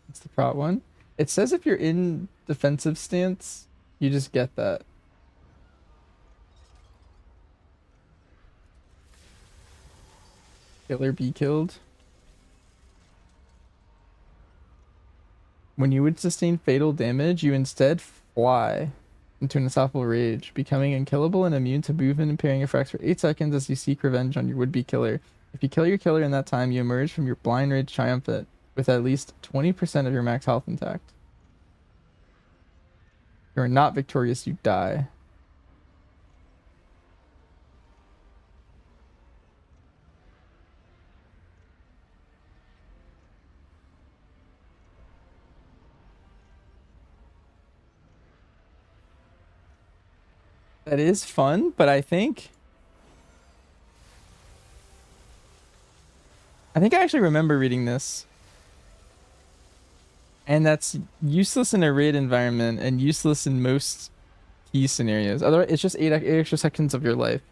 It's the prot one. It says if you're in defensive stance, you just get that. Killer be killed. When you would sustain fatal damage, you instead fly into an unstoppable rage, becoming unkillable and immune to movement impairing effects for 8 seconds as you seek revenge on your would-be killer. If you kill your killer in that time, you emerge from your blind rage triumphant with at least 20% of your max health intact. If you are not victorious, you die. That is fun, but I think I actually remember reading this. And that's useless in a raid environment and useless in most key scenarios. Otherwise, it's just 8 extra seconds of your life.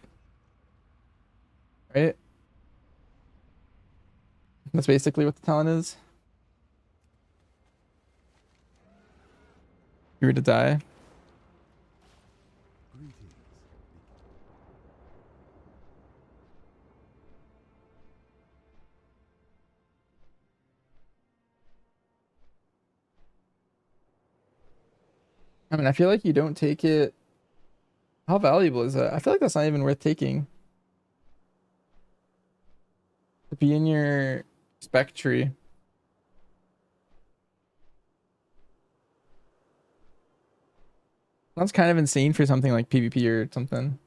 Right? That's basically what the talent is. You were to die. I mean, I feel like you don't take it. How valuable is that? I feel like that's not even worth taking. To be in your spec tree. That's kind of insane for something like PvP or something.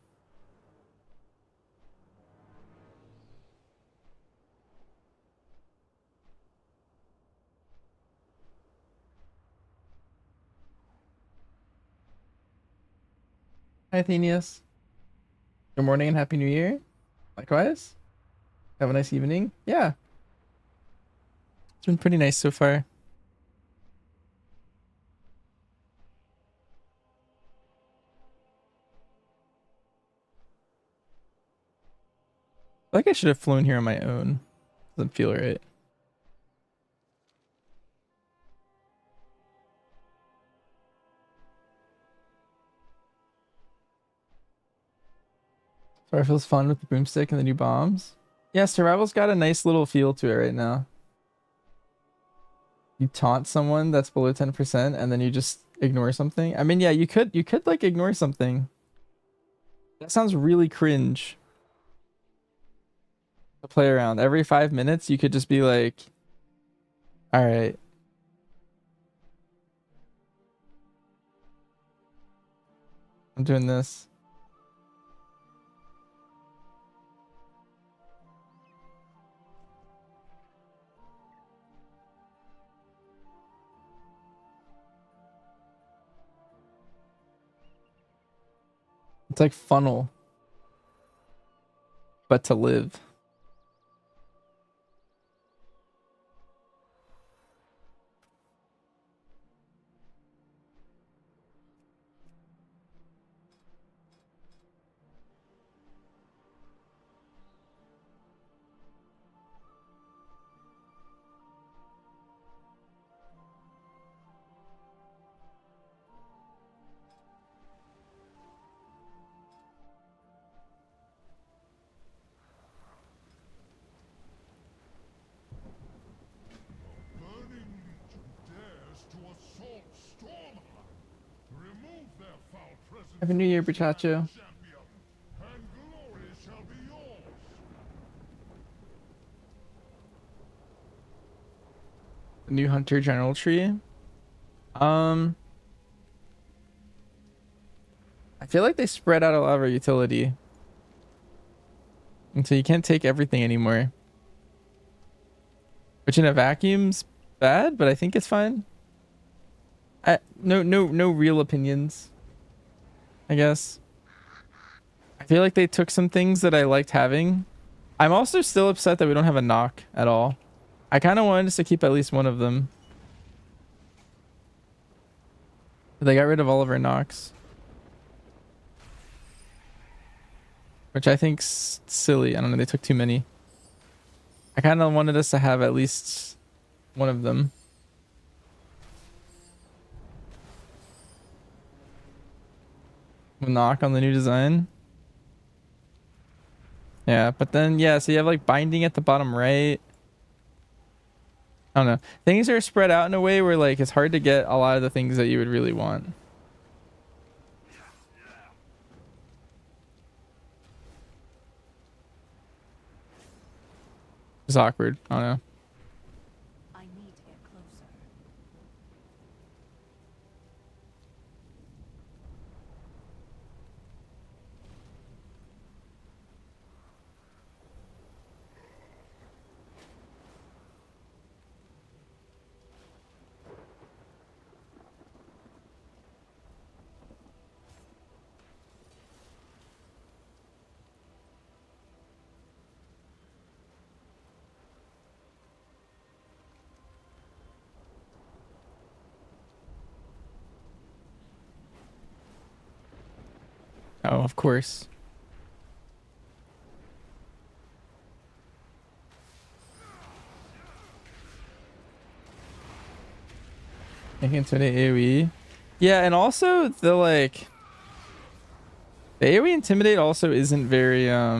Hi, Athenius. Good morning and Happy New Year. Likewise. Have a nice evening. Yeah. It's been pretty nice so far. I think I should have flown here on my own. Doesn't feel right. Sorry, it feels fun with the boomstick and the new bombs. Yeah, Survival's got a nice little feel to it right now. You taunt someone that's below 10% and then you just ignore something. I mean, yeah, you could like ignore something. That sounds really cringe. To play around. Every 5 minutes you could just be like, all right. I'm doing this. It's like funnel, but to live. Happy New Year, Brichacho. New Hunter General Tree. I I feel like they spread out a lot of our utility. And so you can't take everything anymore. Which in a vacuum's bad, but I think it's fine. No real opinions, I guess. I feel like they took some things that I liked having. I'm also still upset that we don't have a knock at all. I kind of wanted us to keep at least one of them. But they got rid of all of our knocks. Which I think's silly. I don't know, they took too many. I kind of wanted us to have at least one of them. Knock on the new design. Yeah, but then, yeah, so you have like binding at the bottom right. I don't know. Things are spread out in a way where like it's hard to get a lot of the things that you would really want. It's awkward. I don't know. I need to get closer. Oh, of course. Making intimidate AoE. Yeah, and also the like the AoE intimidate also isn't very I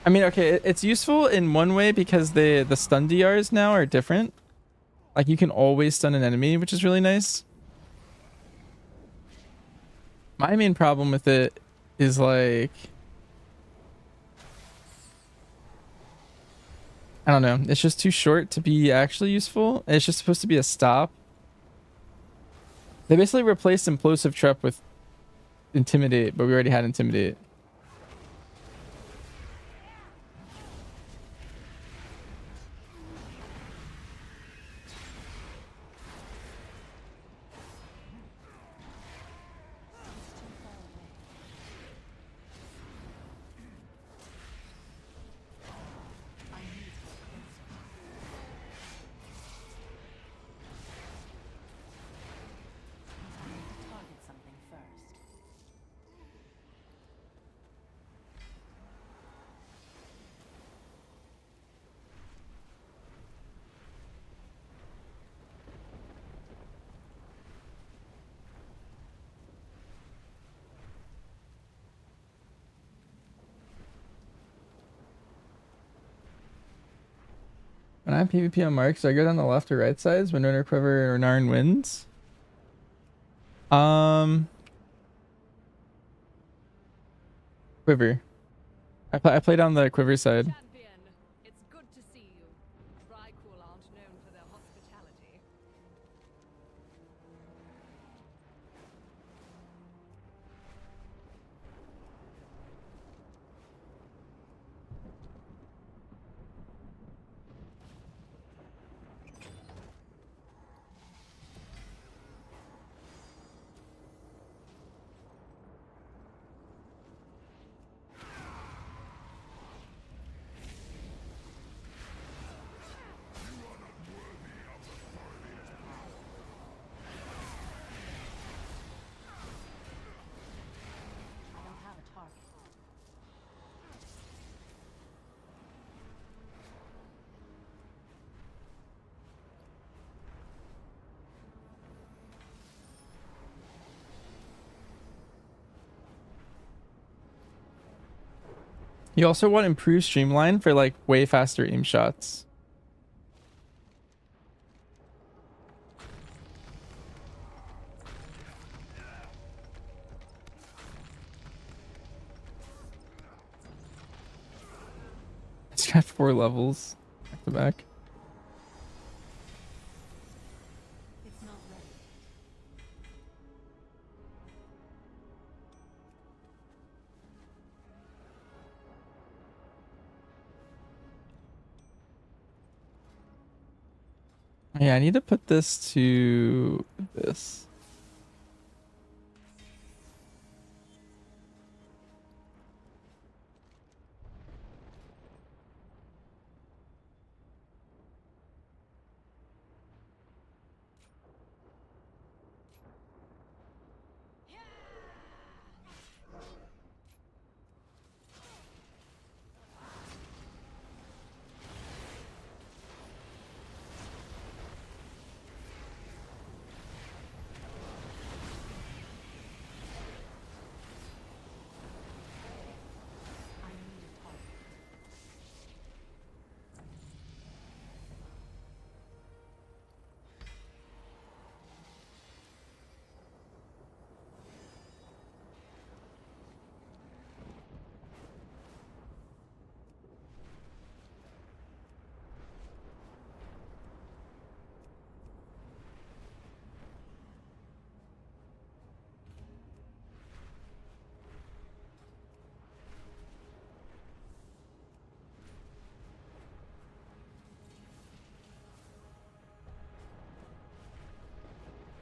mean, okay, it's useful in one way because the stun DRs now are different. Like you can always stun an enemy, which is really nice. My main problem with it is like, I don't know, it's just too short to be actually useful. It's just supposed to be a stop. They basically replaced Implosive Trap with Intimidate, but we already had Intimidate. Target something first. When I'm PvP on marks, do I go down the left or right sides when Runner Quiver or Narn wins? Quiver. I played on the Quiver side. It's good to see you. Vrykul aren't known for their hospitality. I don't have a target. You also want improved streamline for like way faster aim shots. It's got 4 levels back to back. It's not ready. Yeah, I need to put this to this.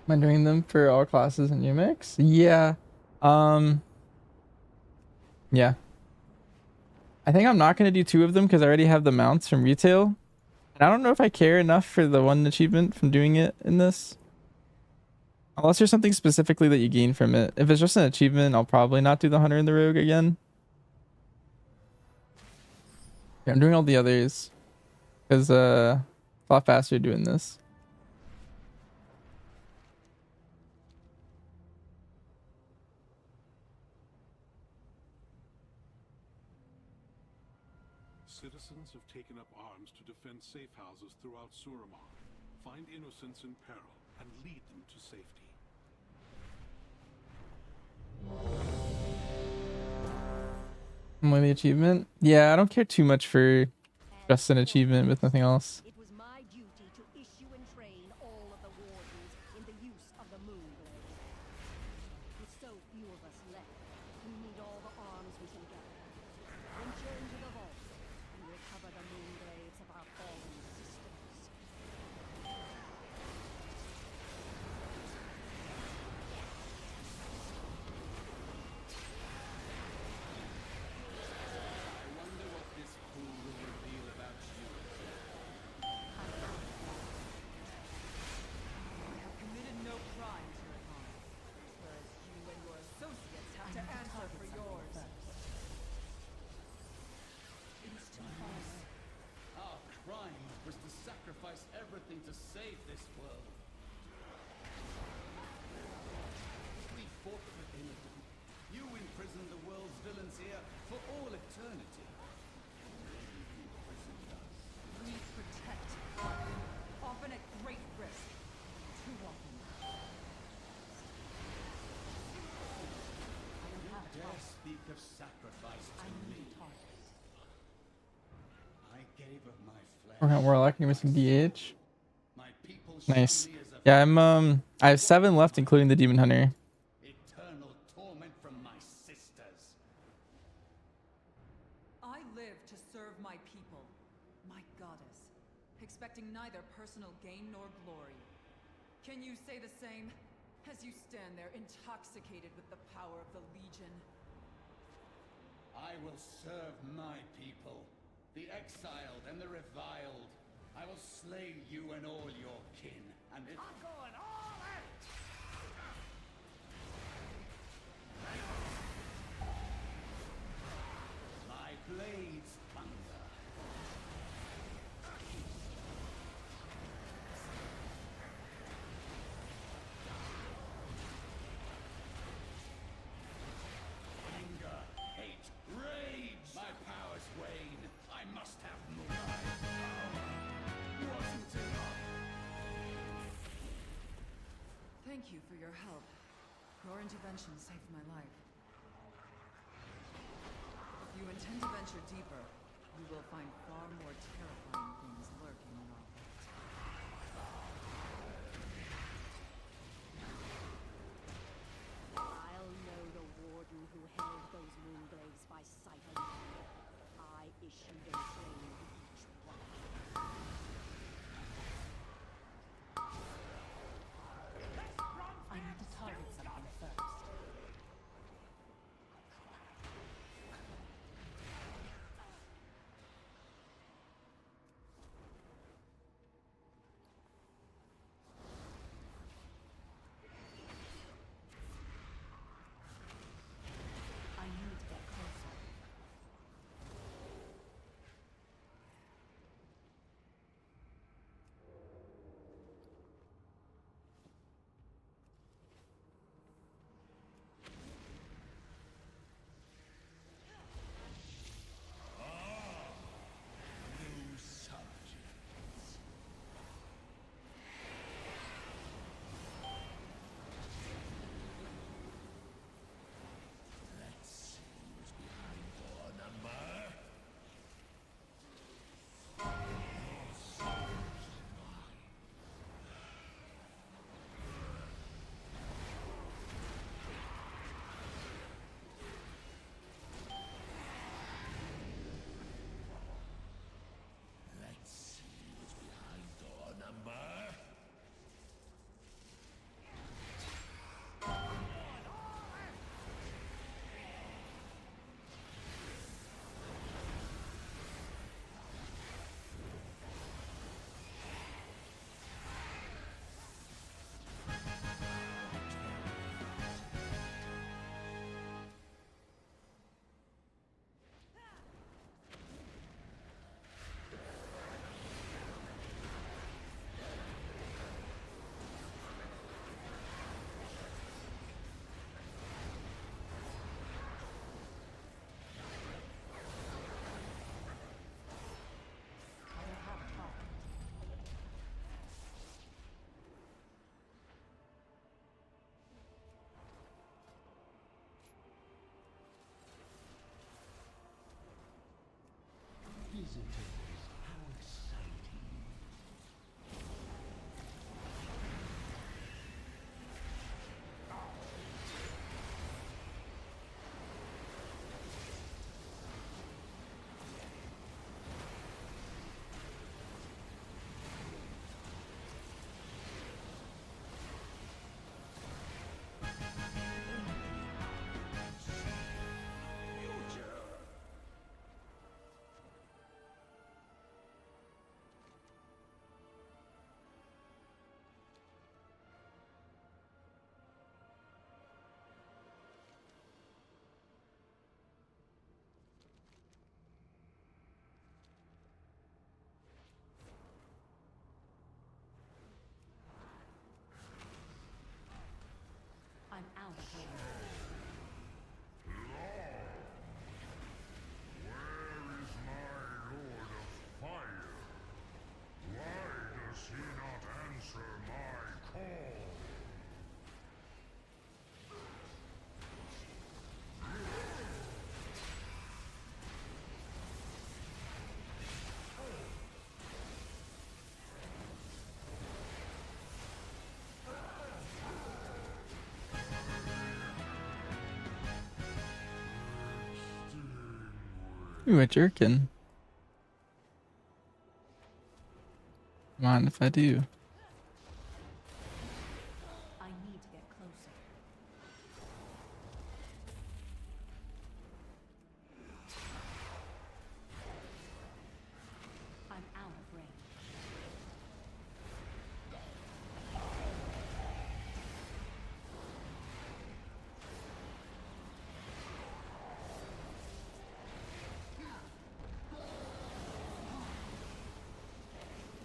Am I doing them for all classes in UMix? Yeah. Yeah. I think I'm not going to do 2 of them because I already have the mounts from retail. And I don't know if I care enough for the 1 achievement from doing it in this. Unless there's something specifically that you gain from it. If it's just an achievement, I'll probably not do the Hunter and the Rogue again. Yeah, I'm doing all the others. Because it's a lot faster doing this. Citizens have taken up arms to defend safe houses throughout Suramar. Find innocents in peril and lead them to safety. Only the achievement? Yeah, I don't care too much for just an achievement with nothing else. It was my duty to issue and train all of the wardens in the use of the Moonblade. With so few of us left, we need all the arms we can gather. Venture into the vault and recover the Moonblades of our fallen sisters. I wonder what this pool will reveal about you. I have committed no crime, Tirahan, whereas you and your associates have to answer for yours. Our crime was to sacrifice everything to save this world. We fought for Illidan. You imprisoned the world's villains here for all eternity. You imprisoned us. We protect, often at great risk. Too often. You dare speak of sacrifice to me. I gave of my flesh. Working on Warlock, you're missing DH. My people Nice. surely is a Yeah, I have 7 left, including the Demon Hunter. eternal torment from my sisters. I live to serve my people, my goddess, expecting neither personal gain nor glory. Can you say the same as you stand there intoxicated with the power of the Legion? I will serve my people, the exiled and the reviled. I will slay you and all your kin, and if I'm going all out. My blades thunder. Anger, hate, rage. My powers wane. I must have more. Wasn't enough. Thank you for your help. Your intervention saved my life. If you intend to venture deeper, you will find far more terrifying things lurking in our vault. I'll know the warden who held those Moonblades by sight alone. I issued and trained each one. visitors. How exciting. I'm out of here. Where is my Lord of Fire? Why does he not answer my call? Ooh, a jerkin. Mind if I do? I need to get closer. I'm out of range.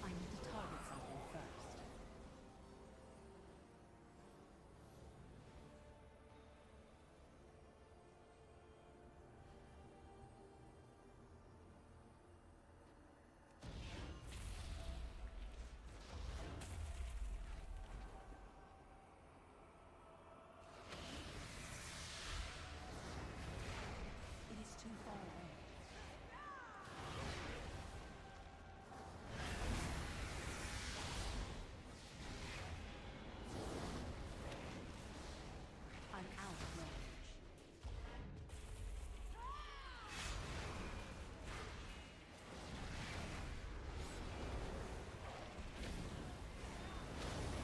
I need to target something first. It is too far away. I'm out of range.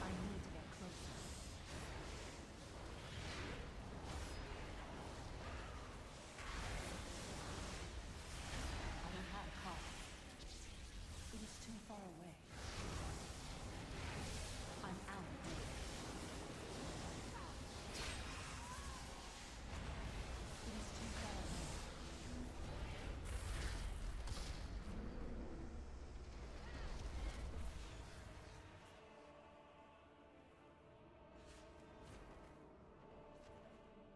I need to get closer. I don't have a car. It is too far away. I'm out of range. It is too far away.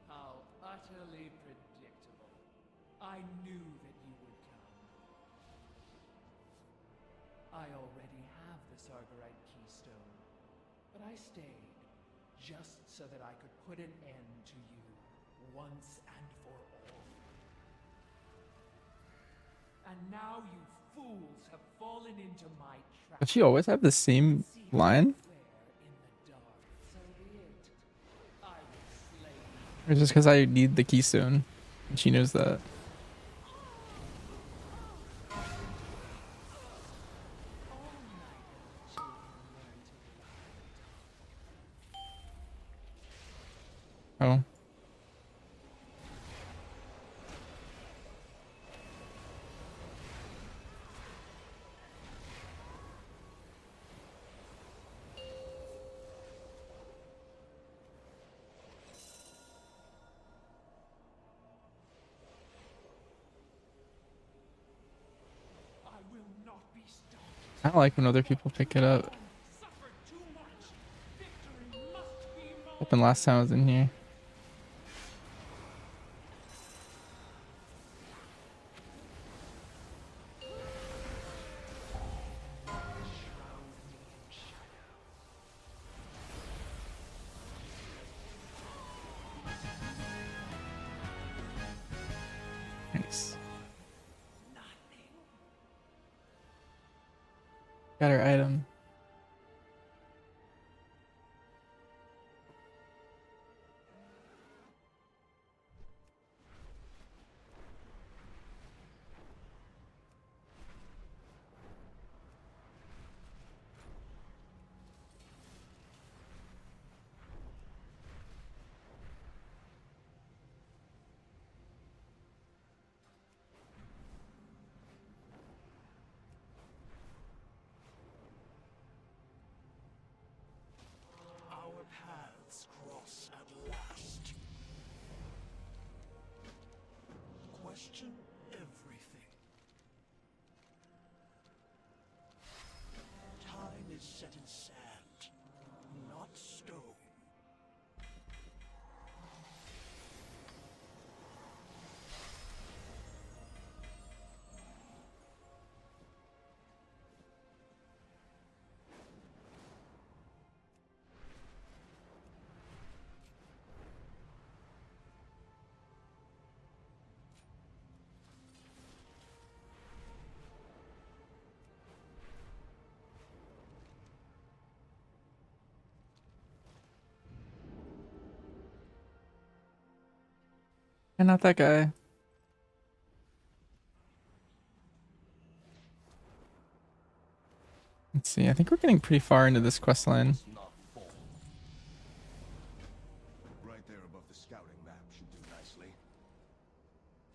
How utterly predictable. I knew that you would come. I already have the Sargarite keystone, but I stayed just so that I could put an end to you once and for all. And now you fools have fallen into my trap. Does she always have the same line? So be it. I will slay you. Or just because I need the keystone? And she knows that. Oh. I will not be stopped. I don't like when other people pick it up. Suffered too much. Victory must be mine. Happened last time I was in here. Nice. Got our item. Our paths cross at last. Question everything. Time is set in sand, not stone. And not that guy. Let's see. I think we're getting pretty far into this quest line. Right there above the scouting map should do nicely.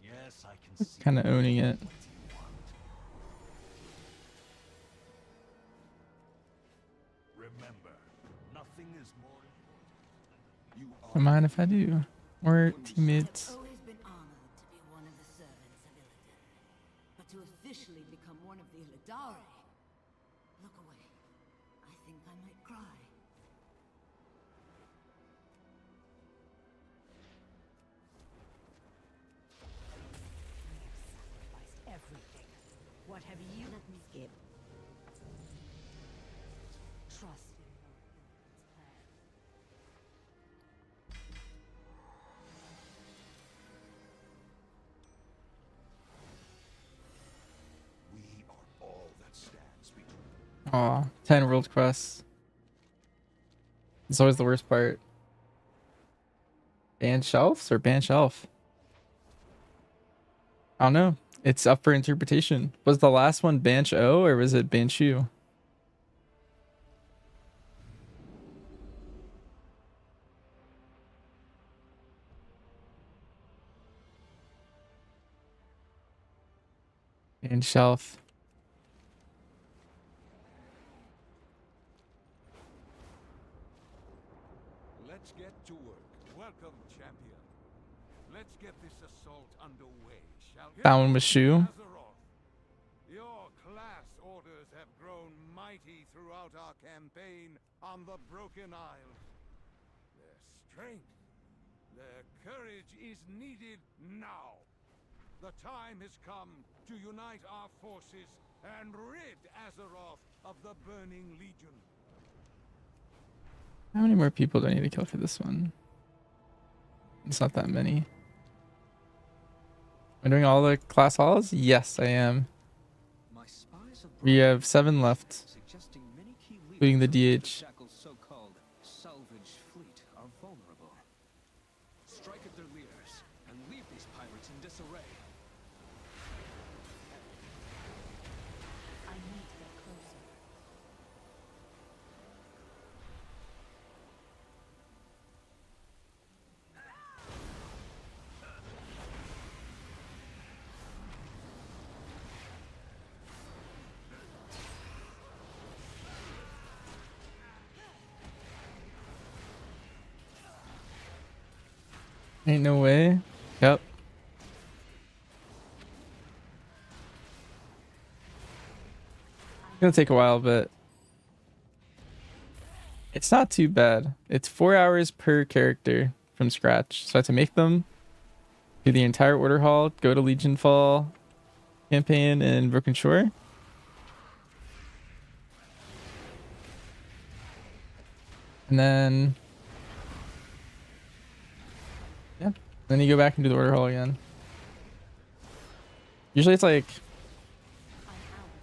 Yes, I can see. Kind of owning it. Remember, nothing is more important. You are. Don't mind if I do. We're teammates. Always been honored to be one of the servants of Illidan. But to officially become one of the Illidari? Look away. I think I might cry. Everything. What have you? Let me skip. Trust. We are all that stands between. Aw, 10 world quests. It's always the worst part. Ban shelves or ban shelf? I don't know. It's up for interpretation. Was the last one Banch O or was it Banchu? Ban shelf. Let's get to work. Welcome, champion. Let's get this assault underway, shall we? That one was Shu. Azeroth, your class orders have grown mighty throughout our campaign on the Broken Isles. Their strength, their courage is needed now. The time has come to unite our forces and rid Azeroth of the Burning Legion. How many more people do I need to kill for this one? It's not that many. Am I doing all the class halls? Yes, I am. We have 7 left, including the DH. So-called salvage fleet are vulnerable. Strike at their leaders and leave these pirates in disarray. I need to get closer. Ain't no way. Yep. It's gonna take a while, but it's not too bad. It's 4 hours per character from scratch. So I have to make them, do the entire order hall, go to Legion Fall campaign in Broken Shore. And then then you go back and do the order hall again. Usually it's like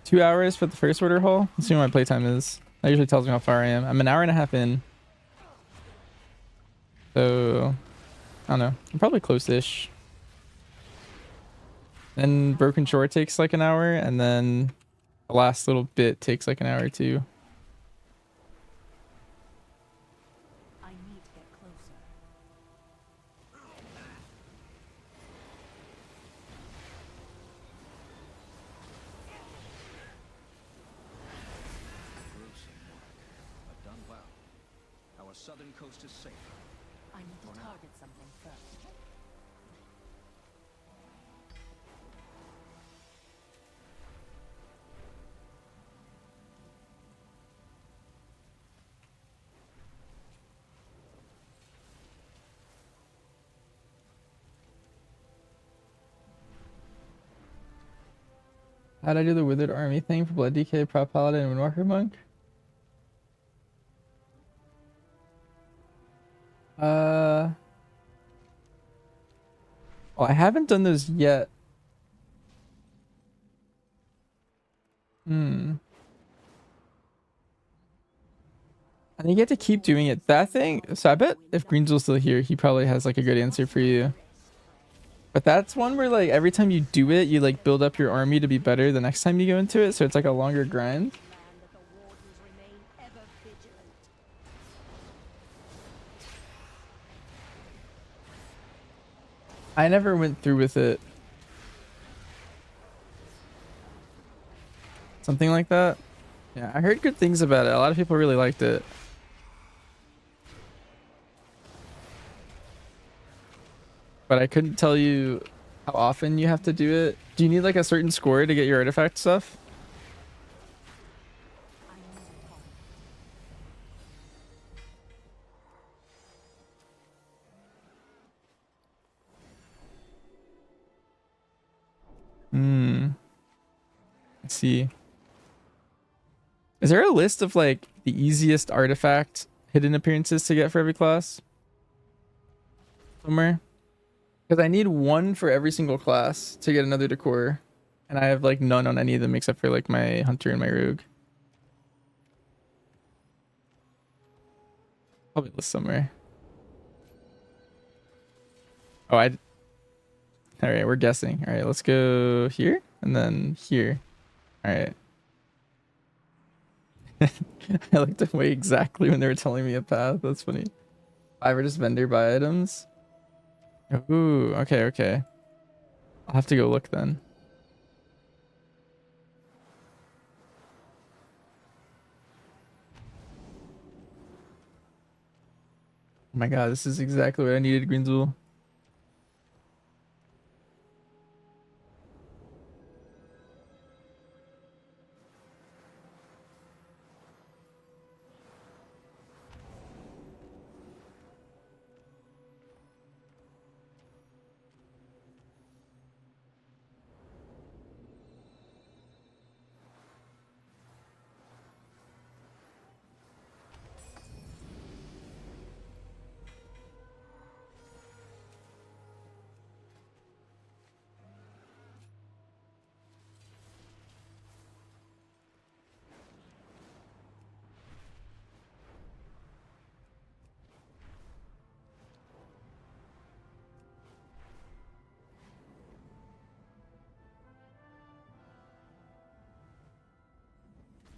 2 hours for the first order haul. Let's see what my playtime is. That usually tells me how far I am. I'm an hour and a half in. So, I don't know. I'm probably close-ish. Then Broken Shore takes like an hour, and then the last little bit takes like an hour or two. I need to get closer. Gruesome work, but done well. Our southern coast is safe. I need to target something first. How'd I do the Withered Army thing for Blood DK, Prop Paladin, and Windwalker Monk? Well, I haven't done those yet. I think you have to keep doing it. That thing, so I bet if Greenzel's still here, he probably has like a good answer for you. But that's one where like every time you do it, you like build up your army to be better the next time you go into it. So it's like a longer grind. I never went through with it. Something like that. Yeah, I heard good things about it. A lot of people really liked it. But I couldn't tell you how often you have to do it. Do you need like a certain score to get your artifact stuff? Let's see. Is there a list of like the easiest artifact hidden appearances to get for every class? Somewhere? Because I need one for every single class to get another decor. And I have like none on any of them except for like my hunter and my rogue. Probably list somewhere. Oh, Alright, we're guessing. Alright, let's go here and then here. Alright. I like the way exactly when they were telling me a path. That's funny. 5 are just vendor buy items. Ooh, okay. I'll have to go look then. Oh my god, this is exactly what I needed, Greenzel.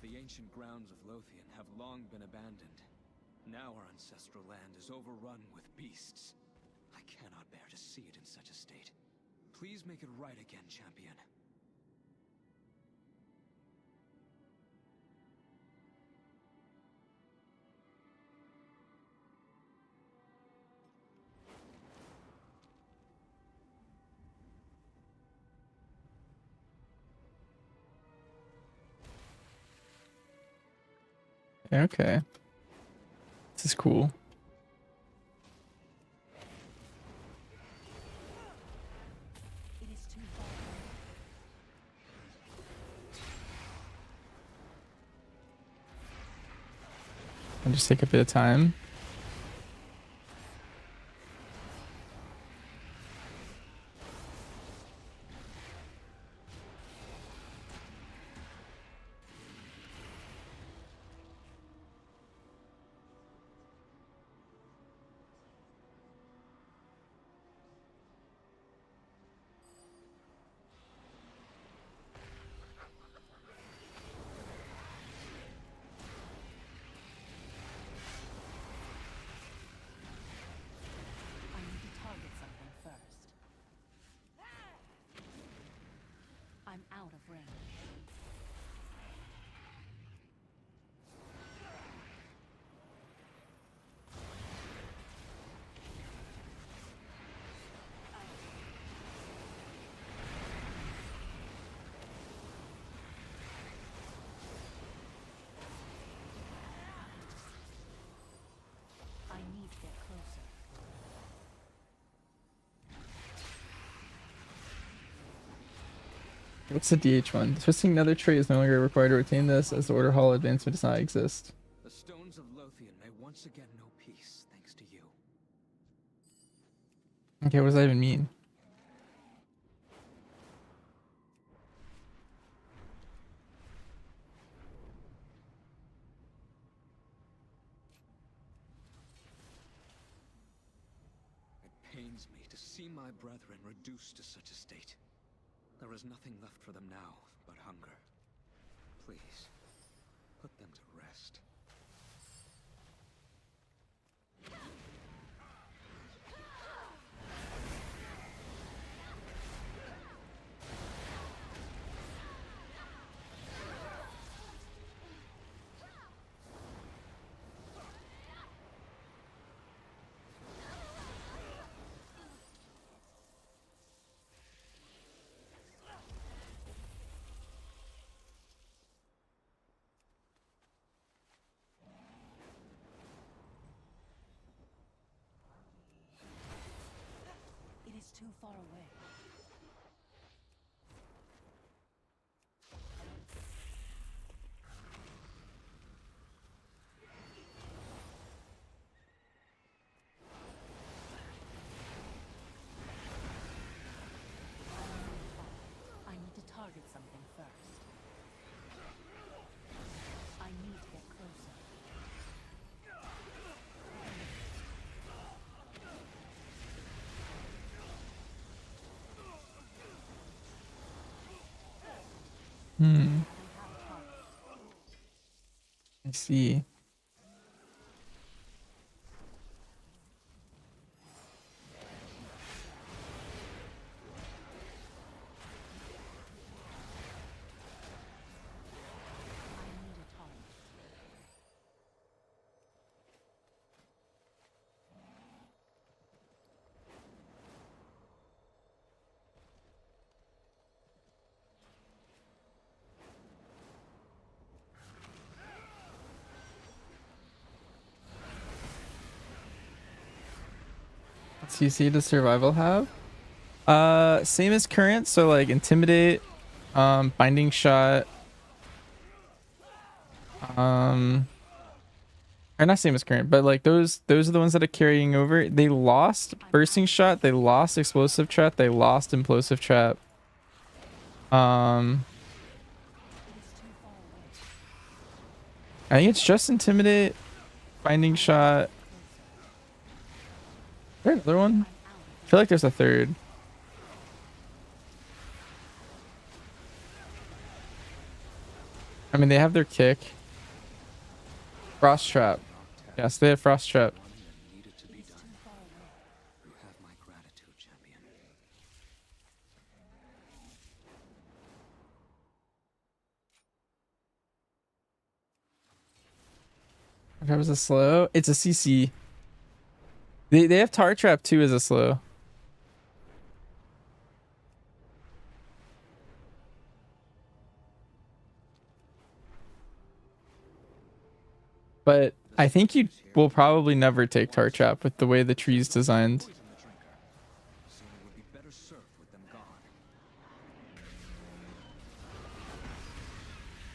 The ancient grounds of Lothian have long been abandoned. Now our ancestral land is overrun with beasts. I cannot bear to see it in such a state. Please make it right again, champion. Okay. This is cool. I'll just take a bit of time. out of range. I need to get closer. What's the DH one? Twisting Nether trait is no longer required to retain this, as the Order Hall advancement does not exist. The stones of Lothian may once again know peace, thanks to you. Okay, what does that even mean? It pains me to see my brethren reduced to such a state. There is nothing left for them now but hunger. Please, put them to rest. It is too far away. I need to target something first. I need to get closer. I see. CC does survival have? Same as current, so like intimidate, binding shot, or not same as current, but like those are the ones that are carrying over. They lost bursting shot, they lost explosive trap, they lost implosive trap. I think it's just intimidate, binding shot. Is there another one? I feel like there's a third. I mean, they have their kick. Frost trap. Yes, they have frost trap. Needed to be done. You have my gratitude, champion. That was a slow. It's a CC. They have tar trap too as a slow. But I think you will probably never take tar trap with the way the tree's designed.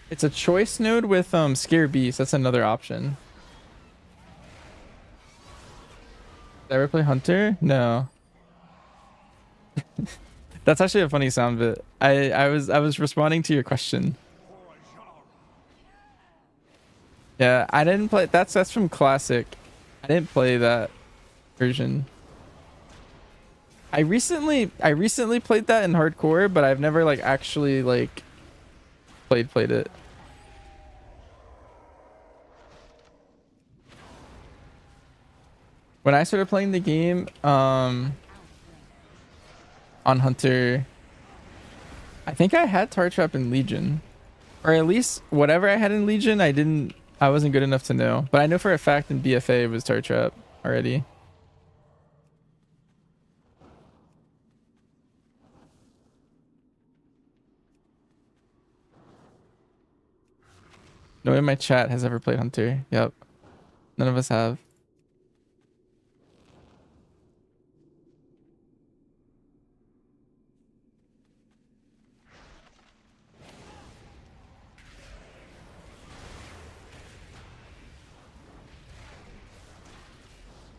It's a choice node with scare beast. That's another option. Did I ever play Hunter? No. That's actually a funny sound bit. I was responding to your question. Yeah, I didn't play that's from classic. I didn't play that version. I recently played that in hardcore, but I've never like actually like played it. When I started playing the game on Hunter, I think I had Tar Trap in Legion. Or at least whatever I had in Legion, I wasn't good enough to know. But I know for a fact in BFA it was Tar Trap already. No one in my chat has ever played Hunter. Yep. None of us have.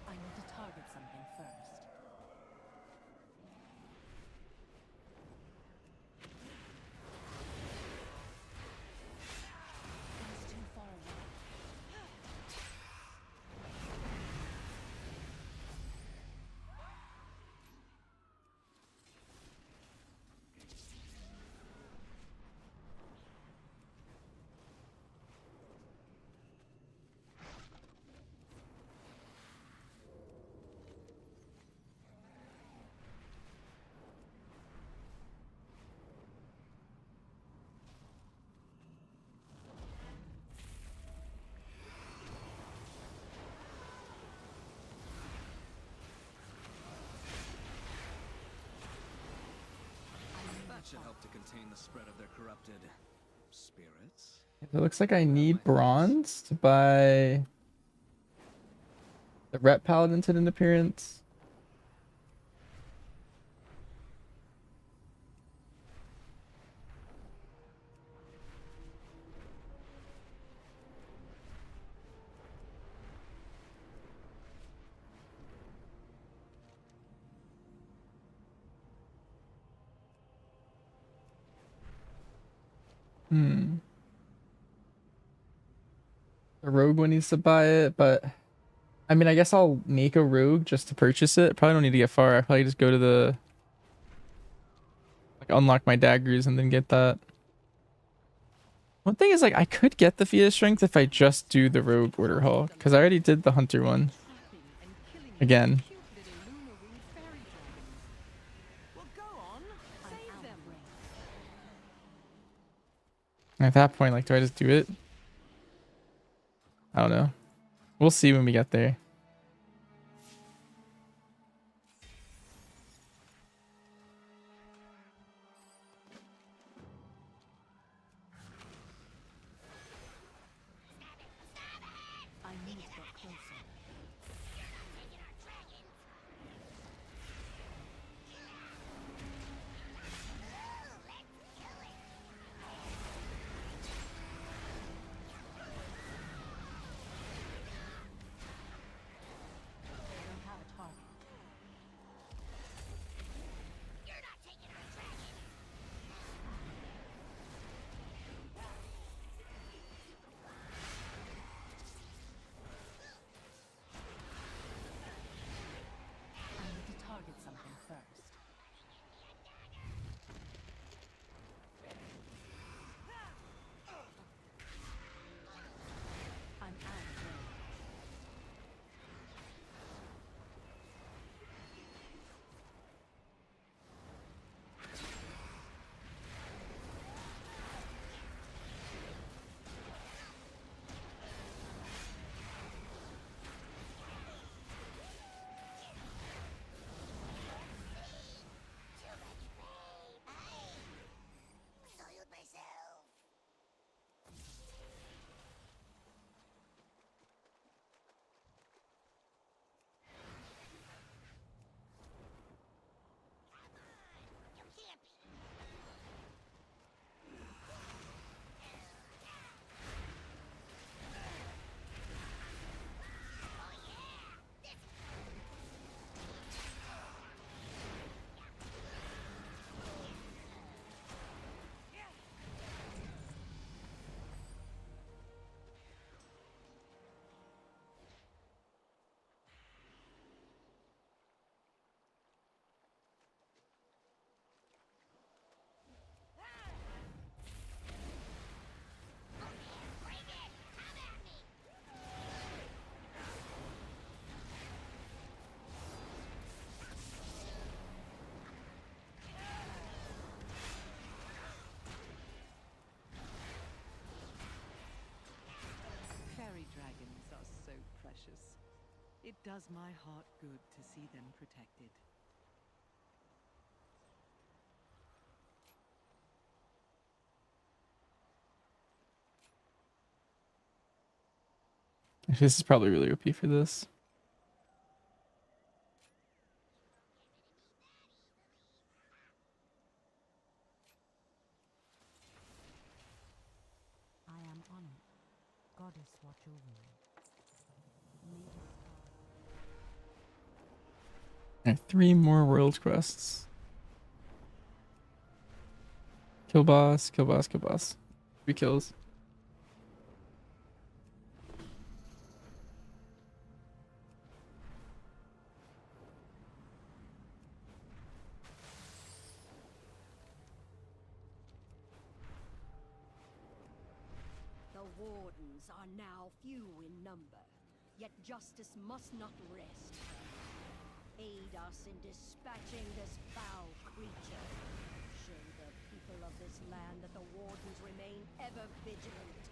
I need to target something first. That's too far away. That should help to contain the spread of their corrupted spirits. It looks like I need bronze to buy the Ret Paladin Tident appearance. The rogue one needs to buy it, but I mean, I guess I'll make a rogue just to purchase it. Probably don't need to get far. I probably just go to the like unlock my daggers and then get that. One thing is like I could get the Fetus Strength if I just do the rogue Order Hall because I already did the hunter one. Again. At that point, like, do I just do it? I don't know. We'll see when we get there. I need to get closer. It does my heart good to see them protected. This is probably really OP for this. I am honored. Goddess, watch over me. Alright, 3 more world quests. Kill boss, kill boss, kill boss. 3 kills. The Wardens are now few in number, yet justice must not rest. Aid us in dispatching this foul creature. Show the people of this land that the Wardens remain ever vigilant.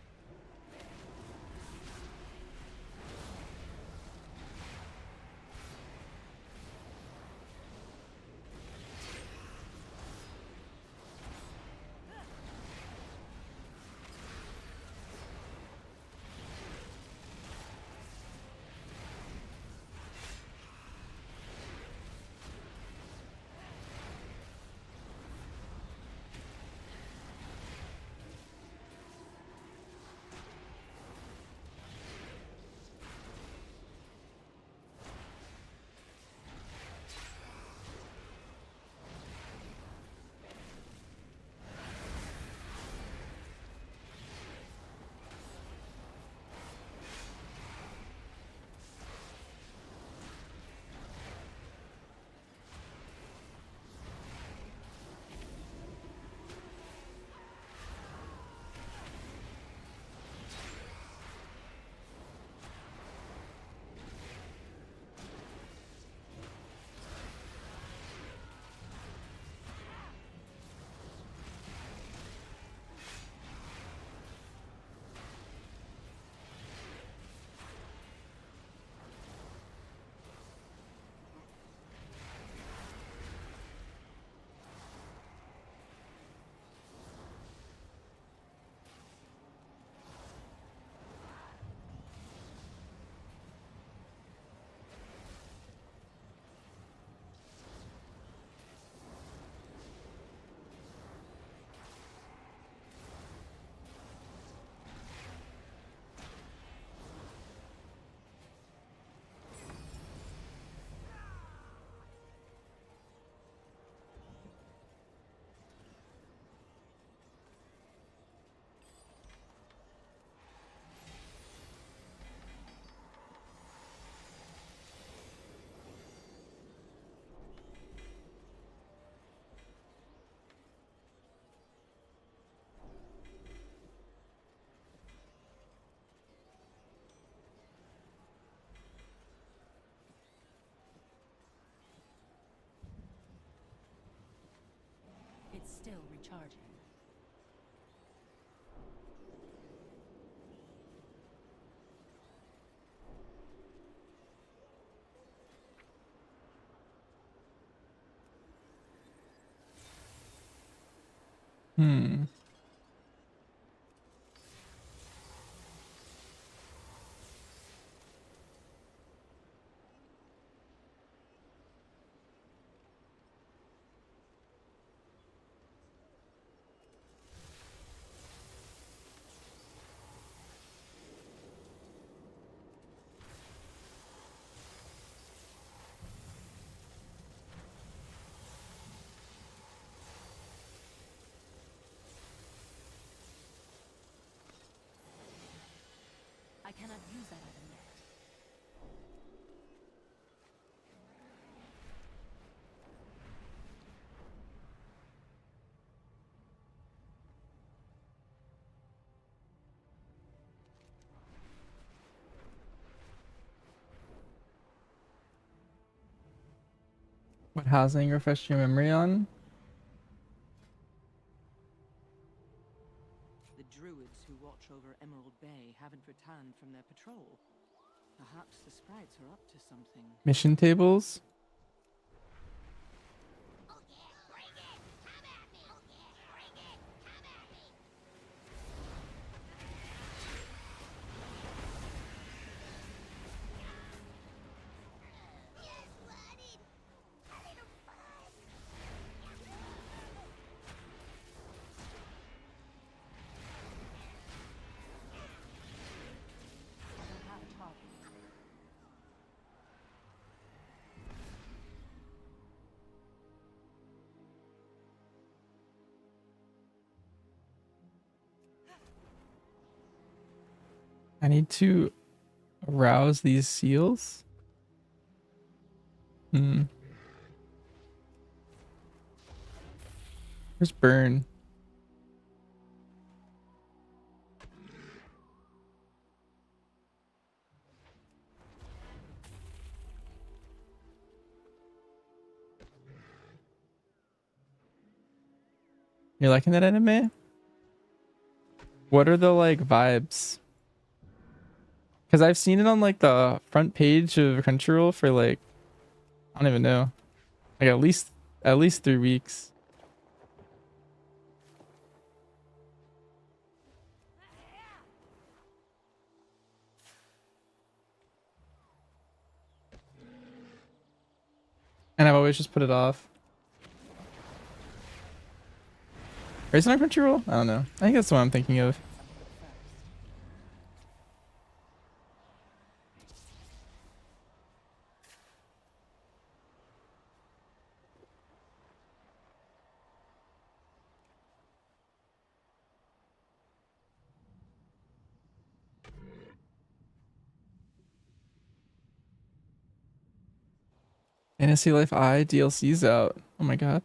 It's still recharging. Hmm. I cannot use that item yet. What housing refreshed your memory on? The druids who watch over Emerald Bay haven't returned from their patrol. Perhaps the sprites are up to something. Mission tables. I need to arouse these seals. Where's Burn? You're liking that anime? What are the like vibes? Because I've seen it on like the front page of Crunchyroll for like, I don't even know, like at least 3 weeks. And I've always just put it off. Or is it on Crunchyroll? I don't know. I think that's what I'm thinking of. Fantasy Life I DLC's out. Oh my god.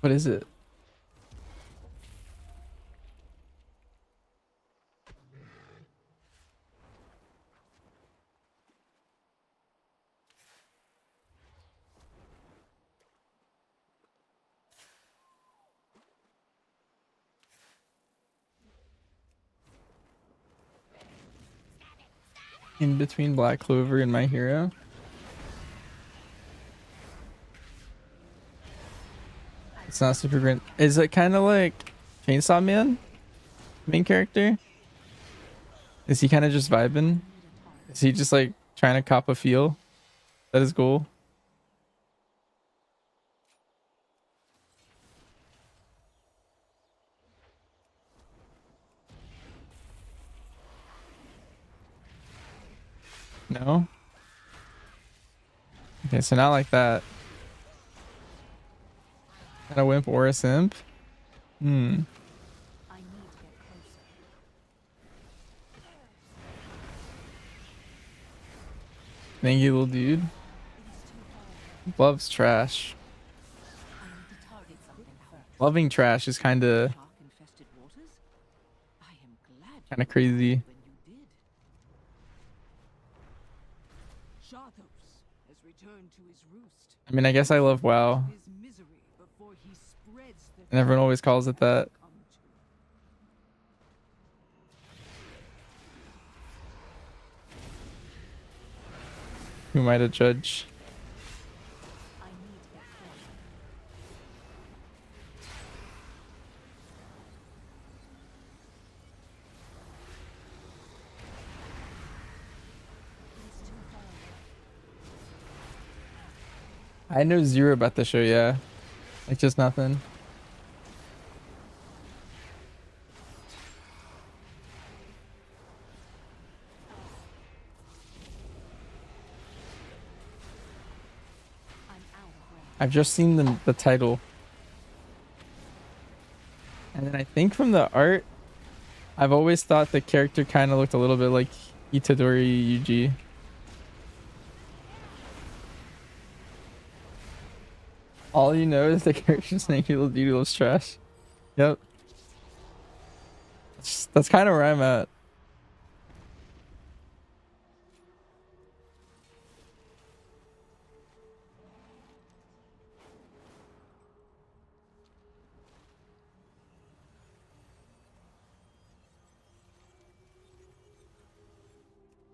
What is it? In between Black Clover and My Hero. It's not super great. Is it kind of like Chainsaw Man? Main character? Is he kind of just vibing? Is he just like trying to cop a feel? That is cool. No? Okay, so not like that. Not a wimp or a simp? Thank you, little dude. Loves trash. Loving trash is kind of crazy. I mean, I guess I love WoW. And everyone always calls it that. Who am I to judge? I know zero about the show, yeah. Like just nothing. I've just seen the title. And then I think from the art, I've always thought the character kind of looked a little bit like Itadori Yuji. All you know is the character's name, little dude loves trash. Yep. That's kind of where I'm at.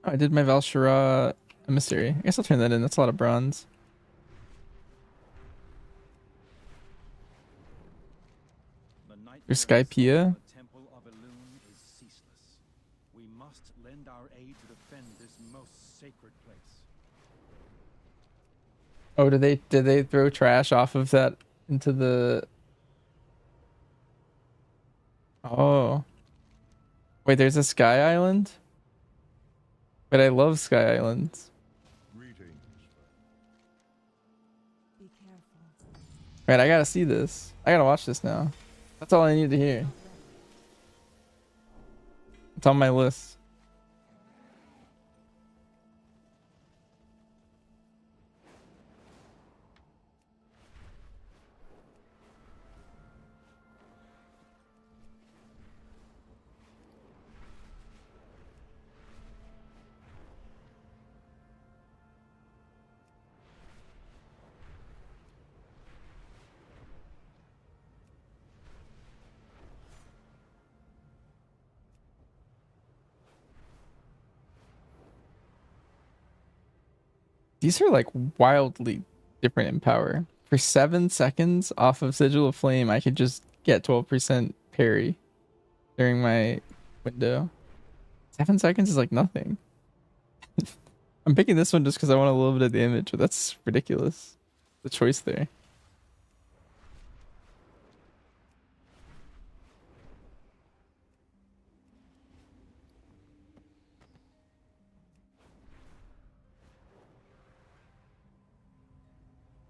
Oh, I did my Val'Shara Emissary. I guess I'll turn that in. That's a lot of bronze. There's Skypiea. Temple of Elune is ceaseless. We must lend our aid to defend this most sacred place. Oh, did they throw trash off of that into the? Oh. Wait, there's a Sky Island? But I love Sky Islands. Wait, I gotta see this. I gotta watch this now. That's all I need to hear. It's on my list. These are like wildly different in power. For 7 seconds off of Sigil of Flame, I could just get 12% parry during my window. 7 seconds is like nothing. I'm picking this one just because I want a little bit of damage, but that's ridiculous. The choice there.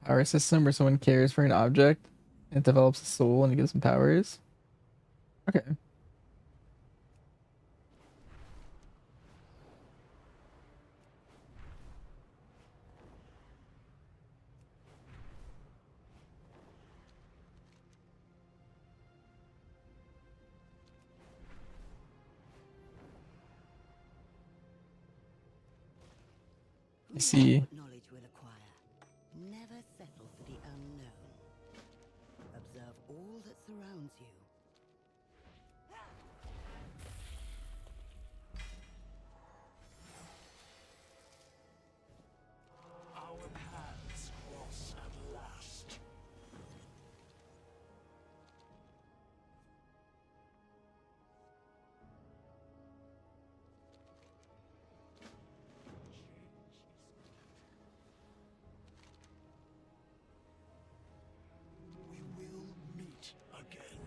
Power system where someone cares for an object, it develops a soul and it gives them powers. Okay. I see. Knowledge will acquire. Never settle for the unknown. Observe all that surrounds you. Our paths cross at last. We will meet again.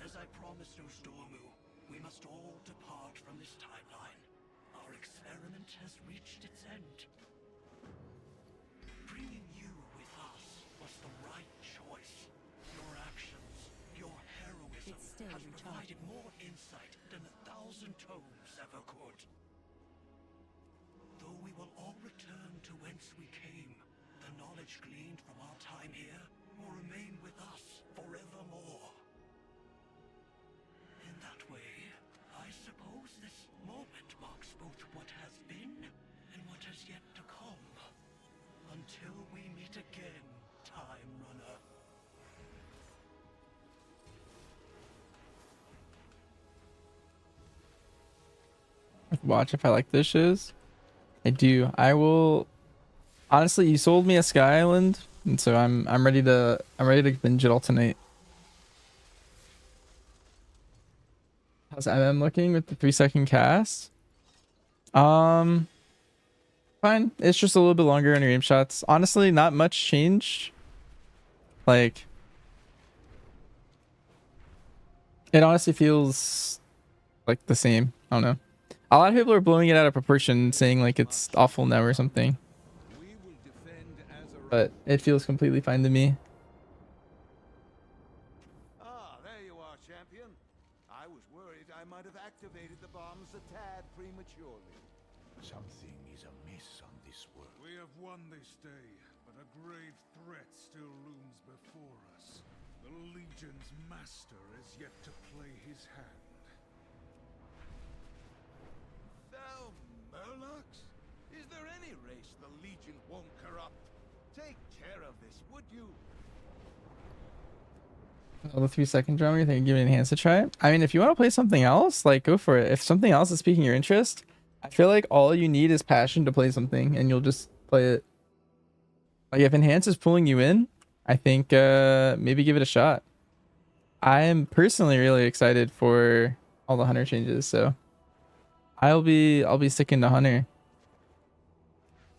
As I promised Ostormu, we must all depart from this timeline. Our experiment has reached its end. Bringing you with us was the right choice. Your actions, your heroism has provided more insight than 1,000 tomes ever could. Though we will all return to whence we came, the knowledge gleaned from our time here will remain with us forevermore. In that way, I suppose this moment marks both what has been and what has yet to come. Until we meet again, Time Runner. Watch if I like dishes. I do. I will. Honestly, you sold me a Sky Island, and so I'm ready to binge it all tonight. How's MM looking with the 3-second cast? Fine. It's just a little bit longer on your aim shots. Honestly, not much change. Like, it honestly feels like the same. I don't know. A lot of people are blowing it out of proportion, saying like it's awful now or something. But it feels completely fine to me. Ah, there you are, champion. I was worried I might have activated the bombs a tad prematurely. Something is amiss on this world. We have won this day, but a grave threat still looms before us. The Legion's master is yet to play his hand. Thou Murlocs? Is there any race the Legion won't corrupt? Take care of this, would you? Oh, the 3-second drama, you think give me an enhance to try it? I mean, if you want to play something else, like go for it. If something else is piquing your interest, I feel like all you need is passion to play something, and you'll just play it. Like if Enhance is pulling you in, I think maybe give it a shot. I am personally really excited for all the Hunter changes, so I'll be sticking to Hunter.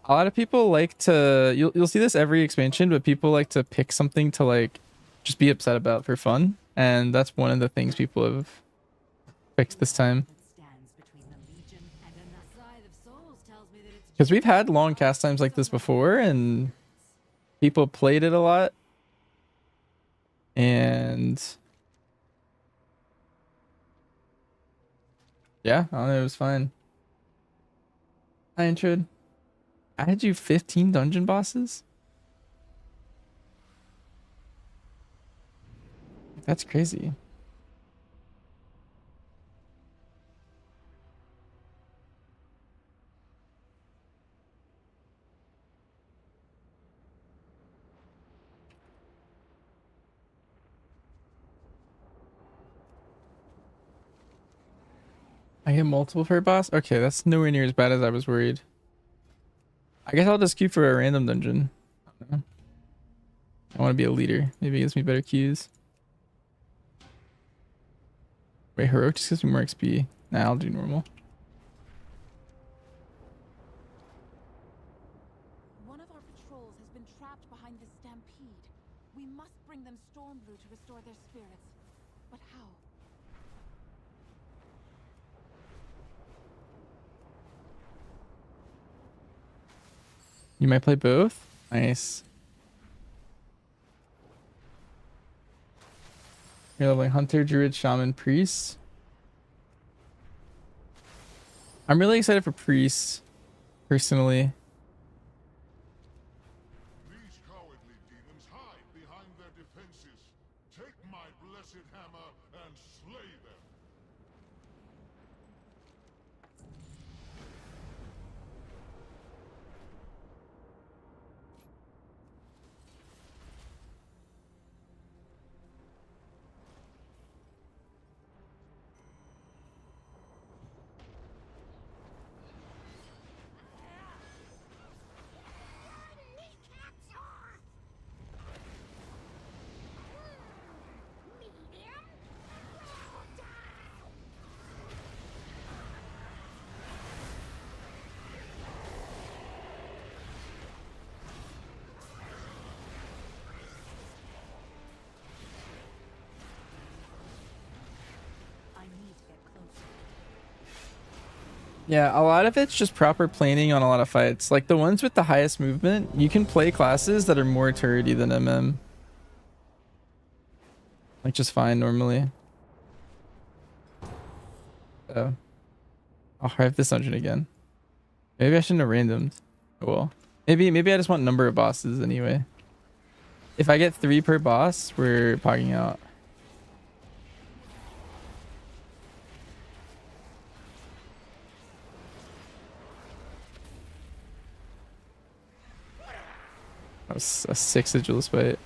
A lot of people like to you'll see this every expansion, but people like to pick something to like just be upset about for fun, and that's one of the things people have picked this time. Because we've had long cast times like this before, and people played it a lot, and yeah, I don't know, it was fine. I introed. I had you 15 dungeon bosses? That's crazy. I get multiple per boss? Okay, that's nowhere near as bad as I was worried. I guess I'll just queue for a random dungeon. I want to be a leader. Maybe it gives me better queues. Wait, heroic just gives me more XP. Nah, I'll do normal. One of our patrols has been trapped behind the stampede. We must bring them Stormbrew to restore their spirits. But how? You might play both? Nice. You're leveling Hunter, Druid, Shaman, Priest. I'm really excited for Priest, personally. These cowardly demons hide behind their defenses. Take my blessed hammer and slay them. Yeah, a lot of it's just proper planing on a lot of fights. Like the ones with the highest movement, you can play classes that are more turrety than MM. Like just fine normally. So I'll hive this dungeon again. Maybe I shouldn't have randomed. Oh well. Maybe I just want number of bosses anyway. If I get 3 per boss, we're pogging out. That was a 6 sigil fight.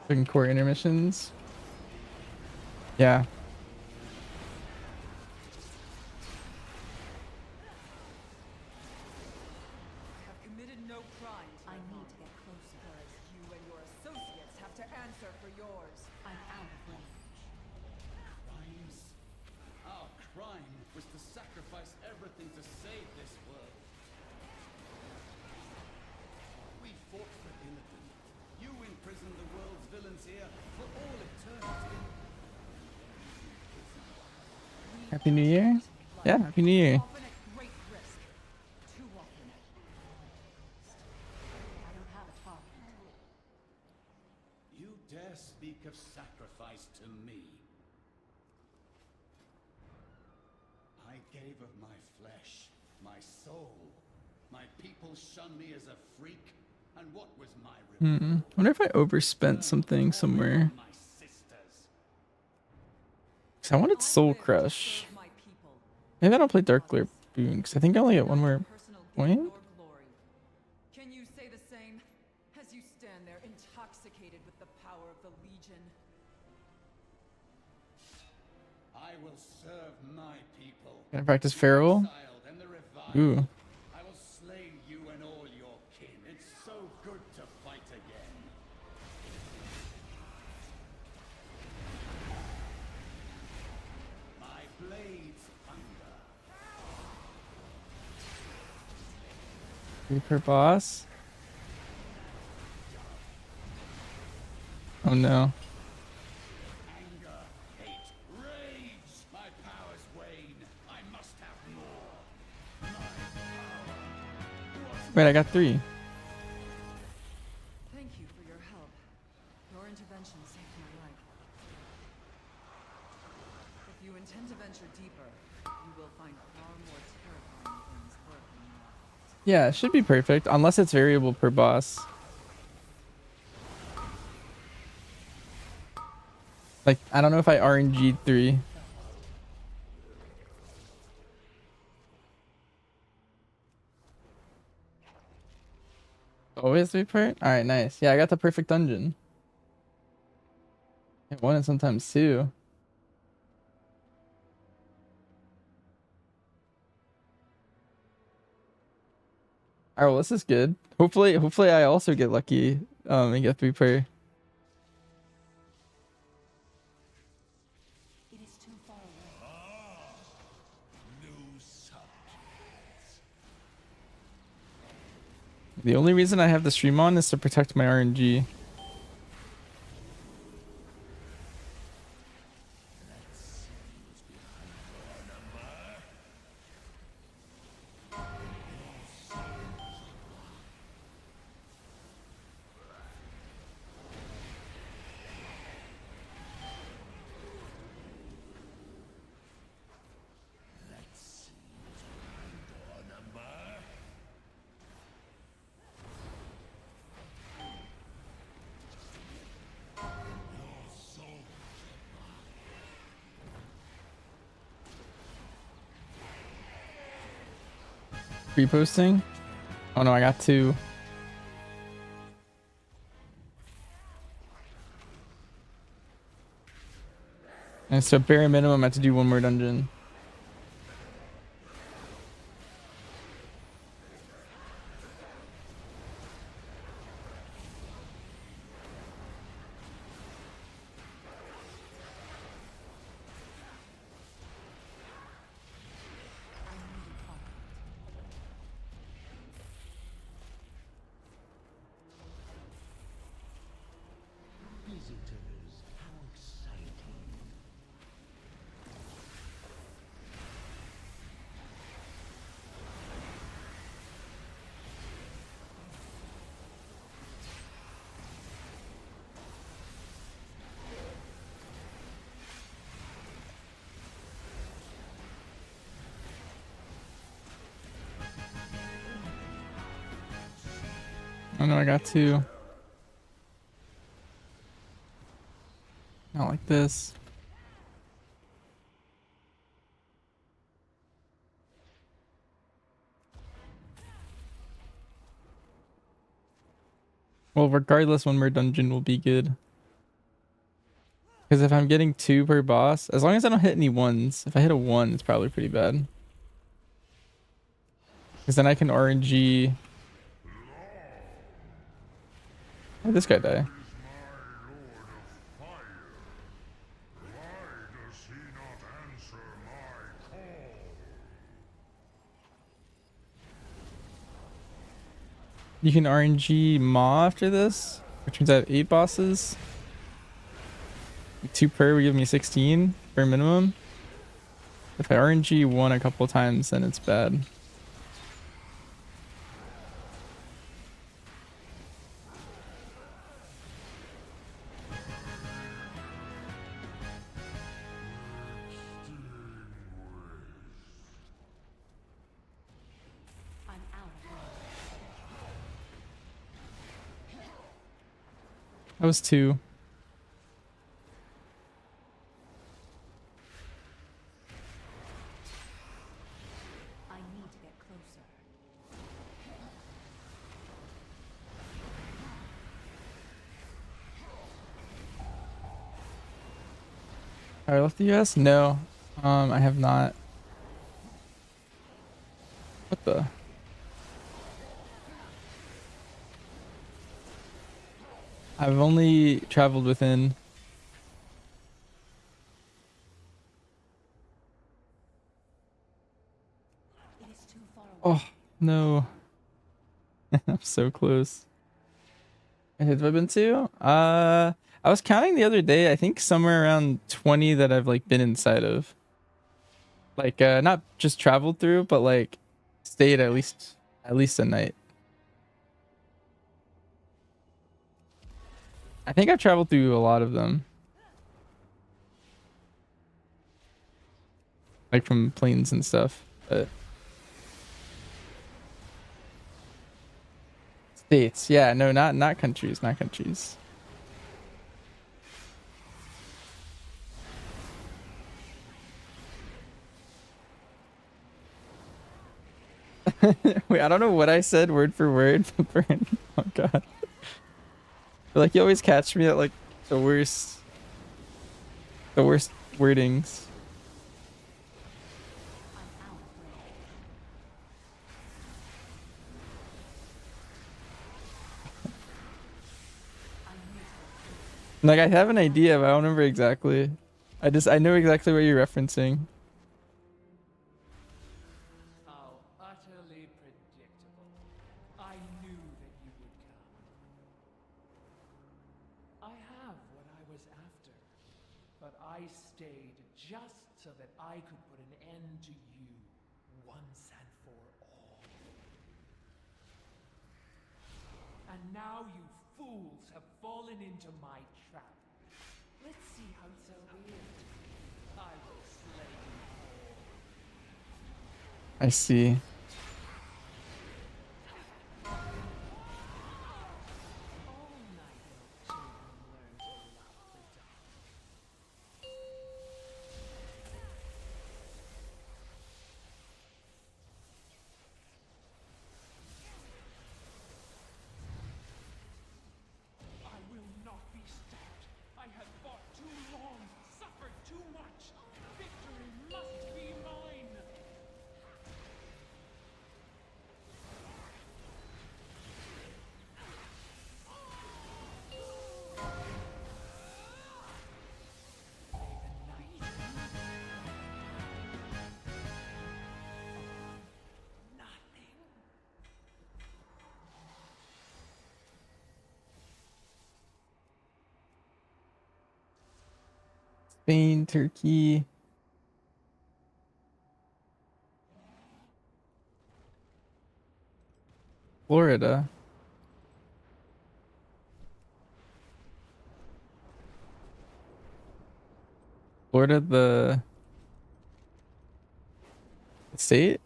Fucking core intermissions. Yeah. Have committed no crimes. I need to get closer. Whereas you and your associates have to answer for yours. I'm out of range. Crimes? Our crime was to sacrifice everything to save this world. We fought for Illidan. You imprisoned the world's villains here for all eternity. Happy New Year? Yeah, Happy New Year. Often at great risk. Too often. I don't have a target. You dare speak of sacrifice to me? I gave of my flesh, my soul. My people shun me as a freak, and what was my reward? Wonder if I overspent something somewhere. My sisters. Cause I wanted Soul Crush. Maybe I don't play Dark Glare Boon, because I think I only get one more point. Can you say the same? same as you stand there intoxicated with the power of the Legion? I will serve my people. Gonna practice Feral. Exiled and the revived. Ooh. I will slay you and all your kin. It's so good to fight again. My blades thunder. 3 per boss. Oh no. Anger, hate, rage. My powers wane. I must have more. Wait, I got 3. Thank you for your help. Your intervention saved my life. If you intend to venture deeper, you will find far more terrifying things lurking. Yeah, it should be perfect unless it's variable per boss. Like, I don't know if I RNG'd 3. Always 3 part? Alright, nice. Yeah, I got the perfect dungeon. I won it sometimes too. Alright, well, this is good. Hopefully I also get lucky and get 3 per. It is too far away. New subjects. The only reason I have the stream on is to protect my RNG. Reposting? Oh no, I got 2. And so bare minimum I have to do 1 more dungeon. Visitors, how exciting. Oh no, I got 2. Not like this. Well, regardless, 1 more dungeon will be good. Because if I'm getting 2 per boss, as long as I don't hit any 1s, if I hit a 1, it's probably pretty bad. Because then I can RNG. How did this guy die? You can RNG Maw after this, which means I have 8 bosses. 2 per would give me 16 per minimum. If I RNG 1 a couple times, then it's bad. I'm out of luck. That was 2. I need to get closer. I left the US? No. I have not. What the? I've only traveled within. Oh, no. I'm so close. Have I been to? I was counting the other day. I think somewhere around 20 that I've like been inside of. Like not just traveled through, but like stayed at least a night. I think I've traveled through a lot of them. Like from planes and stuff. But states. Yeah, no, not countries, not countries. Wait, I don't know what I said word for word, but oh god. Like you always catch me at like the worst wordings. Like I have an idea, but I don't remember exactly. I know exactly what you're referencing. How utterly predictable. I knew that you would come. I have what I was after, but I stayed just so that I could put an end to you once and for all. And now you fools have fallen into my trap. Let's see how it's so weird. I will slay you all. I see. I will not be stopped. I have fought too long, suffered too much. Victory must be mine. Spain, Turkey. Florida. Florida, the state?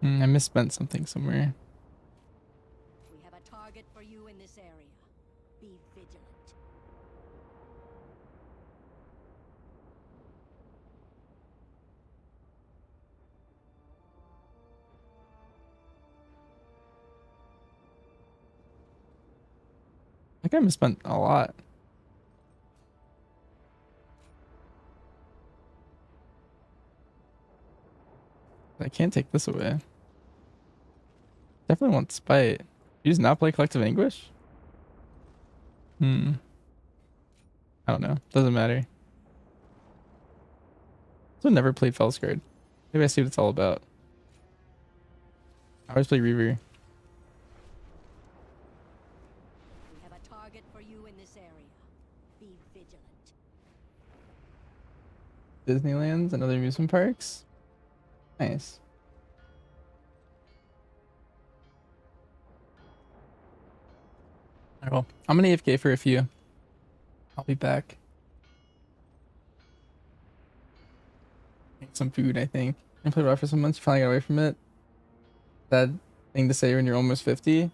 I misspent something somewhere. We have a target for you in this area. Be vigilant. I think I misspent a lot. I can't take this away. Definitely want spite. You just not play Collective Anguish? I don't know. Doesn't matter. Also never played Felsguard. Maybe I see what it's all about. I always play Reaver. We have a target for you in this area. Be vigilant. Disneylands and other amusement parks. Nice. Alright, well, I'm gonna AFK for a few. I'll be back. Make some food, I think. I played rough for some months, you finally got away from it. Bad thing to say when you're almost 50.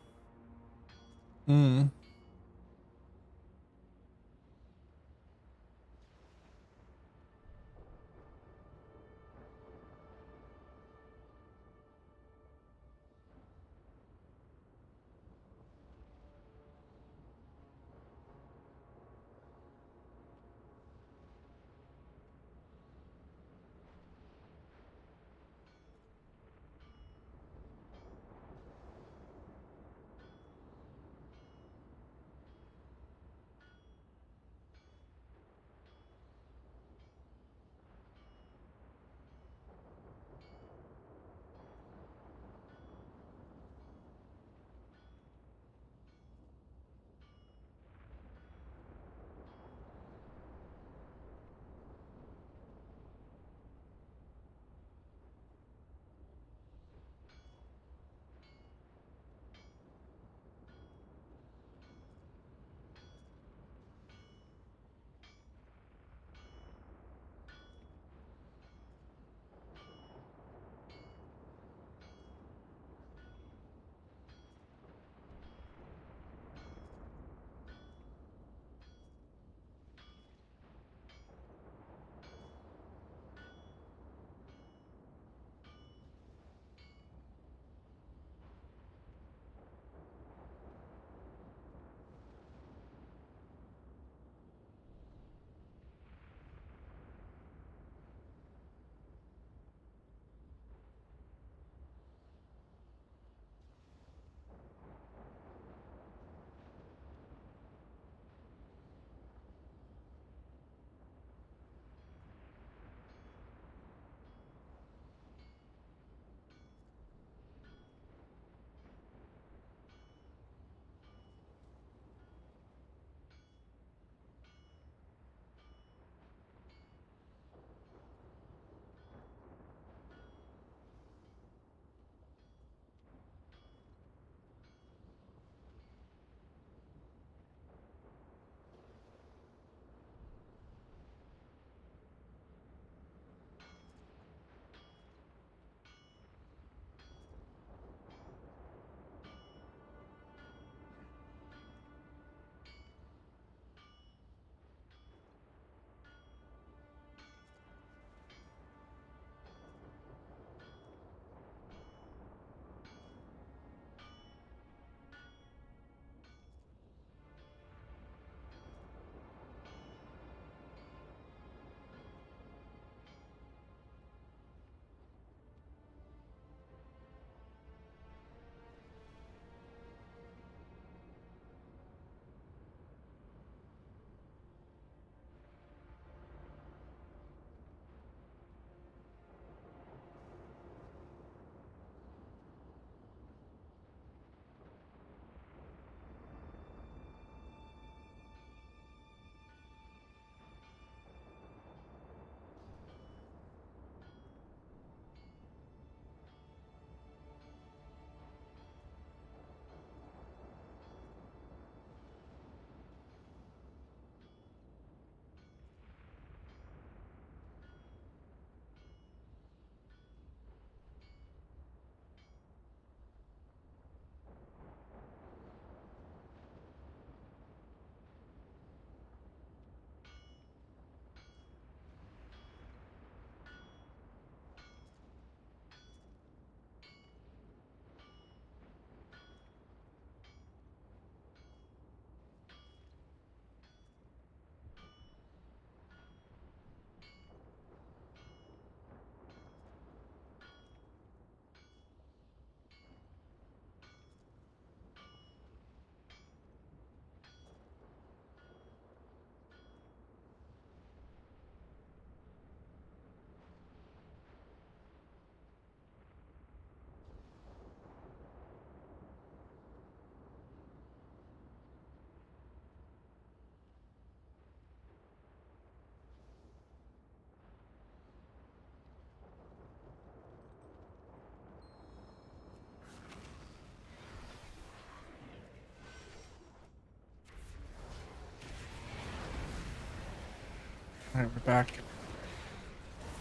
Alright, we're back.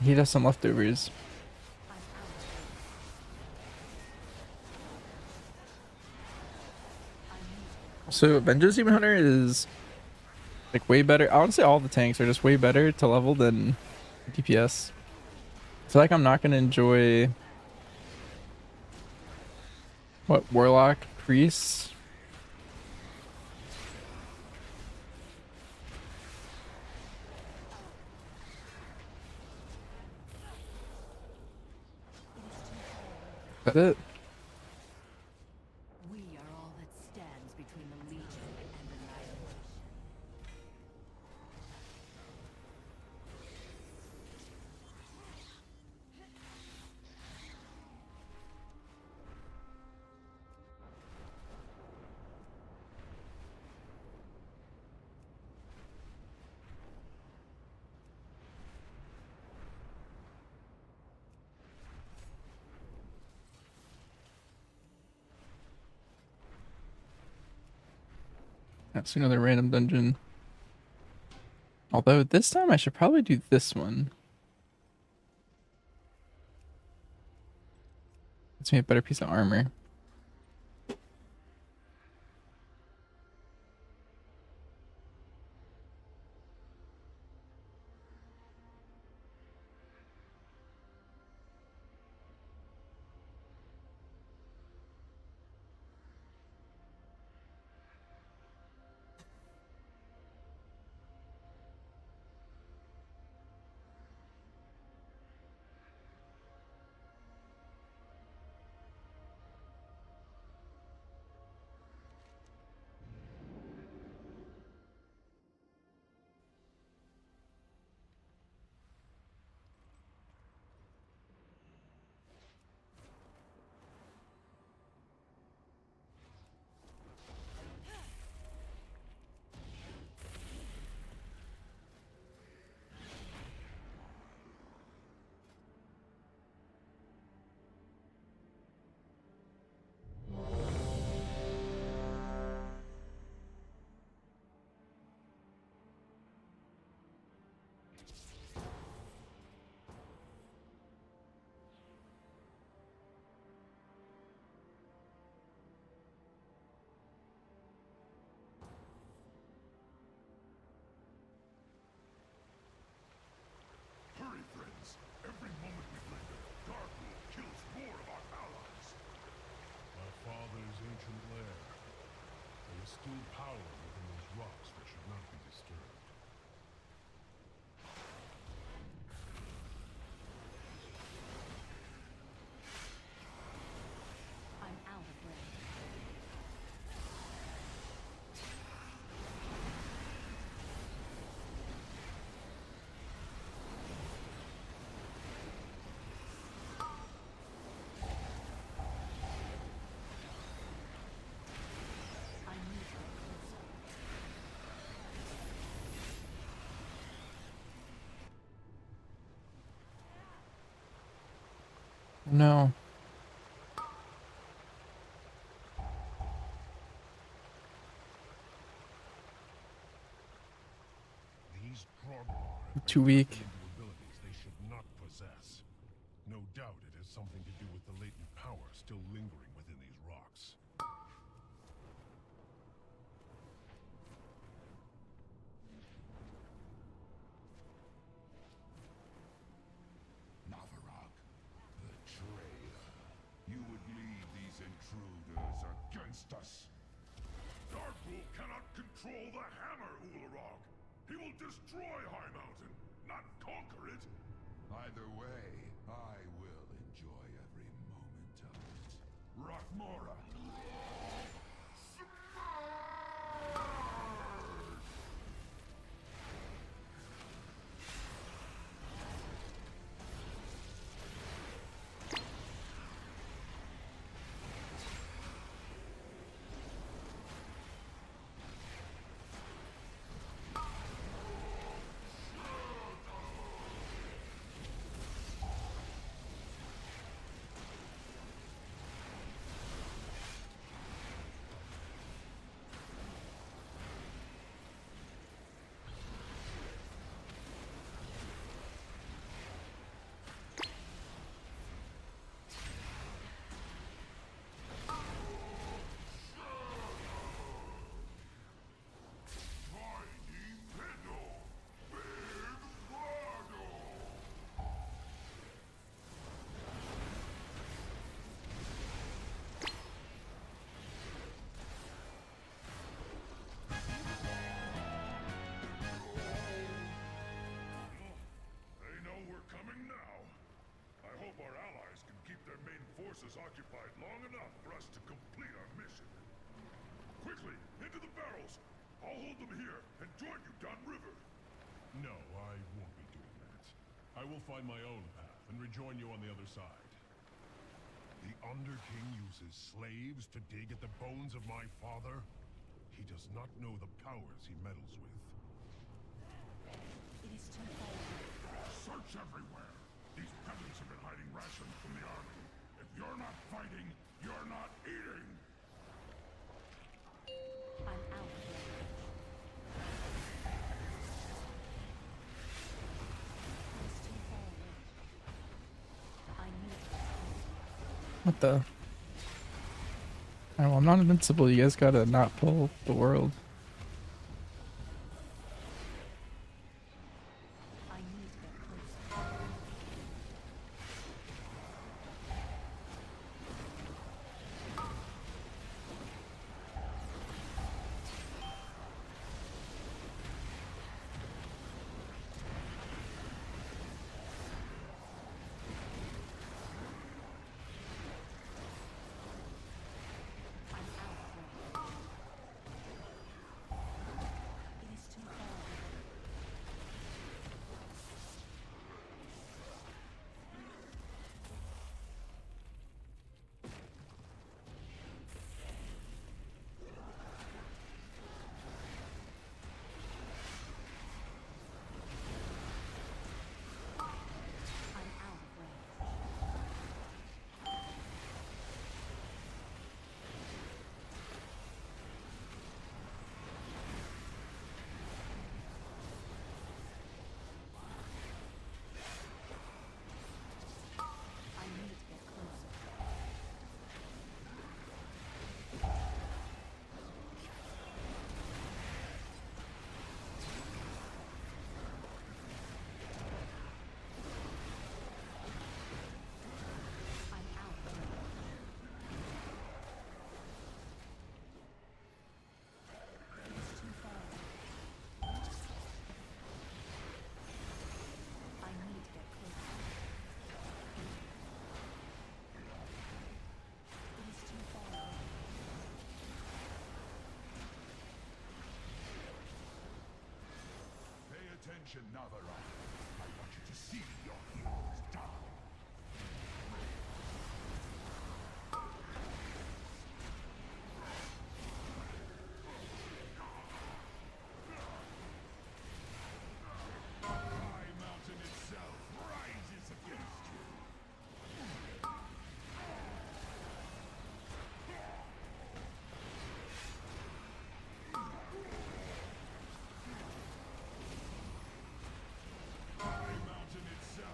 He does some leftovers. So Vengeance Demon Hunter is like way better. I would say all the tanks are just way better to level than DPS. I feel like I'm not gonna enjoy what Warlock Priests. Is that it? We are all that stands between the Legion and annihilation. That's another random dungeon. Although this time I should probably do this one. Gets me a better piece of armor. Hurry, friends! Every moment we linger, Darkwood kills more of our allies. My father's ancient lair. There is still power within those rocks that should not be disturbed. I'm out of breath. No. These Grognar have Too been weak. tapping into abilities they should not possess. No doubt it has something to do with the latent power still lingering within these rocks. Navarag, betrayer. You would lead these intruders against us. Darkwood cannot control the hammer, Ularog. He will destroy High Mountain, not conquer it. Either way, I will enjoy every moment of it. Rockmora! forces occupied long enough for us to complete our mission. Quickly, into the barrels! I'll hold them here and join you downriver. No, I won't be doing that. I will find my own path and rejoin you on the other side. The Underking uses slaves to dig at the bones of my father? He does not know the powers he meddles with. It is too far. Search everywhere! These peasants have been hiding rations from the army. If you're not fighting, you're not eating! I'm out of range. It is too far away. I need to get closer. What the? Alright, well, I'm not invincible. You guys gotta not pull the world. I need to get closer. It is too far away. I'm out of range. I need to get closer. I'm out of range. It is too far away. I need to get closer. It is too far away. Pay attention, Navarat. I want you to see your heroes die. High Mountain itself rises against you. High Mountain itself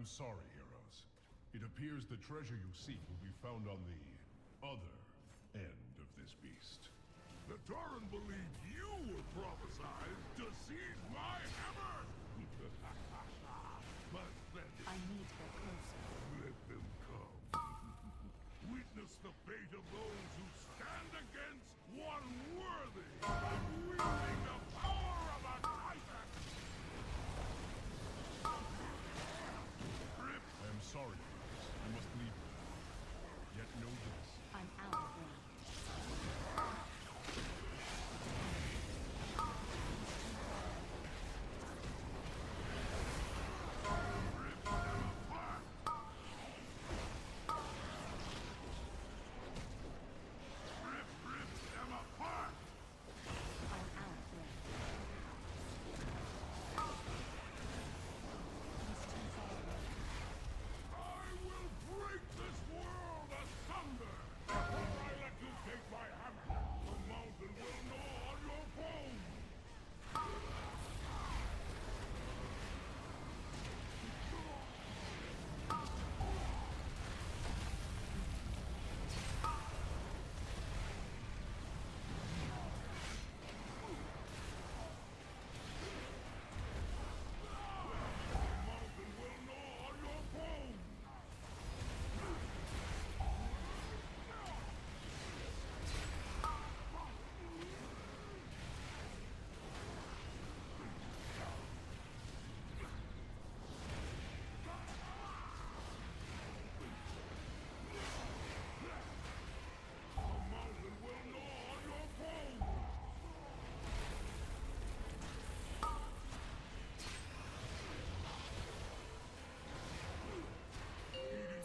sorry, heroes. It appears the treasure you seek will be found on the other end of this beast. The Tauren believed you were prophesied to seize my hammer! But then I need to go closer. let them come. Witness the fate of those who stand against one worthy of wielding the power of a titan! I am sorry, heroes. You must leave now. Yet know this. I'm out of range. Break this world asunder! Before I let you take my hammer, the mountain will gnaw on your bones!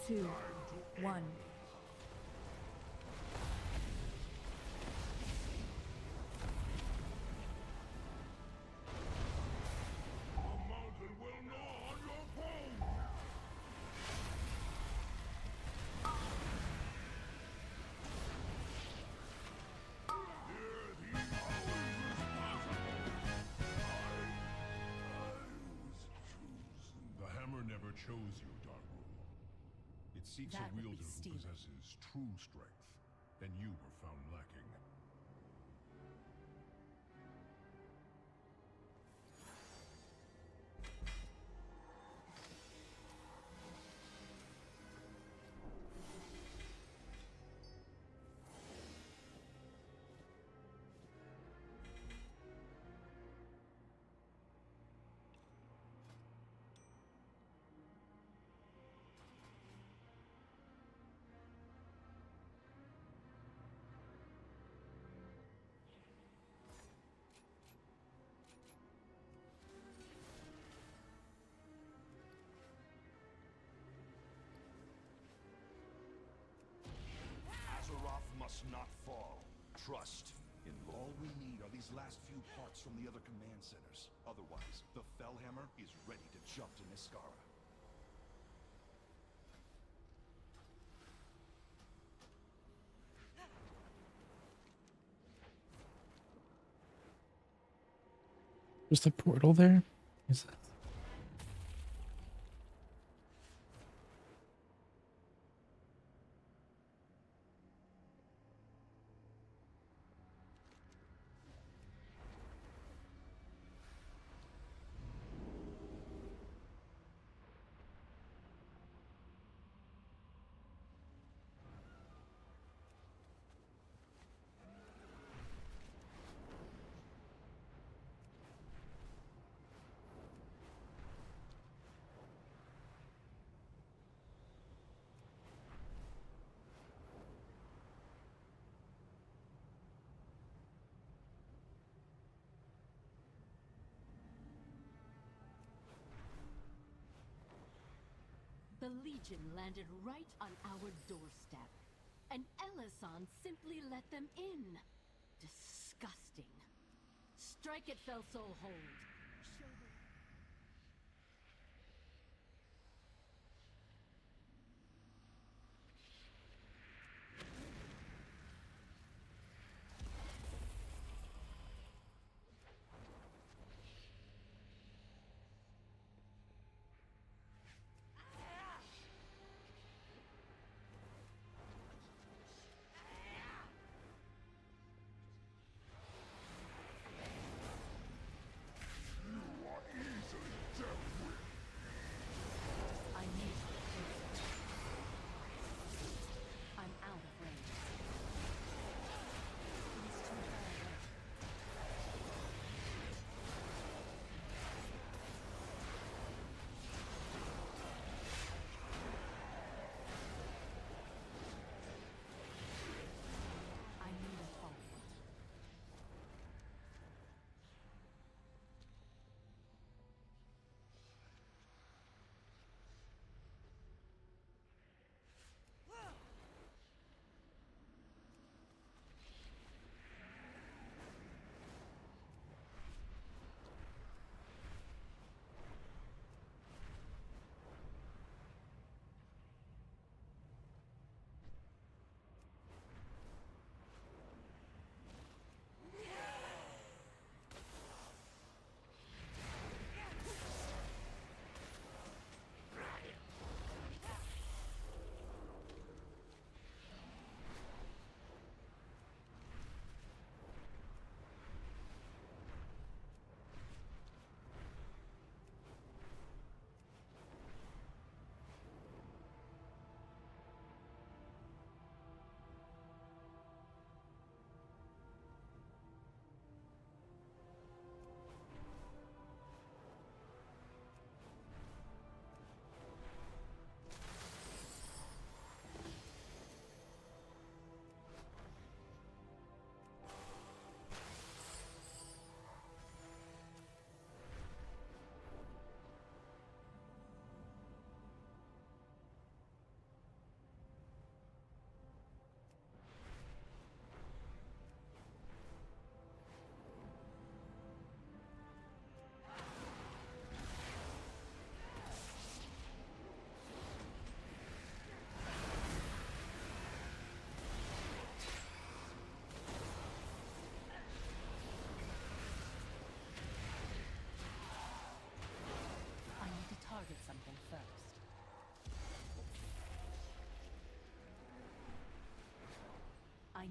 Two, one. The hammer never chose you, Dark Rule. It seeks That a would be wielder who stealing. possesses true strength, and you were found lacking. Azeroth must not fall. Trust in Lord. All we need are these last few parts from the other command centers. Otherwise, the Fellhammer is ready to jump to Niskara. There's a portal there? Is it? The Legion landed right on our doorstep, and Elyson simply let them in. Disgusting. Strike it, Felsoul Hold.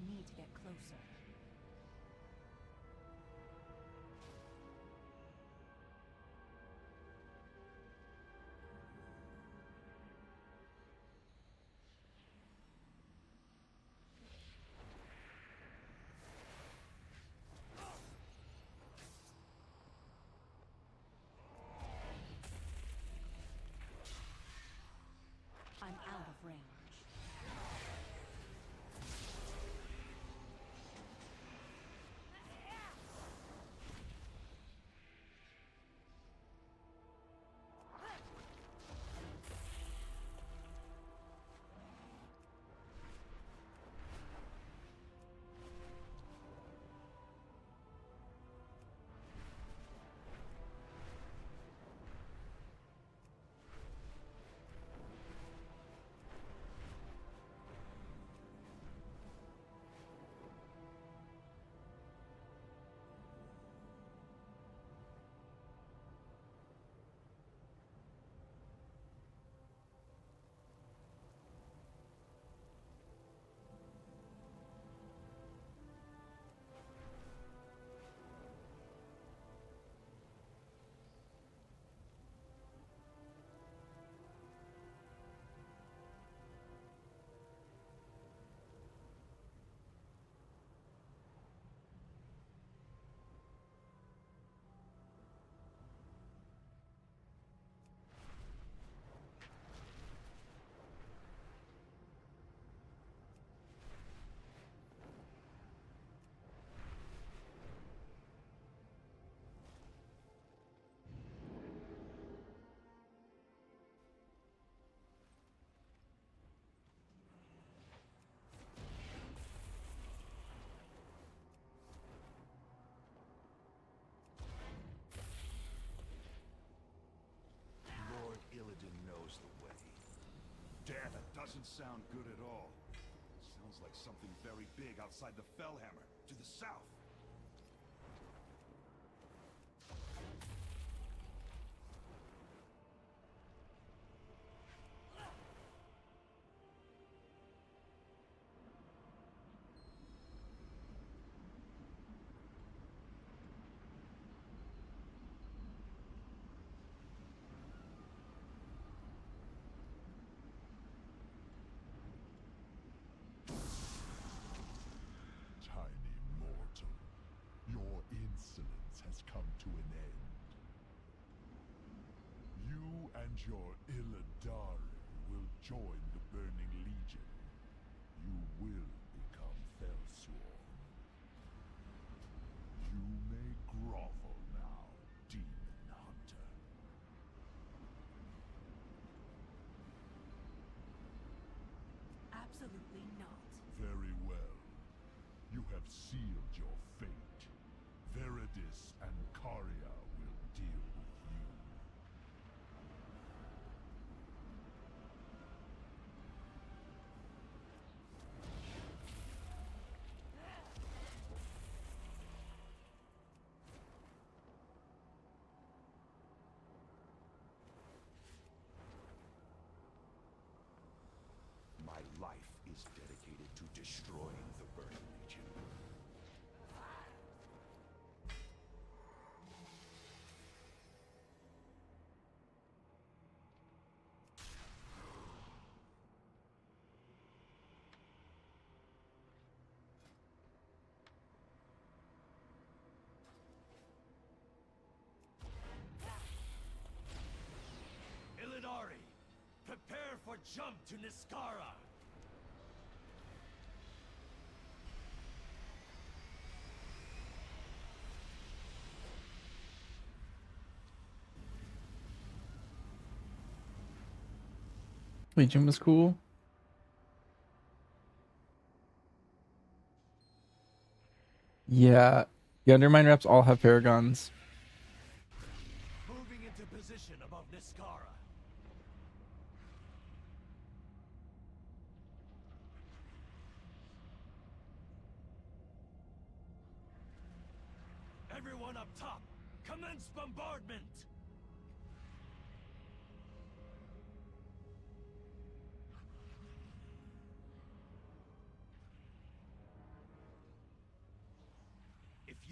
need to get closer. I'm out of range. Lord Illidan knows the way. Damn, that doesn't sound good at all. Sounds like something very big outside the Fellhammer, to the south. Tiny mortal, your insolence has come to an end. You and your Illidari will join the Burning Legion. You will become Fellsworn. You may grovel now, Demon Hunter. Absolutely not. Very well. You have sealed your fate. Veridis and Caria will deal with you. My life is dedicated to destroying the Burning Legion. Illidari, prepare for jump to Niskara! Legion was cool. Yeah, the Undermine reps all have Paragons. Moving into position above Niskara. Everyone up top, commence bombardment!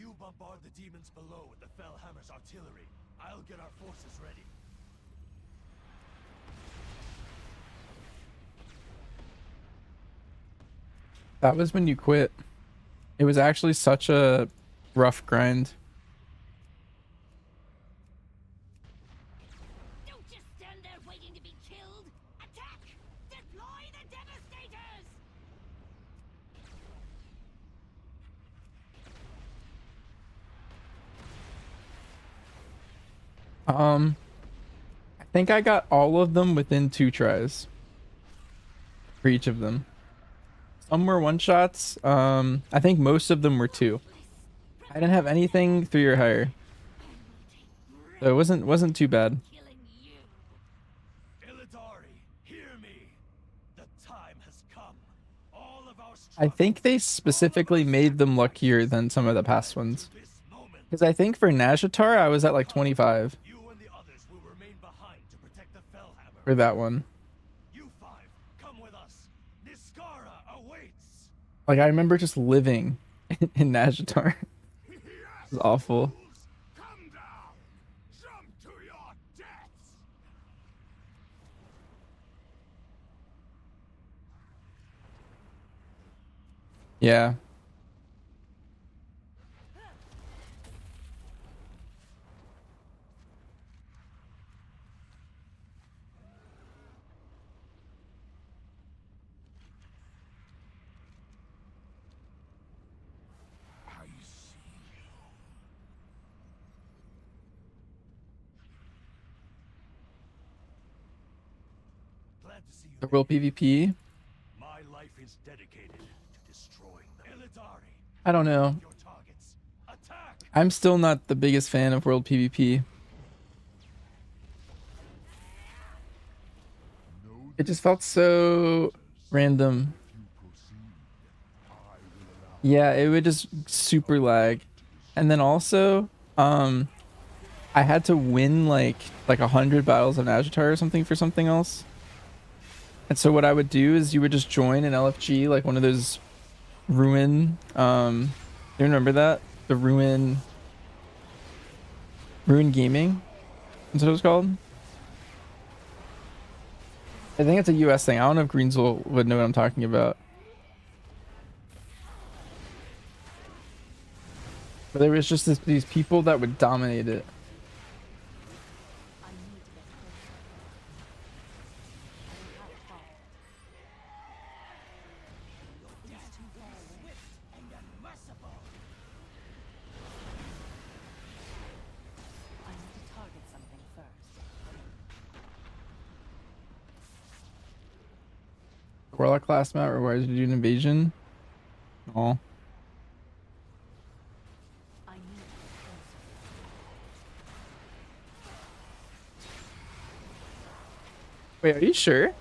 You bombard the demons below with the Fellhammer's artillery. I'll get our forces ready. That was when you quit. It was actually such a rough grind. Don't just stand there waiting to be killed. Attack! Deploy the Devastators! I think I got all of them within 2 tries for each of them. Some were one shots. I think most of them were 2. I didn't have anything 3 or higher, so it wasn't too bad. Illidari, hear me. The time has come. All of our I think they specifically made them luckier than some of the past ones. Because I think for Nazjatar, I was at like 25. For that one. Like, I remember just living in Nazjatar. It was awful. Yeah. The real PvP? My life is dedicated to destroying them. Illidari, I don't know. I'm still not the biggest fan of world PvP. It just felt so random. Yeah, it would just super lag. And then also, I had to win like 100 battles of Nazjatar or something for something else. And so what I would do is you would just join an LFG, like one of those ruin, you remember that? The ruin gaming? That's what it was called? I think it's a US thing. I don't know if Greensville would know what I'm talking about. But there was just these people that would dominate it. Warlock class map requires you to do an invasion. Oh. Wait, are you sure?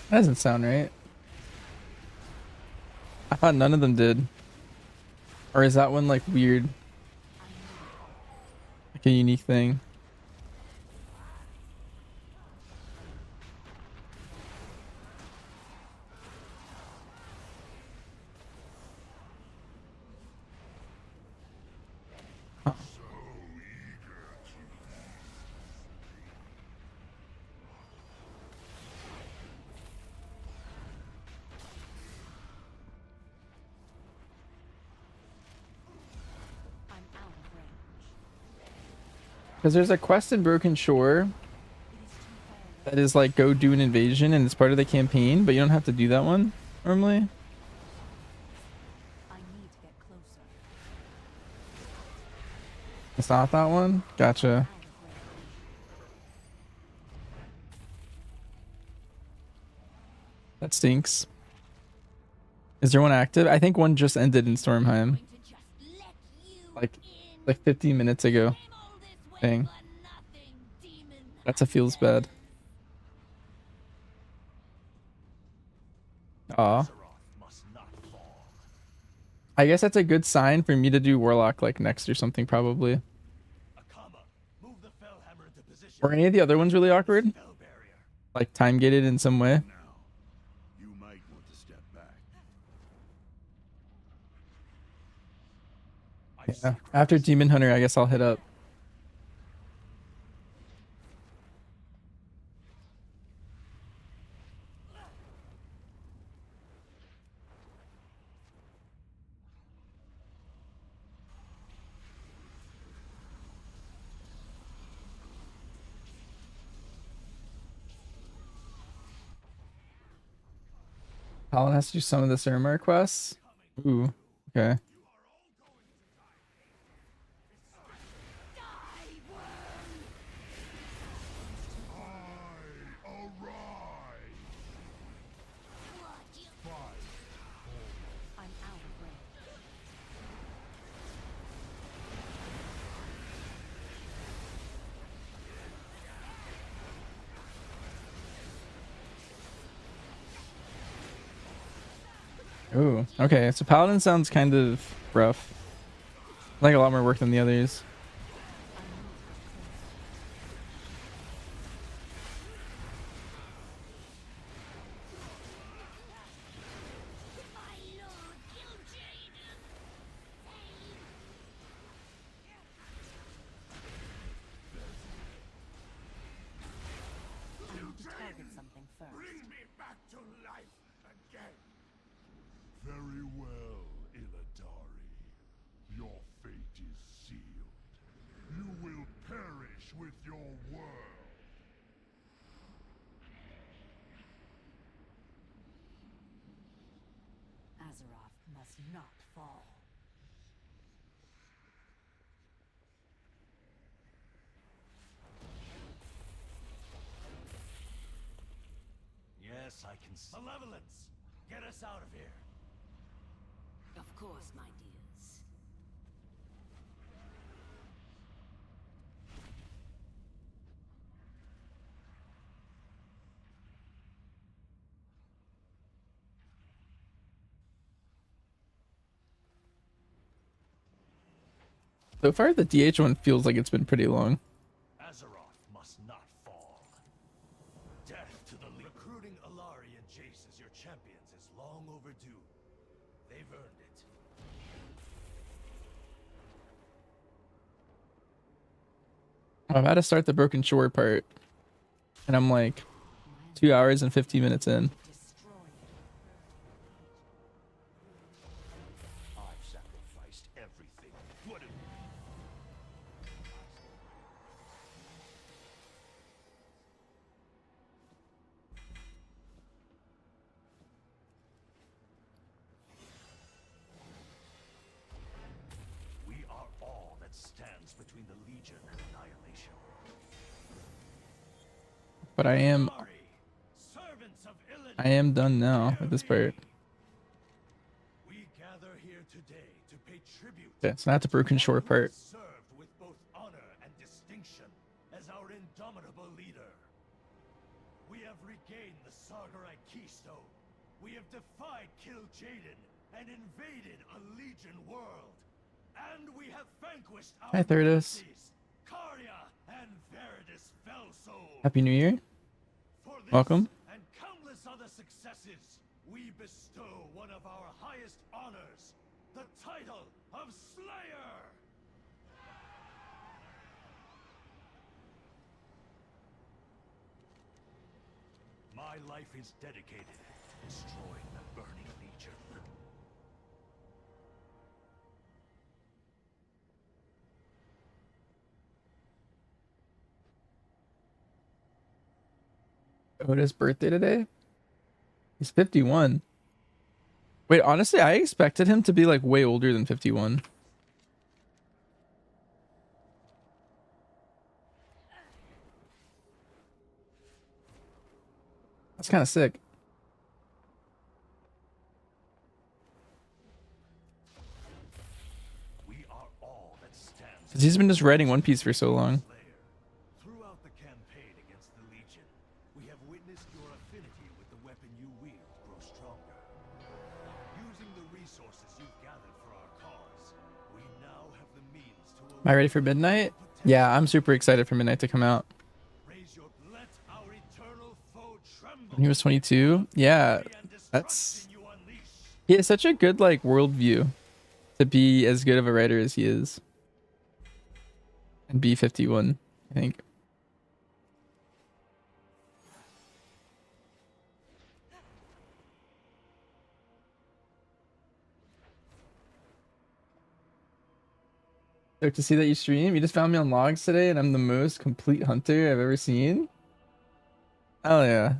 That doesn't sound right. I thought none of them did. Or is that one like weird? Like a unique thing? Because there's a quest in Broken Shore that is like go do an invasion and it's part of the campaign, but you don't have to do that one normally. It's not that one? Gotcha. That stinks. Is there one active? I think one just ended in Stormheim. Like 15 minutes ago. Thing. That's a feels bad. Aw. I guess that's a good sign for me to do Warlock like next or something probably. Were any of the other ones really awkward? Like time gated in some way? Yeah. After Demon Hunter, I guess I'll hit up. Paladin has to do some of the Suramar quests. Ooh, okay. I'm out of range. Ooh, okay. So Paladin sounds kind of rough. Like a lot more work than the others. I need to target something first. Bring me back to life again. Very well, Illidari. Your fate is sealed. You will perish with your world. Azeroth must not fall. Yes, I can see. Malevolence! Get us out of here! Of course, my dears. So far, the DH one feels like it's been pretty long. Azeroth must not fall. Death to the recruiting Alari and Jace as your champions is long overdue. They've earned it. I'm about to start the Broken Shore part, and I'm like 2 hours and 15 minutes in. I've sacrificed everything. What a... We are all that stands between the Legion and annihilation. But Servants of I am done now with this part. We gather here today to pay tribute. Okay, it's not the Broken Shore part. Served with both honor and distinction as our indomitable leader. We have regained the Sargerai Keystone. We have defied Kil'jaeden and invaded a Legion world. And we have vanquished our Hi, Thurdus. nemeses, Karya and Veridus Fellsoul. Happy New Year. For this Welcome. and countless other successes, we bestow one of our highest honors, the title of Slayer! My life is dedicated to destroying the Burning Legion. Oda's birthday today? He's 51. Wait, honestly, I expected him to be like way older than 51. That's kind of sick. We are all that stands. 'Cause he's been just writing One Piece for so long. Throughout the campaign against the Legion, we have witnessed your affinity with the weapon you wield grow stronger. Using the resources you've gathered for our cause, we now have the means to Am I ready for Midnight? Yeah, I'm super excited for Midnight to come out. let our eternal foe tremble. When he was 22? Yeah, that's... He has such a good, like, worldview. to be as good of a writer as he is. And B51, I think. So to see that you stream, you just found me on logs today and I'm the most complete hunter I've ever seen. Oh yeah.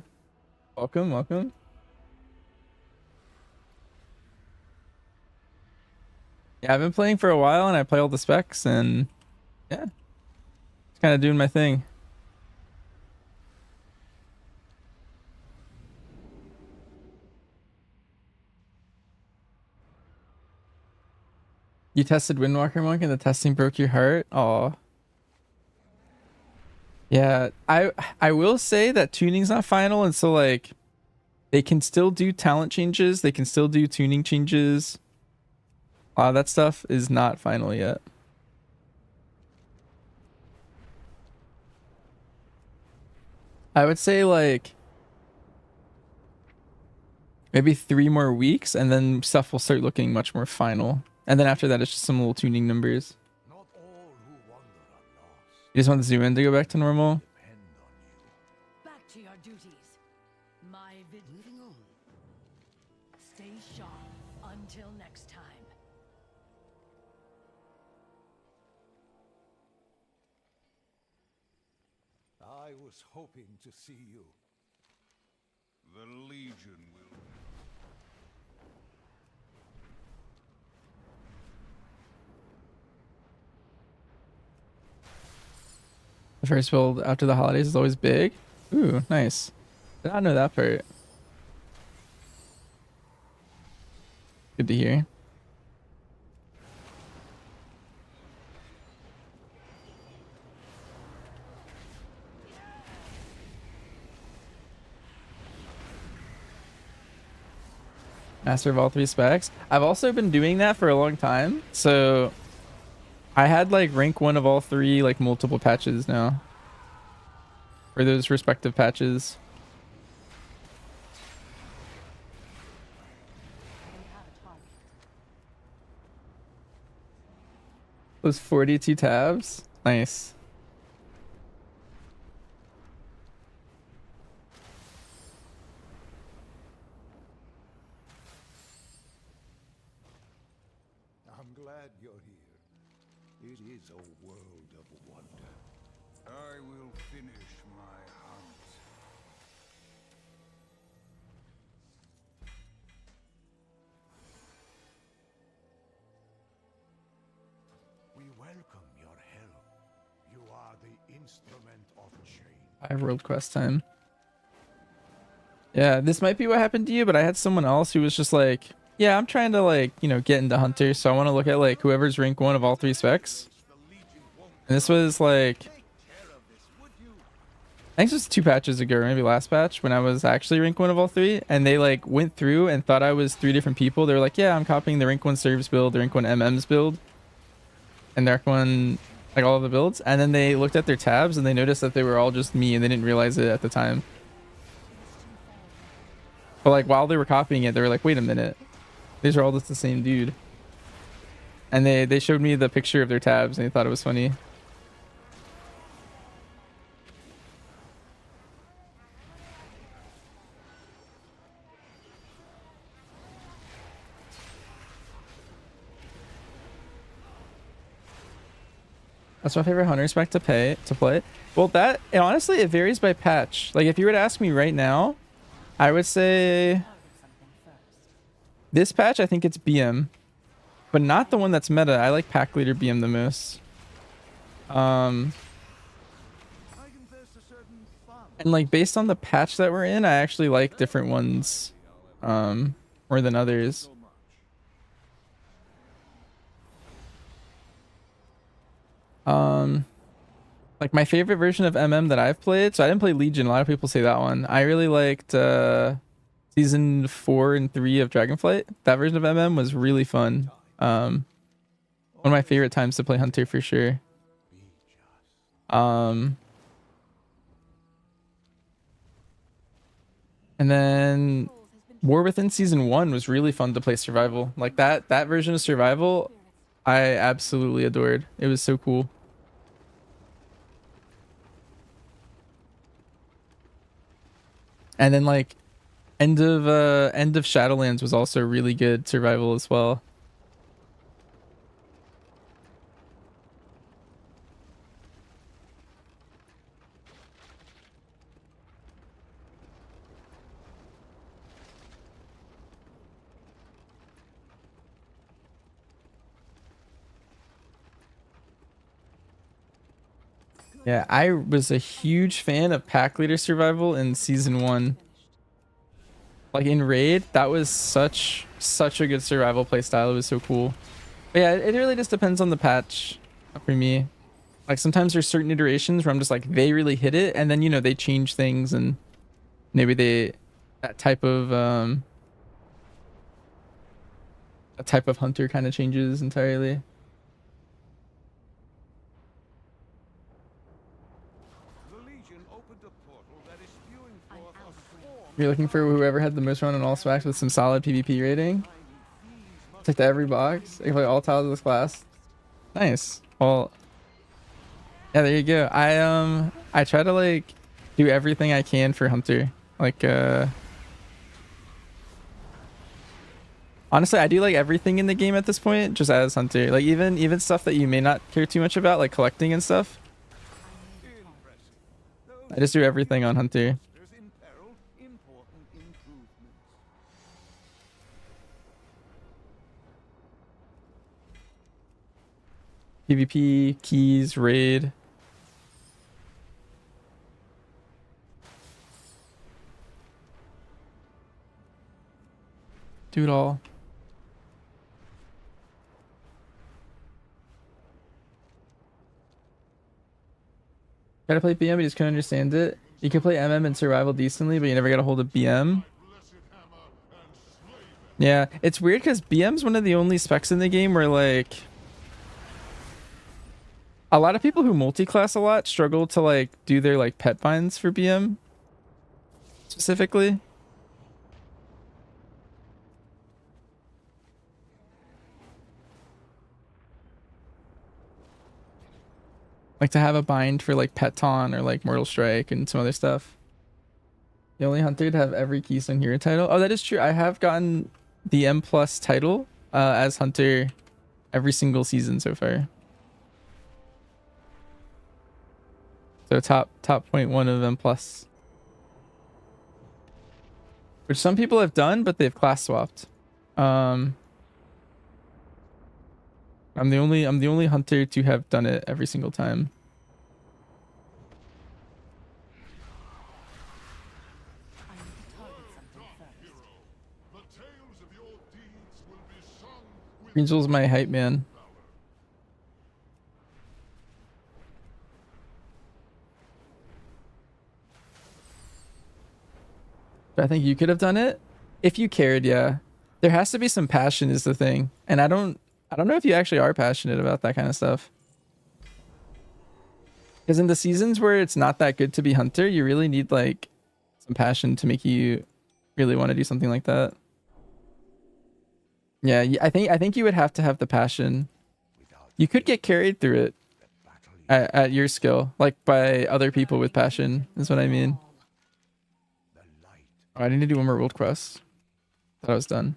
Welcome, welcome. Yeah, I've been playing for a while and I play all the specs and yeah. Just kind of doing my thing. You tested Windwalker Monk and the testing broke your heart? Aw. Yeah, I will say that tuning's not final, and so like they can still do talent changes, they can still do tuning changes. A lot of that stuff is not final yet. I would say like maybe 3 more weeks and then stuff will start looking much more final. And then after that, it's just some little tuning numbers. You just want the zoom in to go back to normal? Back to your duties. My moving on. Stay sharp until next time. I was hoping to see you. The Legion will. The first build after the holidays is always big. Ooh, nice. Did not know that part. Good to hear. Master of all 3 specs. I've also been doing that for a long time. So I had like rank 1 of all 3 like multiple patches now. For those respective patches. Those 42 tabs? Nice. I'm glad you're here. It is a world of wonder. I will finish my hunt. We welcome your help. You are the instrument of change. I have world quest time. Yeah, this might be what happened to you, but I had someone else who was just like, yeah, I'm trying to like, you know, get into Hunter, so I want to look at like whoever's rank 1 of all 3 specs. And this was like, I think this was 2 patches ago, or maybe last patch, when I was actually rank 1 of all 3, and they like went through and thought I was 3 different people. They were like, yeah, I'm copying the rank 1 serves build, the rank 1 MM's build, and the rank 1, like all of the builds. And then they looked at their tabs and they noticed that they were all just me, and they didn't realize it at the time. But like while they were copying it, they were like, wait a minute, these are all just the same dude. And they showed me the picture of their tabs and they thought it was funny. That's my favorite Hunter spec to play. Well, that, and honestly, it varies by patch. Like if you were to ask me right now, I would say this patch, I think it's BM, but not the one that's meta. I like pack leader BM the most. And like based on the patch that we're in, I actually like different ones more than others. Like my favorite version of MM that I've played, so I didn't play Legion, a lot of people say that one. I really liked season 4 and 3 of Dragonflight. That version of MM was really fun. One of my favorite times to play Hunter for sure. And then War Within Season 1 was really fun to play survival. Like that version of survival, I absolutely adored. It was so cool. And then like End of Shadowlands was also really good survival as well. Yeah, I was a huge fan of Pack Leader Survival in Season 1. Like in Raid, that was such a good survival playstyle. It was so cool. But yeah, it really just depends on the patch for me. Like sometimes there's certain iterations where I'm just like, they really hit it, and then, you know, they change things, and maybe that type of hunter kind of changes entirely. You're looking for whoever had the most run on all specs with some solid PvP rating? Take to every box. You can play all tiles of this class. Nice. Well, yeah, there you go. I try to like do everything I can for Hunter. Like honestly, I do like everything in the game at this point, just as Hunter. Like even stuff that you may not care too much about, like collecting and stuff. I just do everything on Hunter. PvP, keys, raid. Do it all. Gotta play BM, but you just couldn't understand it. You can play MM and survival decently, but you never got a hold of BM. Yeah, it's weird because BM's one of the only specs in the game where like a lot of people who multi-class a lot struggle to like do their like pet binds for BM specifically. Like to have a bind for like Peton or like Mortal Strike and some other stuff. The only hunter to have every Keystone Hero title. Oh, that is true. I have gotten the M+ title as hunter every single season so far. So top 0.1 of M+. Which some people have done, but they've class swapped. I'm the only hunter to have done it every single time. Angel's my hype man. But I think you could have done it if you cared. Yeah, there has to be some passion is the thing, and I don't know if you actually are passionate about that kind of stuff. Because in the seasons where it's not that good to be hunter, you really need like some passion to make you really want to do something like that. Yeah, I think you would have to have the passion. You could get carried through it at your skill, like by other people with passion, is what I mean. Oh, I need to do one more world quest. Thought I was done.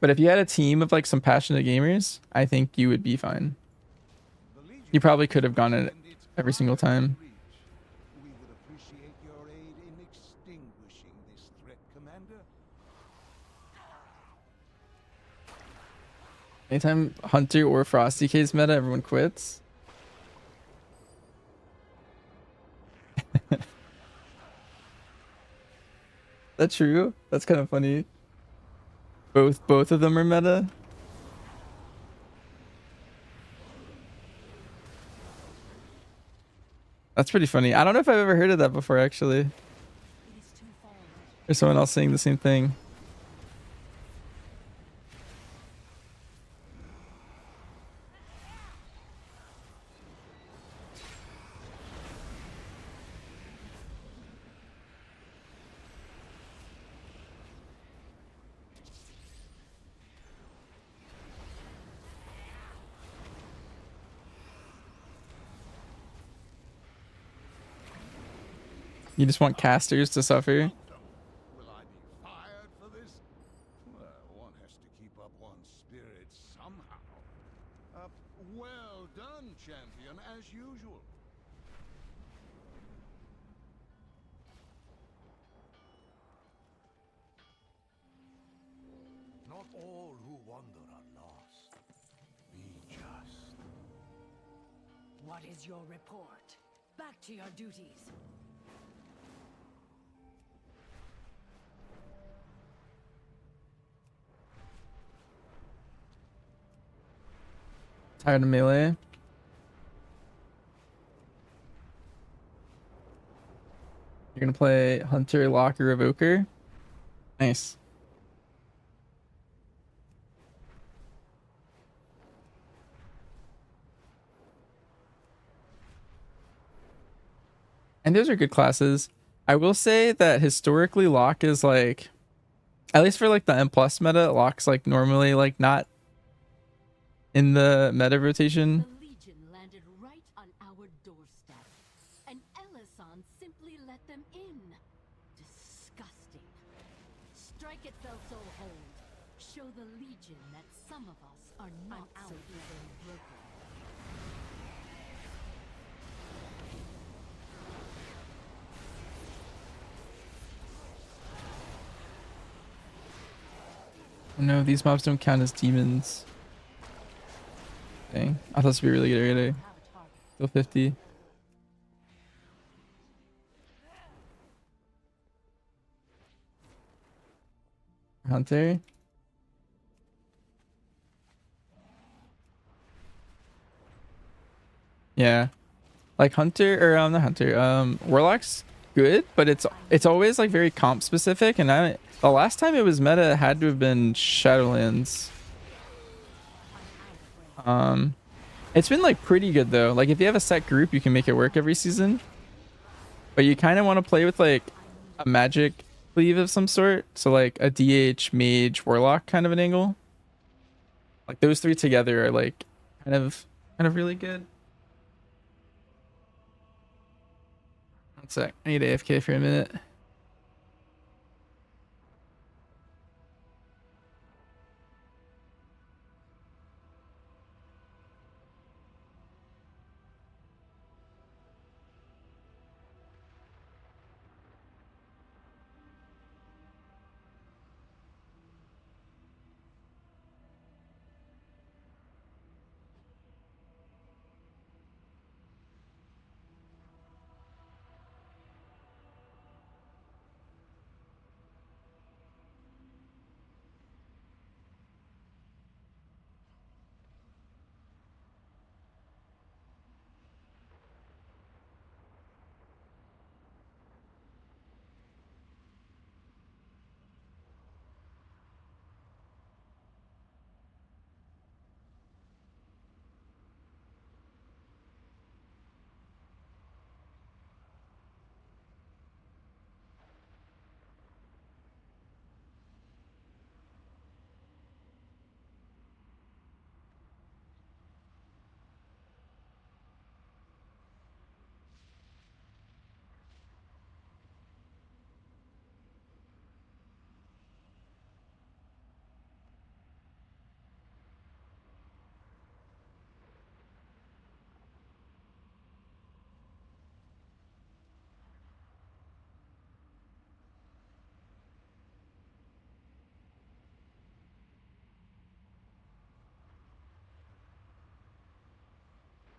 But if you had a team of like some passionate gamers, I think you would be fine. You probably could have gone it every single time. We would appreciate your aid in extinguishing this threat, Commander. Anytime Hunter or Frosty K's meta, everyone quits. That's true. That's kind of funny. Both of them are meta. That's pretty funny. I don't know if I've ever heard of that before, actually. There's someone else saying the same thing. You just want casters to suffer. Will I be fired for this? Well, one has to keep up one's spirits somehow. Well done, champion, as usual. Not all who wander are lost. Be just. What is your report? Back to your duties. Tired of melee. You're gonna play Hunter, Locker, Evoker. Nice. And those are good classes. I will say that historically Locke is like, at least for like the M plus meta, Locke's like normally like not in the meta rotation. The Legion landed right on our doorstep, and Ellison simply let them in. Disgusting. Strike at Felsoul Hold. Show the Legion that some of us are not so easily broken. Oh no, these mobs don't count as demons. Dang. I thought this would be really good already. Still 50. Hunter. Yeah. Like Hunter, or not Hunter, Warlock's good, but it's always like very comp specific, and the last time it was meta had to have been Shadowlands. It's been like pretty good though. Like if you have a set group, you can make it work every season. But you kind of want to play with like a magic cleave of some sort. So like a DH, mage, warlock kind of an angle. Like those three together are like kind of really good. One sec. I need AFK for a minute.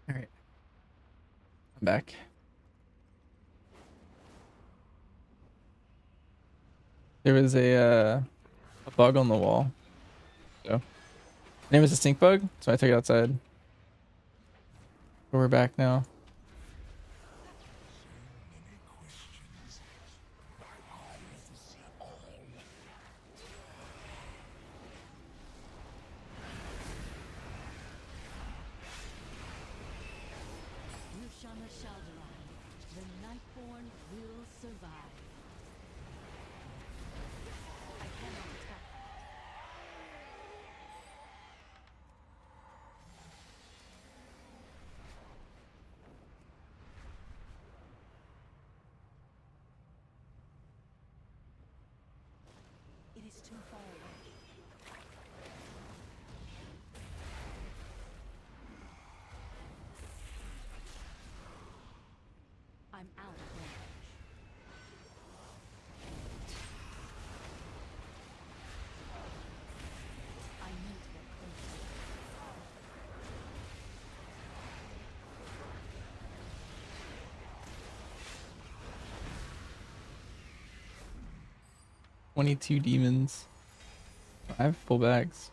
All right. I'm back. There was a bug on the wall. So name was a stink bug, so I took it outside. But we're back now. Yushana Shaldaran, the Nightborn will survive. I cannot attack that. is too far away. I'm out of range. I need to get closer. "22 demons." I have full bags.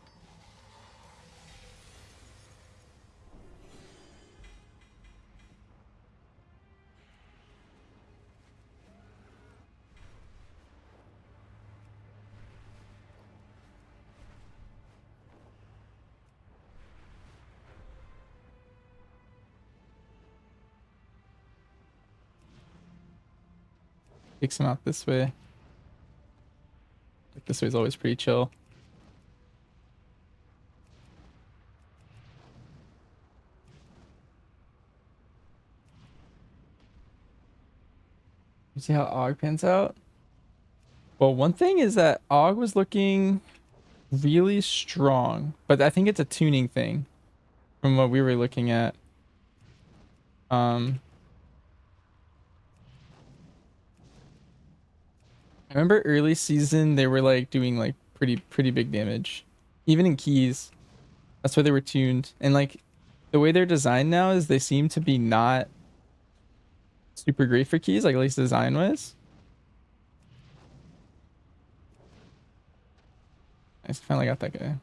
Takes him out this way. Like, this way's always pretty chill. You see how Og pans out? Well, one thing is that Og was looking really strong, but I think it's a tuning thing from what we were looking at. I remember early season they were like doing like pretty big damage, even in keys. That's why they were tuned. And like the way they're designed now is they seem to be not super great for keys, like at least design wise. I finally got that guy.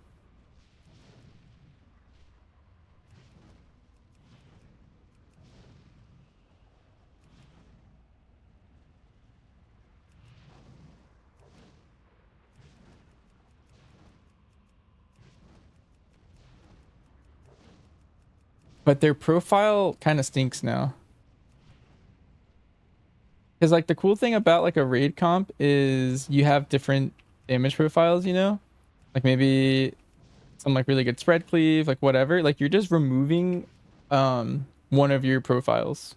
But their profile kind of stinks now. Because like the cool thing about like a raid comp is you have different damage profiles, you know? Like maybe some like really good spread cleave, like whatever. Like you're just removing one of your profiles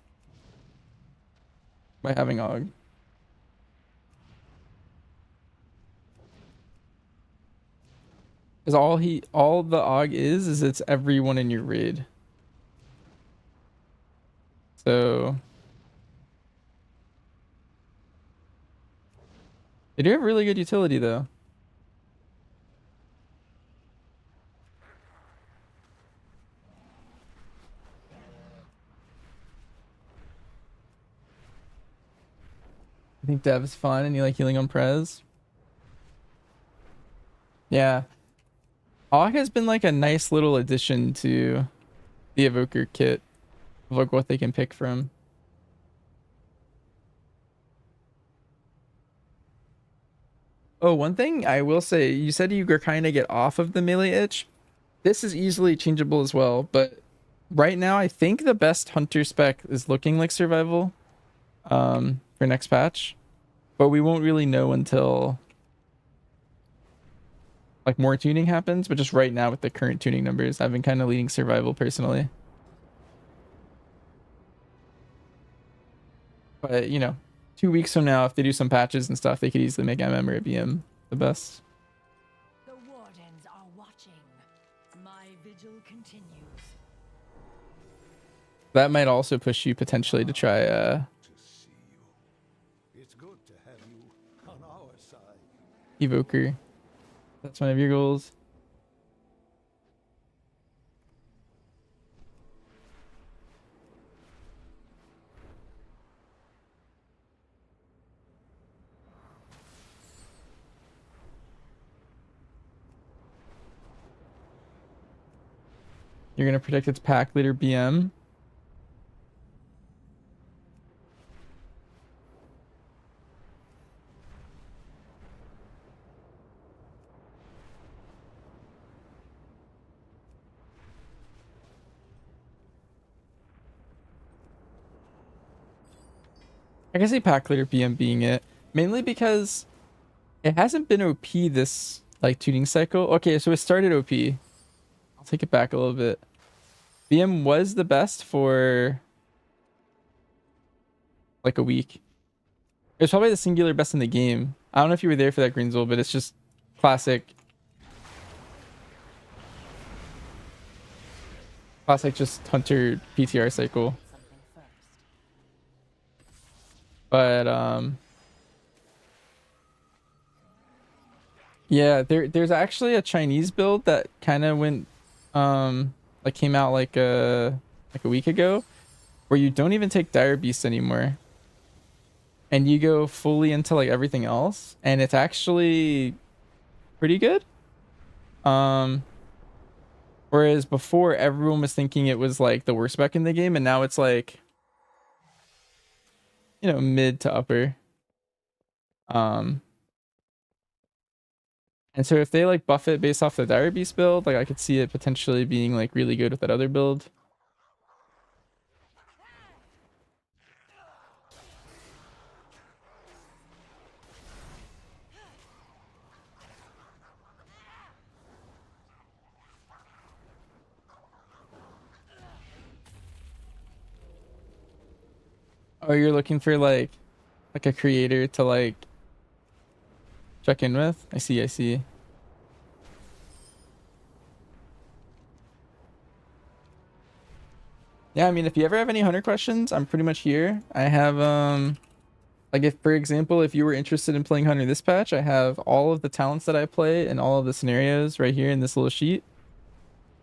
by having Og. Because all the Og is it's everyone in your raid. So they do have really good utility though. I think Dev is fun and you like healing on Prez. Yeah. Og has been like a nice little addition to the Evoker kit. Look what they can pick from. Oh, one thing I will say, you said you were kind of get off of the melee itch. This is easily changeable as well, but right now I think the best hunter spec is looking like survival for next patch, but we won't really know until like more tuning happens. But just right now with the current tuning numbers, I've been kind of leading survival personally. But, you know, 2 weeks from now, if they do some patches and stuff, they could easily make MM or BM the best. The wardens are watching. My vigil continues. That might also push you potentially to try It's good to have you on our side. Evoker. That's one of your goals. You're going to predict its pack leader BM. I can see pack leader BM being it, mainly because it hasn't been OP this like tuning cycle. Okay, so it started OP. I'll take it back a little bit. BM was the best for like a week. It was probably the singular best in the game. I don't know if you were there for that, Greenzel, but it's just Classic just hunter PTR cycle. But yeah, there's actually a Chinese build that kind of went like came out like a week ago, where you don't even take Dire Beast anymore, and you go fully into like everything else, and it's actually pretty good. Whereas before everyone was thinking it was like the worst spec in the game, and now it's like, you know, mid to upper. And so if they like buff it based off the Dire Beast build, like I could see it potentially being like really good with that other build. Oh, you're looking for like a creator to like check in with? I see, I see. Yeah, I mean, if you ever have any hunter questions, I'm pretty much here. I have like if for example, if you were interested in playing hunter this patch, I have all of the talents that I play and all of the scenarios right here in this little sheet.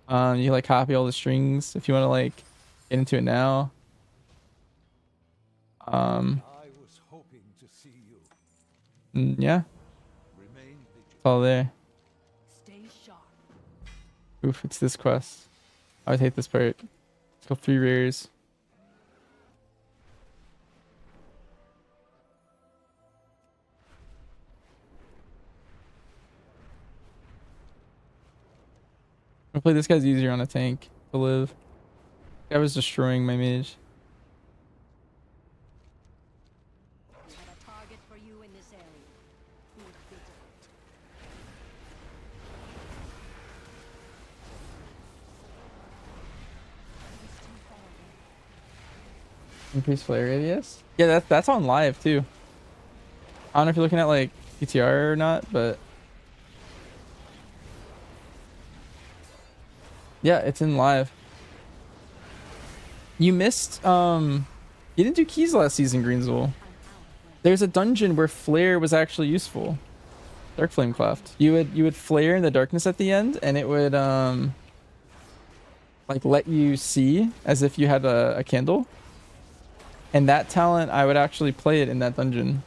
You like copy all the strings if you want to like get into it now. I was hoping to see you. Yeah. Remain It's all there. Stay sharp. Oof, it's this quest. I would hate this part. Let's go 3 rares. Hopefully this guy's easier on a tank to live. I was destroying my mage. We have a target for you in this area. Be vigilant. Increase flare radius? Yeah, that's on live too. I don't know if you're looking at like PTR or not, but yeah, it's in live. You missed you didn't do keys last season, Greensville. There's a dungeon where flare was actually useful. Dark Flame Cleft. You would flare in the darkness at the end, and it would like let you see as if you had a candle. And that talent, I would actually play it in that dungeon,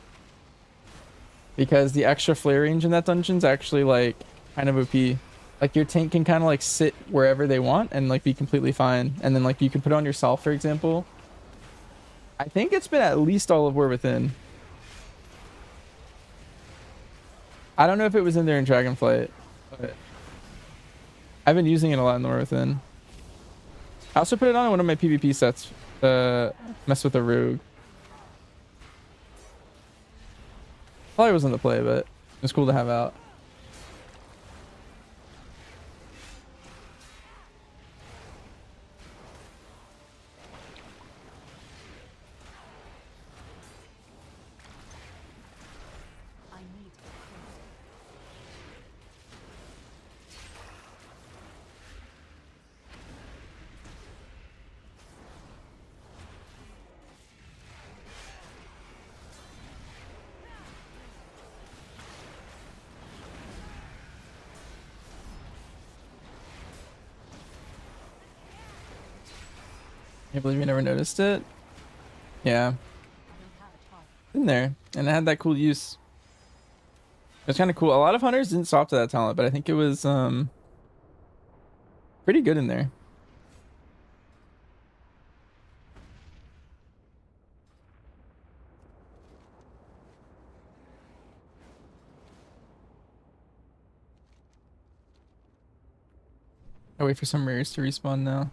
because the extra flare range in that dungeon is actually like kind of OP. Like your tank can kind of like sit wherever they want and like be completely fine. And then like you can put it on yourself, for example. I think it's been at least all of War Within. I don't know if it was in there in Dragonflight, but I've been using it a lot in War Within. I also put it on one of my PvP sets. Mess with a rogue. Probably wasn't the play, but it was cool to have out. I believe you never noticed it. Yeah. In there. And it had that cool use. It was kind of cool. A lot of hunters didn't swap to that talent, but I think it was pretty good in there. I wait for some rares to respawn now.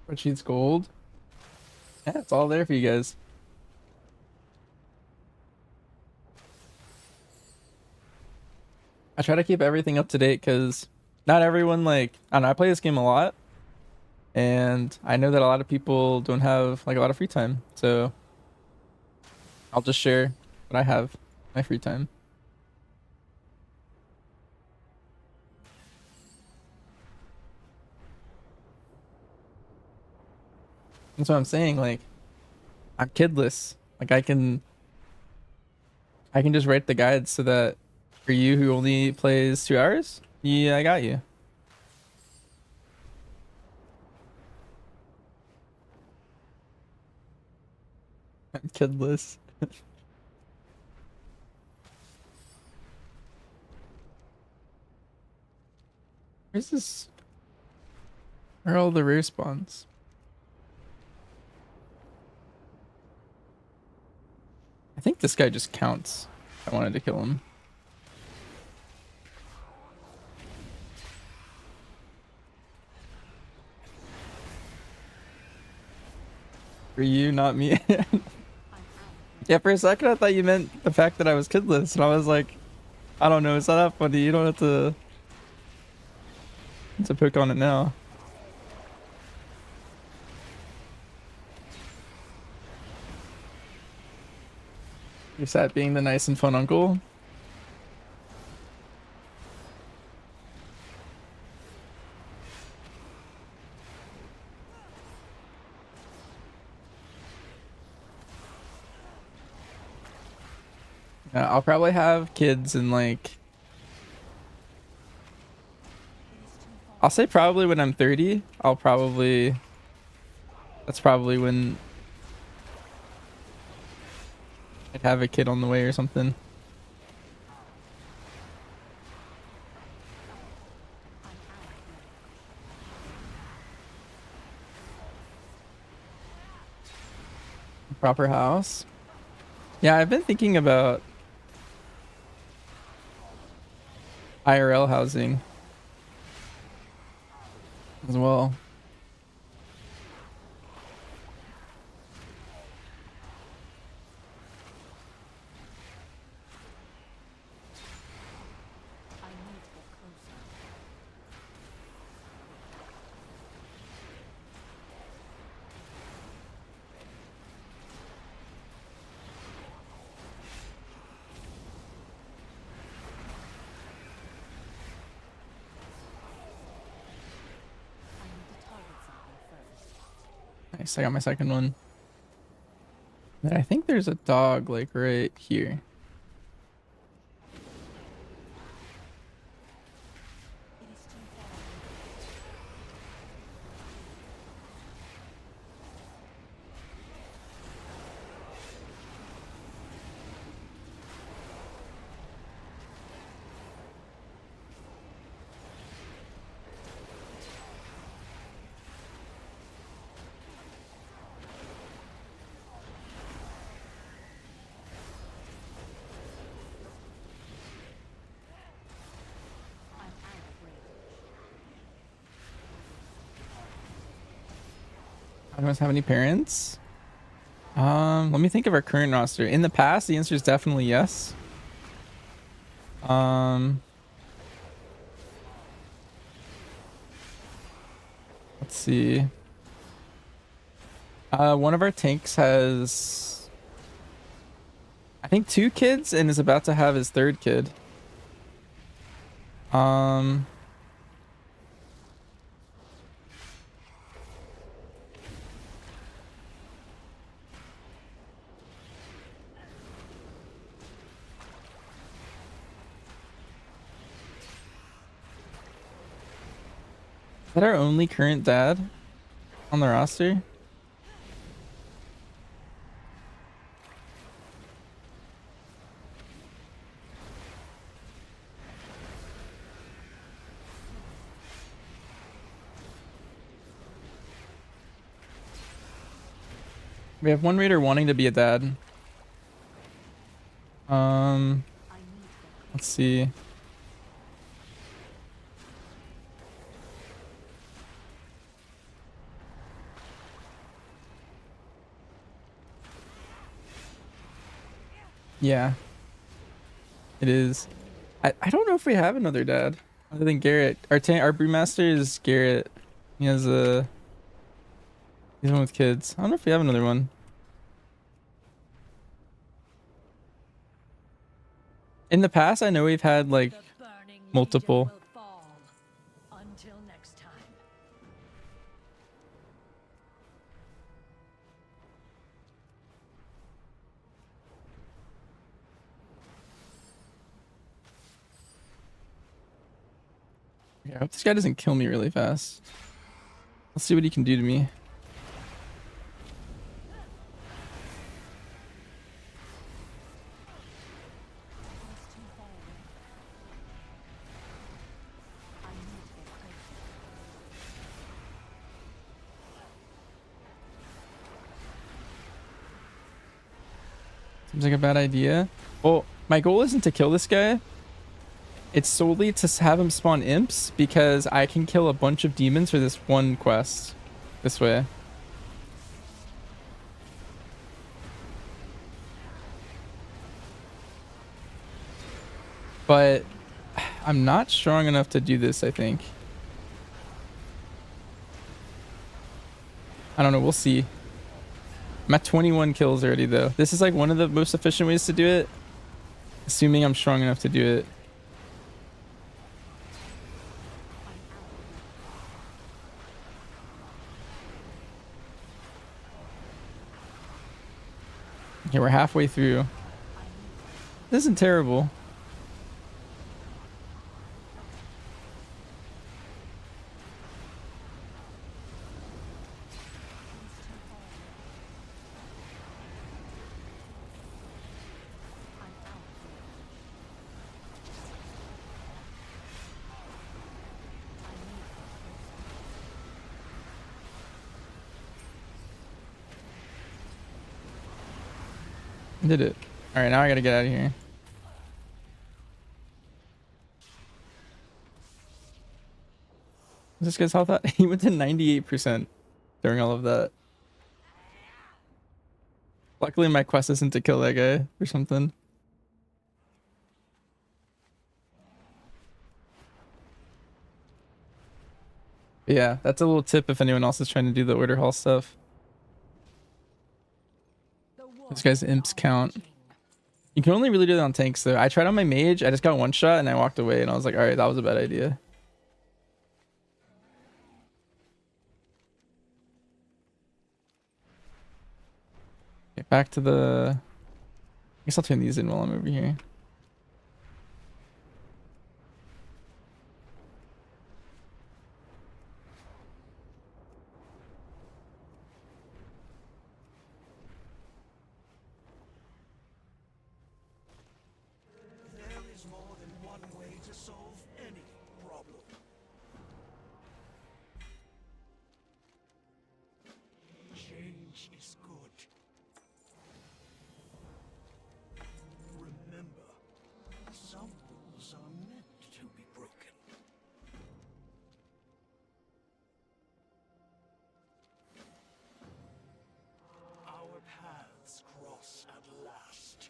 Spreadsheets gold. Yeah, it's all there for you guys. I try to keep everything up to date because not everyone, like, I don't know, I play this game a lot and I know that a lot of people don't have like a lot of free time, so I'll just share what I have my free time. That's what I'm saying, like, I'm kidless. Like I can just write the guides so that for you who only plays 2 hours, yeah, I got you. I'm kidless. Where's this? Where are all the rare spawns? I think this guy just counts. I wanted to kill him. For you, not me. Yeah, for a second I thought you meant the fact that I was kidless, and I was like, I don't know, it's not that funny. You don't have to pick on it now. You're sad being the nice and fun uncle. I'll probably have kids in like, I'll say probably when I'm 30, that's probably when I'd have a kid on the way or something. Proper house. Yeah, I've been thinking about IRL housing as well. Nice, I got my second one. And I think there's a dog like right here. I don't have any parents. Let me think of our current roster. In the past, the answer is definitely yes. Let's see. One of our tanks has, I think, 2 kids and is about to have his 3rd kid. Is that our only current dad on the roster? We have one raider wanting to be a dad. Let's see. Yeah, it is. I don't know if we have another dad other than Garrett. Our brewmaster is Garrett. He has he's one with kids. I don't know if we have another one. In the past, I know we've had like multiple. Until next time. Yeah, I hope this guy doesn't kill me really fast. Let's see what he can do to me. Seems like a bad idea. Well, my goal isn't to kill this guy. It's solely to have him spawn imps because I can kill a bunch of demons for this one quest. This way. But I'm not strong enough to do this, I think. I don't know, we'll see. I'm at 21 kills already though. This is like one of the most efficient ways to do it. Assuming I'm strong enough to do it. Okay, we're halfway through. This isn't terrible. Did it. All right, now I gotta get out of here. What's this guy's health at? He went to 98% during all of that. Luckily, my quest isn't to kill that guy or something. But yeah, that's a little tip if anyone else is trying to do the order hall stuff. This guy's imps count. You can only really do that on tanks though. I tried on my mage, I just got one shot and I walked away and I was like, alright, that was a bad idea. Okay, back to the... I guess I'll turn these in while I'm over here. There is more than one way to solve any problem. Change is good. Remember, some rules are meant to be broken. Our paths cross at last.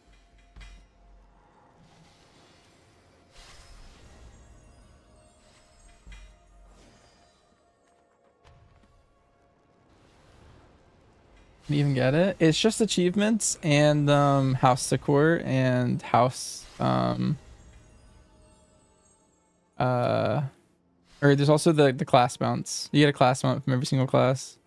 Can you even get it? It's just achievements and house decor and house or there's also the class mounts. You get a class mount from every single class.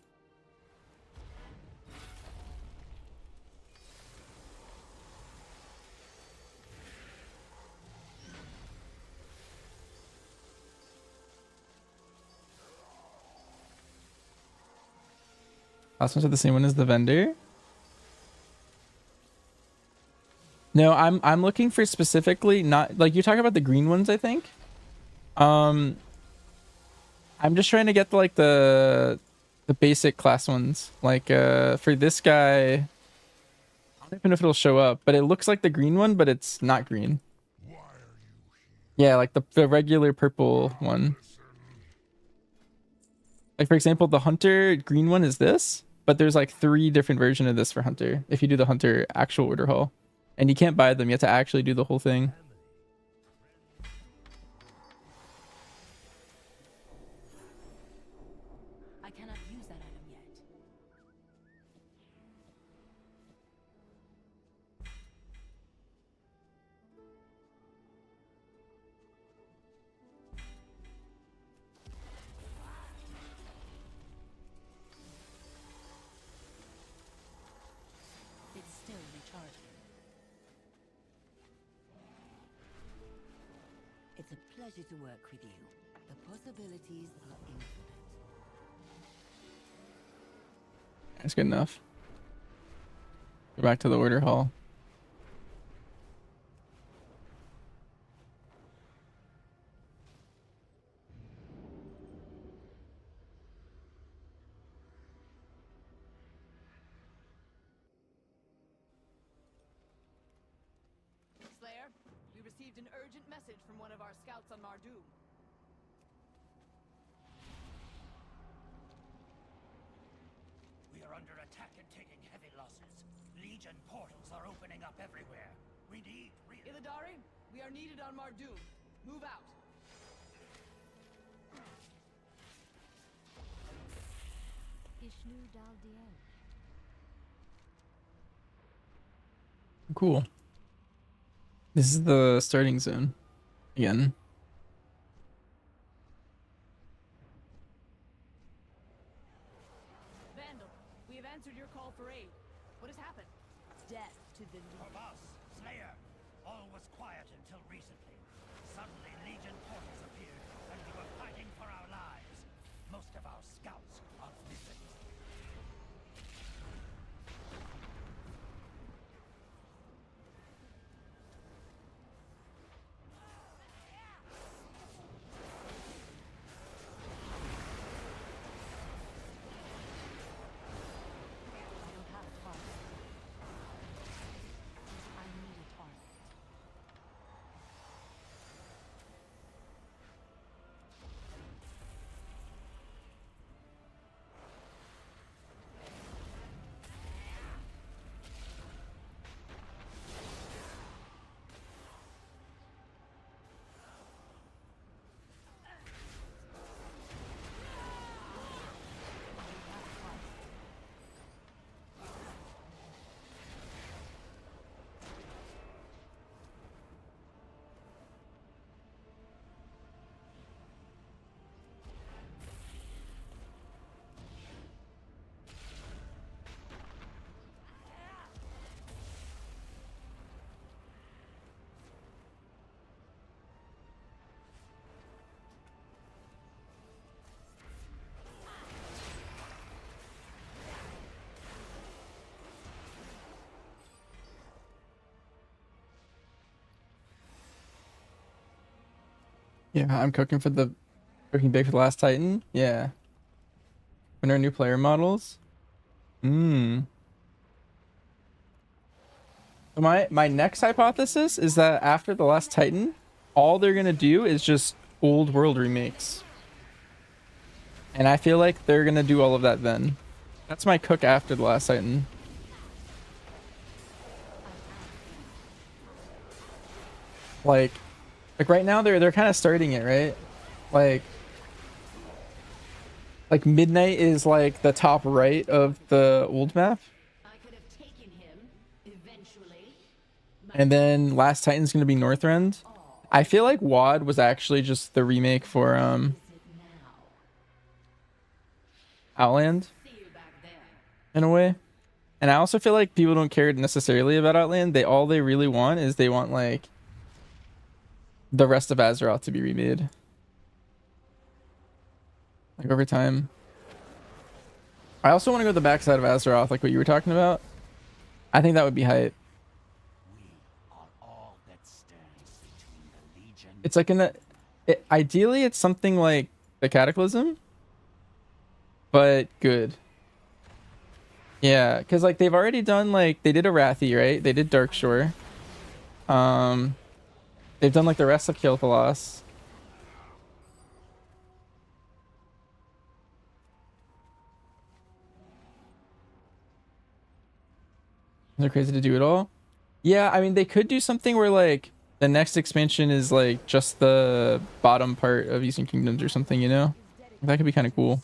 Last ones are the same one as the vendor. No, I'm looking for specifically not like you're talking about the green ones, I think. I'm just trying to get like the basic class ones. Like for this guy, I don't even know if it'll show up, but it looks like the green one, but it's not green. Yeah, like the regular purple one. Like for example, the hunter green one is this, but there's like 3 different versions of this for hunter if you do the hunter actual order hall. And you can't buy them. You have to actually do the whole thing. I cannot use that item yet. It's still recharging. It's a pleasure to work with you. The possibilities are infinite. That's good enough. Go back to the order hall. Slayer, we received an urgent message from one of our scouts on Mardoom. We are under attack and taking heavy losses. Legion portals are opening up everywhere. We need Illidari, we are needed on Mardoom. Move out. Ishnu Daldien. Cool. This is the starting zone again. Vandal, we have answered your call for aid. What has happened? Death to the Legion. Boss, Slayer, all was quiet until recently. Suddenly, Legion portals appeared, and we were fighting for our lives. Most of our scouts are missing. I don't have a target. I need a target. Yeah, I'm cooking big for the last Titan. Yeah. When our new player models. So my next hypothesis is that after the last Titan, all they're gonna do is just old world remakes. And I feel like they're gonna do all of that then. That's my cook after the last Titan. Like right now they're kind of starting it, right? Like Midnight is like the top right of the old map. And then Last Titan's gonna be Northrend. I feel like WoD was actually just the remake for Outland in a way. And I also feel like people don't care necessarily about Outland. All they really want is they want like the rest of Azeroth to be remade. Like over time. I also want to go to the backside of Azeroth, like what you were talking about. I think that would be hype. It's like ideally it's something like the Cataclysm, but good. Yeah, because like they've already done like they did Arathi, right? They did Darkshore. They've done like the rest of Kil'Thalas. They're crazy to do it all. Yeah, I mean they could do something where like the next expansion is like just the bottom part of Eastern Kingdoms or something, you know? That could be kind of cool.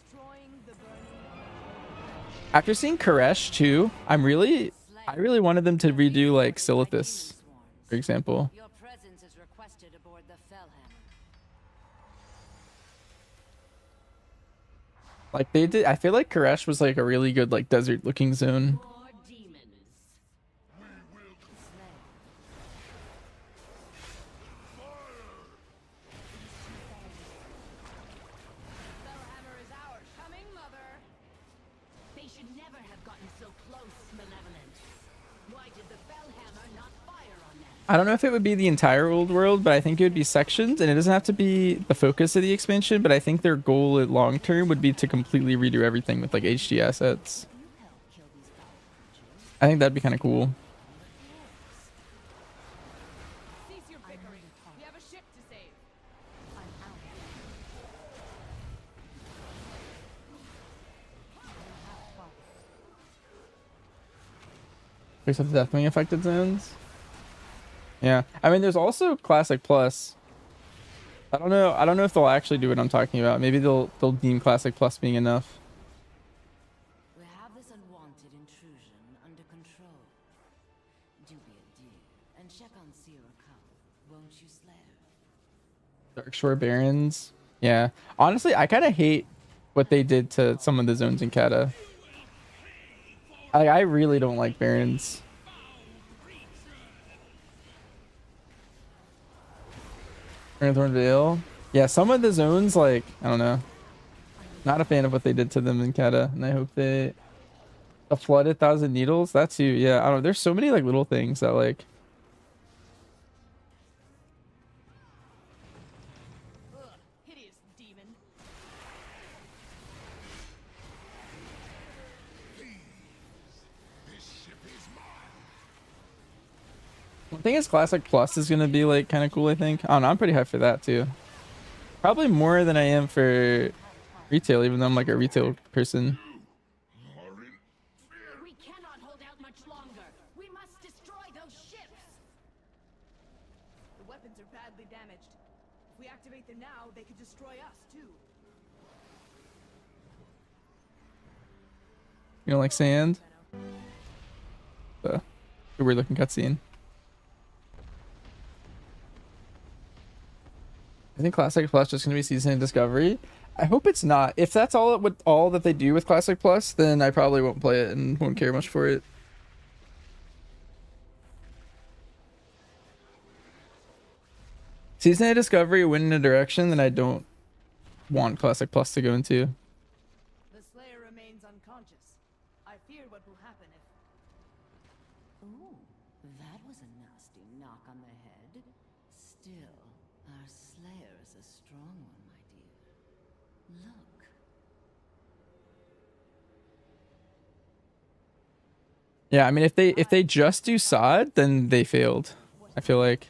After seeing Koresh too, I really wanted them to redo like Silithus, for example. Your presence is requested aboard the Fellhammer. Like they did, I feel like Koresh was like a really good like desert looking zone. Fellhammer is ours. Coming, mother. They should never have gotten so close, Malevolence. Why did the Fellhammer not fire on them? I don't know if it would be the entire old world, but I think it would be sections, and it doesn't have to be the focus of the expansion, but I think their goal at long term would be to completely redo everything with like HD assets. I think that'd be kind of cool. Cease your bickering. We have a ship to save. Except the Deathwing affected zones. Yeah, I mean, there's also Classic Plus. I don't know if they'll actually do what I'm talking about. Maybe they'll deem Classic Plus being enough. We have this unwanted intrusion under control. Do be a dear and check on Sierra Cull, won't you, Slayer? Darkshore Barrens. Yeah, honestly, I kind of hate what they did to some of the zones in Kata. I really don't like Barrens. Thorn Vale. Yeah, some of the zones, like, I don't know. Not a fan of what they did to them in Kata, and I hope they... The Flooded Thousand Needles, that too, yeah, I don't know. There's so many, like, little things that, like... Hideous demon. One thing is Classic Plus is gonna be like kind of cool, I think. I don't know, I'm pretty hyped for that too. Probably more than I am for retail, even though I'm like a retail person. We cannot hold out much longer. We must destroy those ships. The weapons are badly damaged. If we activate them now, they could destroy us too. You don't like sand? Weird looking cutscene. I think Classic Plus just gonna be Season of Discovery. I hope it's not. If that's all that they do with Classic Plus, then I probably won't play it and won't care much for it. Season of Discovery went in a direction that I don't want Classic Plus to go into. The Slayer remains unconscious. I fear what will happen if... Ooh, that was a nasty knock on the head. Still, our Slayer is a strong one, my dear. Look. Yeah, I mean, if they just do Sod, then they failed. I feel like.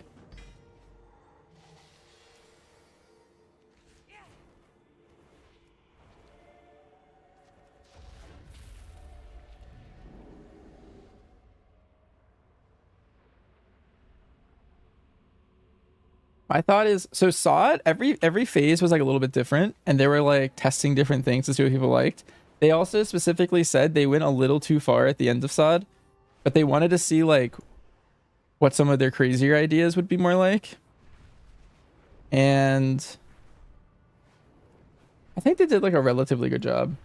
My thought is, so Sod, every phase was like a little bit different, and they were like testing different things to see what people liked. They also specifically said they went a little too far at the end of Sod, but they wanted to see like what some of their crazier ideas would be more like. And I think they did like a relatively good job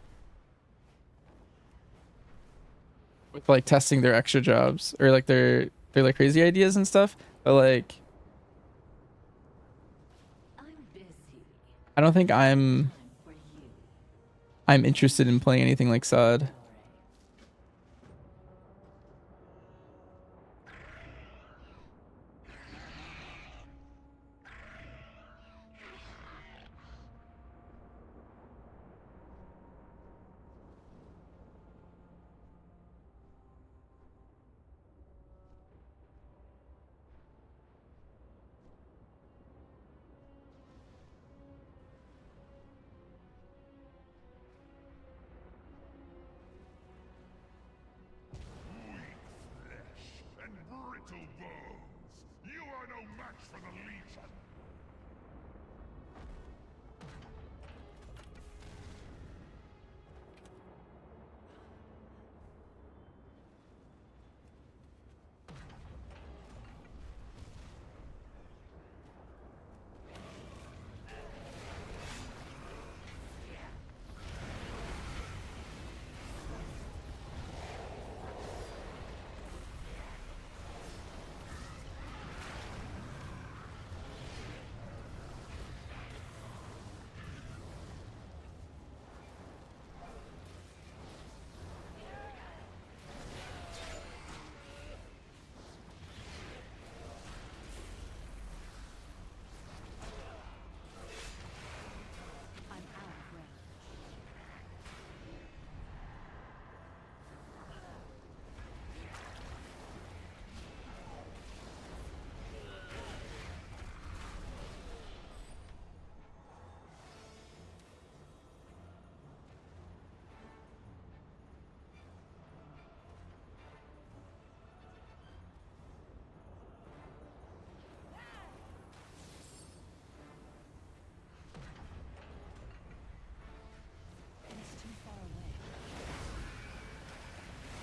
with like testing their extra jobs or like their like crazy ideas and stuff. But like, I don't think I'm interested in playing anything like Sod. match for the Legion.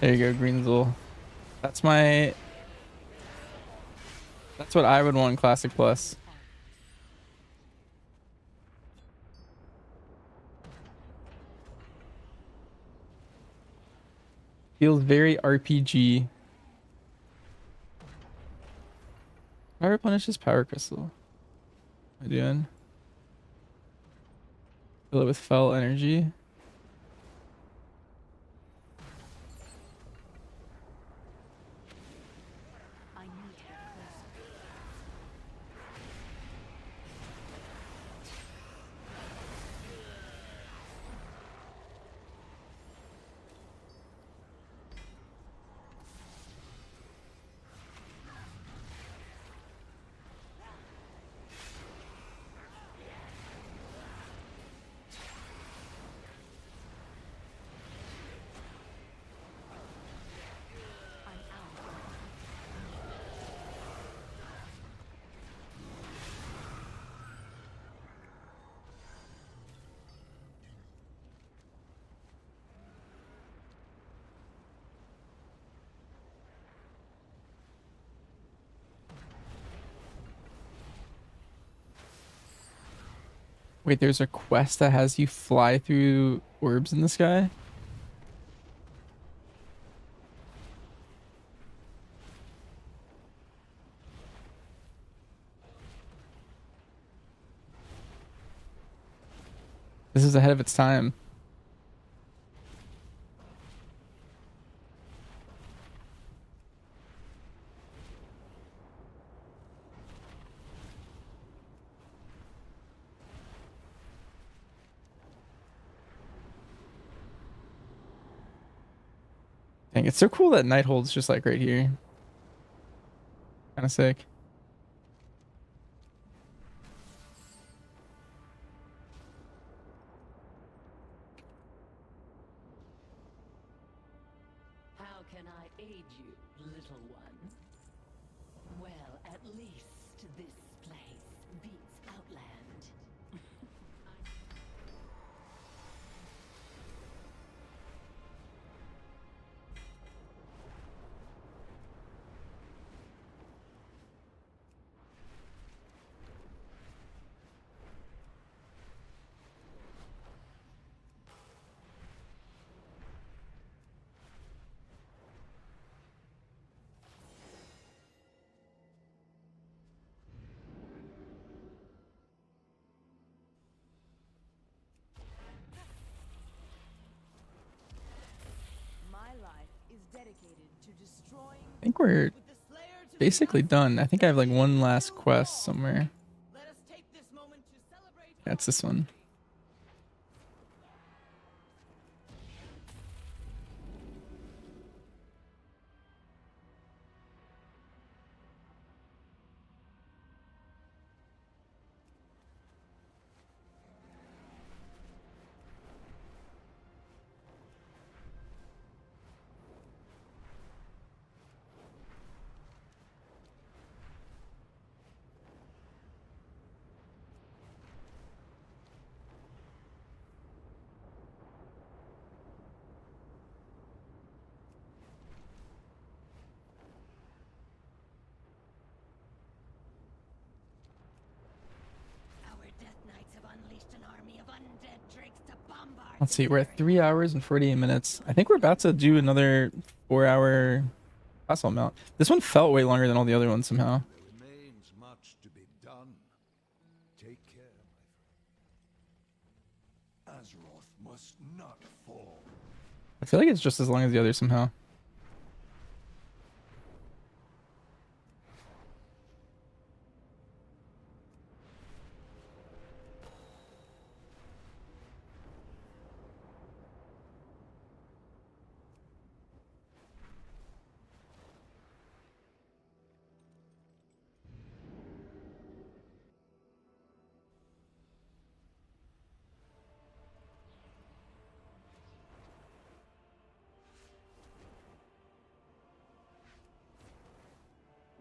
There you go, Greenzel. That's my... That's what I would want in Classic Plus. Feels very RPG. I replenish his power crystal. What am I doing? Fill it with fell energy. Wait, there's a quest that has you fly through orbs in the sky? This is ahead of its time. Dang, it's so cool that Nighthold's just like right here. Kind of sick. How can I aid you, little one? Well, at least this place beats Outland. I think we're basically done. I think I have like one last quest somewhere. That's this one. Let's see, we're at 3 hours and 48 minutes. I think we're about to do another 4-hour castle mount. This one felt way longer than all the other ones somehow. There remains much to be done. Take care, my friend. Azeroth must not fall. I feel like it's just as long as the others somehow.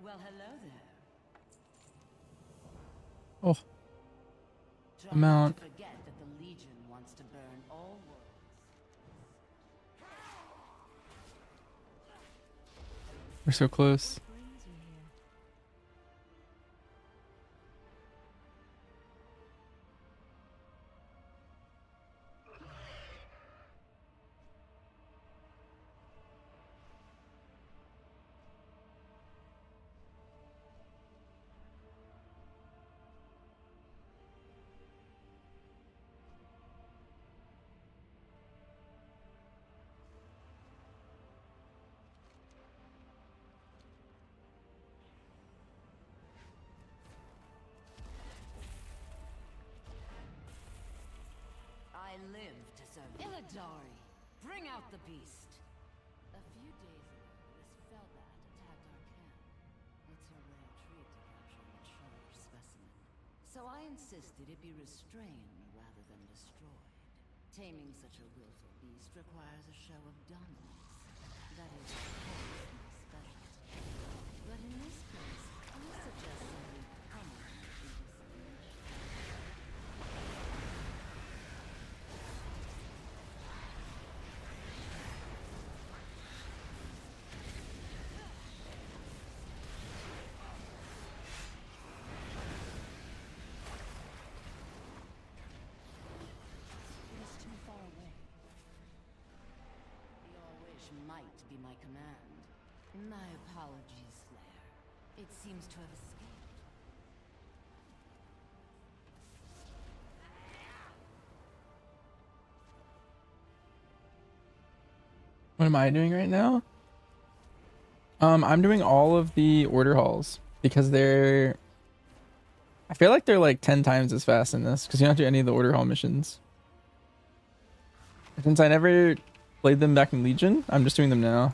Well, hello there. Oh. Try Amount. not to forget that the Legion wants to burn all worlds. We're so close. I live to serve Illidari. Bring out the beast. A few days ago, this Felbat attacked our camp. It's a rare treat to capture a mature specimen. So I insisted it be restrained rather than destroyed. Taming such a willful beast requires a show of dominance. That is, of course, my specialty. But in this case, I suggest something common in this. Might be my command. My apologies, Slayer. It seems to have escaped. What am I doing right now? I'm doing all of the order halls because they're... I feel like they're like 10 times as fast in this because you don't have to do any of the order hall missions. Since I never played them back in Legion, I'm just doing them now.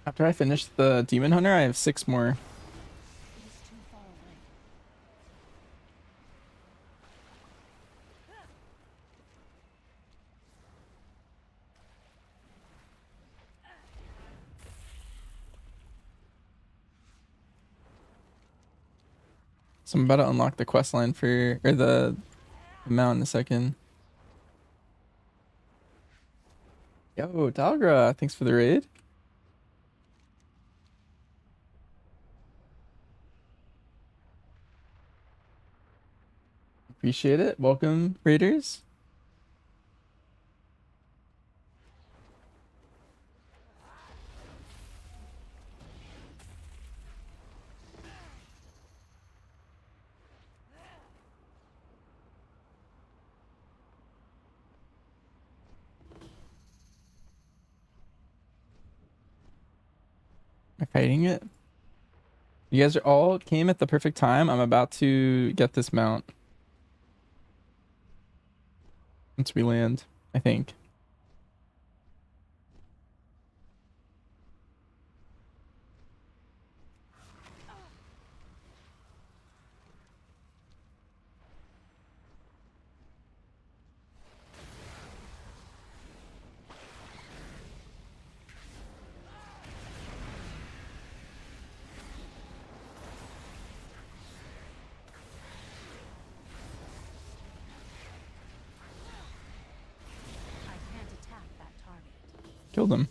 After I finish the Demon Hunter, I have 6 more. So I'm about to unlock the quest line for, or the mount in a second. Yo, Dalgra, thanks for the raid. Appreciate it. Welcome, raiders. Am I fighting it? You guys are all came at the perfect time. I'm about to get this mount. Once we land, I think. Killed him.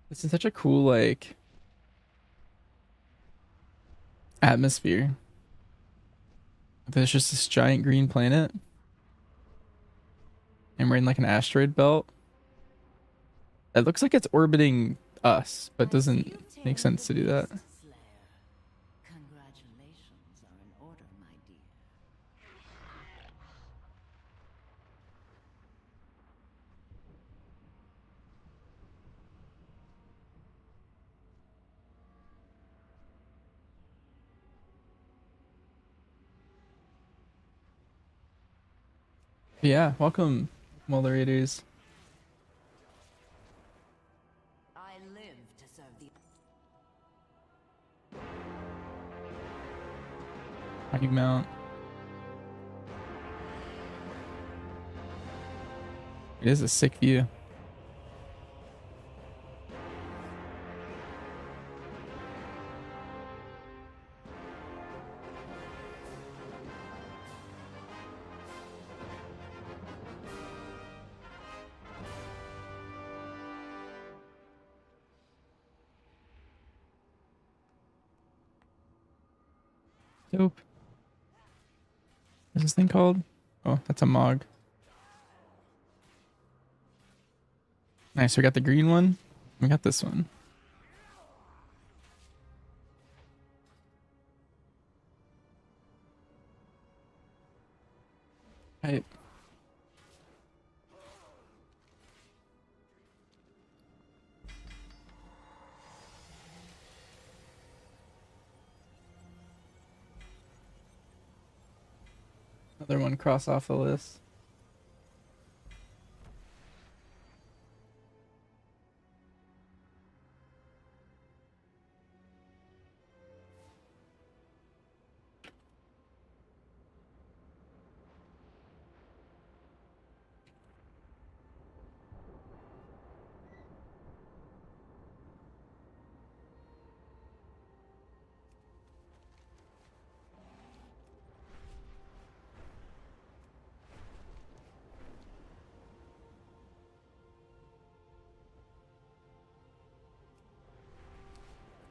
This is such a cool, like, atmosphere. There's just this giant green planet. And we're in like an asteroid belt. It looks like it's orbiting us, but doesn't make sense to do that. Congratulations are in order, my dear. Yeah, welcome, moderators. I live to serve the... How do you mount? It is a sick view. Dope. What's this thing called? Oh, that's a Mog. Nice, we got the green one. We got this one. Right. Another one cross off the list.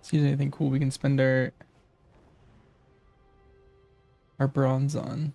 See if there's anything cool we can spend our bronze on.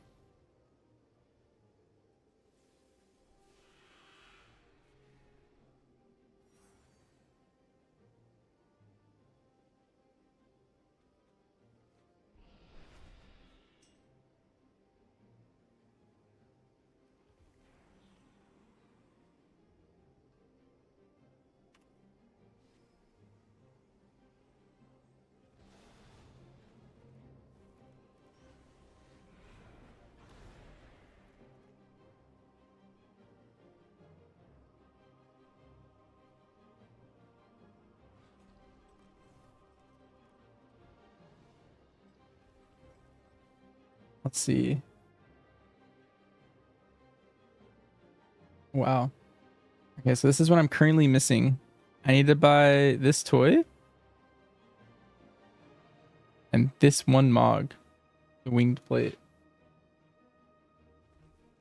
Let's see. Wow. Okay, so this is what I'm currently missing. I need to buy this toy. And this one Mog. The winged plate.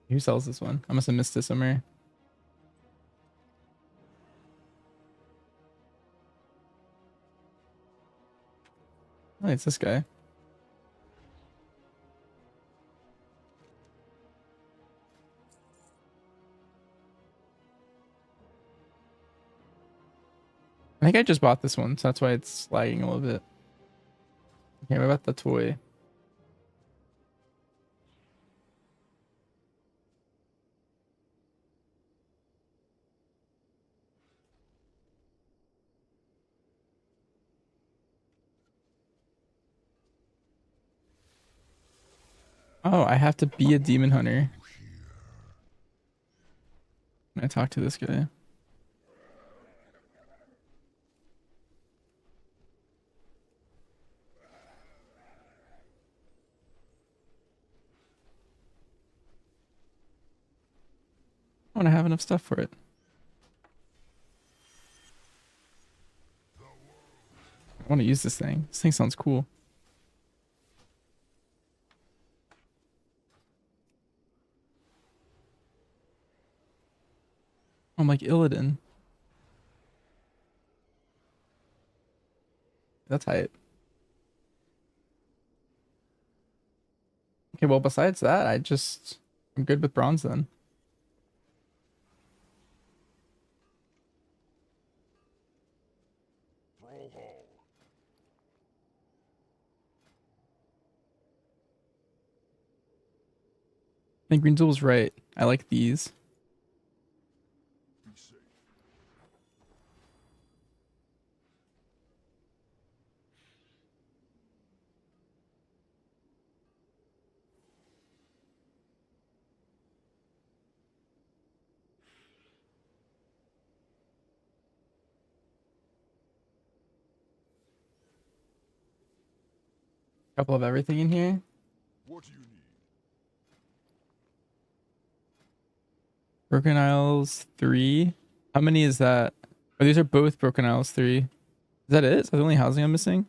Who sells this one? I must have missed it somewhere. Oh, it's this guy. I think I just bought this one, so that's why it's lagging a little bit. Okay, what about the toy? Oh, I have to be a demon hunter. When I talk to this guy. want to have enough stuff for it. I want to use this thing. This thing sounds cool. I'm like Illidan. That's hype. Okay, well, besides that, I'm good with bronze then. I think Greenzel was right. I like these. Couple of everything in here. What do you need? Broken Isles 3. How many is that? Oh, these are both Broken Isles 3. Is that it? Is that the only housing I'm missing?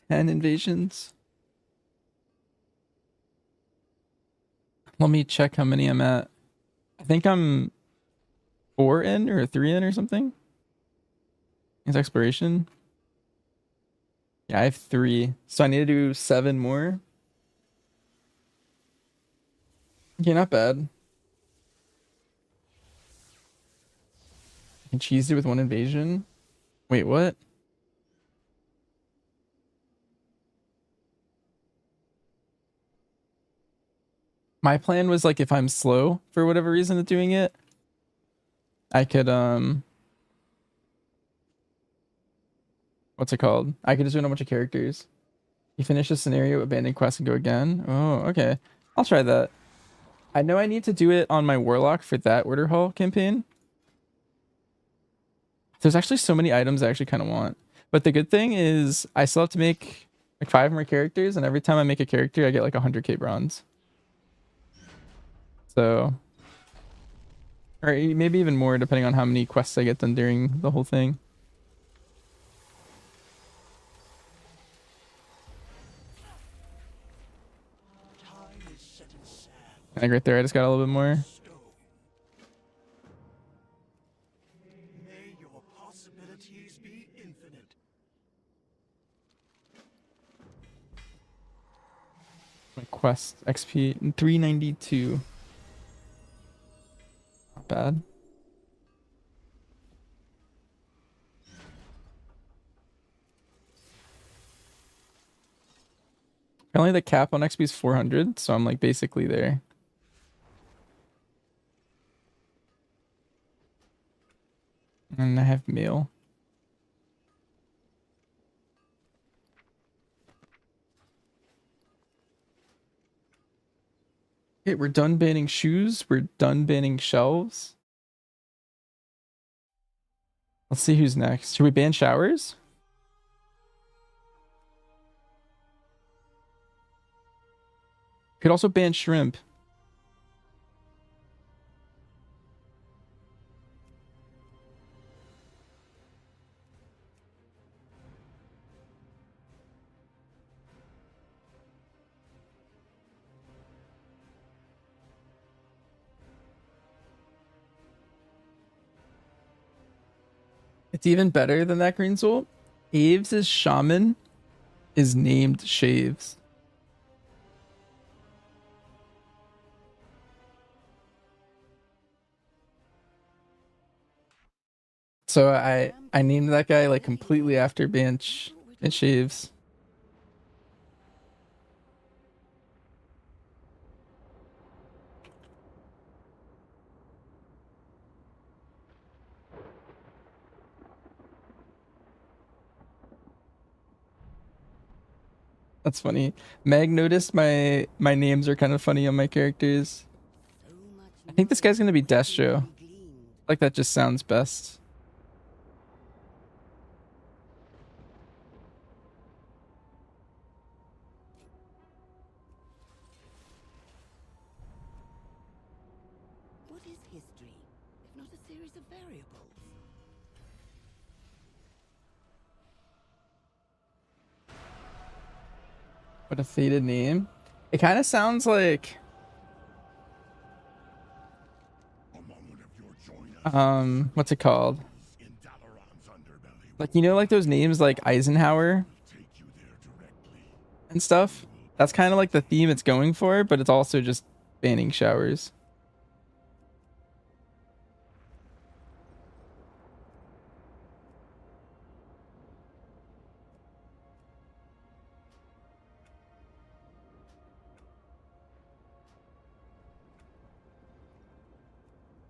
10 invasions. Let me check how many I'm at. I think I'm 4 in or 3 in or something. It's exploration. Yeah, I have 3. So I need to do 7 more. Okay, not bad. I can cheese it with 1 invasion. Wait, what? My plan was like if I'm slow for whatever reason at doing it, I could what's it called? I could just do a bunch of characters. You finish a scenario, abandon quest, and go again. Oh, okay. I'll try that. I know I need to do it on my Warlock for that Order Hall campaign. There's actually so many items I actually kind of want. But the good thing is I still have to make like 5 more characters, and every time I make a character, I get like 100k bronze. So, or maybe even more depending on how many quests I get done during the whole thing. Like right there, I just got a little bit more. May your possibilities be infinite. My quest XP 392. Not bad. Apparently the cap on XP is 400, so I'm like basically there. And I have mail. Okay, we're done banning shoes. We're done banning shelves. Let's see who's next. Should we ban showers? Could also ban shrimp. It's even better than that, Green Soul. Aves' shaman is named Shaves. So I named that guy like completely after Bench and Shaves. That's funny. Meg noticed my names are kind of funny on my characters. I think this guy's gonna be Destro. Like that just sounds best. But a faded name. It kind of sounds like what's it called? Like, you know, like those names like Eisenhower and stuff. That's kind of like the theme it's going for, but it's also just banning showers.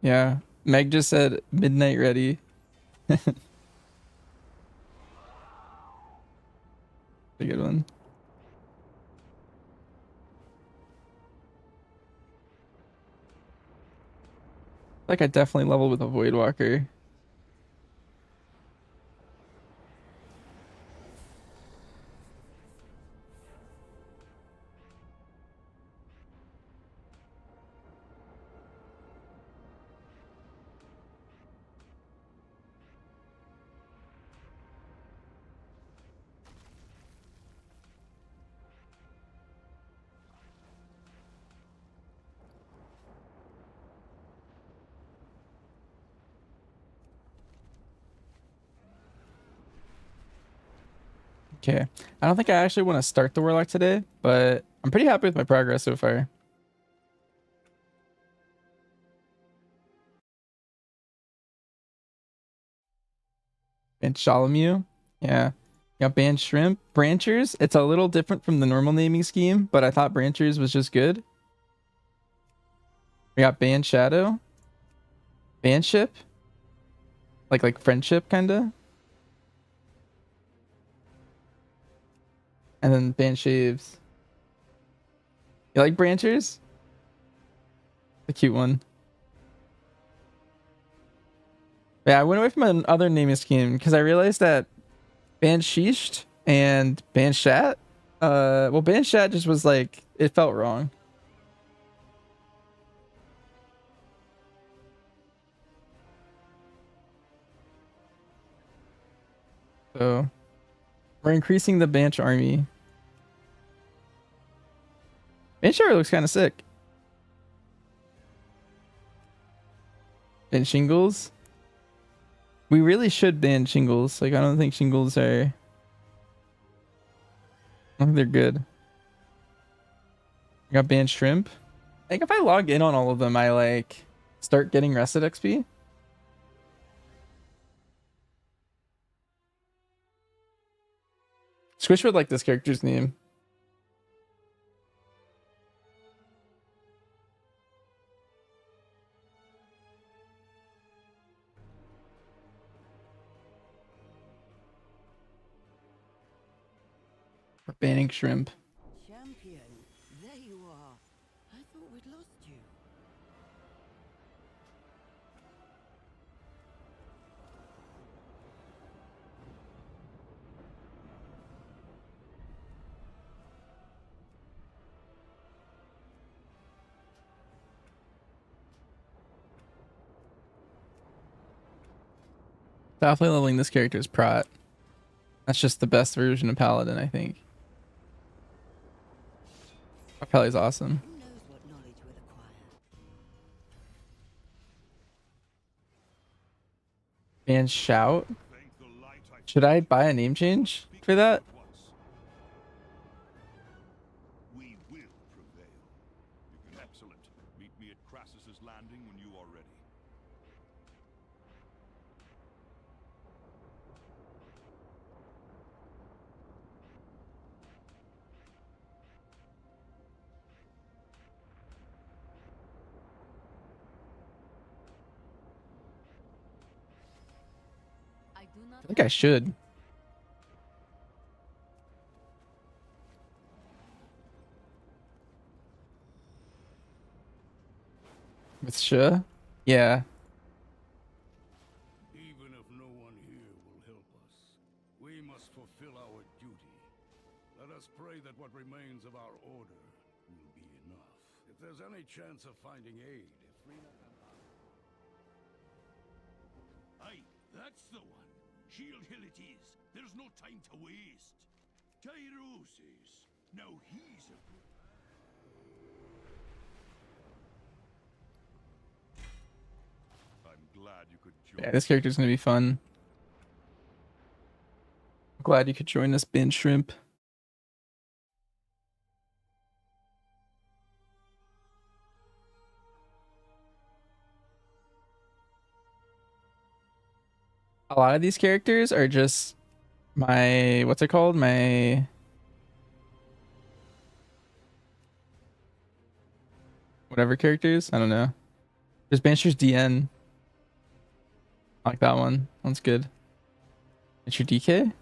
Yeah, Meg just said midnight ready. A good one. Like, I definitely leveled with a Voidwalker. Okay, I don't think I actually want to start the Warlock today, but I'm pretty happy with my progress so far. And Shalamu, yeah. Got banned Shrimp. Branchers, it's a little different from the normal naming scheme, but I thought Branchers was just good. We got banned Shadow. Bandship. Like friendship, kinda. And then banned Shaves. You like Branchers? The cute one. Yeah, I went away from another naming scheme because I realized that Bansheeshed and Banshat, well, Banshat just was like, it felt wrong. So we're increasing the Banch army. Banch looks kind of sick. And Shingles. We really should ban Shingles. Like, I don't think Shingles are... I don't think they're good. I got banned Shrimp. I think if I log in on all of them, I, like, start getting rested XP. Squish would like this character's name. For banning Shrimp. Champion, there you are. I thought we'd lost you. Definitely leveling this character is Prot. That's just the best version of Paladin, I think. Kelly's awesome. Who knows what knowledge we'll acquire? And Shout. Should I buy a name change for that? We will prevail. Excellent. Meet me at Crassus's Landing when you are ready. I think I should. With Sha? Yeah. Even if no one here will help us, we must fulfill our duty. Let us pray that what remains of our order will be enough. If there's any chance of finding aid, Ifrina and I... Aye, that's the one. Shield Hill it is. There's no time to waste. Tyrosis, No, he's a good. I'm glad you could join. Yeah, this character's gonna be fun. Glad you could join us, Ben Shrimp. A lot of these characters are just my, what's it called? My whatever characters. I don't know. There's Bansher's DN. I like that one. One's good. It's your DK?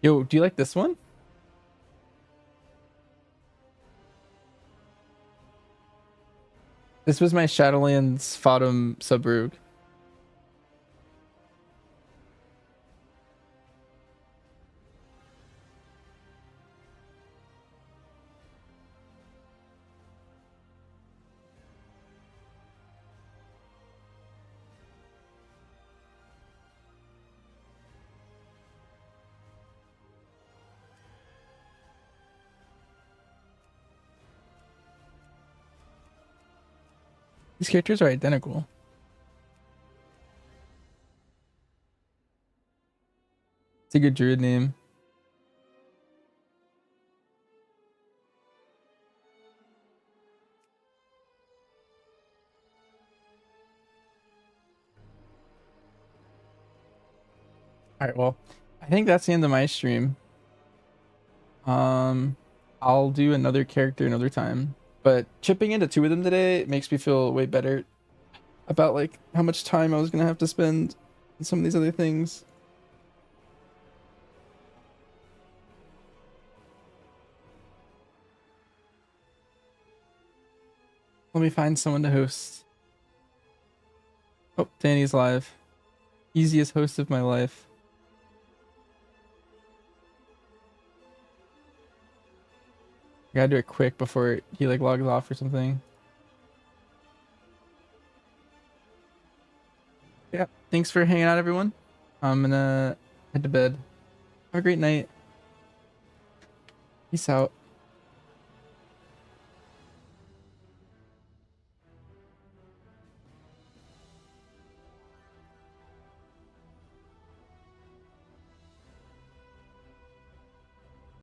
Yo, do you like this one? This was my Shadowlands Fodum Subrug. These characters are identical. It's a good druid name. Alright, well, I think that's the end of my stream. I'll do another character another time. But chipping into 2 of them today makes me feel way better about like how much time I was gonna have to spend on some of these other things. Let me find someone to host. Oh, Danny's live. Easiest host of my life. I gotta do it quick before he like logs off or something. Yeah, thanks for hanging out, everyone. I'm gonna head to bed. Have a great night. Peace out.